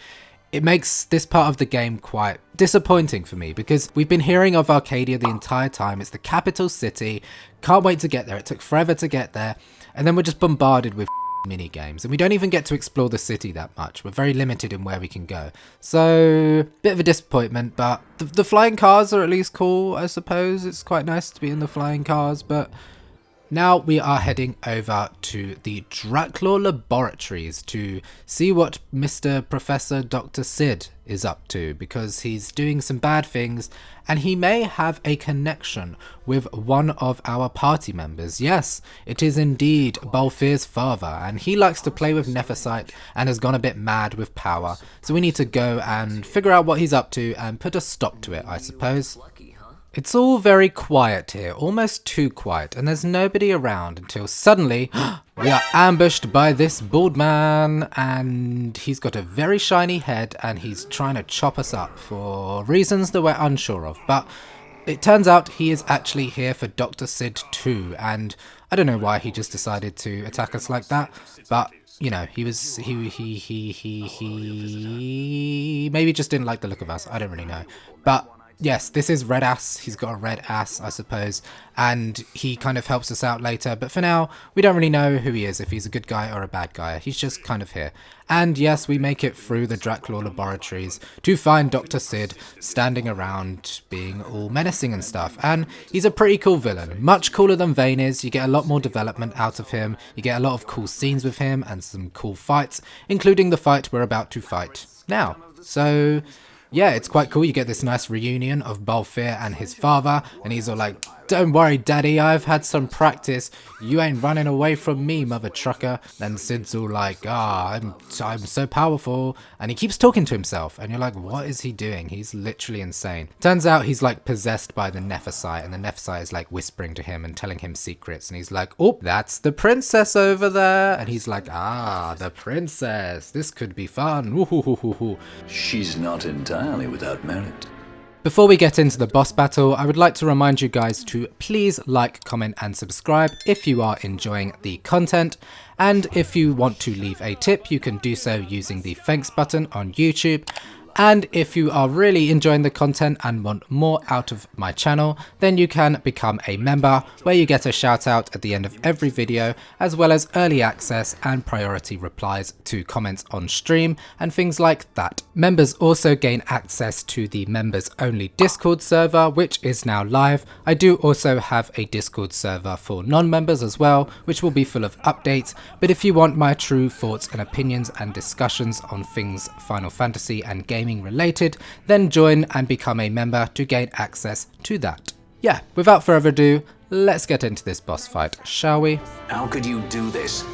It makes this part of the game quite disappointing for me because we've been hearing of Arcadia the entire time. It's the capital city. Can't wait to get there. It took forever to get there. And then we're just bombarded with mini games, and we don't even get to explore the city that much. We're very limited in where we can go, so bit of a disappointment. But the flying cars are at least cool, I suppose. It's quite nice to be in the flying cars. But now we are heading over to the Draclaw laboratories to see what Mr. Professor Dr. Sid is up to, because he's doing some bad things and he may have a connection with one of our party members. Yes, it is indeed Balthier's father, and he likes to play with Nephesite and has gone a bit mad with power. So we need to go and figure out what he's up to and put a stop to it, I suppose. It's all very quiet here, almost too quiet, and there's nobody around until suddenly we are ambushed by this bald man, and he's got a very shiny head and he's trying to chop us up for reasons that we're unsure of. But it turns out he is actually here for Dr. Sid too, and I don't know why he just decided to attack us like that, but you know, he maybe just didn't like the look of us. I don't really know, but yes, this is Red Ass. He's got a red ass, I suppose, and he kind of helps us out later. But for now, we don't really know who he is, if he's a good guy or a bad guy. He's just kind of here. And yes, we make it through the Draclaw laboratories to find Dr. Sid standing around being all menacing and stuff. And he's a pretty cool villain, much cooler than Vaan is. You get a lot more development out of him. You get a lot of cool scenes with him and some cool fights, including the fight we're about to fight now. So yeah, it's quite cool. You get this nice reunion of Balthier and his father, and he's all like, "Don't worry, Daddy, I've had some practice. You ain't running away from me, mother trucker." Then Sid's all like, I'm so powerful. And he keeps talking to himself, and you're like, what is he doing? He's literally insane. Turns out he's like possessed by the Nephesite, and the Nephesite is like whispering to him and telling him secrets. And he's like, oh, that's the princess over there. And he's like, the princess. This could be fun. Ooh. She's not entirely without merit. Before we get into the boss battle, I would like to remind you guys to please like, comment and subscribe if you are enjoying the content. And if you want to leave a tip, you can do so using the thanks button on YouTube. And if you are really enjoying the content and want more out of my channel, then you can become a member, where you get a shout out at the end of every video, as well as early access and priority replies to comments on stream and things like that. Members also gain access to the members only Discord server, which is now live. I do also have a Discord server for non-members as well, which will be full of updates, but if you want my true thoughts and opinions and discussions on things Final Fantasy and gaming related, then join and become a member to gain access to that. Yeah, without further ado, let's get into this boss fight, shall we? How could you do this?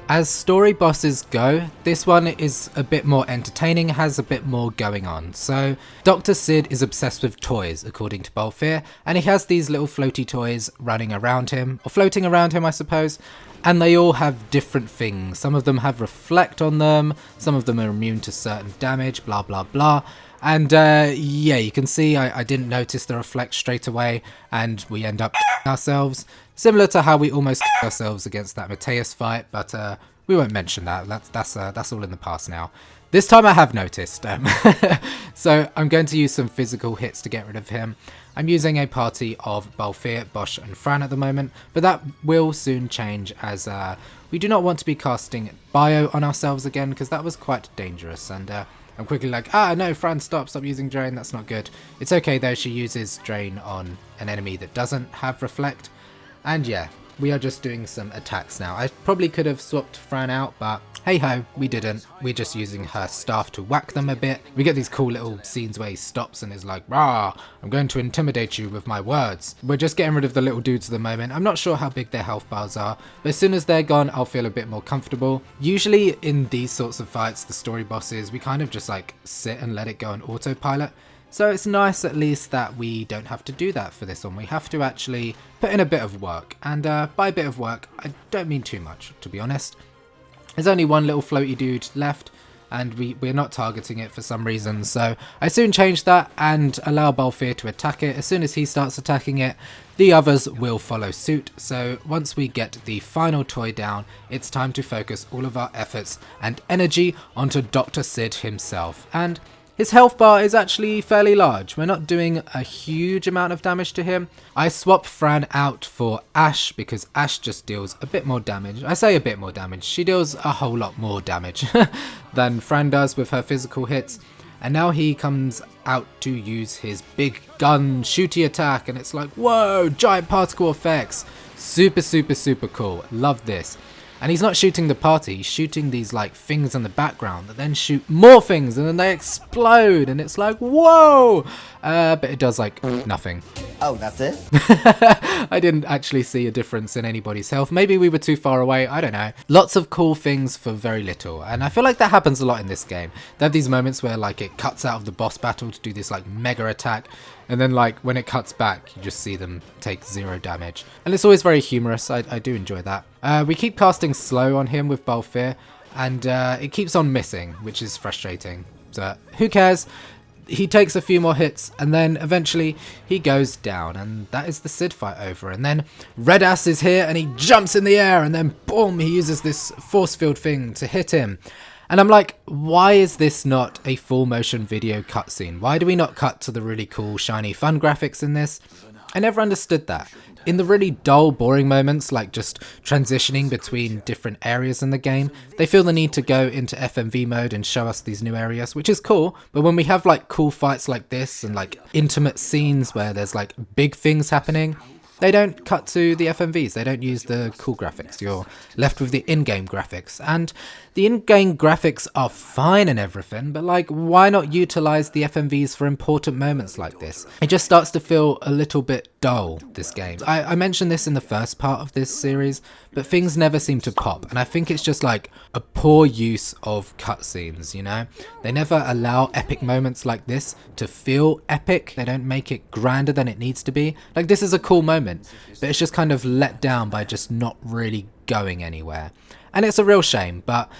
As story bosses go, this one is a bit more entertaining, has a bit more going on. So Dr. Cid is obsessed with toys, according to Balthier, and he has these little floaty toys running around him, or floating around him I suppose, and they all have different things. Some of them have reflect on them, some of them are immune to certain damage, blah blah blah. And yeah, you can see I didn't notice the reflect straight away, and we end up ourselves. Similar to how we almost ourselves against that Mateus fight, but we won't mention that. That's all in the past now. This time I have noticed. So I'm going to use some physical hits to get rid of him. I'm using a party of Balthier, Basch and Fran at the moment, but that will soon change, as we do not want to be casting bio on ourselves again, because that was quite dangerous. And I'm quickly like, no, Fran, stop using Drain, that's not good. It's okay though, she uses Drain on an enemy that doesn't have Reflect. And yeah, we are just doing some attacks now. I probably could have swapped Fran out, but hey ho, we didn't. We're just using her staff to whack them a bit. We get these cool little scenes where he stops and is like, rah, I'm going to intimidate you with my words. We're just getting rid of the little dudes at the moment. I'm not sure how big their health bars are, but as soon as they're gone, I'll feel a bit more comfortable. Usually in these sorts of fights, the story bosses, we kind of just like sit and let it go on autopilot. So it's nice at least that we don't have to do that for this one. We have to actually put in a bit of work. And by a bit of work, I don't mean too much, to be honest. There's only one little floaty dude left, and we're not targeting it for some reason. So I soon change that and allow Balthier to attack it. As soon as he starts attacking it, the others will follow suit. So once we get the final toy down, it's time to focus all of our efforts and energy onto Dr. Cid himself. And his health bar is actually fairly large. We're not doing a huge amount of damage to him. I swap Fran out for Ashe because Ashe just deals a bit more damage. I say a bit more damage. She deals a whole lot more damage than Fran does with her physical hits. And now he comes out to use his big gun shooty attack, and it's like, whoa, giant particle effects. Super, super, super cool. Love this. And he's not shooting the party, he's shooting these like things in the background that then shoot more things and then they explode, and it's like, whoa! But it does like nothing. Oh, that's it? I didn't actually see a difference in anybody's health. Maybe we were too far away, I don't know. Lots of cool things for very little, and I feel like that happens a lot in this game. They have these moments where like it cuts out of the boss battle to do this like mega attack, and then like when it cuts back, you just see them take 0 damage. And it's always very humorous, I do enjoy that. We keep casting slow on him with Balthier, and it keeps on missing, which is frustrating. So who cares? He takes a few more hits, and then eventually he goes down, and that is the Cid fight over. And then Red Ass is here, and he jumps in the air, and then boom, he uses this force field thing to hit him. And I'm like, why is this not a full motion video cutscene? Why do we not cut to the really cool, shiny, fun graphics in this? I never understood that. In the really dull, boring moments, like just transitioning between different areas in the game, they feel the need to go into FMV mode and show us these new areas, which is cool. But when we have like cool fights like this and like intimate scenes where there's like big things happening, they don't cut to the FMVs, they don't use the cool graphics, you're left with the in-game graphics. And the in-game graphics are fine and everything, but like, why not utilize the FMVs for important moments like this? It just starts to feel a little bit dull, this game. I mentioned this in the first part of this series, but things never seem to pop, and I think it's just like a poor use of cutscenes, you know? They never allow epic moments like this to feel epic. They don't make it grander than it needs to be. Like, this is a cool moment, but it's just kind of let down by just not really going anywhere. And it's a real shame, but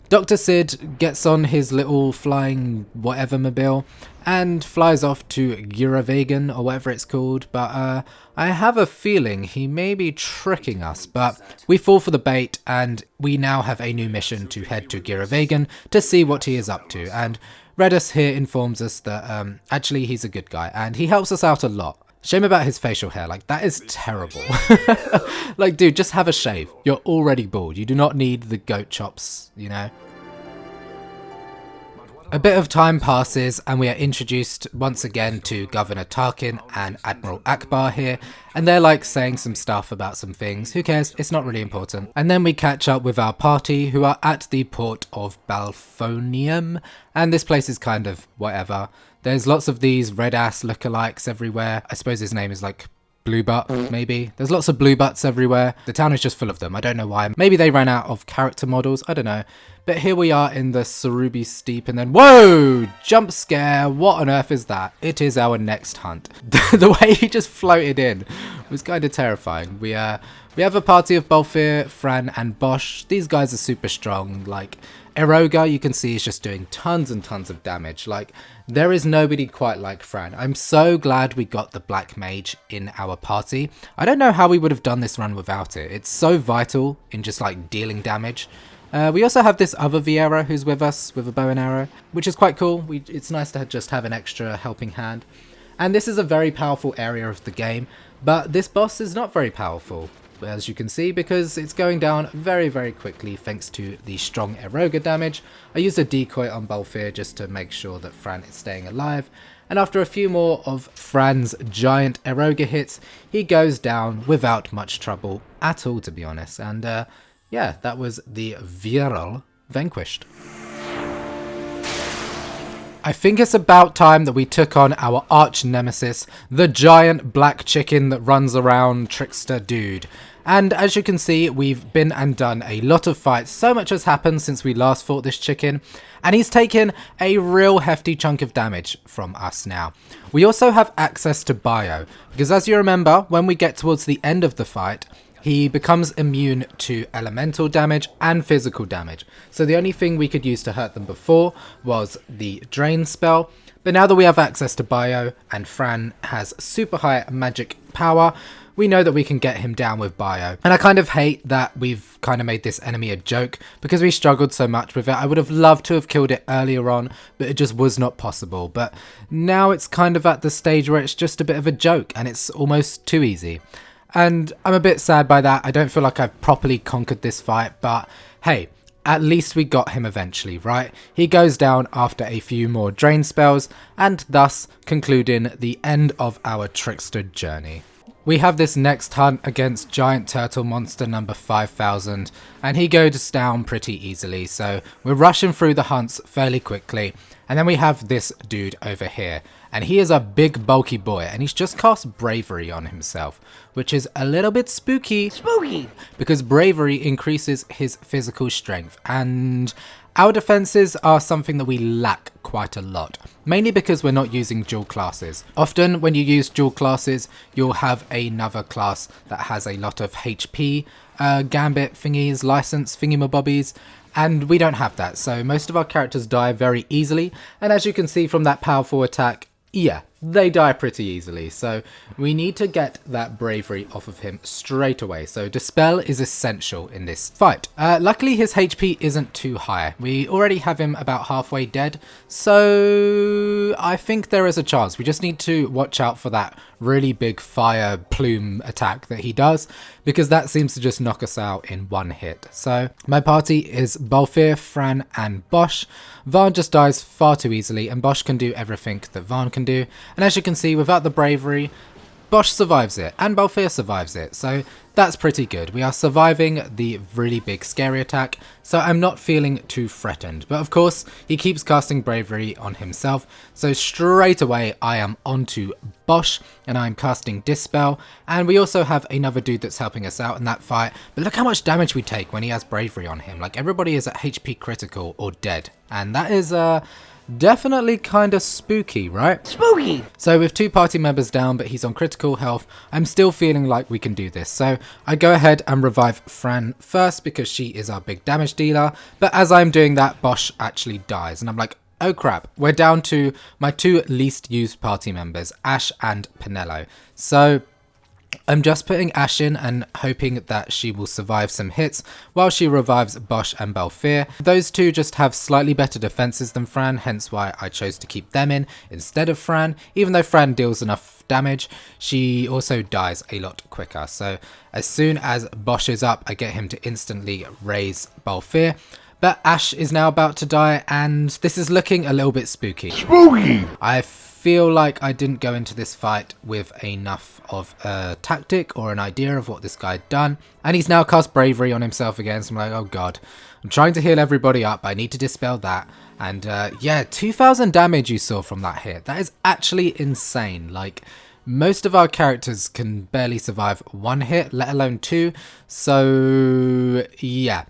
Dr. Sid gets on his little flying whatever mobile and flies off to Giravegan or whatever it's called, but I have a feeling he may be tricking us, but we fall for the bait and we now have a new mission to head to Giravegan to see what he is up to. And Redus here informs us that actually he's a good guy and he helps us out a lot. Shame about his facial hair, like that is terrible. Like dude, just have a shave. You're already bald. You do not need the goat chops, you know? A bit of time passes and we are introduced once again to Governor Tarkin and Admiral Akbar here, and they're like saying some stuff about some things. Who cares? It's not really important. And then we catch up with our party who are at the port of Balthonium, and this place is kind of whatever. There's lots of these red ass lookalikes everywhere. I suppose his name is like Blue Butt, maybe. There's lots of blue butts everywhere. The town is just full of them. I don't know why. Maybe they ran out of character models. I don't know. But here we are in the Sarubi Steep and then, whoa! Jump scare. What on earth is that? It is our next hunt. The way he just floated in was kind of terrifying. We have a party of Balthier, Fran and Basch. These guys are super strong. Like, Eroga, you can see, is just doing tons and tons of damage. Like, there is nobody quite like Fran. I'm so glad we got the Black Mage in our party. I don't know how we would have done this run without it. It's so vital in just like dealing damage. We also have this other Viera who's with us with a bow and arrow, which is quite cool. It's nice to just have an extra helping hand. And this is a very powerful area of the game, but this boss is not very powerful, as you can see, because it's going down very, very quickly thanks to the strong Eroga damage. I used a decoy on Balthier just to make sure that Fran is staying alive, and after a few more of Fran's giant Eroga hits, he goes down without much trouble at all, to be honest. And yeah, that was the Viral vanquished. I think it's about time that we took on our arch nemesis, the giant black chicken that runs around, trickster dude. And as you can see, we've been and done a lot of fights. So much has happened since we last fought this chicken, and he's taken a real hefty chunk of damage from us now. We also have access to bio, because as you remember, when we get towards the end of the fight, he becomes immune to elemental damage and physical damage. So the only thing we could use to hurt them before was the drain spell. But now that we have access to bio and Fran has super high magic power, we know that we can get him down with bio. And I kind of hate that we've kind of made this enemy a joke because we struggled so much with it. I would have loved to have killed it earlier on, but it just was not possible. But now it's kind of at the stage where it's just a bit of a joke and it's almost too easy. And I'm a bit sad by that. I don't feel like I've properly conquered this fight, but hey, at least we got him eventually, right? He goes down after a few more drain spells, and thus concluding the end of our trickster journey. We have this next hunt against giant turtle monster number 5000, and he goes down pretty easily, so we're rushing through the hunts fairly quickly. And then we have this dude over here, and he is a big bulky boy, and he's just cast bravery on himself, which is a little bit spooky. Because bravery increases his physical strength, and our defenses are something that we lack quite a lot, mainly because we're not using dual classes. Often when you use dual classes, you'll have another class that has a lot of HP, gambit thingies, license thingy-mabobbies, and we don't have that, so most of our characters die very easily, and as you can see from that powerful attack, yeah, they die pretty easily, so we need to get that bravery off of him straight away. So Dispel is essential in this fight. Luckily his HP isn't too high. We already have him about halfway dead, so I think there is a chance. We just need to watch out for that really big fire plume attack that he does, because that seems to just knock us out in one hit. So my party is Balthier, Fran and Basch. Vaan just dies far too easily, and Basch can do everything that Vaan can do. And as you can see, without the bravery, Basch survives it, and Balthier survives it, so that's pretty good. We are surviving the really big scary attack, so I'm not feeling too threatened. But of course, he keeps casting bravery on himself, so straight away I am onto Basch, and I'm casting Dispel, and we also have another dude that's helping us out in that fight. But look how much damage we take when he has bravery on him. Like, everybody is at HP critical or dead, and that is definitely kind of spooky, right? Spooky! So with 2 party members down, but he's on critical health, I'm still feeling like we can do this. So I go ahead and revive Fran first because she is our big damage dealer. But as I'm doing that, Basch actually dies. And I'm like, oh crap, we're down to my 2 least used party members, Ashe and Penelo. So I'm just putting Ashe in and hoping that she will survive some hits while she revives Basch and Balthier. Those 2 just have slightly better defenses than Fran, hence why I chose to keep them in instead of Fran. Even though Fran deals enough damage, she also dies a lot quicker. So as soon as Basch is up, I get him to instantly raise Balthier. But Ashe is now about to die, and this is looking a little bit spooky. Spooky! I feel like I didn't go into this fight with enough of a tactic or an idea of what this guy had done. And he's now cast bravery on himself again, so I'm like, oh god. I'm trying to heal everybody up, I need to dispel that. And yeah, 2000 damage you saw from that hit. That is actually insane. Like, most of our characters can barely survive 1 hit, let alone 2. So yeah.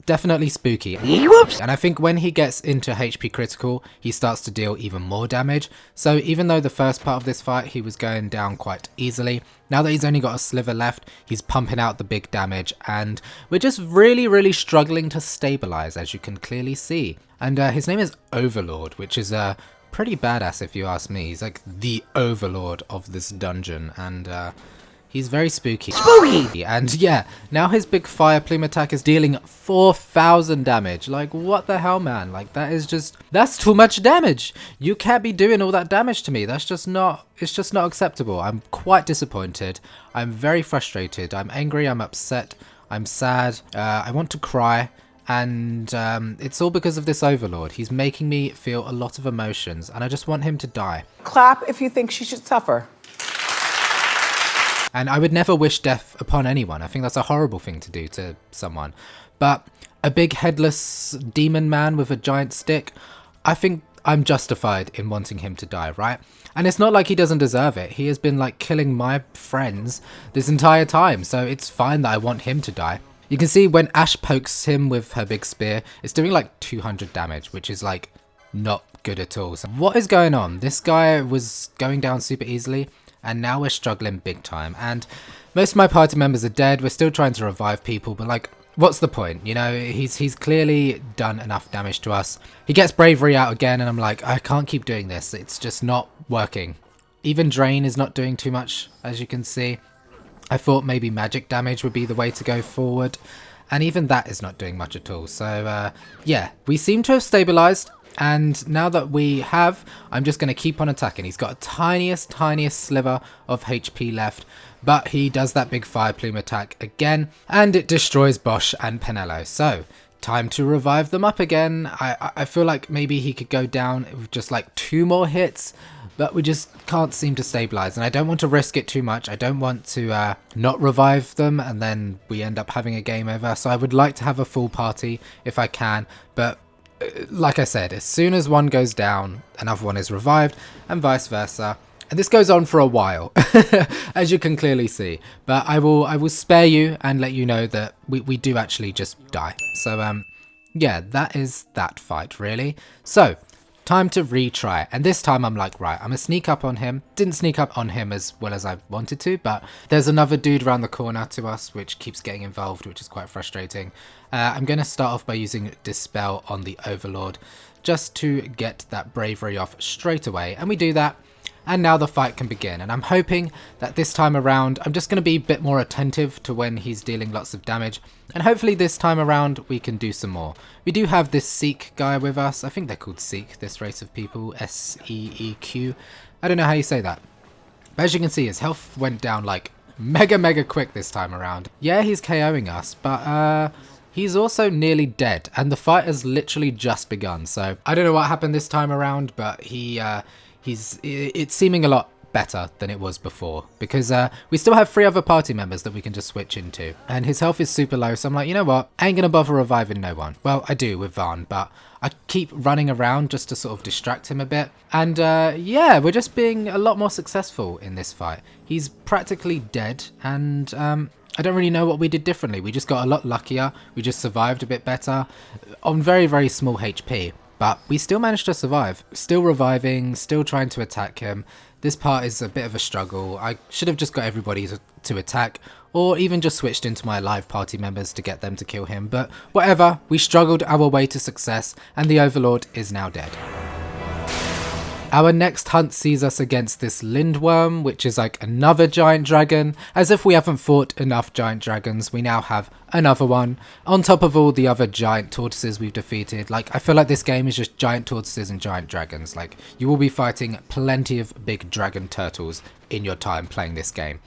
Definitely spooky. Whoops. And I think when he gets into HP critical, he starts to deal even more damage. So even though the first part of this fight he was going down quite easily, now that he's only got a sliver left, he's pumping out the big damage, and we're just really struggling to stabilize, as you can clearly see. And his name is Overlord, which is pretty badass if you ask me. He's like the overlord of this dungeon, and he's very spooky. Spooky! And yeah, now his big fire plume attack is dealing 4000 damage. Like, what the hell, man? Like, that's too much damage. You can't be doing all that damage to me. It's just not acceptable. I'm quite disappointed. I'm very frustrated. I'm angry. I'm upset. I'm sad. I want to cry. And it's all because of this overlord. He's making me feel a lot of emotions, and I just want him to die. Clap if you think she should suffer. And I would never wish death upon anyone. I think that's a horrible thing to do to someone. But a big headless demon man with a giant stick, I think I'm justified in wanting him to die, right? And it's not like he doesn't deserve it. He has been like killing my friends this entire time, so it's fine that I want him to die. You can see when Ashe pokes him with her big spear, it's doing like 200 damage, which is like not good at all. So what is going on? This guy was going down super easily, and now we're struggling big time. And most of my party members are dead. We're still trying to revive people, but like, what's the point? You know, he's clearly done enough damage to us. He gets bravery out again, and I'm like, I can't keep doing this. It's just not working. Even Drain is not doing too much, as you can see. I thought maybe magic damage would be the way to go forward, and even that is not doing much at all. So yeah, we seem to have stabilized. And now that we have, I'm just going to keep on attacking. He's got a tiniest sliver of HP left, but he does that big fire plume attack again, and it destroys Basch and Penelo. So, time to revive them up again. I feel like maybe he could go down with just like 2 more hits, but we just can't seem to stabilize, and I don't want to risk it too much. I don't want to not revive them and then we end up having a game over. So I would like to have a full party if I can, but like I said, as soon as one goes down, another one is revived, and vice versa. And this goes on for a while, as you can clearly see. But I will spare you and let you know that we do actually just die. So yeah, that is that fight really. So time to retry, and this time I'm like, right, I'm gonna sneak up on him. Didn't sneak up on him as well as I wanted to, but there's another dude around the corner to us which keeps getting involved, which is quite frustrating. I'm gonna start off by using Dispel on the Overlord just to get that bravery off straight away, and we do that. And now the fight can begin, and I'm hoping that this time around I'm just going to be a bit more attentive to when he's dealing lots of damage, and hopefully this time around we can do some more. We do have this Seek guy with us. I think they're called Seek, this race of people, S-E-E-Q. I don't know how you say that. But as you can see, his health went down like mega quick this time around. Yeah, he's KOing us, but he's also nearly dead, and the fight has literally just begun. So I don't know what happened this time around, but it's seeming a lot better than it was before, because we still have 3 other party members that we can just switch into, and his health is super low. So I'm like, you know what, I ain't gonna bother reviving no one. Well, I do with Vaan, but I keep running around just to sort of distract him a bit. And yeah, we're just being a lot more successful in this fight. He's practically dead, and I don't really know what we did differently. We just got a lot luckier. We just survived a bit better on very small HP. but we still managed to survive. Still reviving, still trying to attack him. This part is a bit of a struggle. I should have just got everybody to attack, or even just switched into my live party members to get them to kill him, but whatever, we struggled our way to success, and the Overlord is now dead. Our next hunt sees us against this Lindworm, which is like another giant dragon. As if we haven't fought enough giant dragons, we now have another one. On top of all the other giant tortoises we've defeated. Like, I feel like this game is just giant tortoises and giant dragons. Like, you will be fighting plenty of big dragon turtles in your time playing this game.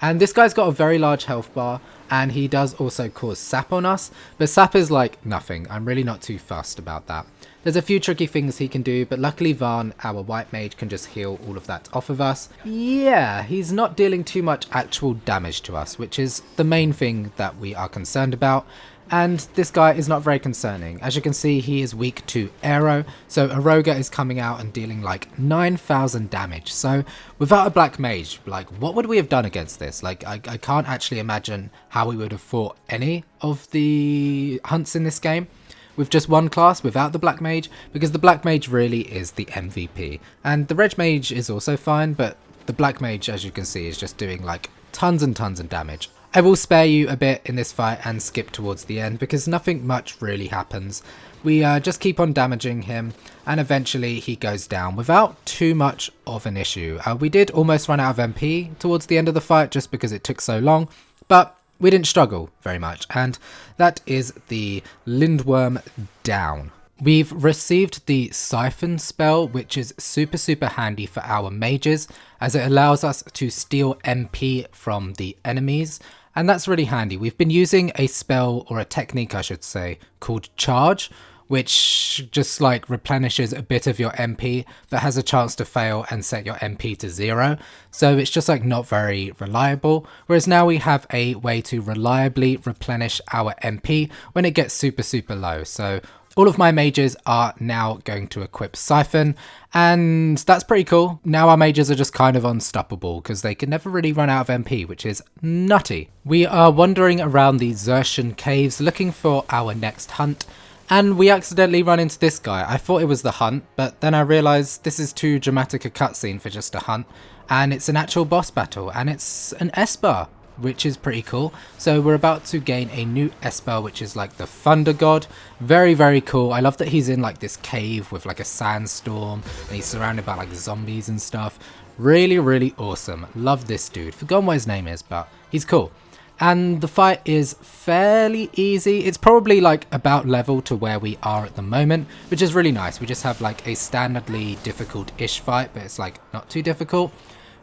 And this guy's got a very large health bar, and he does also cause sap on us. But sap is like nothing. I'm really not too fussed about that. There's a few tricky things he can do, but luckily Vaan, our white mage, can just heal all of that off of us. Yeah, he's not dealing too much actual damage to us, which is the main thing that we are concerned about. And this guy is not very concerning. As you can see, he is weak to arrow, so Aroga is coming out and dealing like 9,000 damage. So without a black mage, like, what would we have done against this? Like, I can't actually imagine how we would have fought any of the hunts in this game with just one class without the black mage, because the black mage really is the MVP. And the red mage is also fine, but the black mage, as you can see, is just doing like tons and tons of damage. I will spare you a bit in this fight and skip towards the end because nothing much really happens. We just keep on damaging him, and eventually he goes down without too much of an issue. We did almost run out of MP towards the end of the fight just because it took so long, but we didn't struggle very much, and that is the Lindworm down. We've received the Siphon spell, which is super handy for our mages, as it allows us to steal MP from the enemies, and that's really handy. We've been using a spell, or a technique I should say, called Charge, which just like replenishes a bit of your MP, but has a chance to fail and set your MP to 0. So it's just like not very reliable. Whereas now we have a way to reliably replenish our MP when it gets super low. So all of my mages are now going to equip Siphon, and that's pretty cool. Now our mages are just kind of unstoppable because they can never really run out of MP, which is nutty. We are wandering around the Xertian caves looking for our next hunt, and we accidentally run into this guy. I thought it was the hunt, but then I realised this is too dramatic a cutscene for just a hunt, and it's an actual boss battle, and it's an Esper, which is pretty cool. So we're about to gain a new Esper, which is like the Thunder God. Very cool. I love that he's in like this cave with like a sandstorm, and he's surrounded by like zombies and stuff. Really awesome. Love this dude. Forgotten what his name is, but he's cool. And the fight is fairly easy. It's probably like about level to where we are at the moment, which is really nice. We just have like a standardly difficult-ish fight, but it's like not too difficult.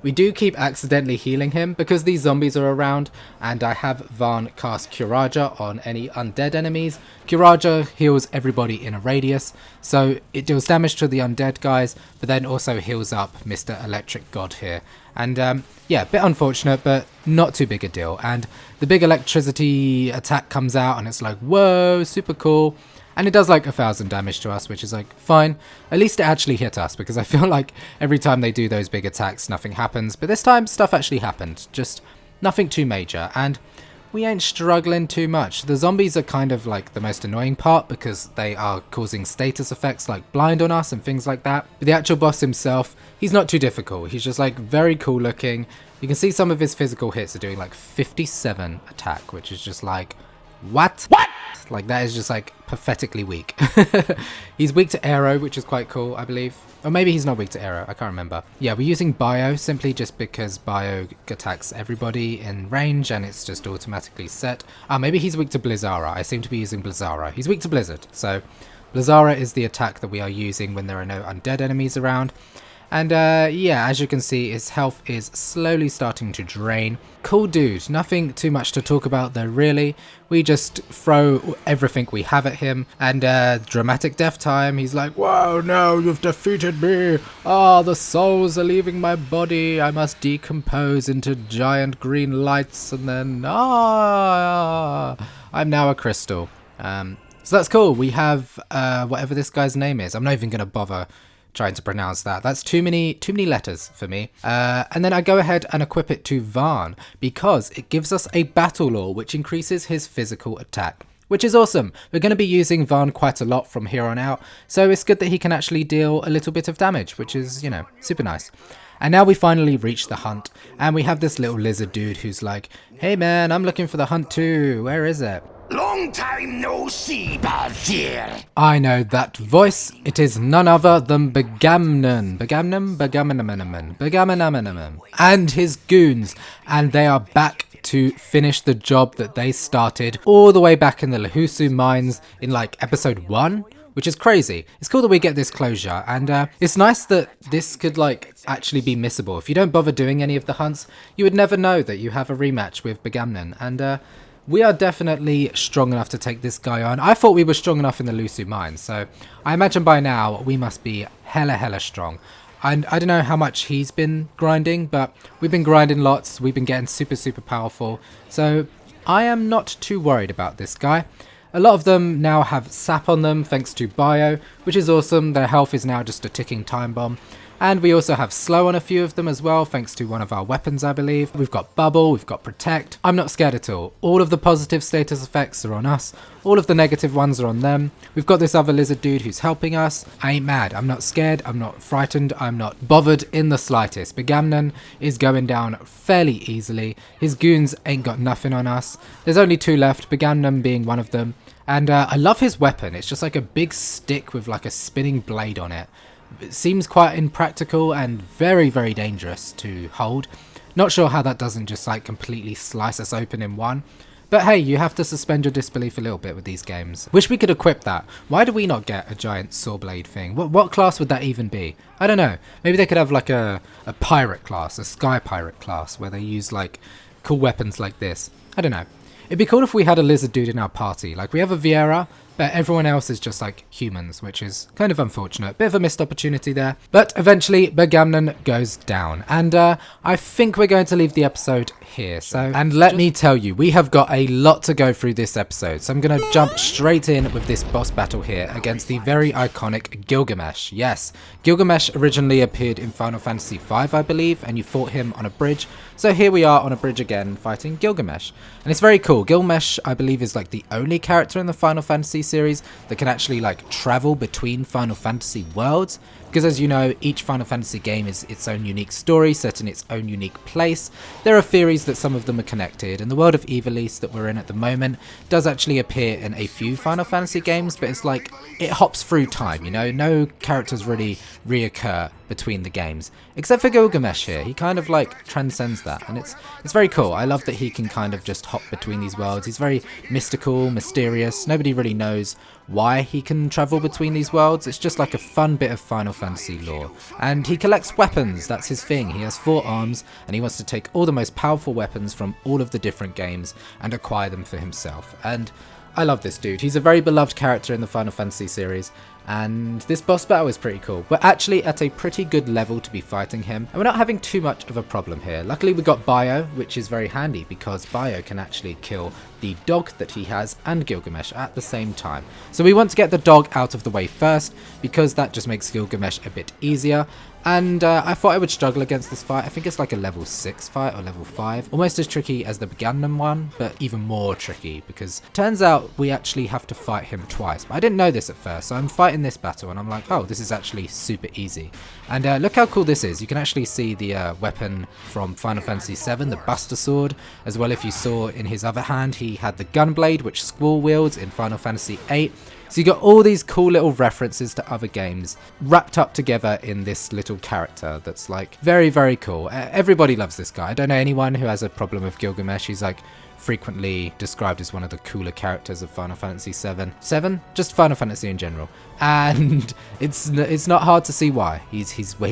We do keep accidentally healing him because these zombies are around, and I have Vaan cast Curaja on any undead enemies. Curaja heals everybody in a radius, so it deals damage to the undead guys, but then also heals up Mr. Electric God here. And yeah, a bit unfortunate, but not too big a deal. And the big electricity attack comes out, and it's like, whoa, super cool. And it does like 1,000 damage to us, which is like fine. At least it actually hit us, because I feel like every time they do those big attacks, nothing happens. But this time, stuff actually happened. Just nothing too major. And we ain't struggling too much. The zombies are kind of like the most annoying part, because they are causing status effects like blind on us and things like that. But the actual boss himself, he's not too difficult. He's just like very cool looking. You can see some of his physical hits are doing like 57 attack, which is just like, what? Like, that is just like pathetically weak. He's weak to arrow, which is quite cool, I believe. Or maybe he's not weak to arrow, I can't remember. Yeah, we're using bio simply just because bio attacks everybody in range and it's just automatically set. Maybe he's weak to Blizzara. I seem to be using Blizzara. He's weak to Blizzard. So Blizzara is the attack that we are using when there are no undead enemies around. And yeah, as you can see, his health is slowly starting to drain. Cool dude, nothing too much to talk about though, really. We just throw everything we have at him, and dramatic death time. He's like, whoa, no, you've defeated me. The souls are leaving my body. I must decompose into giant green lights, and then, I'm now a crystal. So that's cool. We have whatever this guy's name is. I'm not even going to bother trying to pronounce that. That's too many letters for me. And then I go ahead and equip it to Vaan because it gives us a battle lore which increases his physical attack, which is awesome. We're going to be using Vaan quite a lot from here on out, so it's good that he can actually deal a little bit of damage, which is, you know, super nice. And now we finally reach the hunt, and we have this little lizard dude who's like, hey man, I'm looking for the hunt too, where is it? Long time no see, Balthier. I know that voice. It is none other than Begamnon, and his goons, and they are back to finish the job that they started all the way back in the Lahusu mines in like episode 1, which is crazy. It's cool that we get this closure, and it's nice that this could like actually be missable. If you don't bother doing any of the hunts, you would never know that you have a rematch with Begamnon, and we are definitely strong enough to take this guy on. I thought we were strong enough in the Lusu mine, so I imagine by now we must be hella strong. And I don't know how much he's been grinding, but we've been grinding lots. We've been getting super powerful. So I am not too worried about this guy. A lot of them now have sap on them thanks to bio, which is awesome. Their health is now just a ticking time bomb. And we also have slow on a few of them as well, thanks to one of our weapons, I believe. We've got bubble, we've got protect. I'm not scared at all. All of the positive status effects are on us. All of the negative ones are on them. We've got this other lizard dude who's helping us. I ain't mad. I'm not scared. I'm not frightened. I'm not bothered in the slightest. Begamnon is going down fairly easily. His goons ain't got nothing on us. There's only 2 left, Begamnon being one of them. And I love his weapon. It's just like a big stick with like a spinning blade on it. It seems quite impractical and very dangerous to hold. Not sure how that doesn't just like completely slice us open in one. But hey, you have to suspend your disbelief a little bit with these games. Wish we could equip that. Why do we not get a giant saw blade thing? What class would that even be? I don't know. Maybe they could have like a pirate class, a sky pirate class, where they use like cool weapons like this. I don't know. It'd be cool if we had a lizard dude in our party. Like we have a Vieira, but everyone else is just like humans, which is kind of unfortunate. Bit of a missed opportunity there. But eventually Begamnon goes down, and I think we're going to leave the episode here. And let me tell you, we have got a lot to go through this episode, so I'm going to jump straight in with this boss battle here against the very iconic Gilgamesh. Yes, Gilgamesh originally appeared in Final Fantasy V, I believe, and you fought him on a bridge. So here we are on a bridge again fighting Gilgamesh, and it's very cool. Gilgamesh, I believe, is like the only character in the Final Fantasy series that can actually like travel between Final Fantasy worlds, because as you know, each Final Fantasy game is its own unique story set in its own unique place. There are theories that some of them are connected, and the world of Ivalice that we're in at the moment does actually appear in a few Final Fantasy games, but it's like it hops through time, you know, no characters really reoccur between the games, except for Gilgamesh here. He kind of like transcends that, and it's very cool. I love that he can kind of just hop between these worlds. He's very mystical, mysterious. Nobody really knows why he can travel between these worlds. It's just like a fun bit of Final Fantasy lore. And he collects weapons, that's his thing. He has 4 arms, and he wants to take all the most powerful weapons from all of the different games and acquire them for himself. And I love this dude. He's a very beloved character in the Final Fantasy series, and this boss battle is pretty cool. We're actually at a pretty good level to be fighting him, and we're not having too much of a problem here. Luckily we got Bio, which is very handy because Bio can actually kill the dog that he has and Gilgamesh at the same time. So we want to get the dog out of the way first, because that just makes Gilgamesh a bit easier. And I thought I would struggle against this fight. I think it's like a level 6 fight or level 5. Almost as tricky as the Begamnon one, but even more tricky, because turns out we actually have to fight him twice. But I didn't know this at first, so I'm fighting this battle and I'm like, oh, this is actually super easy. And look how cool this is. You can actually see the weapon from Final Fantasy VII, the Buster Sword, as well. If you saw in his other hand, he had the Gunblade, which Squall wields in Final Fantasy VIII. So you got all these cool little references to other games wrapped up together in this little character that's like very cool. Everybody loves this guy. I don't know anyone who has a problem with Gilgamesh. He's like frequently described as one of the cooler characters of Final Fantasy VII? Just Final Fantasy in general. And it's not hard to see why. He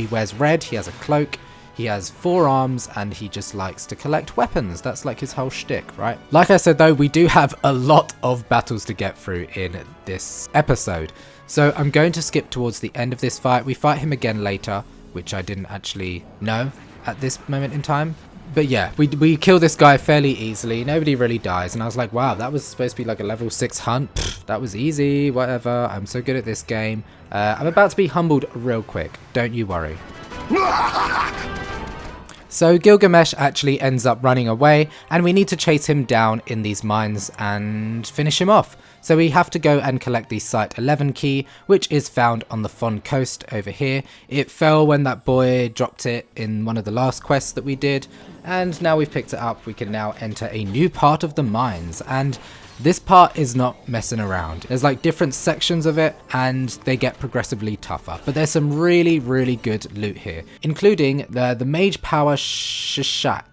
wears red, he has a cloak, he has 4 arms, and he just likes to collect weapons. That's like his whole shtick, right? Like I said though, we do have a lot of battles to get through in this episode. So I'm going to skip towards the end of this fight. We fight him again later, which I didn't actually know at this moment in time. But yeah, we kill this guy fairly easily. Nobody really dies. And I was like, wow, that was supposed to be like a level 6 hunt. Pfft, that was easy, whatever. I'm so good at this game. I'm about to be humbled real quick. Don't you worry. So Gilgamesh actually ends up running away, and we need to chase him down in these mines and finish him off. So we have to go and collect the Site 11 key, which is found on the Vaan coast over here. It fell when that boy dropped it in one of the last quests that we did, and now we've picked it up, we can now enter a new part of the mines, and this part is not messing around. There's like different sections of it and they get progressively tougher, but there's some really good loot here, including the Mage Power Shoutout.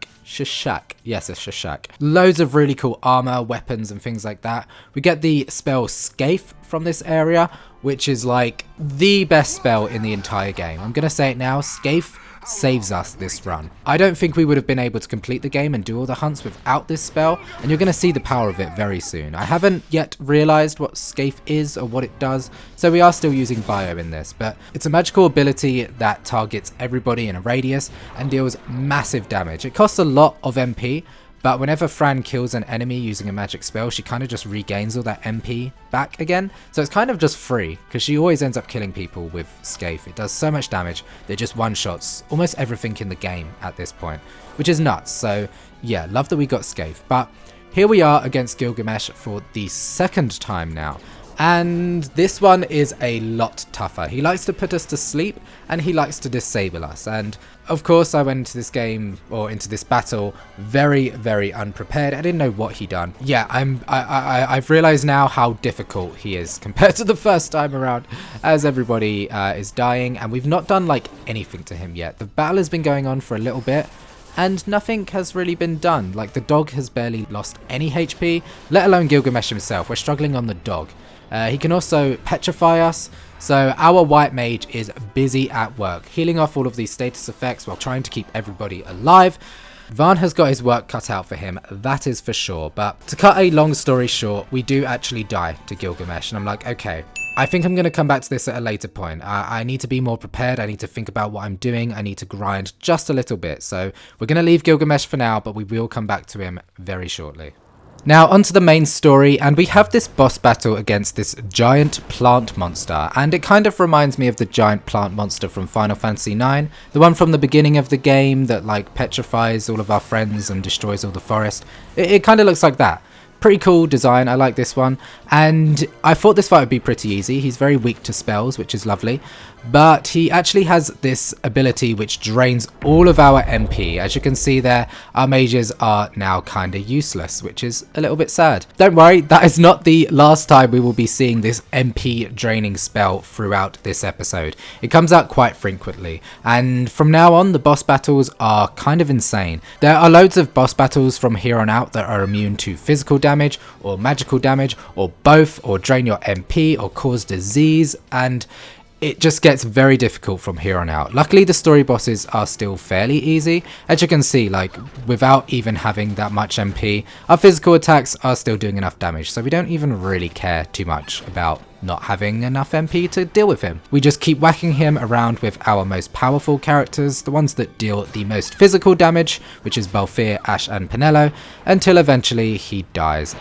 Yes, it's Shoutout. Loads of really cool armor, weapons and things like that. We get the spell Scaife from this area, which is like the best spell in the entire game. I'm gonna say it now, Scaife saves us this run. I don't think we would have been able to complete the game and do all the hunts without this spell, and you're going to see the power of it very soon. I haven't yet realised what Scaife is or what it does, so we are still using Bio in this, but it's a magical ability that targets everybody in a radius and deals massive damage. It costs a lot of MP, but whenever Fran kills an enemy using a magic spell, she kind of just regains all that MP back again. So it's kind of just free, because she always ends up killing people with Scaife. It does so much damage that it just one-shots almost everything in the game at this point, which is nuts. So yeah, love that we got Scaife. But here we are against Gilgamesh for the second time now. And this one is a lot tougher. He likes to put us to sleep and he likes to disable us. And of course I went into this game, or into this battle, very unprepared. I didn't know what he done. Yeah, I've realized now how difficult he is compared to the first time around, as everybody is dying and we've not done like anything to him yet. The battle has been going on for a little bit and nothing has really been done. Like the dog has barely lost any HP, let alone Gilgamesh himself. We're struggling on the dog. He can also petrify us, so our white mage is busy at work, healing off all of these status effects while trying to keep everybody alive. Vaan has got his work cut out for him, that is for sure, but to cut a long story short, we do actually die to Gilgamesh, and I'm like, okay, I think I'm going to come back to this at a later point. I need to be more prepared, I need to think about what I'm doing, I need to grind just a little bit, so we're going to leave Gilgamesh for now, but we will come back to him very shortly. Now onto the main story, and we have this boss battle against this giant plant monster, and it kind of reminds me of the giant plant monster from Final Fantasy IX, the one from the beginning of the game that like petrifies all of our friends and destroys all the forest. It kind of looks like that. Pretty cool design, I like this one, and I thought this fight would be pretty easy. He's very weak to spells, which is lovely, but he actually has this ability which drains all of our MP. As you can see there, our mages are now kind of useless, which is a little bit sad. Don't worry, that is not the last time we will be seeing this MP draining spell throughout this episode. It comes out quite frequently, and from now on the boss battles are kind of insane. There are loads of boss battles from here on out that are immune to physical damage or magical damage or both, or drain your MP or cause disease, and it just gets very difficult from here on out. Luckily the story bosses are still fairly easy. As you can see, like without even having that much MP, our physical attacks are still doing enough damage, so we don't even really care too much about not having enough MP to deal with him. We just keep whacking him around with our most powerful characters, the ones that deal the most physical damage, which is Balthier, Ashe and Penelo, until eventually he dies.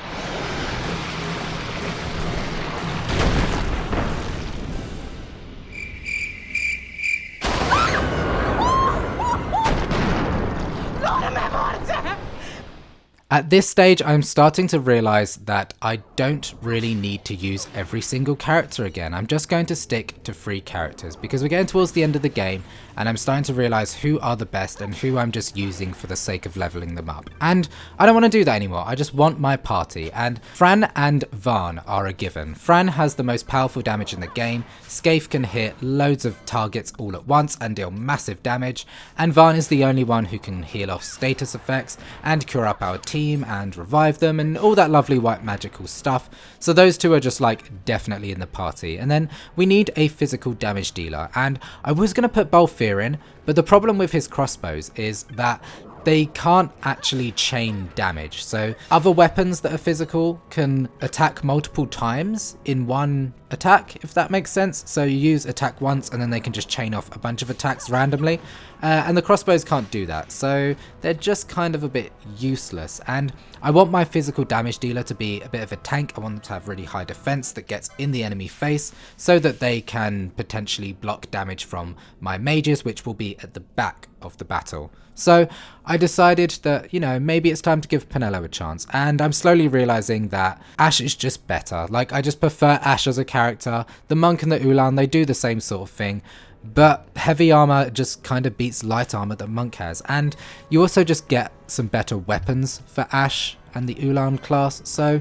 At this stage, I'm starting to realize that I don't really need to use every single character again. I'm just going to stick to 3 characters because we're getting towards the end of the game and I'm starting to realize who are the best and who I'm just using for the sake of leveling them up. And I don't want to do that anymore. I just want my party, and Fran and Vaan are a given. Fran has the most powerful damage in the game. Scaife can hit loads of targets all at once and deal massive damage, and Vaan is the only one who can heal off status effects and cure up our team and revive them and all that lovely white magical stuff. So those two are just like definitely in the party. And then we need a physical damage dealer, and I was going to put Balthier in, but the problem with his crossbows is that they can't actually chain damage. So other weapons that are physical can attack multiple times in one attack, if that makes sense. So you use attack once and then they can just chain off a bunch of attacks randomly. And the crossbows can't do that, so they're just kind of a bit useless. And I want my physical damage dealer to be a bit of a tank. I want them to have really high defense that gets in the enemy face so that they can potentially block damage from my mages, which will be at the back of the battle. So I decided that, you know, maybe it's time to give Penelo a chance, and I'm slowly realizing that Ashe is just better. Like, I just prefer Ashe as a character. The monk and the Uhlan, they do the same sort of thing, but heavy armor just kind of beats light armor that monk has, and you also just get some better weapons for Ashe and the Uhlan class. So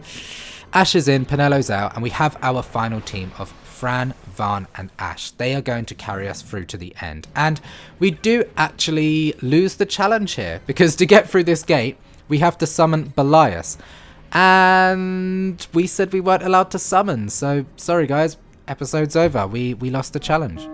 Ashe is in, Penelo's out, and we have our final team of Fran, Vaan and Ashe. They are going to carry us through to the end, and we do actually lose the challenge here, because to get through this gate we have to summon Balthier, and we said we weren't allowed to summon, so sorry guys, episode's over. We lost the challenge.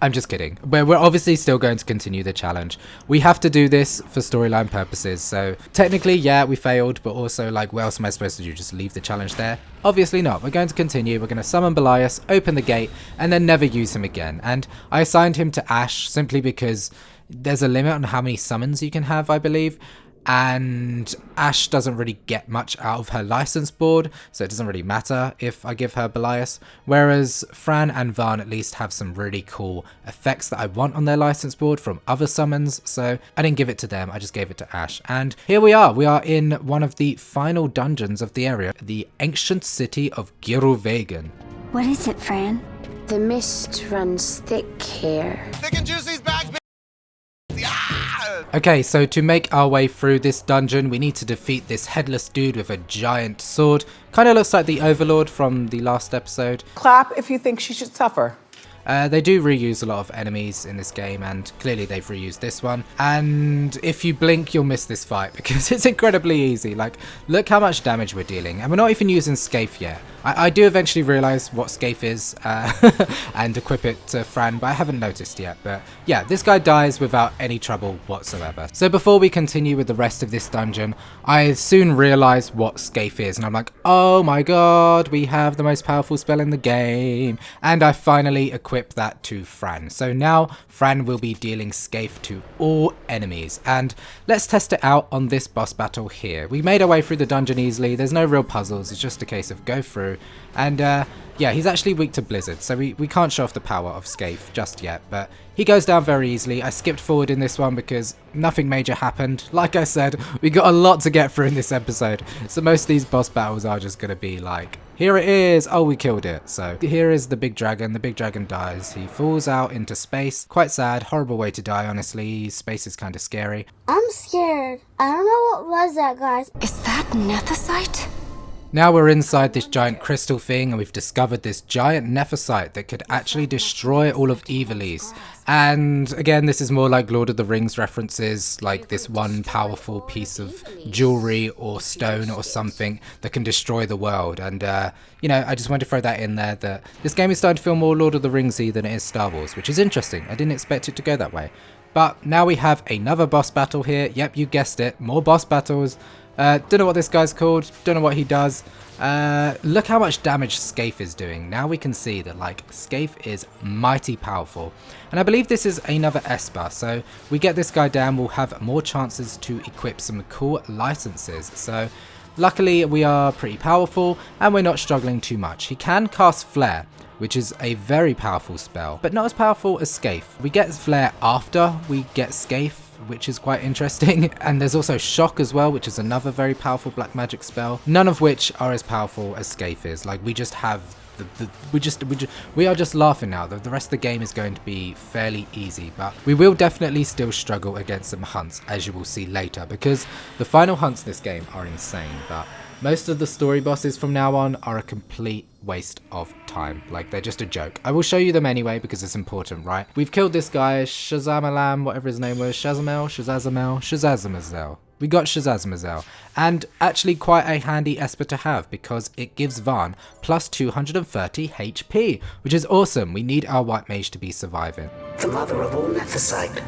I'm just kidding. We're obviously still going to continue the challenge. We have to do this for storyline purposes, so technically, yeah, we failed, but also, like, what else am I supposed to do? Just leave the challenge there? Obviously not. We're going to continue. We're going to summon Balthier, open the gate, and then never use him again. And I assigned him to Ashe simply because there's a limit on how many summons you can have, I believe. And Ashe doesn't really get much out of her license board, so it doesn't really matter if I give her Balthier, whereas Fran and Vaan at least have some really cool effects that I want on their license board from other summons, so I didn't give it to them, I just gave it to Ashe. And here we are in one of the final dungeons of the area, the ancient city of Giruvegan. What is it, Fran? The mist runs thick here. Thick and juicy's back, bitch. Okay, so to make our way through this dungeon, we need to defeat this headless dude with a giant sword. Kind of looks like the Overlord from the last episode. Clap if you think she should suffer. They do reuse a lot of enemies in this game, and clearly they've reused this one. And if you blink, you'll miss this fight because it's incredibly easy. Like, look how much damage we're dealing, and we're not even using Scathe yet. I do eventually realise what Scathe is and equip it to Fran, but I haven't noticed yet. But yeah, this guy dies without any trouble whatsoever. So before we continue with the rest of this dungeon, I soon realise what Scathe is, and I'm like, oh my god, we have the most powerful spell in the game. And I finally equip that to Fran. So now Fran will be dealing Scathe to all enemies, and let's test it out on this boss battle here. We made our way through the dungeon easily. There's no real puzzles, it's just a case of go through. And yeah, he's actually weak to Blizzard, so we can't show off the power of Scathe just yet, but he goes down very easily. I skipped forward in this one because nothing major happened. Like I said, we got a lot to get through in this episode, so most of these boss battles are just going to be like, here it is, oh we killed it. So here is the big dragon dies, he falls out into space. Quite sad, horrible way to die honestly, space is kind of scary. I'm scared, I don't know what was that, guys. Is that Nethicite? Now we're inside this giant crystal thing, and we've discovered this giant Nethicite that could actually destroy all of Ivalice. And again, this is more like Lord of the Rings references, like this one powerful piece of jewelry or stone or something that can destroy the world. And you know, I just wanted to throw that in there, that this game is starting to feel more Lord of the Ringsy than it is Star Wars, which is interesting. I didn't expect it to go that way. But now we have another boss battle here. Yep, you guessed it, more boss battles. Don't know what this guy's called, don't know what he does. Look how much damage Scathe is doing. Now we can see that, like, Scathe is mighty powerful. And I believe this is another Esper, so we get this guy down, we'll have more chances to equip some cool licenses. So luckily we are pretty powerful and we're not struggling too much. He can cast Flare, which is a very powerful spell, but not as powerful as Scathe. We get Flare after we get Scathe, which is quite interesting, and there's also Shock as well, which is another very powerful black magic spell, none of which are as powerful as Scathe is. Like, we just have we are just laughing now. The rest of the game is going to be fairly easy, but we will definitely still struggle against some hunts, as you will see later, because the final hunts in this game are insane. But most of the story bosses from now on are a complete waste of time. Like, they're just a joke. I will show you them anyway because it's important, right? We've killed this guy, Shazamalam, whatever his name was, Shazamazel. We got Shazamazel, and actually quite a handy Esper to have because it gives Vaan plus 230 HP, which is awesome. We need our white mage to be surviving. The mother of all Nethicite.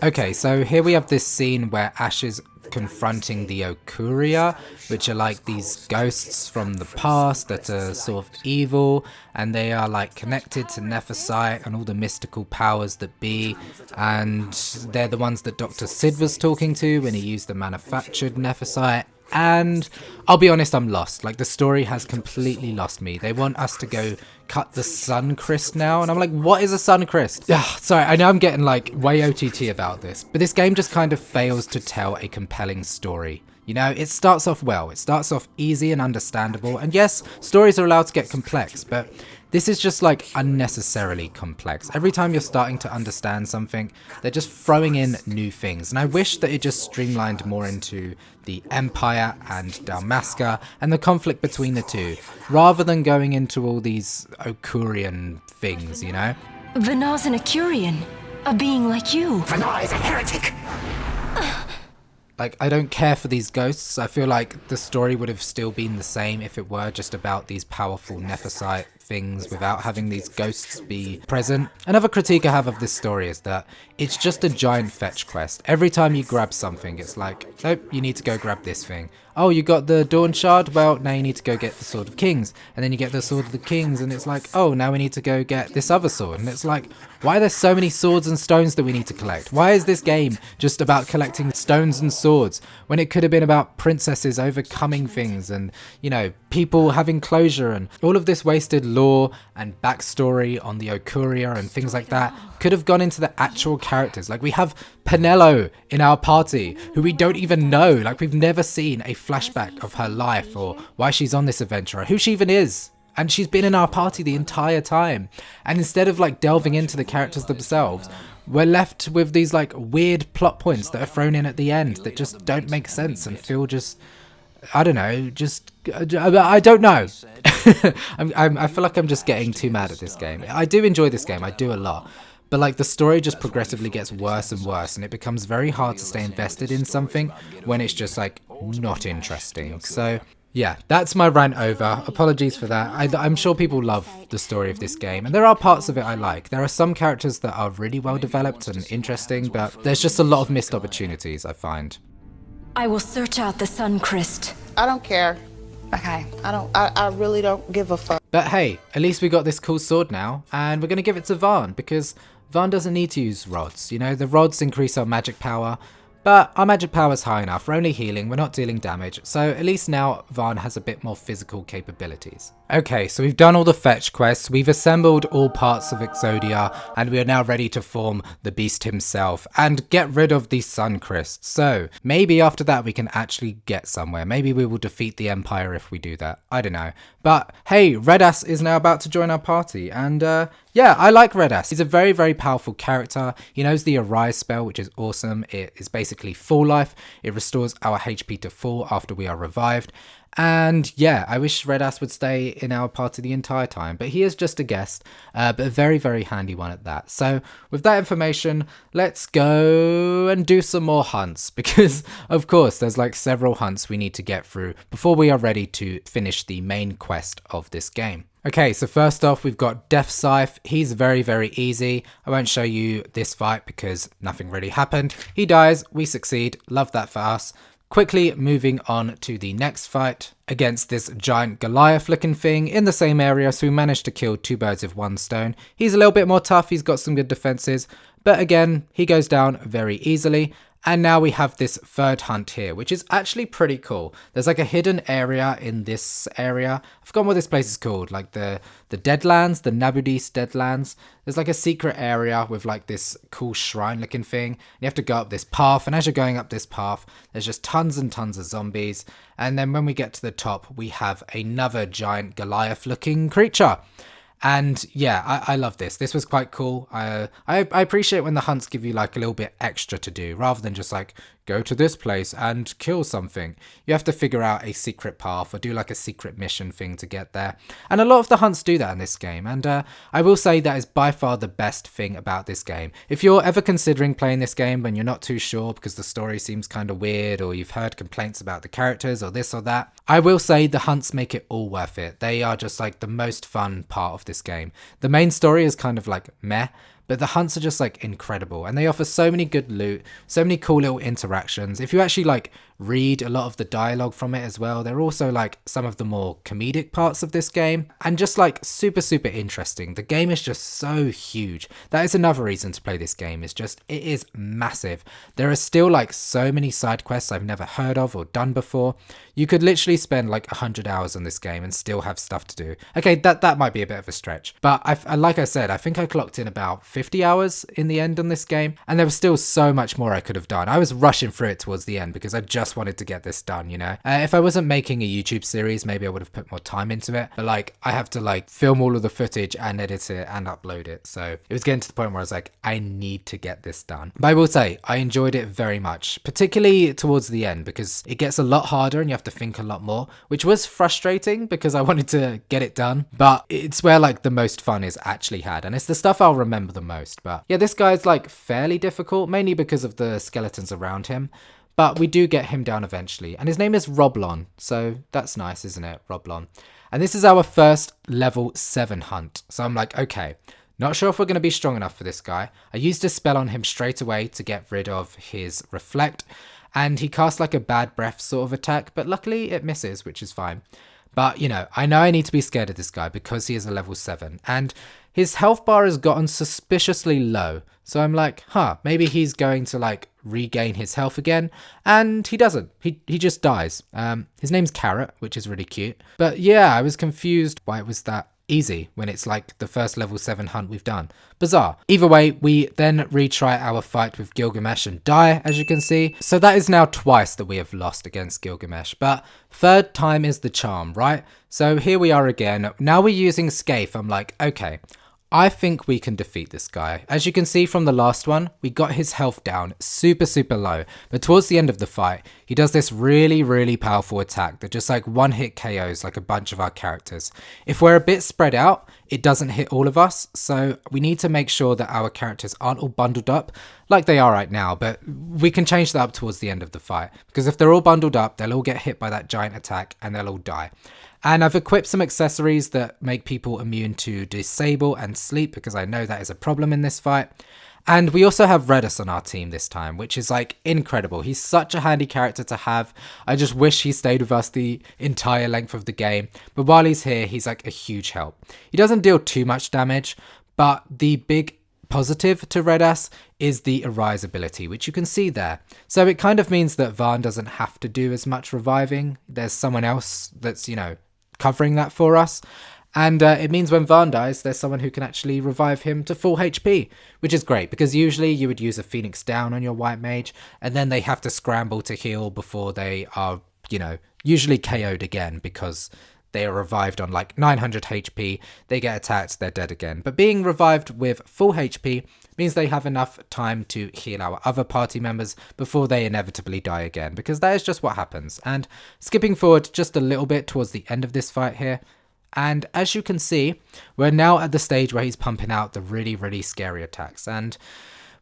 Okay, so here we have this scene where Ashe's confronting the Okuria, which are like these ghosts from the past that are sort of evil, and they are like connected to Nephesite and all the mystical powers that be, and they're the ones that Dr. Sid was talking to when he used the manufactured Nephesite. And I'll be honest, I'm lost. Like, the story has completely lost me. They want us to go cut the sun crest now, and I'm like, what is a sun crest? Sorry, I know I'm getting like way OTT about this, but this game just kind of fails to tell a compelling story. You know, it starts off well, it starts off easy and understandable, and yes, stories are allowed to get complex, but this is just like unnecessarily complex. Every time you're starting to understand something, they're just throwing in new things, and I wish that it just streamlined more into the Empire and Dalmasca and the conflict between the two, rather than going into all these Okurian things, you know? Vanna's an Okurian, a being like you. Vanna is a heretic. Like, I don't care for these ghosts. I feel like the story would have still been the same if it were just about these powerful Nephesite things without having these ghosts be present. Another critique I have of this story is that it's just a giant fetch quest. Every time you grab something, it's like, nope, you need to go grab this thing. Oh, you got the Dawn Shard? Well, now you need to go get the Sword of Kings. And then you get the Sword of the Kings, and it's like, oh, now we need to go get this other sword. And it's like, why are there so many swords and stones that we need to collect? Why is this game just about collecting stones and swords when it could have been about princesses overcoming things and, you know, people having closure, and all of this wasted lore and backstory on the Okuria and things like that could have gone into the actual characters. Like, we have Penelo in our party who we don't even know. Like, we've never seen a flashback of her life or why she's on this adventure or who she even is. And she's been in our party the entire time. And instead of like delving into the characters themselves, we're left with these like weird plot points that are thrown in at the end that just don't make sense and feel just, I don't know, just, I don't know. I feel like I'm just getting too mad at this game. I do enjoy this game, I do a lot. But like, the story just progressively gets worse and worse, and it becomes very hard to stay invested in something when it's just like not interesting. So yeah, that's my rant over. Apologies for that. I'm sure people love the story of this game, and there are parts of it I like. There are some characters that are really well developed and interesting, but there's just a lot of missed opportunities, I find. I will search out the sun crest. I don't care. Okay. I really don't give a fuck. But hey, at least we got this cool sword now, and we're going to give it to Vaan, because Vaan doesn't need to use rods. You know, the rods increase our magic power, but our magic power is high enough. We're only healing, we're not dealing damage, so at least now Vaan has a bit more physical capabilities. Okay, so we've done all the fetch quests, we've assembled all parts of Exodia, and we are now ready to form the beast himself and get rid of the Sun Crest. So maybe after that we can actually get somewhere. Maybe we will defeat the Empire if we do that. I don't know. But hey, Redass is now about to join our party, and yeah, I like Redass. He's a very, very powerful character. He knows the Arise spell, which is awesome. It is basically full life. It restores our HP to full after we are revived. And yeah, I wish Redass would stay in our party the entire time, but he is just a guest, but a very, very handy one at that. So with that information, let's go and do some more hunts, because of course there's like several hunts we need to get through before we are ready to finish the main quest of this game. Okay, so first off, we've got Death Scythe. He's very, very easy. I won't show you this fight because nothing really happened. He dies, we succeed. Love that for us. Quickly moving on to the next fight against this giant Goliath looking thing in the same area, so we managed to kill two birds with one stone. He's a little bit more tough, he's got some good defenses, but again, he goes down very easily. And now we have this third hunt here, which is actually pretty cool. There's like a hidden area in this area. I've forgotten what this place is called, like the Deadlands, the Nabudis Deadlands. There's like a secret area with like this cool shrine looking thing. You have to go up this path, and as you're going up this path, there's just tons and tons of zombies. And then when we get to the top, we have another giant Goliath looking creature. And yeah, I love this. This was quite cool. I appreciate when the hunts give you like a little bit extra to do, rather than just like go to this place and kill something. You have to figure out a secret path or do like a secret mission thing to get there. And a lot of the hunts do that in this game. And I will say that is by far the best thing about this game. If you're ever considering playing this game and you're not too sure because the story seems kind of weird, or you've heard complaints about the characters or this or that, I will say the hunts make it all worth it. They are just like the most fun part of this game. The main story is kind of like meh, but the hunts are just like incredible, and they offer so many good loot, so many cool little interactions. If you actually like read a lot of the dialogue from it as well, they're also like some of the more comedic parts of this game, and just like super interesting. The game is just so huge. That is another reason to play this game, is just it is massive. There are still like so many side quests I've never heard of or done before. You could literally spend like 100 hours on this game and still have stuff to do. Okay, that might be a bit of a stretch, but like I said, I think I clocked in about 50 hours in the end on this game, and there was still so much more I could have done. I was rushing through it towards the end because I just wanted to get this done, you know. If I wasn't making a YouTube series, maybe I would have put more time into it, but like I have to like film all of the footage and edit it and upload it, so it was getting to the point where I was like, I need to get this done. But I will say I enjoyed it very much, particularly towards the end, because it gets a lot harder and you have to think a lot more, which was frustrating because I wanted to get it done, but it's where like the most fun is actually had, and it's the stuff I'll remember the most. But yeah, this guy's like fairly difficult, mainly because of the skeletons around him, but we do get him down eventually, and his name is Roblon, so that's nice, isn't it? Roblon. And this is our first level 7 hunt, so I'm like, okay, not sure if we're going to be strong enough for this guy. I used a spell on him straight away to get rid of his reflect, and he casts like a bad breath sort of attack, but luckily it misses, which is fine. But you know I need to be scared of this guy because he is a level 7, and his health bar has gotten suspiciously low, so I'm like, maybe he's going to like regain his health again, and he doesn't. He just dies. His name's Carrot, which is really cute, but yeah, I was confused why it was that easy when it's like the first level 7 hunt we've done. Bizarre. Either way, we then retry our fight with Gilgamesh and die, as you can see. So that is now twice that we have lost against Gilgamesh, but third time is the charm, right? So here we are again. Now we're using Scaife. I'm like, okay, I think we can defeat this guy. As you can see from the last one, we got his health down super low, but towards the end of the fight, he does this really powerful attack that just like one hit KOs like a bunch of our characters. If we're a bit spread out, it doesn't hit all of us, so we need to make sure that our characters aren't all bundled up like they are right now, but we can change that up towards the end of the fight, because if they're all bundled up, they'll all get hit by that giant attack and they'll all die. And I've equipped some accessories that make people immune to disable and sleep, because I know that is a problem in this fight. And we also have Redus on our team this time, which is like incredible. He's such a handy character to have. I just wish he stayed with us the entire length of the game. But while he's here, he's like a huge help. He doesn't deal too much damage, but the big positive to Redus is the Arise ability, which you can see there. So it kind of means that Vaan doesn't have to do as much reviving. There's someone else that's, you know, covering that for us, and it means when Vaan dies, there's someone who can actually revive him to full HP, which is great, because usually you would use a Phoenix down on your white mage and then they have to scramble to heal before they are, you know, usually KO'd again because they are revived on like 900 HP, they get attacked, they're dead again. But being revived with full HP means they have enough time to heal our other party members before they inevitably die again, because that is just what happens. And skipping forward just a little bit towards the end of this fight here, and as you can see, we're now at the stage where he's pumping out the really scary attacks, and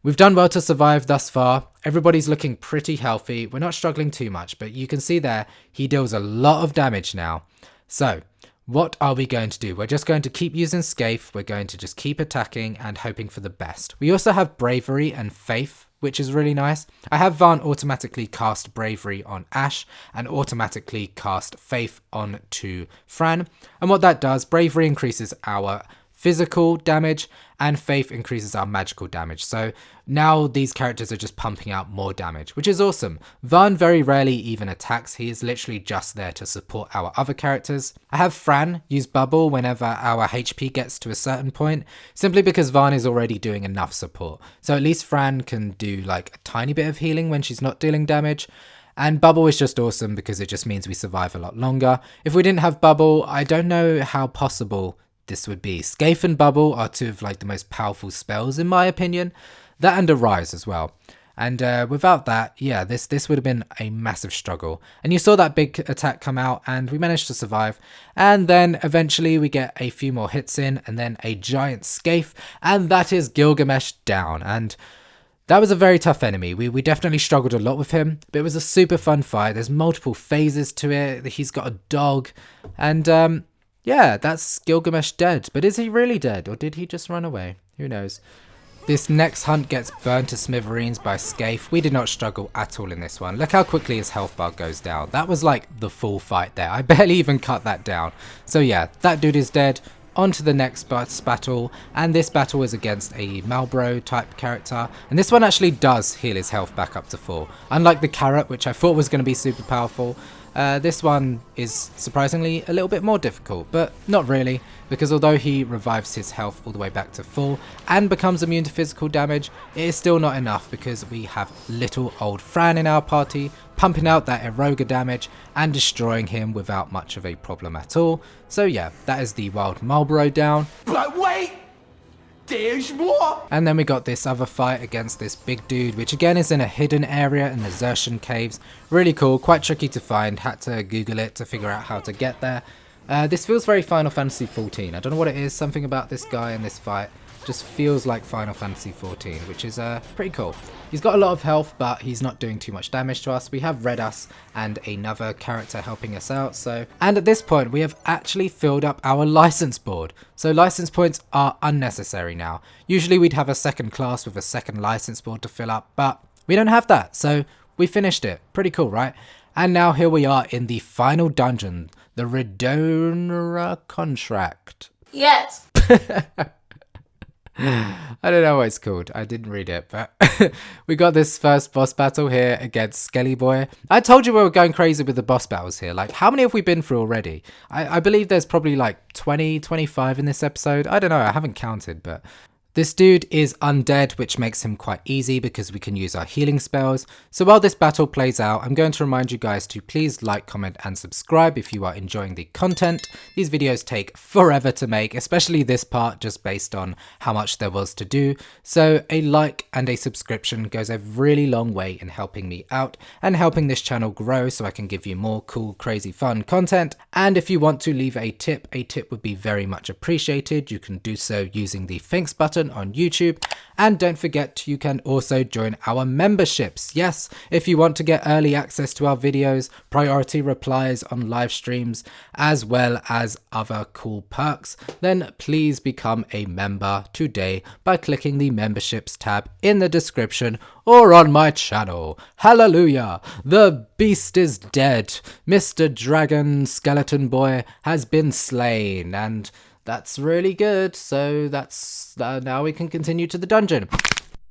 we've done well to survive thus far. Everybody's looking pretty healthy, we're not struggling too much, but you can see there, he deals a lot of damage now. So, what are we going to do? We're just going to keep using Scaife, we're going to just keep attacking and hoping for the best. We also have Bravery and Faith, which is really nice. I have Vaan automatically cast Bravery on Ashe and automatically cast Faith on to Fran. And what that does, Bravery increases our physical damage and Faith increases our magical damage. So now these characters are just pumping out more damage, which is awesome. Vaan very rarely even attacks. He is literally just there to support our other characters. I have Fran use Bubble whenever our HP gets to a certain point, simply because Vaan is already doing enough support. So at least Fran can do like a tiny bit of healing when she's not dealing damage. And Bubble is just awesome because it just means we survive a lot longer. If we didn't have Bubble, I don't know how possible this would be. Scaife and Bubble are two of like the most powerful spells in my opinion. That and Arise as well. And without that, yeah, this would have been a massive struggle. And you saw that big attack come out and we managed to survive. And then eventually we get a few more hits in and then a giant Scaife, and that is Gilgamesh down. And that was a very tough enemy. We definitely struggled a lot with him, but it was a super fun fight. There's multiple phases to it. He's got a dog, and yeah, that's Gilgamesh dead. But is he really dead, or did he just run away? Who knows? This next hunt gets burned to smithereens by Scaife. We did not struggle at all in this one. Look how quickly his health bar goes down. That was like the full fight there. I barely even cut that down. So yeah, that dude is dead. On to the next battle, and this battle is against a Malbro type character, and this one actually does heal his health back up to 4. Unlike the carrot, which I thought was going to be super powerful, this one is surprisingly a little bit more difficult, but not really, because although he revives his health all the way back to full and becomes immune to physical damage, it is still not enough because we have little old Fran in our party, pumping out that Eroga damage and destroying him without much of a problem at all. So yeah, that is the Wild Marlboro down. But wait! There's more! And then we got this other fight against this big dude, which again is in a hidden area in the Xertian caves. Really cool, quite tricky to find, had to Google it to figure out how to get there. This feels very Final Fantasy XIV. I don't know what it is, something about this guy in this fight just feels like Final Fantasy XIV, which is pretty cool. He's got a lot of health, but he's not doing too much damage to us. We have Redus and another character helping us out. And at this point, we have actually filled up our license board. So license points are unnecessary now. Usually we'd have a second class with a second license board to fill up, but we don't have that. So we finished it. Pretty cool, right? And now here we are in the final dungeon, the Redonera Contract. Yes. I don't know what it's called. I didn't read it, but we got this first boss battle here against Skelly Boy. I told you we were going crazy with the boss battles here. Like, how many have we been through already? I believe there's probably like 20, 25 in this episode. I don't know. I haven't counted, but this dude is undead, which makes him quite easy because we can use our healing spells. So while this battle plays out, I'm going to remind you guys to please like, comment and subscribe if you are enjoying the content. These videos take forever to make, especially this part, just based on how much there was to do. So a like and a subscription goes a really long way in helping me out and helping this channel grow so I can give you more cool, crazy, fun content. And if you want to leave a tip would be very much appreciated. You can do so using the thanks button on YouTube, and don't forget you can also join our memberships. Yes, if you want to get early access to our videos, priority replies on live streams, as well as other cool perks, then please become a member today by clicking the memberships tab in the description or on my channel. Hallelujah! The beast is dead. Mr. Dragon Skeleton Boy has been slain, and that's really good. So that's now we can continue to the dungeon.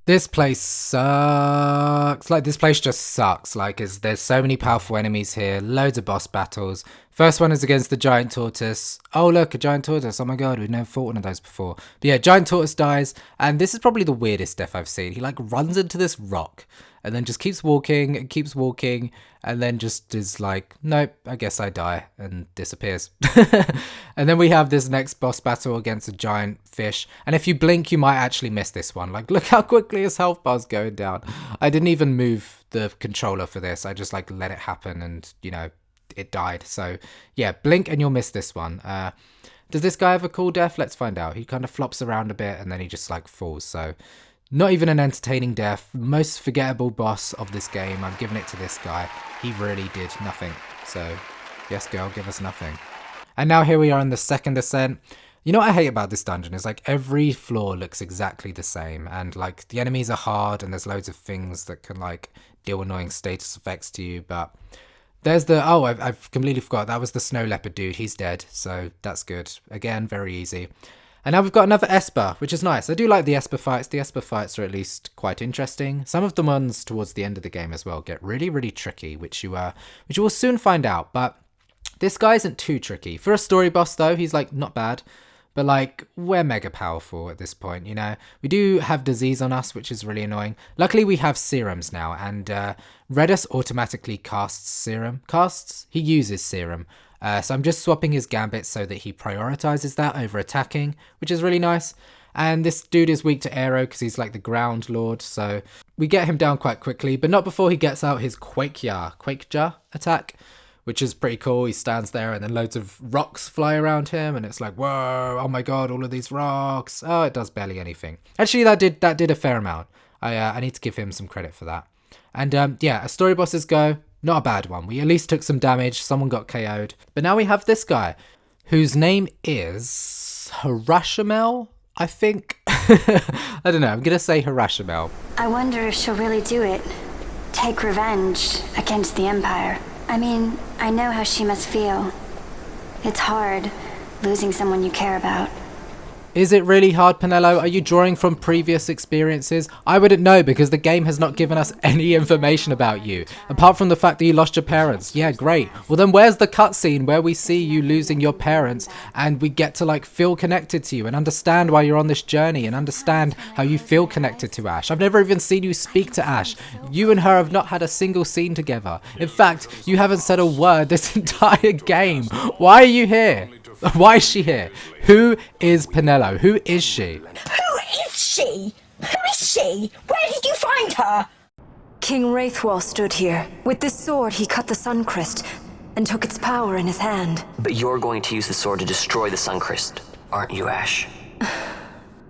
This place sucks. Like, this place just sucks. Like, there's so many powerful enemies here, loads of boss battles. First one is against the giant tortoise. Oh look, a giant tortoise. Oh my god, we've never fought one of those before. But yeah, giant tortoise dies, and this is probably the weirdest death I've seen. He like runs into this rock and then just keeps walking and keeps walking, and then just is like, nope, I guess I die, and disappears. And then we have this next boss battle against a giant fish, and if you blink you might actually miss this one. Like, look how quickly his health bar's going down. I didn't even move the controller for this. I just like let it happen, and you know, it died. So yeah, blink and you'll miss this one. Does this guy have a cool death? Let's find out. He kind of flops around a bit and then he just like falls. So not even an entertaining death. Most forgettable boss of this game. I'm giving it to this guy. He really did nothing. So yes, girl, give us nothing. And now here we are in the second ascent. You know what I hate about this dungeon is like every floor looks exactly the same, and like the enemies are hard and there's loads of things that can like deal annoying status effects to you. But there's the, oh, I've completely forgot. That was the snow leopard dude. He's dead. So that's good. Again, very easy. And now we've got another Esper, which is nice. I do like the Esper fights. The Esper fights are at least quite interesting. Some of the ones towards the end of the game as well get really, really tricky, which you will soon find out. But this guy isn't too tricky. For a story boss though, he's like not bad. But like, we're mega powerful at this point, you know. We do have disease on us, which is really annoying. Luckily, we have serums now, and Redus automatically casts serum. He uses serum. So I'm just swapping his gambit so that he prioritizes that over attacking, which is really nice. And this dude is weak to aero because he's like the ground lord, so we get him down quite quickly, but not before he gets out his Quakejar attack, which is pretty cool. He stands there and then loads of rocks fly around him, and it's like, whoa, oh my god, all of these rocks. Oh, it does barely anything. Actually, that did a fair amount. I need to give him some credit for that. And yeah, as story bosses go, not a bad one. We at least took some damage, someone got KO'd. But now we have this guy, whose name is Harashamel, I think. I don't know, I'm gonna say Harashimel. I wonder if she'll really do it. Take revenge against the Empire. I mean, I know how she must feel. It's hard, losing someone you care about. Is it really hard, Penelo? Are you drawing from previous experiences? I wouldn't know because the game has not given us any information about you. Apart from the fact that you lost your parents. Yeah, great. Well then where's the cutscene where we see you losing your parents and we get to like feel connected to you and understand why you're on this journey and understand how you feel connected to Ashe. I've never even seen you speak to Ashe. You and her have not had a single scene together. In fact, you haven't said a word this entire game. Why are you here? Why is she here? Who is Penelo? Who is she? Who is she? Who is she? Where did you find her? King Wraithwall stood here. With this sword, he cut the Suncrest and took its power in his hand. But you're going to use the sword to destroy the Suncrest, aren't you, Ashe?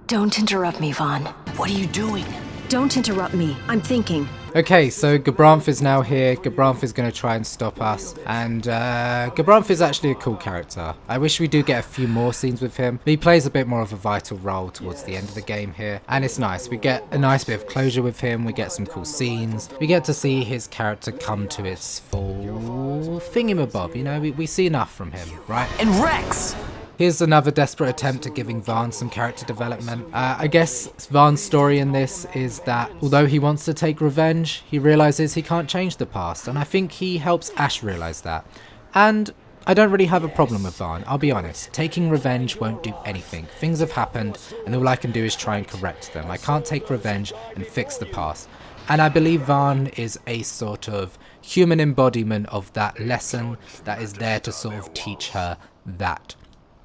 Don't interrupt me, Vaan. What are you doing? Don't interrupt me. I'm thinking. Okay, so Gabranth is now here. Gabranth is going to try and stop us. And Gabranth is actually a cool character. I wish we do get a few more scenes with him. He plays a bit more of a vital role towards the end of the game here. And it's nice. We get a nice bit of closure with him. We get some cool scenes. We get to see his character come to its full thingamabob. You know, we see enough from him, right? And Rex! Here's another desperate attempt at giving Vaan some character development. I guess Vaan's story in this is that although he wants to take revenge, he realizes he can't change the past, and I think he helps Ashe realize that. And I don't really have a problem with Vaan, I'll be honest. Taking revenge won't do anything. Things have happened, and all I can do is try and correct them. I can't take revenge and fix the past. And I believe Vaan is a sort of human embodiment of that lesson that is there to sort of teach her that.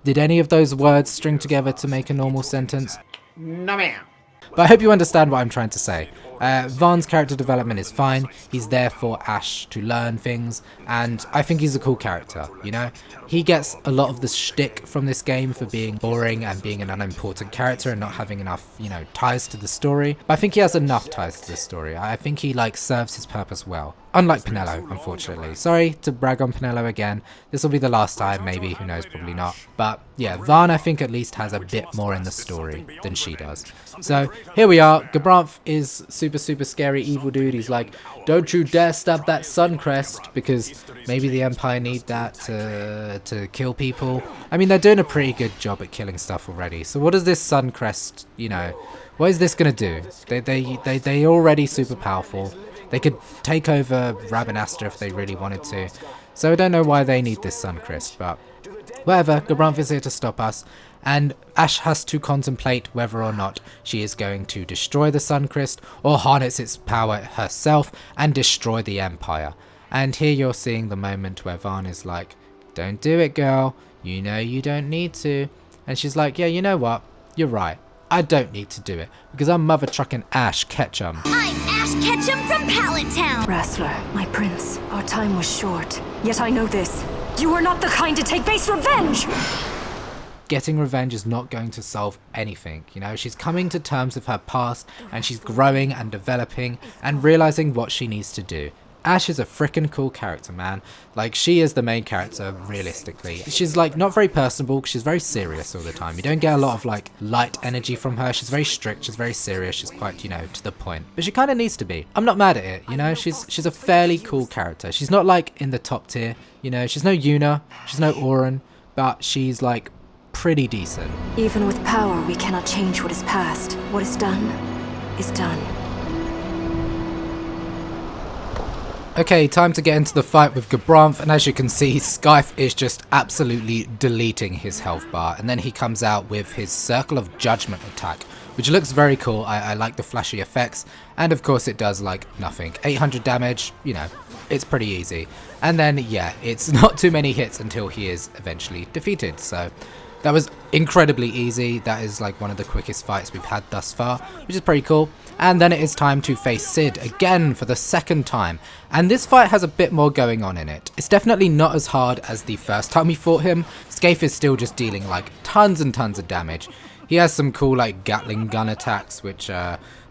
Did any of those words string together to make a normal sentence? No, ma'am. But I hope you understand what I'm trying to say. Vaan's character development is fine. He's there for Ashe to learn things, and I think he's a cool character, you know? He gets a lot of the shtick from this game for being boring and being an unimportant character and not having enough, you know, ties to the story. But I think he has enough ties to the story. I think he, like, serves his purpose well. Unlike Penelo, unfortunately. Sorry to brag on Penelo again. This will be the last time, maybe. Who knows? Probably not. But yeah, Vaan, I think, at least has a bit more in the story than she does. So here we are. Gabranth is super scary evil dude. He's like, don't you dare stab that Suncrest, because maybe the Empire need that to kill people. I mean, they're doing a pretty good job at killing stuff already. So what does this Suncrest, you know, what is this gonna do? They're already super powerful. They could take over Rabanastre if they really wanted to. So I don't know why they need this Suncrest, but whatever. Gabranth is here to stop us, and Ashe has to contemplate whether or not she is going to destroy the Suncrest or harness its power herself and destroy the Empire. And here you're seeing the moment where Vaan is like, don't do it, girl. You know you don't need to. And she's like, yeah, you know what? You're right. I don't need to do it because I'm mother trucking Ashe Ketchum. I'm Ashe Ketchum from Pallet Town. Wrestler, my prince, our time was short. Yet I know this. You are not the kind to take base revenge! Getting revenge is not going to solve anything, you know? She's coming to terms with her past, and she's growing and developing and realizing what she needs to do. Ashe is a freaking cool character, man. Like, she is the main character, realistically. She's, like, not very personable, she's very serious all the time. You don't get a lot of, like, light energy from her. She's very strict, she's very serious, she's quite, you know, to the point. But she kind of needs to be. I'm not mad at it, you know? She's a fairly cool character. She's not, like, in the top tier, you know? She's no Yuna, she's no Uhlan, but she's, like, pretty decent. Even with power, we cannot change what is past. What is done, is done. Okay, time to get into the fight with Gabranth, and as you can see, Scythe is just absolutely deleting his health bar, and then he comes out with his Circle of Judgment attack, which looks very cool. I like the flashy effects, and of course it does like nothing. 800 damage, you know, it's pretty easy. And then, yeah, it's not too many hits until he is eventually defeated, so that was incredibly easy. That is like one of the quickest fights we've had thus far, which is pretty cool. And then it is time to face Cid again for the second time. And this fight has a bit more going on in it. It's definitely not as hard as the first time we fought him. Scythe is still just dealing like tons and tons of damage. He has some cool like Gatling gun attacks, which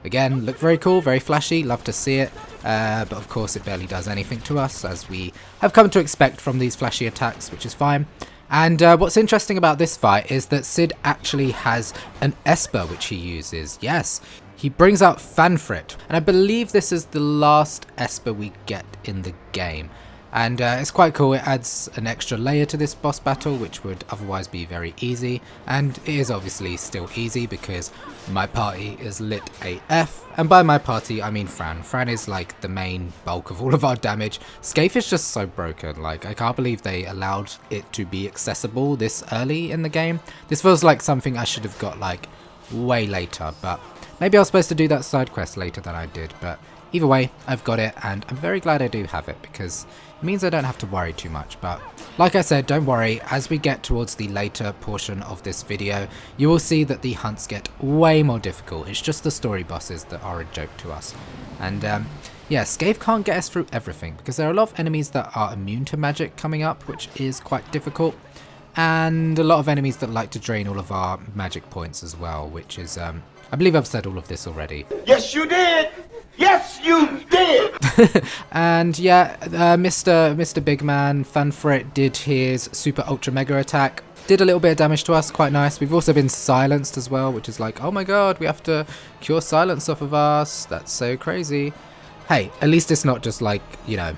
again look very cool, very flashy, love to see it. But of course it barely does anything to us, as we have come to expect from these flashy attacks, which is fine. And what's interesting about this fight is that Cid actually has an Esper which he uses. Yes, he brings out Fanfrit, and I believe this is the last Esper we get in the game. And it's quite cool. It adds an extra layer to this boss battle, which would otherwise be very easy. And it is obviously still easy because my party is lit AF. And by my party, I mean Fran. Fran is like the main bulk of all of our damage. Scaife is just so broken. Like, I can't believe they allowed it to be accessible this early in the game. This feels like something I should have got like way later. But maybe I was supposed to do that side quest later than I did. But either way, I've got it, and I'm very glad I do have it because it means I don't have to worry too much. But like I said, don't worry, as we get towards the later portion of this video, you will see that the hunts get way more difficult. It's just the story bosses that are a joke to us. And yeah, Scaife can't get us through everything because there are a lot of enemies that are immune to magic coming up, which is quite difficult. And a lot of enemies that like to drain all of our magic points as well, which is, I believe I've said all of this already. Yes, you did! Yes, you did! And yeah, Mr. Big Man, Fanfrit, did his super ultra mega attack. Did a little bit of damage to us, quite nice. We've also been silenced as well, which is like, oh my god, we have to cure silence off of us. That's so crazy. Hey, at least it's not just like, you know,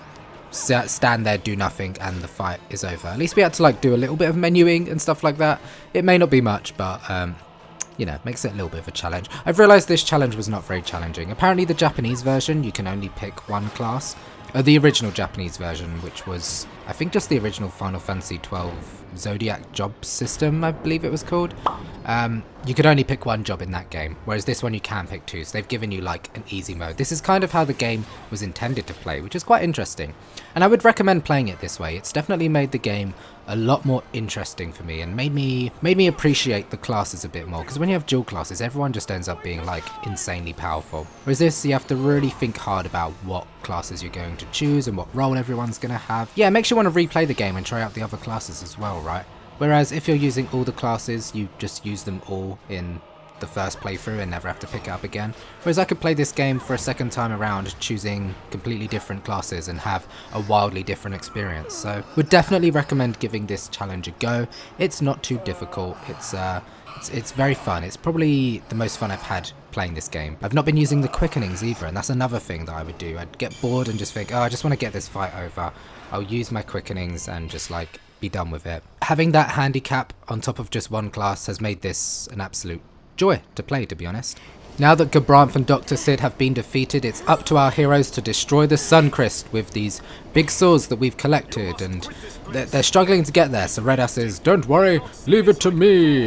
stand there, do nothing, and the fight is over. At least we had to like do a little bit of menuing and stuff like that. It may not be much, but you know, makes it a little bit of a challenge. I've realised this challenge was not very challenging. Apparently the Japanese version, you can only pick one class. The original Japanese version, which was, I think, just the original Final Fantasy XII Zodiac job system, I believe it was called. You could only pick one job in that game, whereas this one you can pick two, so they've given you like an easy mode. This is kind of how the game was intended to play, which is quite interesting. And I would recommend playing it this way. It's definitely made the game a lot more interesting for me and made me appreciate the classes a bit more, because when you have dual classes, everyone just ends up being like insanely powerful. Whereas this, you have to really think hard about what classes you're going to choose and what role everyone's going to have. Yeah, it makes you want to replay the game and try out the other classes as well, right? Whereas if you're using all the classes, you just use them all in the first playthrough and never have to pick it up again. Whereas I could play this game for a second time around choosing completely different classes and have a wildly different experience. So would definitely recommend giving this challenge a go. It's not too difficult. It's very fun. It's probably the most fun I've had playing this game. I've not been using the quickenings either, and that's another thing that I would do. I'd get bored and just think, oh, I just want to get this fight over. I'll use my quickenings and just like be done with it. Having that handicap on top of just one class has made this an absolute joy to play, to be honest. Now that Gabranth and Dr. Cid have been defeated, it's up to our heroes to destroy the Suncrest with these big swords that we've collected, and they're struggling to get there, so Redas says, don't worry, leave it to me.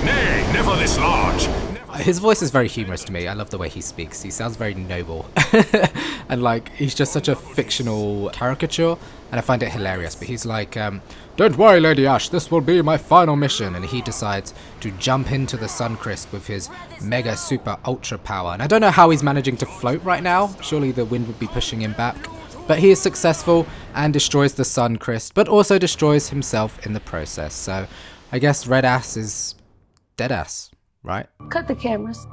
Nay, never this large. His voice is very humorous to me. I love the way he speaks. He sounds very noble. And like, he's just such a fictional caricature, and I find it hilarious. But he's like, don't worry, Lady Ashe, this will be my final mission. And he decides to jump into the Suncrest with his mega super ultra power. And I don't know how he's managing to float right now. Surely the wind would be pushing him back. But he is successful and destroys the Suncrest, but also destroys himself in the process. So I guess Red Ass is dead ass, right? Cut the cameras.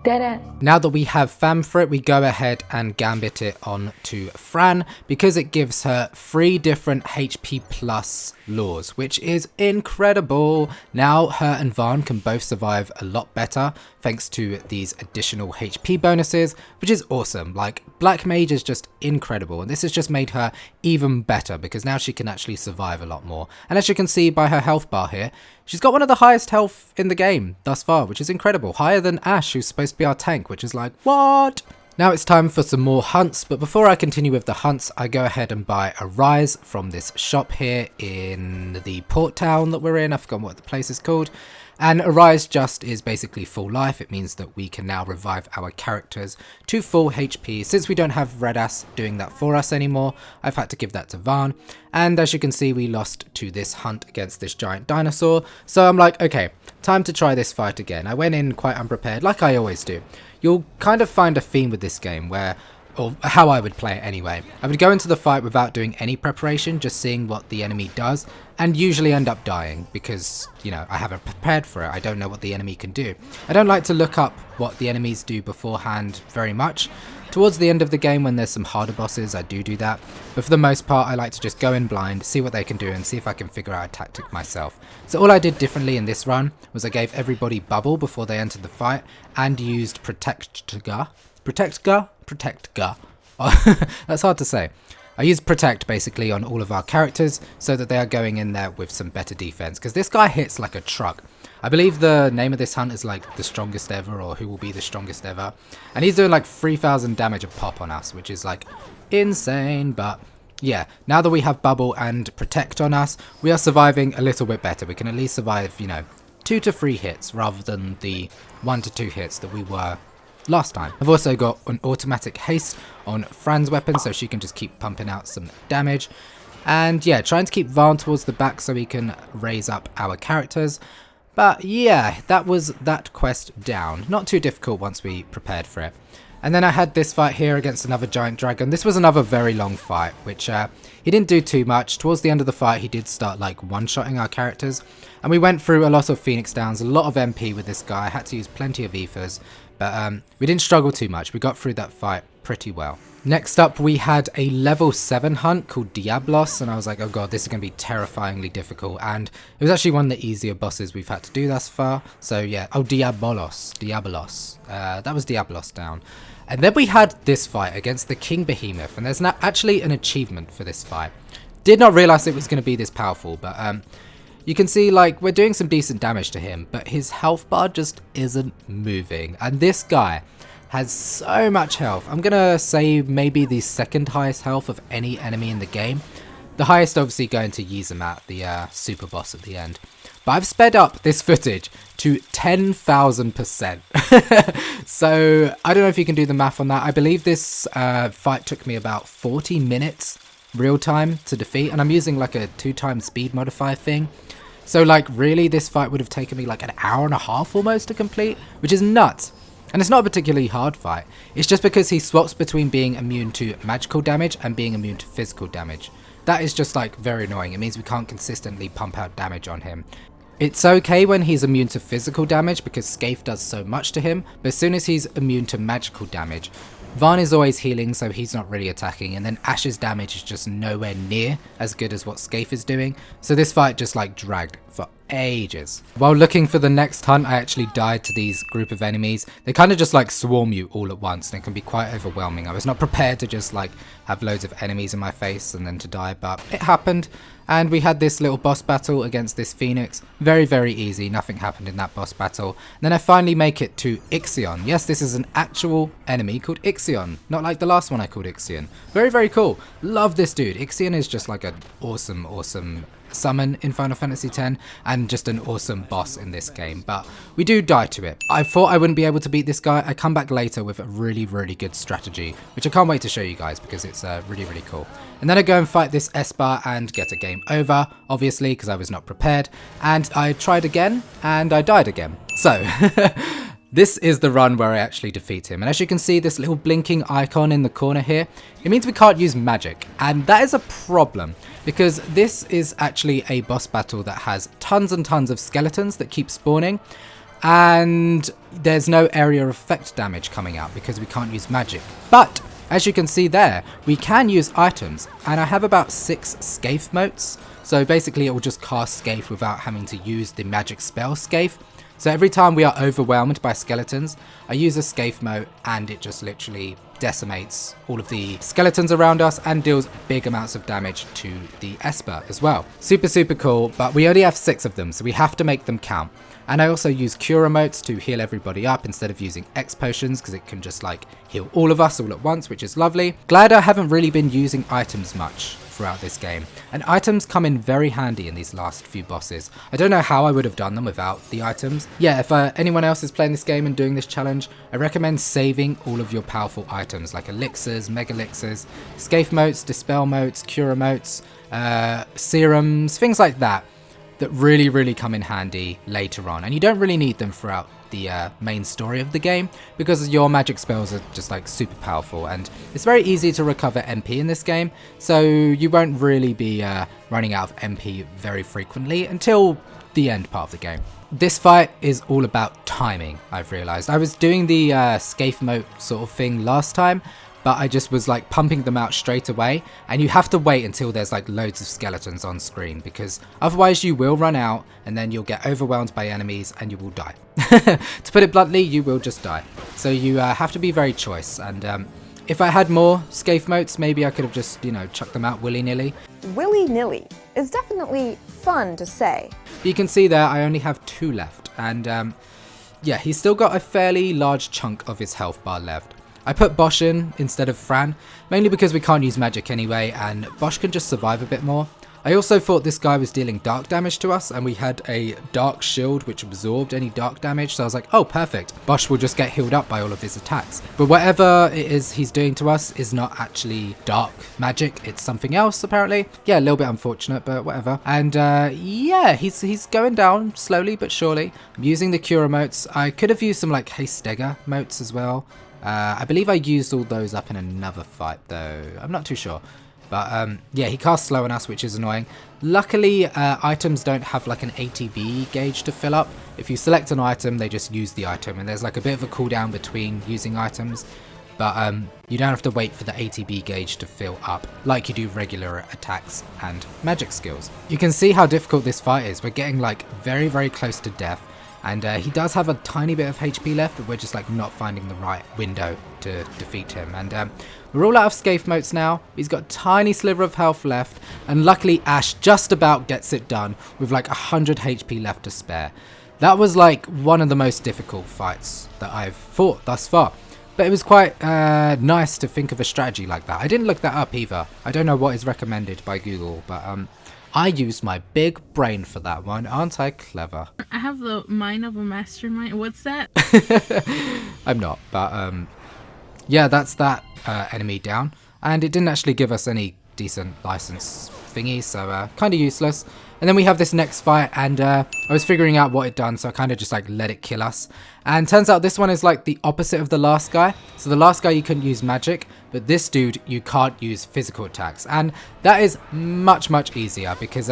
Dead ass. Now that we have Fanfrit, we go ahead and gambit it on to Fran because it gives her 3 different HP plus laws, which is incredible. Now her and Vaan can both survive a lot better thanks to these additional HP bonuses, which is awesome. Like, Black Mage is just incredible, and this has just made her even better because now she can actually survive a lot more. And as you can see by her health bar here, she's got one of the highest health in the game thus far, which is incredible. Higher than Ashe, who's supposed to be our tank, which is like, what? Now it's time for some more hunts, but before I continue with the hunts, I go ahead and buy a Rise from this shop here in the port town that we're in. I forgot what the place is called. And Arise just is basically full life. It means that we can now revive our characters to full HP. Since we don't have Redas doing that for us anymore, I've had to give that to Vaan. And as you can see, we lost to this hunt against this giant dinosaur. So I'm like, okay, time to try this fight again. I went in quite unprepared, like I always do. You'll kind of find a theme with this game where or how I would play it anyway. I would go into the fight without doing any preparation, just seeing what the enemy does, and usually end up dying because, you know, I haven't prepared for it. I don't know what the enemy can do. I don't like to look up what the enemies do beforehand very much. Towards the end of the game, when there's some harder bosses, I do that, but for the most part I like to just go in blind, see what they can do, and see if I can figure out a tactic myself. So all I did differently in this run was I gave everybody bubble before they entered the fight, and used Protect Ga. That's hard to say. I used Protect basically on all of our characters so that they are going in there with some better defense, because this guy hits like a truck. I believe the name of this hunt is like the strongest ever, or who will be the strongest ever, and he's doing like 3,000 damage a pop on us, which is like insane. But yeah, now that we have bubble and Protect on us, we are surviving a little bit better. We can at least survive, you know, 2 to 3 hits rather than the 1 to 2 hits that we were last time. I've also got an automatic haste on Fran's weapon, so she can just keep pumping out some damage. And yeah, trying to keep Vaan towards the back so he can raise up our characters. But yeah, that was that quest down. Not too difficult once we prepared for it. And then I had this fight here against another giant dragon. This was another very long fight, which he didn't do too much. Towards the end of the fight, he did start like one-shotting our characters. And we went through a lot of Phoenix Downs, a lot of MP with this guy. I had to use plenty of ethers. But we didn't struggle too much. We got through that fight pretty well. Next up, we had a level 7 hunt called Diablos, and I was like, oh god, this is going to be terrifyingly difficult. And it was actually one of the easier bosses we've had to do thus far. So yeah, oh, Diabolos. That was Diablos down. And then we had this fight against the King Behemoth, and there's actually an achievement for this fight. Did not realize it was going to be this powerful, but you can see like we're doing some decent damage to him, but his health bar just isn't moving. And this guy has so much health. I'm gonna say maybe the second highest health of any enemy in the game. The highest obviously going to Yzamat, the super boss at the end. But I've sped up this footage to 10,000%. So I don't know if you can do the math on that. I believe this fight took me about 40 minutes real time to defeat, and I'm using like a 2x speed modifier thing. So like really this fight would have taken me like an hour and a half almost to complete, which is nuts. And it's not a particularly hard fight. It's just because he swaps between being immune to magical damage and being immune to physical damage. That is just like very annoying. It means we can't consistently pump out damage on him. It's okay when he's immune to physical damage because Scathe does so much to him, but as soon as he's immune to magical damage, Vaan is always healing, so he's not really attacking, and then Ashe's damage is just nowhere near as good as what Scathe is doing, so this fight just like dragged for ages. While looking for the next hunt, I actually died to these group of enemies. They kind of just like swarm you all at once, and it can be quite overwhelming. I was not prepared to just like have loads of enemies in my face and then to die, but it happened. And we had this little boss battle against this Phoenix. Very, very easy. Nothing happened in that boss battle. And then I finally make it to XII. Yes, this is an actual enemy called XII. Not like the last one I called XII. Very, very cool. Love this dude. XII is just like an awesome, awesome summon in Final Fantasy X and just an awesome boss in this game, but we do die to it. I thought I wouldn't be able to beat this guy. I come back later with a really, really good strategy, which I can't wait to show you guys because it's really, really cool. And then I go and fight this Esper and get a game over, obviously, because I was not prepared. And I tried again and I died again. So this is the run where I actually defeat him. And as you can see, this little blinking icon in the corner here, it means we can't use magic. And that is a problem because this is actually a boss battle that has tons and tons of skeletons that keep spawning. And there's no area of effect damage coming out because we can't use magic. But as you can see there, we can use items. And I have about 6 Scathe motes. So basically it will just cast Scathe without having to use the magic spell Scathe. So every time we are overwhelmed by skeletons, I use a Scathe mote and it just literally decimates all of the skeletons around us and deals big amounts of damage to the Esper as well. Super, super cool, but we only have 6 of them, so we have to make them count. And I also use cure motes to heal everybody up instead of using X potions because it can just like heal all of us all at once, which is lovely. Glad I haven't really been using items much throughout this game, and items come in very handy in these last few bosses. I don't know how I would have done them without the items. Yeah, if anyone else is playing this game and doing this challenge, I recommend saving all of your powerful items like elixirs, mega elixirs, Scathe motes, dispel motes, cure motes, serums, things like that. that really come in handy later on, and you don't really need them throughout the main story of the game because your magic spells are just like super powerful, and it's very easy to recover MP in this game, so you won't really be running out of MP very frequently until the end part of the game. This fight is all about timing, I've realized. I was doing the Scaife moat sort of thing last time, but I just was like pumping them out straight away, and you have to wait until there's like loads of skeletons on screen, because otherwise you will run out and then you'll get overwhelmed by enemies and you will die. To put it bluntly, you will just die. So you have to be very choice, and if I had more Scaife moats, maybe I could have just, you know, chucked them out willy-nilly. Willy-nilly is definitely fun to say. But you can see there I only have 2 left, and yeah, he's still got a fairly large chunk of his health bar left. I put Basch in instead of Fran, mainly because we can't use magic anyway, and Basch can just survive a bit more. I also thought this guy was dealing dark damage to us, and we had a dark shield which absorbed any dark damage, so I was like, oh perfect, Basch will just get healed up by all of his attacks. But whatever it is he's doing to us is not actually dark magic, it's something else apparently. Yeah, a little bit unfortunate, but whatever. And yeah, he's going down slowly but surely. I'm using the Cura motes. I could have used some like Hastega motes as well. I believe I used all those up in another fight though, I'm not too sure. But yeah, he casts slow on us, which is annoying. Luckily, items don't have like an ATB gauge to fill up. If you select an item, they just use the item, and there's like a bit of a cooldown between using items. But you don't have to wait for the ATB gauge to fill up like you do regular attacks and magic skills. You can see how difficult this fight is. We're getting like very close to death. And he does have a tiny bit of HP left, but we're just like not finding the right window to defeat him. And we're all out of Scaife motes now. He's got a tiny sliver of health left. And luckily Ashe just about gets it done with like 100 HP left to spare. That was like one of the most difficult fights that I've fought thus far. But it was quite nice to think of a strategy like that. I didn't look that up either. I don't know what is recommended by Google, but I used my big brain for that one. Aren't I clever? I have the mind of a mastermind. What's that? I'm not, but yeah, that's that enemy down. And it didn't actually give us any decent license thingy, so kind of useless. And then we have this next fight, and I was figuring out what it done, so I kind of just like let it kill us. And turns out this one is like the opposite of the last guy. So the last guy you couldn't use magic, but this dude you can't use physical attacks. And that is much easier because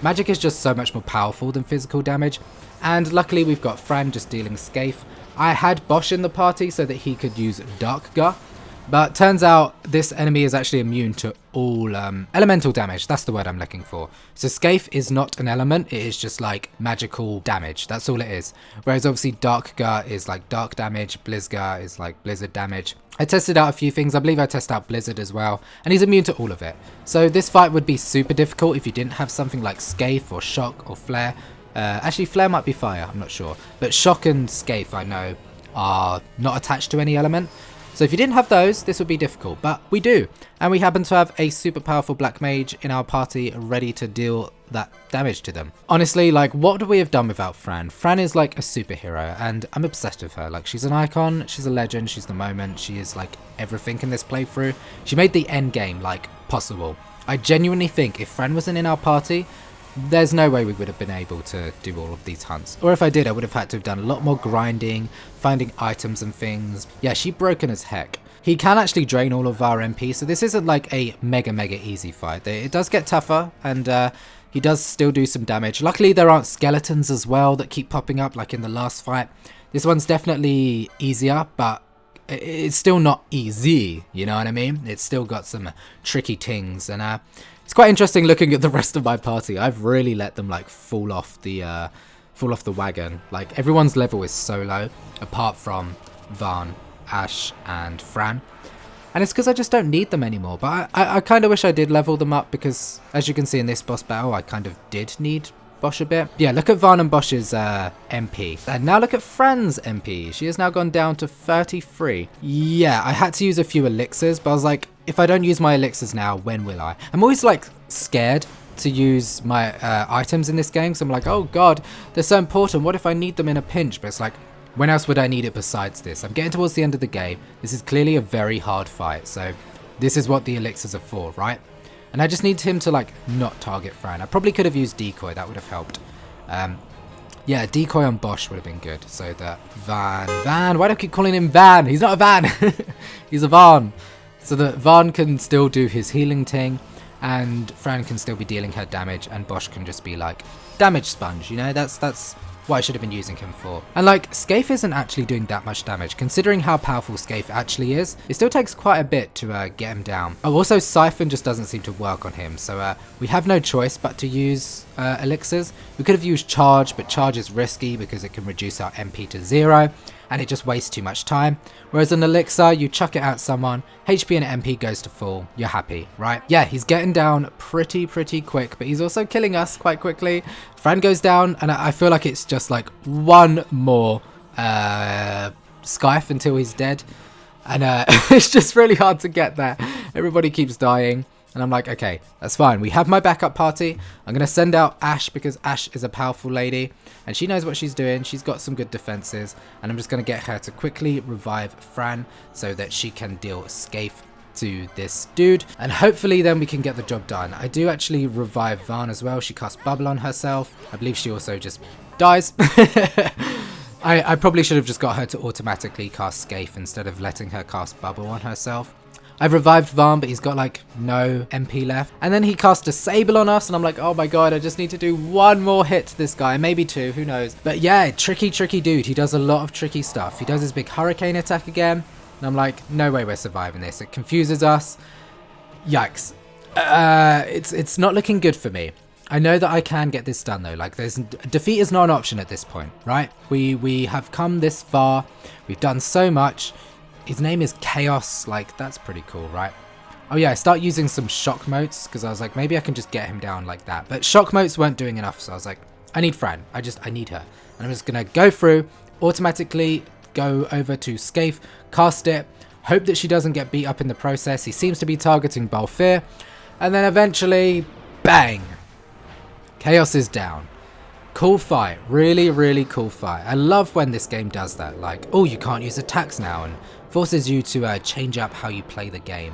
magic is just so much more powerful than physical damage. And luckily we've got Fran just dealing Scaife. I had Basch in the party so that he could use Dark Gar. But turns out this enemy is actually immune to all elemental damage. That's the word I'm looking for. So Scaife is not an element. It is just like magical damage. That's all it is. Whereas obviously Dark Gar is like dark damage. Blizzgar is like blizzard damage. I tested out a few things. I believe I tested out Blizzard as well. And he's immune to all of it. So this fight would be super difficult if you didn't have something like Scaife or Shock or Flare. Actually, Flare might be fire. I'm not sure. But Shock and Scaife, I know, are not attached to any element. So if you didn't have those, this would be difficult, but we do. And we happen to have a super powerful black mage in our party ready to deal that damage to them. Honestly, like, what would we have done without Fran? Fran is like a superhero, and I'm obsessed with her. Like, she's an icon, she's a legend, she's the moment, she is like everything in this playthrough. She made the end game like possible. I genuinely think if Fran wasn't in our party, there's no way we would have been able to do all of these hunts. Or if I did, I would have had to have done a lot more grinding, finding items and things. Yeah, she's broken as heck. He can actually drain all of our MP, so this isn't like a mega easy fight. It does get tougher, and he does still do some damage. Luckily, there aren't skeletons as well that keep popping up like in the last fight. This one's definitely easier, but it's still not easy, you know what I mean? It's still got some tricky things, and it's quite interesting looking at the rest of my party. I've really let them like fall off the wagon. Like, everyone's level is so low, apart from Vaan, Ashe, and Fran. And it's because I just don't need them anymore. But I kind of wish I did level them up, because as you can see in this boss battle, I kind of did need Basch a bit. Yeah, look at Vaan and Bosch's MP. And now look at Fran's MP. She has now gone down to 33. Yeah, I had to use a few elixirs, but I was like, if I don't use my elixirs now, when will I? I'm always like scared to use my items in this game, so I'm like, oh god, they're so important. What if I need them in a pinch? But it's like, when else would I need it besides this? I'm getting towards the end of the game. This is clearly a very hard fight, so this is what the elixirs are for, right? And I just need him to like not target Fran. I probably could have used decoy, that would have helped. Yeah, decoy on Basch would have been good. So that Vaan, why do I keep calling him Vaan? He's not a Vaan. He's a Vaan. So that Vaan can still do his healing thing, and Fran can still be dealing her damage, and Basch can just be like damage sponge, you know? That's what I should have been using him for. And like, Scaife isn't actually doing that much damage. Considering how powerful Scaife actually is, it still takes quite a bit to get him down. Oh, also Siphon just doesn't seem to work on him, so we have no choice but to use elixirs. We could have used Charge, but Charge is risky because it can reduce our MP to 0, and it just wastes too much time. Whereas an elixir, you chuck it at someone, HP and MP goes to full, you're happy, right? Yeah, he's getting down pretty quick, but he's also killing us quite quickly. Fran goes down, and I feel like it's just like one more Scaife until he's dead. And it's just really hard to get there. Everybody keeps dying. And I'm like, okay, that's fine. We have my backup party. I'm going to send out Ashe because Ashe is a powerful lady. And she knows what she's doing. She's got some good defenses. And I'm just going to get her to quickly revive Fran so that she can deal Scaife to this dude. And hopefully then we can get the job done. I do actually revive Vaan as well. She casts Bubble on herself. I believe she also just dies. I probably should have just got her to automatically cast Scaife instead of letting her cast Bubble on herself. I've revived Vaan, but he's got like no MP left. And then he cast Disable on us, and I'm like, oh my god, I just need to do one more hit to this guy. Maybe two, who knows. But yeah, tricky dude. He does a lot of tricky stuff. He does his big hurricane attack again. And I'm like, no way we're surviving this. It confuses us. Yikes. It's not looking good for me. I know that I can get this done though. Like, defeat is not an option at this point, right? We have come this far. We've done so much. His name is Chaos, like, that's pretty cool, right? Oh yeah, I start using some shock motes, because I was like, maybe I can just get him down like that. But shock motes weren't doing enough, so I was like, I need Fran. I need her. And I'm just going to go through, automatically go over to Scaife, cast it, hope that she doesn't get beat up in the process. He seems to be targeting Balthier. And then eventually, bang! Chaos is down. Cool fight. Really cool fight. I love when this game does that. Like, oh, you can't use attacks now, and forces you to change up how you play the game.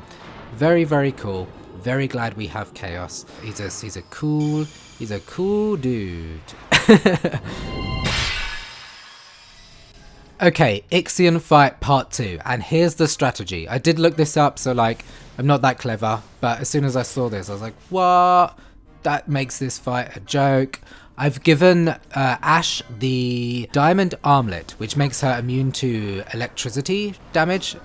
Very cool. Very glad we have Chaos. He's a cool dude. Okay, XII fight part 2, and here's the strategy. I did look this up, so like, I'm not that clever, but as soon as I saw this, I was like, what? That makes this fight a joke. I've given Ashe the diamond armlet, which makes her immune to electric damage,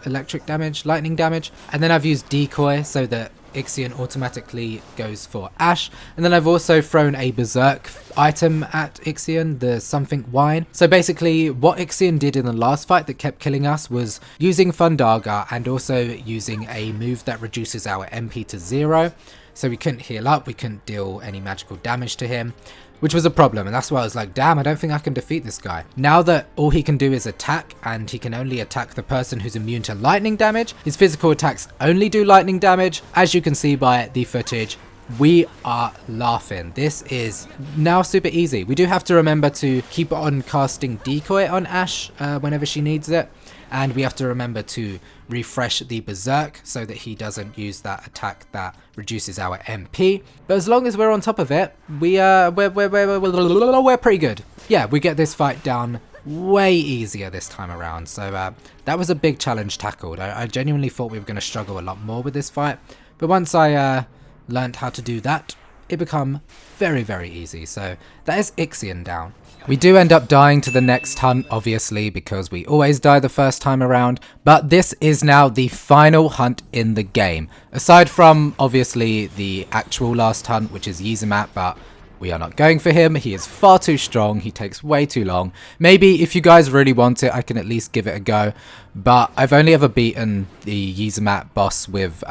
lightning damage. And then I've used decoy so that XII automatically goes for Ashe. And then I've also thrown a berserk item at XII, the something wine. So basically what XII did in the last fight that kept killing us was using Fundaga and also using a move that reduces our MP to 0. So we couldn't heal up, we couldn't deal any magical damage to him, which was a problem, and that's why I was like, damn, I don't think I can defeat this guy. Now that all he can do is attack, and he can only attack the person who's immune to lightning damage, his physical attacks only do lightning damage. As you can see by the footage, we are laughing. This is now super easy. We do have to remember to keep on casting decoy on Ashe whenever she needs it. And we have to remember to refresh the berserk so that he doesn't use that attack that reduces our MP. But as long as we're on top of it, we're pretty good. Yeah, we get this fight down way easier this time around. So that was a big challenge tackled. I genuinely thought we were going to struggle a lot more with this fight. But once I learned how to do that, it became very easy. So that is XII down. We do end up dying to the next hunt, obviously, because we always die the first time around, but this is now the final hunt in the game. Aside from, obviously, the actual last hunt, which is Yzemat, but we are not going for him. He is far too strong. He takes way too long. Maybe if you guys really want it, I can at least give it a go, but I've only ever beaten the Yzemat boss with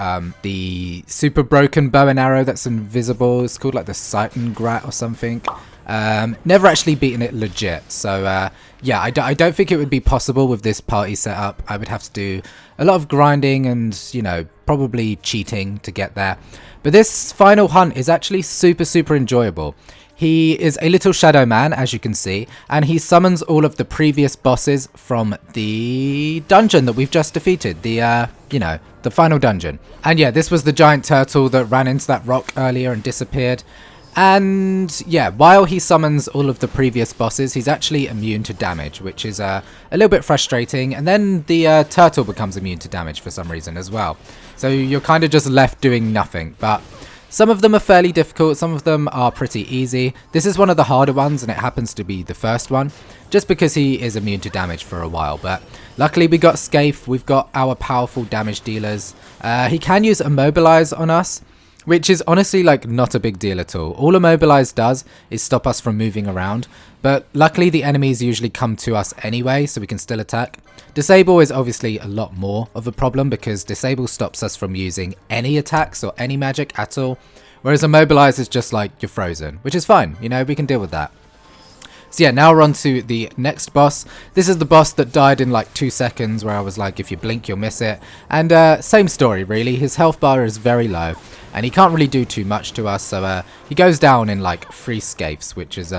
the super broken bow and arrow that's invisible. It's called like the Seitengrat or something. Never actually beaten it legit, so yeah, I don't think it would be possible with this party setup. I would have to do a lot of grinding and, you know, probably cheating to get there. But this final hunt is actually super enjoyable. He is a little shadow man, as you can see, and he summons all of the previous bosses from the dungeon that we've just defeated, the, you know, the final dungeon. And yeah, this was the giant turtle that ran into that rock earlier and disappeared. And yeah, while he summons all of the previous bosses, he's actually immune to damage, which is a little bit frustrating. And then the turtle becomes immune to damage for some reason as well. So you're kind of just left doing nothing, but some of them are fairly difficult, some of them are pretty easy. This is one of the harder ones, and it happens to be the first one, just because he is immune to damage for a while. But luckily we got Scaife, we've got our powerful damage dealers. He can use Immobilize on us, which is honestly like not a big deal at all. All Immobilize does is stop us from moving around, but luckily the enemies usually come to us anyway, so we can still attack. Disable is obviously a lot more of a problem because Disable stops us from using any attacks or any magic at all, whereas Immobilize is just like you're frozen, which is fine, you know, we can deal with that. So yeah, now we're on to the next boss. This is the boss that died in like 2 seconds, where I was like, if you blink you'll miss it. And same story really, his health bar is very low and he can't really do too much to us, so he goes down in like 3 Scaifes, which is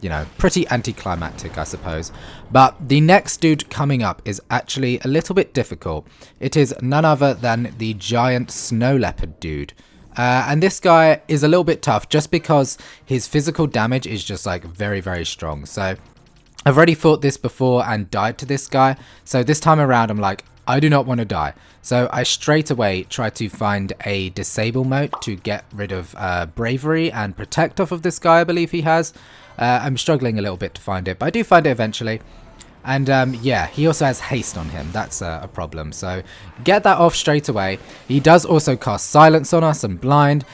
you know, pretty anticlimactic, I suppose. But the next dude coming up is actually a little bit difficult. It is none other than the giant snow leopard dude. And this guy is a little bit tough just because his physical damage is just like very, very strong. So I've already fought this before and died to this guy. So this time around, I'm like, I do not want to die. So I straight away try to find a disable mode to get rid of bravery and protect off of this guy, I believe he has. I'm struggling a little bit to find it, but I do find it eventually. And yeah, he also has haste on him. That's a problem. So get that off straight away. He does also cast silence on us and blind.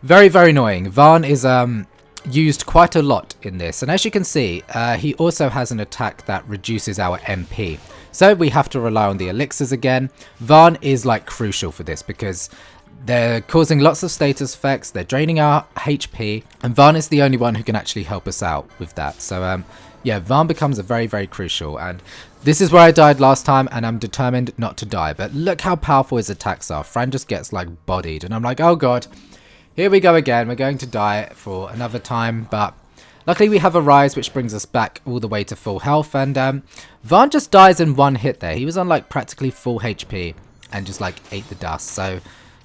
Very, very annoying. Vaan is used quite a lot in this. And as you can see, he also has an attack that reduces our MP. So we have to rely on the elixirs again. Vaan is like crucial for this because they're causing lots of status effects, they're draining our HP, and Vaan is the only one who can actually help us out with that. So yeah, Vaan becomes a very, very crucial, and this is where I died last time, and I'm determined not to die. But look how powerful his attacks are. Fran just gets like bodied, and I'm like, oh god, here we go again, we're going to die for another time. But luckily we have a rise, which brings us back all the way to full health, and Vaan just dies in 1 hit there. He was on like practically full HP, and just like ate the dust. So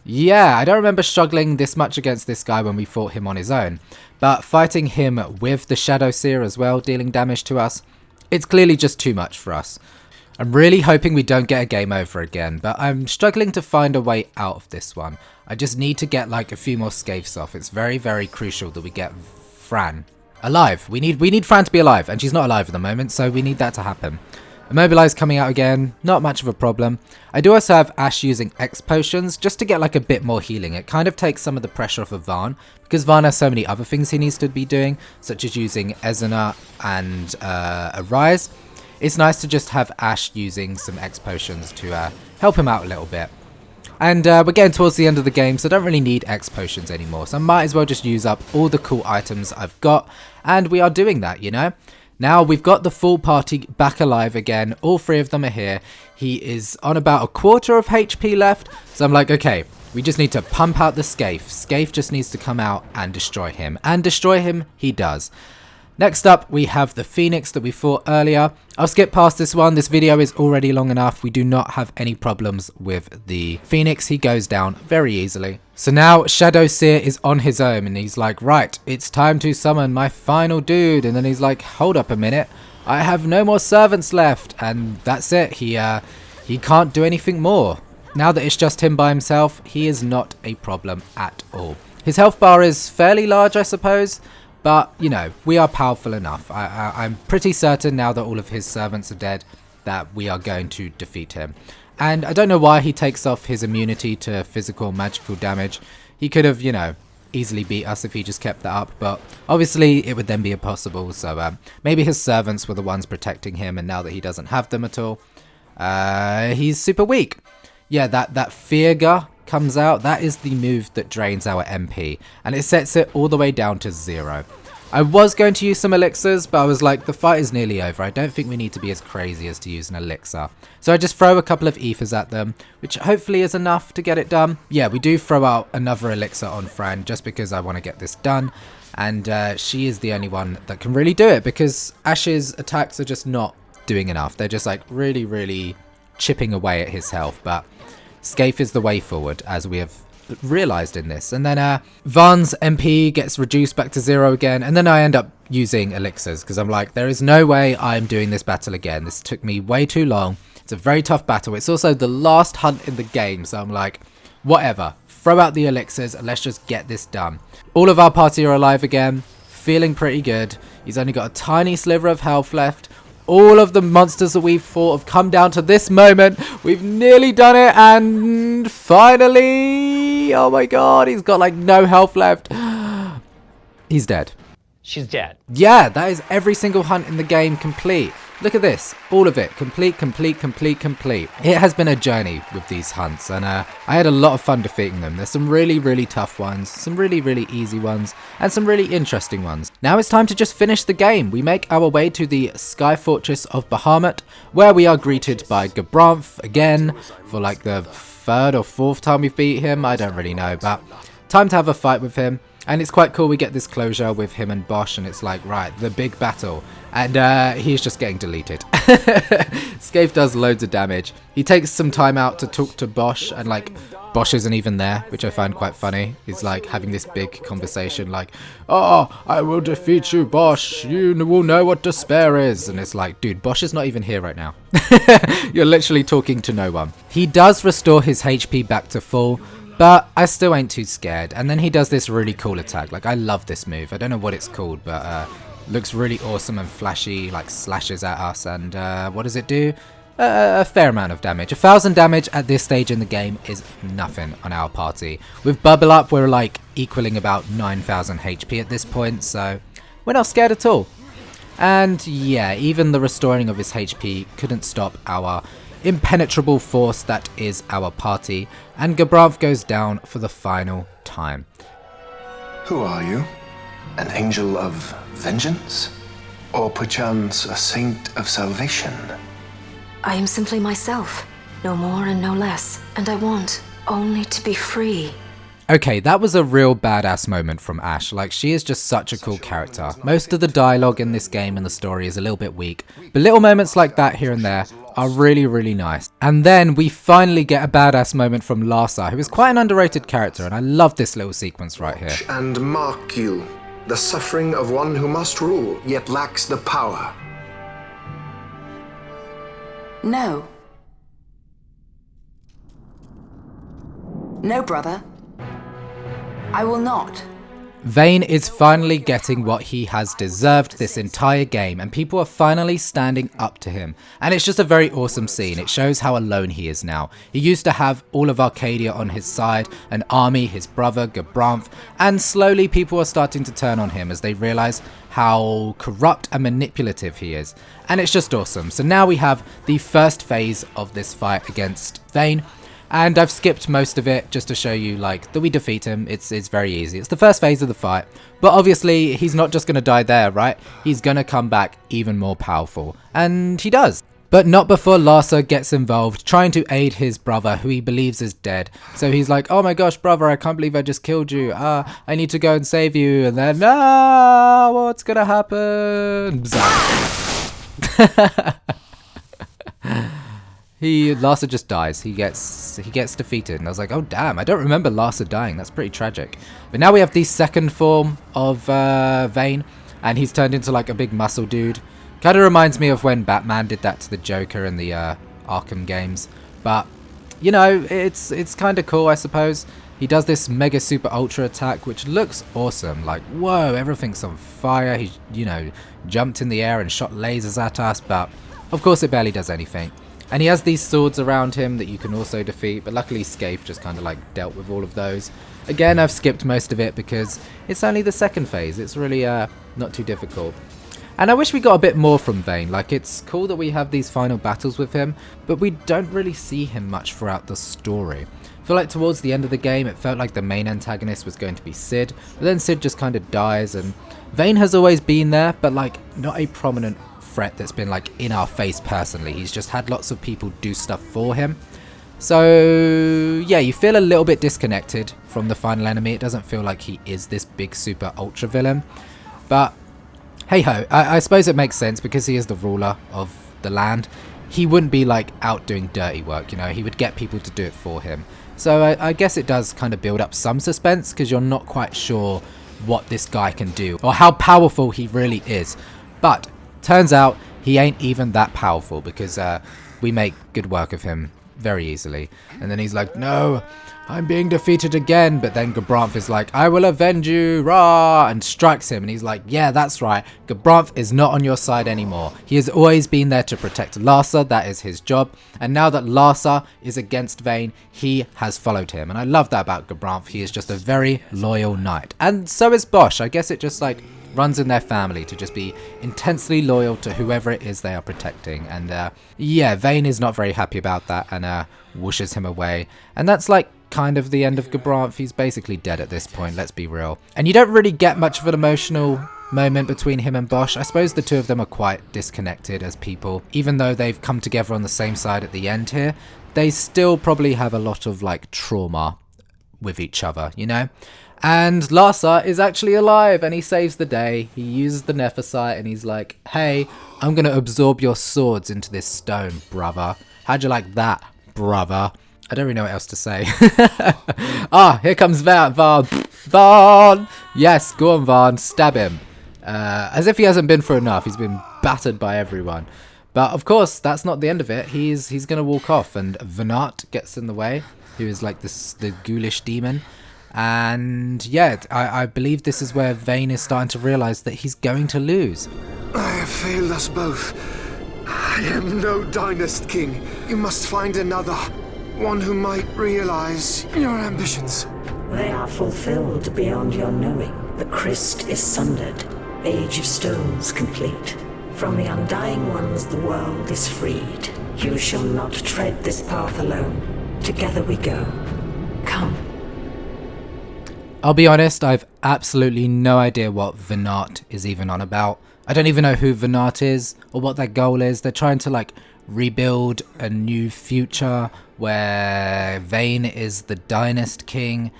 yeah, I don't remember struggling this much against this guy when we fought him on his own. But fighting him with the Shadow Seer as well, dealing damage to us, it's clearly just too much for us. I'm really hoping we don't get a game over again, but I'm struggling to find a way out of this one. I just need to get like a few more Scaifes off. It's very, very crucial that we get Fran alive. We need Fran to be alive, and she's not alive at the moment, so we need that to happen. Immobilize coming out again, not much of a problem. I do also have Ashe using X potions just to get like a bit more healing. It kind of takes some of the pressure off of Vaan because Vaan has so many other things he needs to be doing, such as using Ezina and a rise. It's nice to just have Ashe using some X potions to help him out a little bit. And we're getting towards the end of the game, so I don't really need X potions anymore. So I might as well just use up all the cool items I've got, and we are doing that, you know. Now we've got the full party back alive again. All 3 of them are here. He is on about a quarter of HP left. So I'm like, okay, we just need to pump out the Scaife. Scaife just needs to come out and destroy him. And destroy him, he does. Next up, we have the Phoenix that we fought earlier. I'll skip past this one. This video is already long enough. We do not have any problems with the Phoenix. He goes down very easily. So now Shadow Seer is on his own and he's like, right, it's time to summon my final dude. And then he's like, hold up a minute. I have no more servants left. And that's it. He can't do anything more. Now that it's just him by himself, he is not a problem at all. His health bar is fairly large, I suppose. But, you know, we are powerful enough. I'm pretty certain now that all of his servants are dead that we are going to defeat him. And I don't know why he takes off his immunity to physical and magical damage. He could have, you know, easily beat us if he just kept that up. But obviously it would then be impossible. So maybe his servants were the ones protecting him. And now that he doesn't have them at all, he's super weak. Yeah, that Fearga comes out. That is the move that drains our MP, and it sets it all the way down to 0. I was going to use some elixirs, but I was like, the fight is nearly over. I don't think we need to be as crazy as to use an elixir. So I just throw a couple of ethers at them, which hopefully is enough to get it done. Yeah, we do throw out another elixir on Fran just because I want to get this done. And she is the only one that can really do it, because Ashe's attacks are just not doing enough. They're just like really, really chipping away at his health. But Scaife is the way forward, as we have realized in this. And then Vaan's MP gets reduced back to 0 again, and then I end up using elixirs, because I'm like, there is no way I'm doing this battle again. This took me way too long. It's a very tough battle. It's also the last hunt in the game, so I'm like, whatever, throw out the elixirs and let's just get this done. All of our party are alive again, feeling pretty good. He's only got a tiny sliver of health left. All of the monsters that we've fought have come down to this moment. We've nearly done it, and finally, oh my god, he's got like no health left. He's dead. She's dead. Yeah, that is every single hunt in the game complete. Look at this, all of it, complete. It has been a journey with these hunts, and I had a lot of fun defeating them. There's some really, really tough ones, some really, really easy ones, and some really interesting ones. Now it's time to just finish the game. We make our way to the Sky Fortress of Bahamut, where we are greeted by Gabranth again, for like the 3rd or 4th time we've beat him, I don't really know, but time to have a fight with him. And it's quite cool, we get this closure with him and Basch, and it's like, right, the big battle. And he's just getting deleted. Scaife does loads of damage. He takes some time out to talk to Basch, and like, Basch isn't even there, which I find quite funny. He's like having this big conversation like, oh, I will defeat you, Basch. You will know what despair is. And it's like, dude, Basch is not even here right now. You're literally talking to no one. He does restore his HP back to full, but I still ain't too scared. And then he does this really cool attack. Like, I love this move. I don't know what it's called, but looks really awesome and flashy, like slashes at us. And what does it do? A fair amount of damage. 1,000 damage at this stage in the game is nothing on our party. With Bubble Up, we're like equaling about 9,000 HP at this point, so we're not scared at all. And yeah, even the restoring of his HP couldn't stop our impenetrable force that is our party, and Gabranth goes down for the final time. Who are you? An angel of vengeance? Or perchance a saint of salvation? I am simply myself, no more and no less, and I want only to be free. Okay, that was a real badass moment from Ashe. Like, she is just such a cool character. Most of the dialogue in this game and the story is a little bit weak, but little moments like that here and there are really, really nice. And then we finally get a badass moment from Larsa, who is quite an underrated character, and I love this little sequence right here. And mark you, the suffering of one who must rule, yet lacks the power. No. No, brother. I will not. Vaan is finally getting what he has deserved this entire game, and people are finally standing up to him. And it's just a very awesome scene. It shows how alone he is now. He used to have all of Arcadia on his side, an army, his brother, Gabranth, and slowly people are starting to turn on him as they realize how corrupt and manipulative he is. And it's just awesome. So now we have the first phase of this fight against Vaan. And I've skipped most of it just to show you like that we defeat him. It's very easy. It's the first phase of the fight. But obviously he's not just going to die there, right? He's going to come back even more powerful. And he does. But not before Larsa gets involved, trying to aid his brother, who he believes is dead. So he's like, oh my gosh, brother, I can't believe I just killed you. I need to go and save you. And then, what's going to happen? Larsa just dies. He gets defeated, and I was like, oh damn, I don't remember Larsa dying. That's pretty tragic. But now we have the second form of Vaan, and he's turned into like a big muscle dude. Kind of reminds me of when Batman did that to the Joker in the Arkham games. But you know, it's kind of cool, I suppose. He does this mega super ultra attack, which looks awesome. Like, whoa, everything's on fire. He, you know, jumped in the air and shot lasers at us, but of course it barely does anything. And he has these swords around him that you can also defeat, but luckily Scaife just kind of like dealt with all of those. Again, I've skipped most of it because it's only the second phase. It's really not too difficult. And I wish we got a bit more from Vaan. Like, it's cool that we have these final battles with him, but we don't really see him much throughout the story. I feel like towards the end of the game, it felt like the main antagonist was going to be Sid, but then Sid just kind of dies, and Vaan has always been there, but like not a prominent threat that's been like in our face personally. He's just had lots of people do stuff for him. So yeah, you feel a little bit disconnected from the final enemy. It doesn't feel like he is this big super ultra villain, but hey ho, I suppose it makes sense because he is the ruler of the land. He wouldn't be like out doing dirty work, you know, he would get people to do it for him. So I guess it does kind of build up some suspense because you're not quite sure what this guy can do or how powerful he really is. But turns out he ain't even that powerful because we make good work of him very easily. And then he's like, no, I'm being defeated again. But then Gabranth is like, I will avenge you, rah, and strikes him. And he's like, yeah, that's right, Gabranth is not on your side anymore. He has always been there to protect Larsa, that is his job. And now that Larsa is against Vaan, he has followed him. And I love that about Gabranth. He is just a very loyal knight. And so is Basch. I guess it just like runs in their family to just be intensely loyal to whoever it is they are protecting. And yeah, Vaan is not very happy about that and whooshes him away. And that's like kind of the end of Gabranth. He's basically dead at this point, let's be real. And you don't really get much of an emotional moment between him and Basch. I suppose the two of them are quite disconnected as people. Even though they've come together on the same side at the end here, they still probably have a lot of like trauma with each other, you know? And Larsa is actually alive and he saves the day. He uses the Nephesite and he's like, hey, I'm going to absorb your swords into this stone, brother. How'd you like that, brother? I don't really know what else to say. Ah, here comes Vaan. Vaan! Yes, go on, Vaan. Stab him. As if he hasn't been through enough. He's been battered by everyone. But of course, that's not the end of it. He's going to walk off and Vanat gets in the way, who is like the ghoulish demon. And yeah, I believe this is where Vaan is starting to realise that he's going to lose. I have failed us both. I am no dynast king. You must find another. One who might realise your ambitions. They are fulfilled beyond your knowing. The Christ is sundered. Age of Stones complete. From the Undying Ones the world is freed. You shall not tread this path alone. Together we go. Come. I'll be honest, I've absolutely no idea what Vanat is even on about. I don't even know who Vanat is or what their goal is. They're trying to like rebuild a new future where Vaan is the dynast king,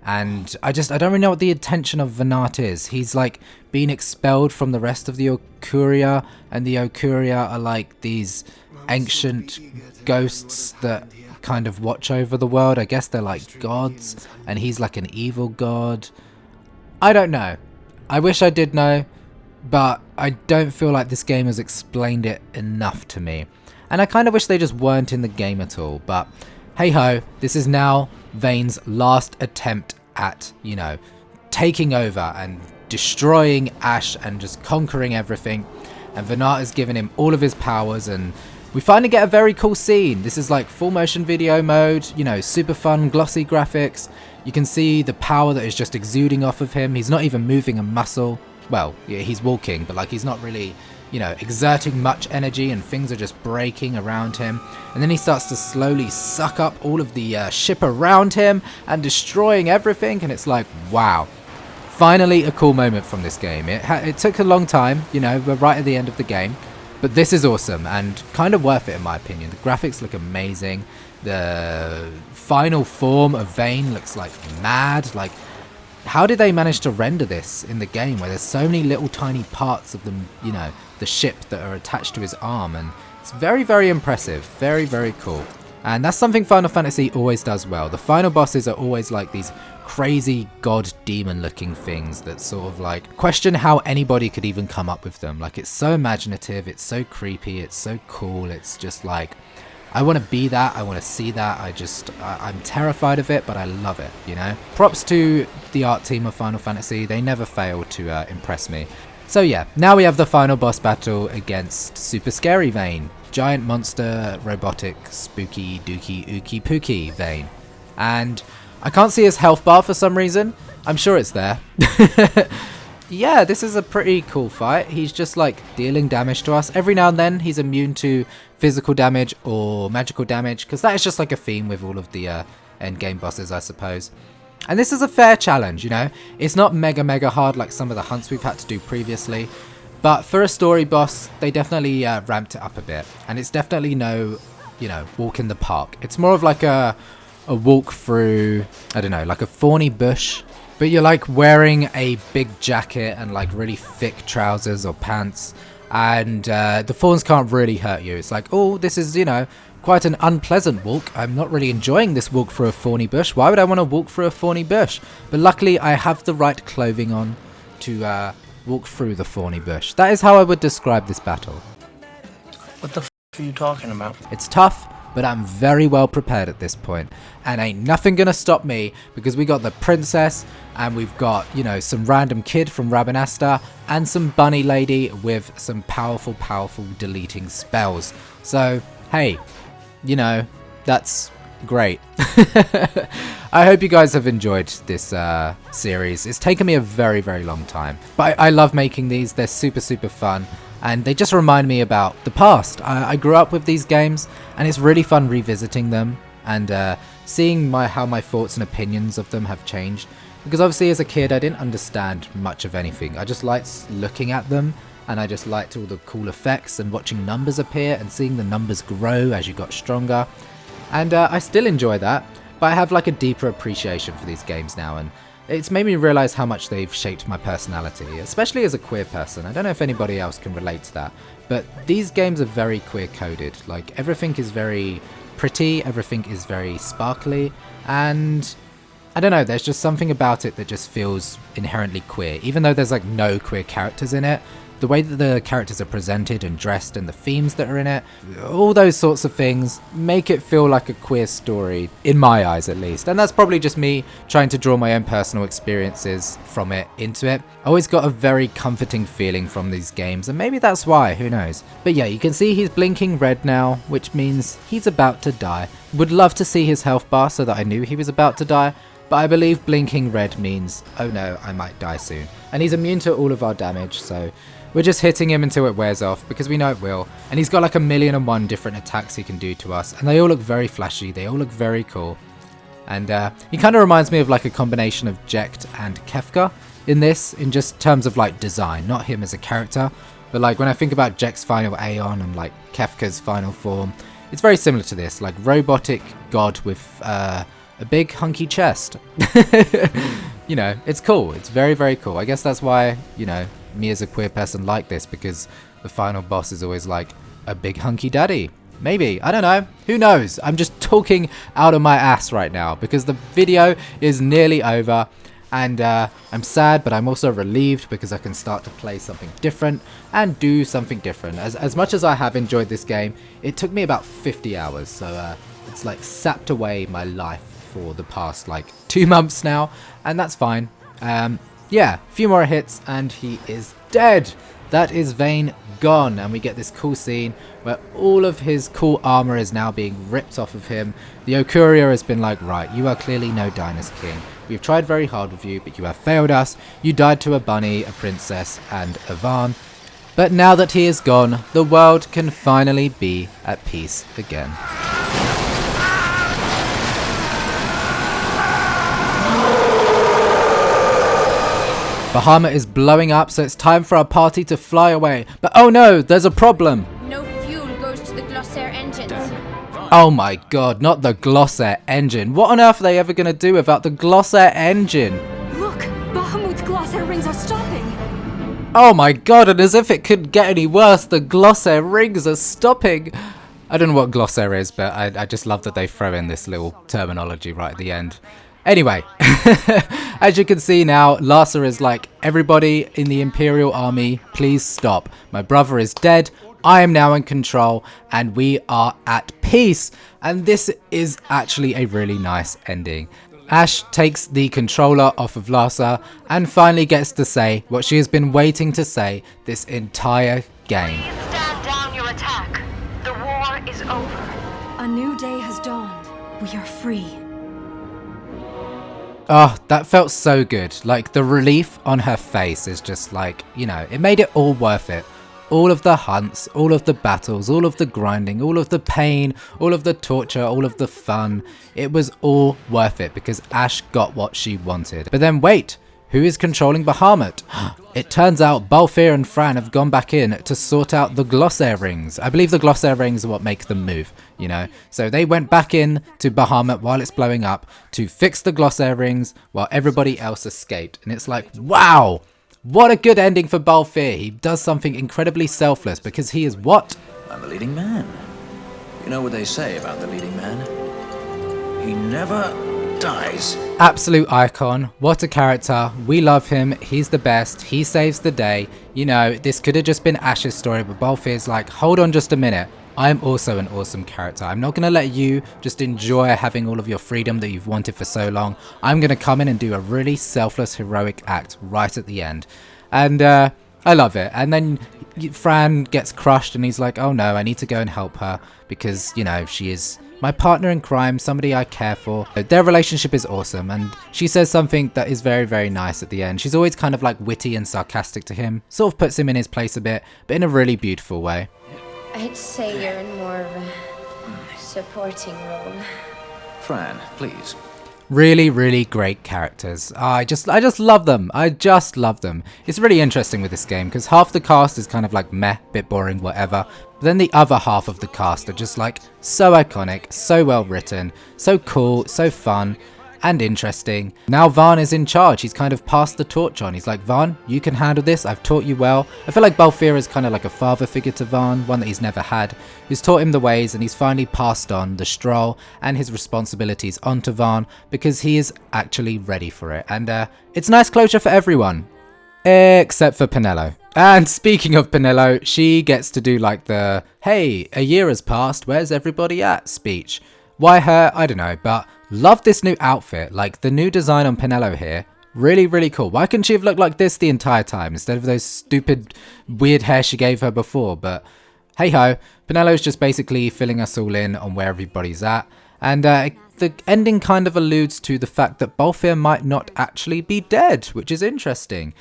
and I don't really know what the intention of Vanat is. He's like being expelled from the rest of the Okuria, and the Okuria are like these ancient ghosts that kind of watch over the world. I guess they're like gods, and he's like an evil god. I don't know. I wish I did know, but I don't feel like this game has explained it enough to me. And I kind of wish they just weren't in the game at all. But hey ho, this is now Vaan's last attempt at, you know, taking over and destroying Ashe and just conquering everything. And Vanat has given him all of his powers, and we finally get a very cool scene. This is like full motion video mode, you know, super fun, glossy graphics. You can see the power that is just exuding off of him. He's not even moving a muscle. Well, yeah, he's walking, but like he's not really, you know, exerting much energy, and things are just breaking around him. And then he starts to slowly suck up all of the ship around him and destroying everything. And it's like, wow. Finally a cool moment from this game. It took a long time, you know, we're right at the end of the game. But this is awesome and kind of worth it in my opinion. The graphics look amazing. The final form of Vaan looks like mad. Like, how did they manage to render this in the game where there's so many little tiny parts of them, you know, the ship that are attached to his arm? And it's very, very impressive. Very, very cool. And that's something Final Fantasy always does well. The final bosses are always like these crazy god demon looking things that sort of like question how anybody could even come up with them. Like, it's so imaginative, it's so creepy, it's so cool. It's just like, I want to be that, I want to see that. I'm terrified of it, but I love it, you know. Props to the art team of Final Fantasy. They never fail to impress me. So yeah, now we have the final boss battle against super scary Vaan. Giant monster, robotic, spooky, dooky, ooky pooky Vaan. And I can't see his health bar for some reason. I'm sure it's there. Yeah, this is a pretty cool fight. He's just like dealing damage to us. Every now and then he's immune to physical damage or magical damage, because that is just like a theme with all of the end game bosses, I suppose. And this is a fair challenge, you know. It's not mega hard like some of the hunts we've had to do previously, but for a story boss they definitely ramped it up a bit, and it's definitely no you know, walk in the park. It's more of like a walk through, I don't know, like a thorny bush, but you're like wearing a big jacket and like really thick trousers or pants, and the thorns can't really hurt you. It's like, oh, this is, you know, quite an unpleasant walk. I'm not really enjoying this walk through a thorny bush. Why would I want to walk through a thorny bush? But luckily I have the right clothing on to walk through the thorny bush. That is how I would describe this battle. What the f are you talking about? It's tough, but I'm very well prepared at this point, and ain't nothing gonna stop me, because we got the princess, and we've got, you know, some random kid from Rabanastre, and some bunny lady with some powerful deleting spells. So hey, you know, that's great. I hope you guys have enjoyed this series. It's taken me a very long time, but I love making these. They're super fun, and they just remind me about the past. I grew up with these games, and it's really fun revisiting them and seeing how my thoughts and opinions of them have changed, because obviously as a kid I didn't understand much of anything. I just liked looking at them, and I just liked all the cool effects and watching numbers appear and seeing the numbers grow as you got stronger. And I still enjoy that, but I have like a deeper appreciation for these games now, and it's made me realize how much they've shaped my personality, especially as a queer person. I don't know if anybody else can relate to that, but these games are very queer coded. Like, everything is very pretty, everything is very sparkly, and I don't know, there's just something about it that just feels inherently queer, even though there's like no queer characters in it. The way that the characters are presented and dressed and the themes that are in it, all those sorts of things make it feel like a queer story, in my eyes at least. And that's probably just me trying to draw my own personal experiences from it into it. I always got a very comforting feeling from these games, and maybe that's why, who knows. But yeah, you can see he's blinking red now, which means he's about to die. Would love to see his health bar so that I knew he was about to die, but I believe blinking red means, oh no, I might die soon. And he's immune to all of our damage, so we're just hitting him until it wears off, because we know it will. And he's got like 1,000,001 different attacks he can do to us, and they all look very flashy, they all look very cool. And he kind of reminds me of like a combination of Jecht and Kefka in this, in just terms of like design, not him as a character, but like when I think about Jecht's final Aeon and like Kefka's final form, it's very similar to this, like robotic god with a big hunky chest. You know, it's cool, it's very cool. I guess that's why, you know, me as a queer person like this, because the final boss is always like a big hunky daddy. Maybe, I don't know, who knows? I'm just talking out of my ass right now because the video is nearly over, and I'm sad, but I'm also relieved because I can start to play something different and do something different. As much as I have enjoyed this game, it took me about 50 hours, so it's like sapped away my life for the past like 2 months now, and that's fine. Yeah, a few more hits and he is dead. That is Vaan gone, and we get this cool scene where all of his cool armor is now being ripped off of him. The Okuria has been like, right, you are clearly no Dynast King. We've tried very hard with you, but you have failed us. You died to a bunny, a princess, and a Vaan. But now that he is gone, the world can finally be at peace again. Bahamut is blowing up, so it's time for our party to fly away. But oh no, there's a problem. No fuel goes to the Glossair engines. Oh my god, not the Glossair engine. What on earth are they ever going to do without the Glossair engine? Look, Bahamut's Glossair rings are stopping. Oh my god, and as if it could get any worse, the Glossair rings are stopping. I don't know what Glossair is, but I just love that they throw in this little terminology right at the end. Anyway, as you can see now, Larsa is like, everybody in the Imperial Army, please stop. My brother is dead, I am now in control, and we are at peace. And this is actually a really nice ending. Ashe takes the controller off of Larsa and finally gets to say what she has been waiting to say this entire game. Please stand down your attack. The war is over. A new day has dawned. We are free. Oh, that felt so good. Like, the relief on her face is just like, you know, it made it all worth it. All of the hunts, all of the battles, all of the grinding, all of the pain, all of the torture, all of the fun. It was all worth it because Ashe got what she wanted. But then wait, Who is controlling Bahamut? It turns out Balthier and Fran have gone back in to sort out the Glossair rings. I believe the Glossair rings are what make them move, you know. So they went back in to Bahamut while it's blowing up to fix the Glossair rings while everybody else escaped. And it's like, wow, what a good ending for Balthier. He does something incredibly selfless because he is what? I'm the leading man. You know what they say about the leading man? He never dies. Absolute icon. What a character. We love him. He's the best. He saves the day. You know, this could have just been Ashe's story, but Balthier's like, hold on just a minute. I'm also an awesome character. I'm not going to let you just enjoy having all of your freedom that you've wanted for so long. I'm going to come in and do a really selfless, heroic act right at the end. And I love it. And then Fran gets crushed and he's like, oh no, I need to go and help her because, you know, she is my partner in crime, somebody I care for. Their relationship is awesome, and she says something that is very, very nice at the end. She's always kind of like witty and sarcastic to him, sort of puts him in his place a bit, but in a really beautiful way. I'd say you're in more of a supporting role. Fran, please. Really, really great characters. I just love them. I just love them. It's really interesting with this game because half the cast is kind of like meh, bit boring, whatever. But then the other half of the cast are just like so iconic, so well written, so cool, so fun and interesting. Now Vaan is in charge. He's kind of passed the torch on. He's like, Vaan, you can handle this. I've taught you well. I feel like Balthier is kind of like a father figure to Vaan, one that he's never had, who's taught him the ways, and he's finally passed on the stroll and his responsibilities onto Vaan because he is actually ready for it. And it's nice closure for everyone, except for Penelo. And speaking of Penelo, she gets to do like the, hey, a year has passed, where's everybody at speech. Why her? I don't know, but love this new outfit. Like the new design on Penelo here, really, really cool. Why couldn't she have looked like this the entire time instead of those stupid weird hair she gave her before? But hey ho, Penelo's just basically filling us all in on where everybody's at. And the ending kind of alludes to the fact that Balthier might not actually be dead, which is interesting.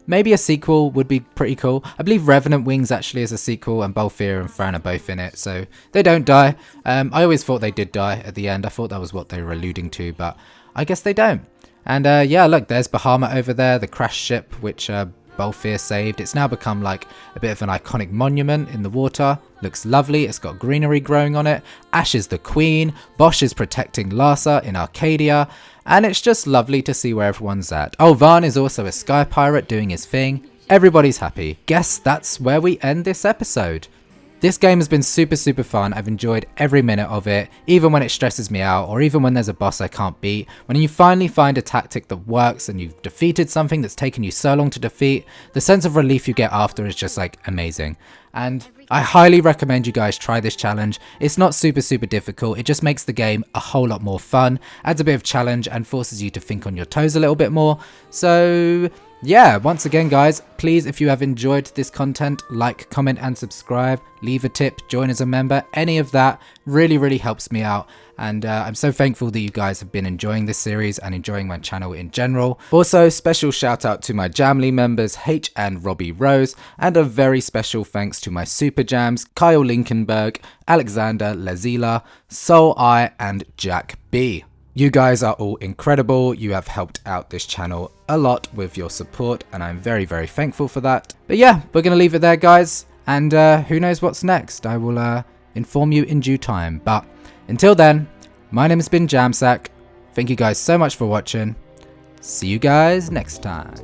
Maybe a sequel would be pretty cool. I believe Revenant Wings actually is a sequel, and Balthier and Fran are both in it, so they don't die. I always thought they did die at the end. I thought that was what they were alluding to, but I guess they don't. And yeah, look, there's Bahamut over there, the crashed ship, which Balthier saved. It's now become like a bit of an iconic monument in the water. Looks lovely. It's got greenery growing on it. Ashe is the queen. Basch is protecting Larsa in Arcadia. And it's just lovely to see where everyone's at. Oh, Vaan is also a sky pirate doing his thing. Everybody's happy. Guess that's where we end this episode. This game has been super, super fun. I've enjoyed every minute of it, even when it stresses me out, or even when there's a boss I can't beat. When you finally find a tactic that works and you've defeated something that's taken you so long to defeat, the sense of relief you get after is just like amazing. And I highly recommend you guys try this challenge. It's not super, super difficult. It just makes the game a whole lot more fun, adds a bit of challenge and forces you to think on your toes a little bit more. So yeah, once again guys, please, if you have enjoyed this content, like, comment and subscribe, leave a tip, join as a member, any of that really, really helps me out. And I'm so thankful that you guys have been enjoying this series and enjoying my channel in general. Also, special shout out to my Jamly members H and Robbie Rose, and a very special thanks to my super jams Kyle Linkenberg, Alexander Lazila, Soul I and Jack B. You guys are all incredible. You have helped out this channel a lot with your support, and I'm very, very thankful for that. But yeah, we're going to leave it there, guys. And who knows what's next? I will inform you in due time. But until then, my name has been Jamsack. Thank you guys so much for watching. See you guys next time.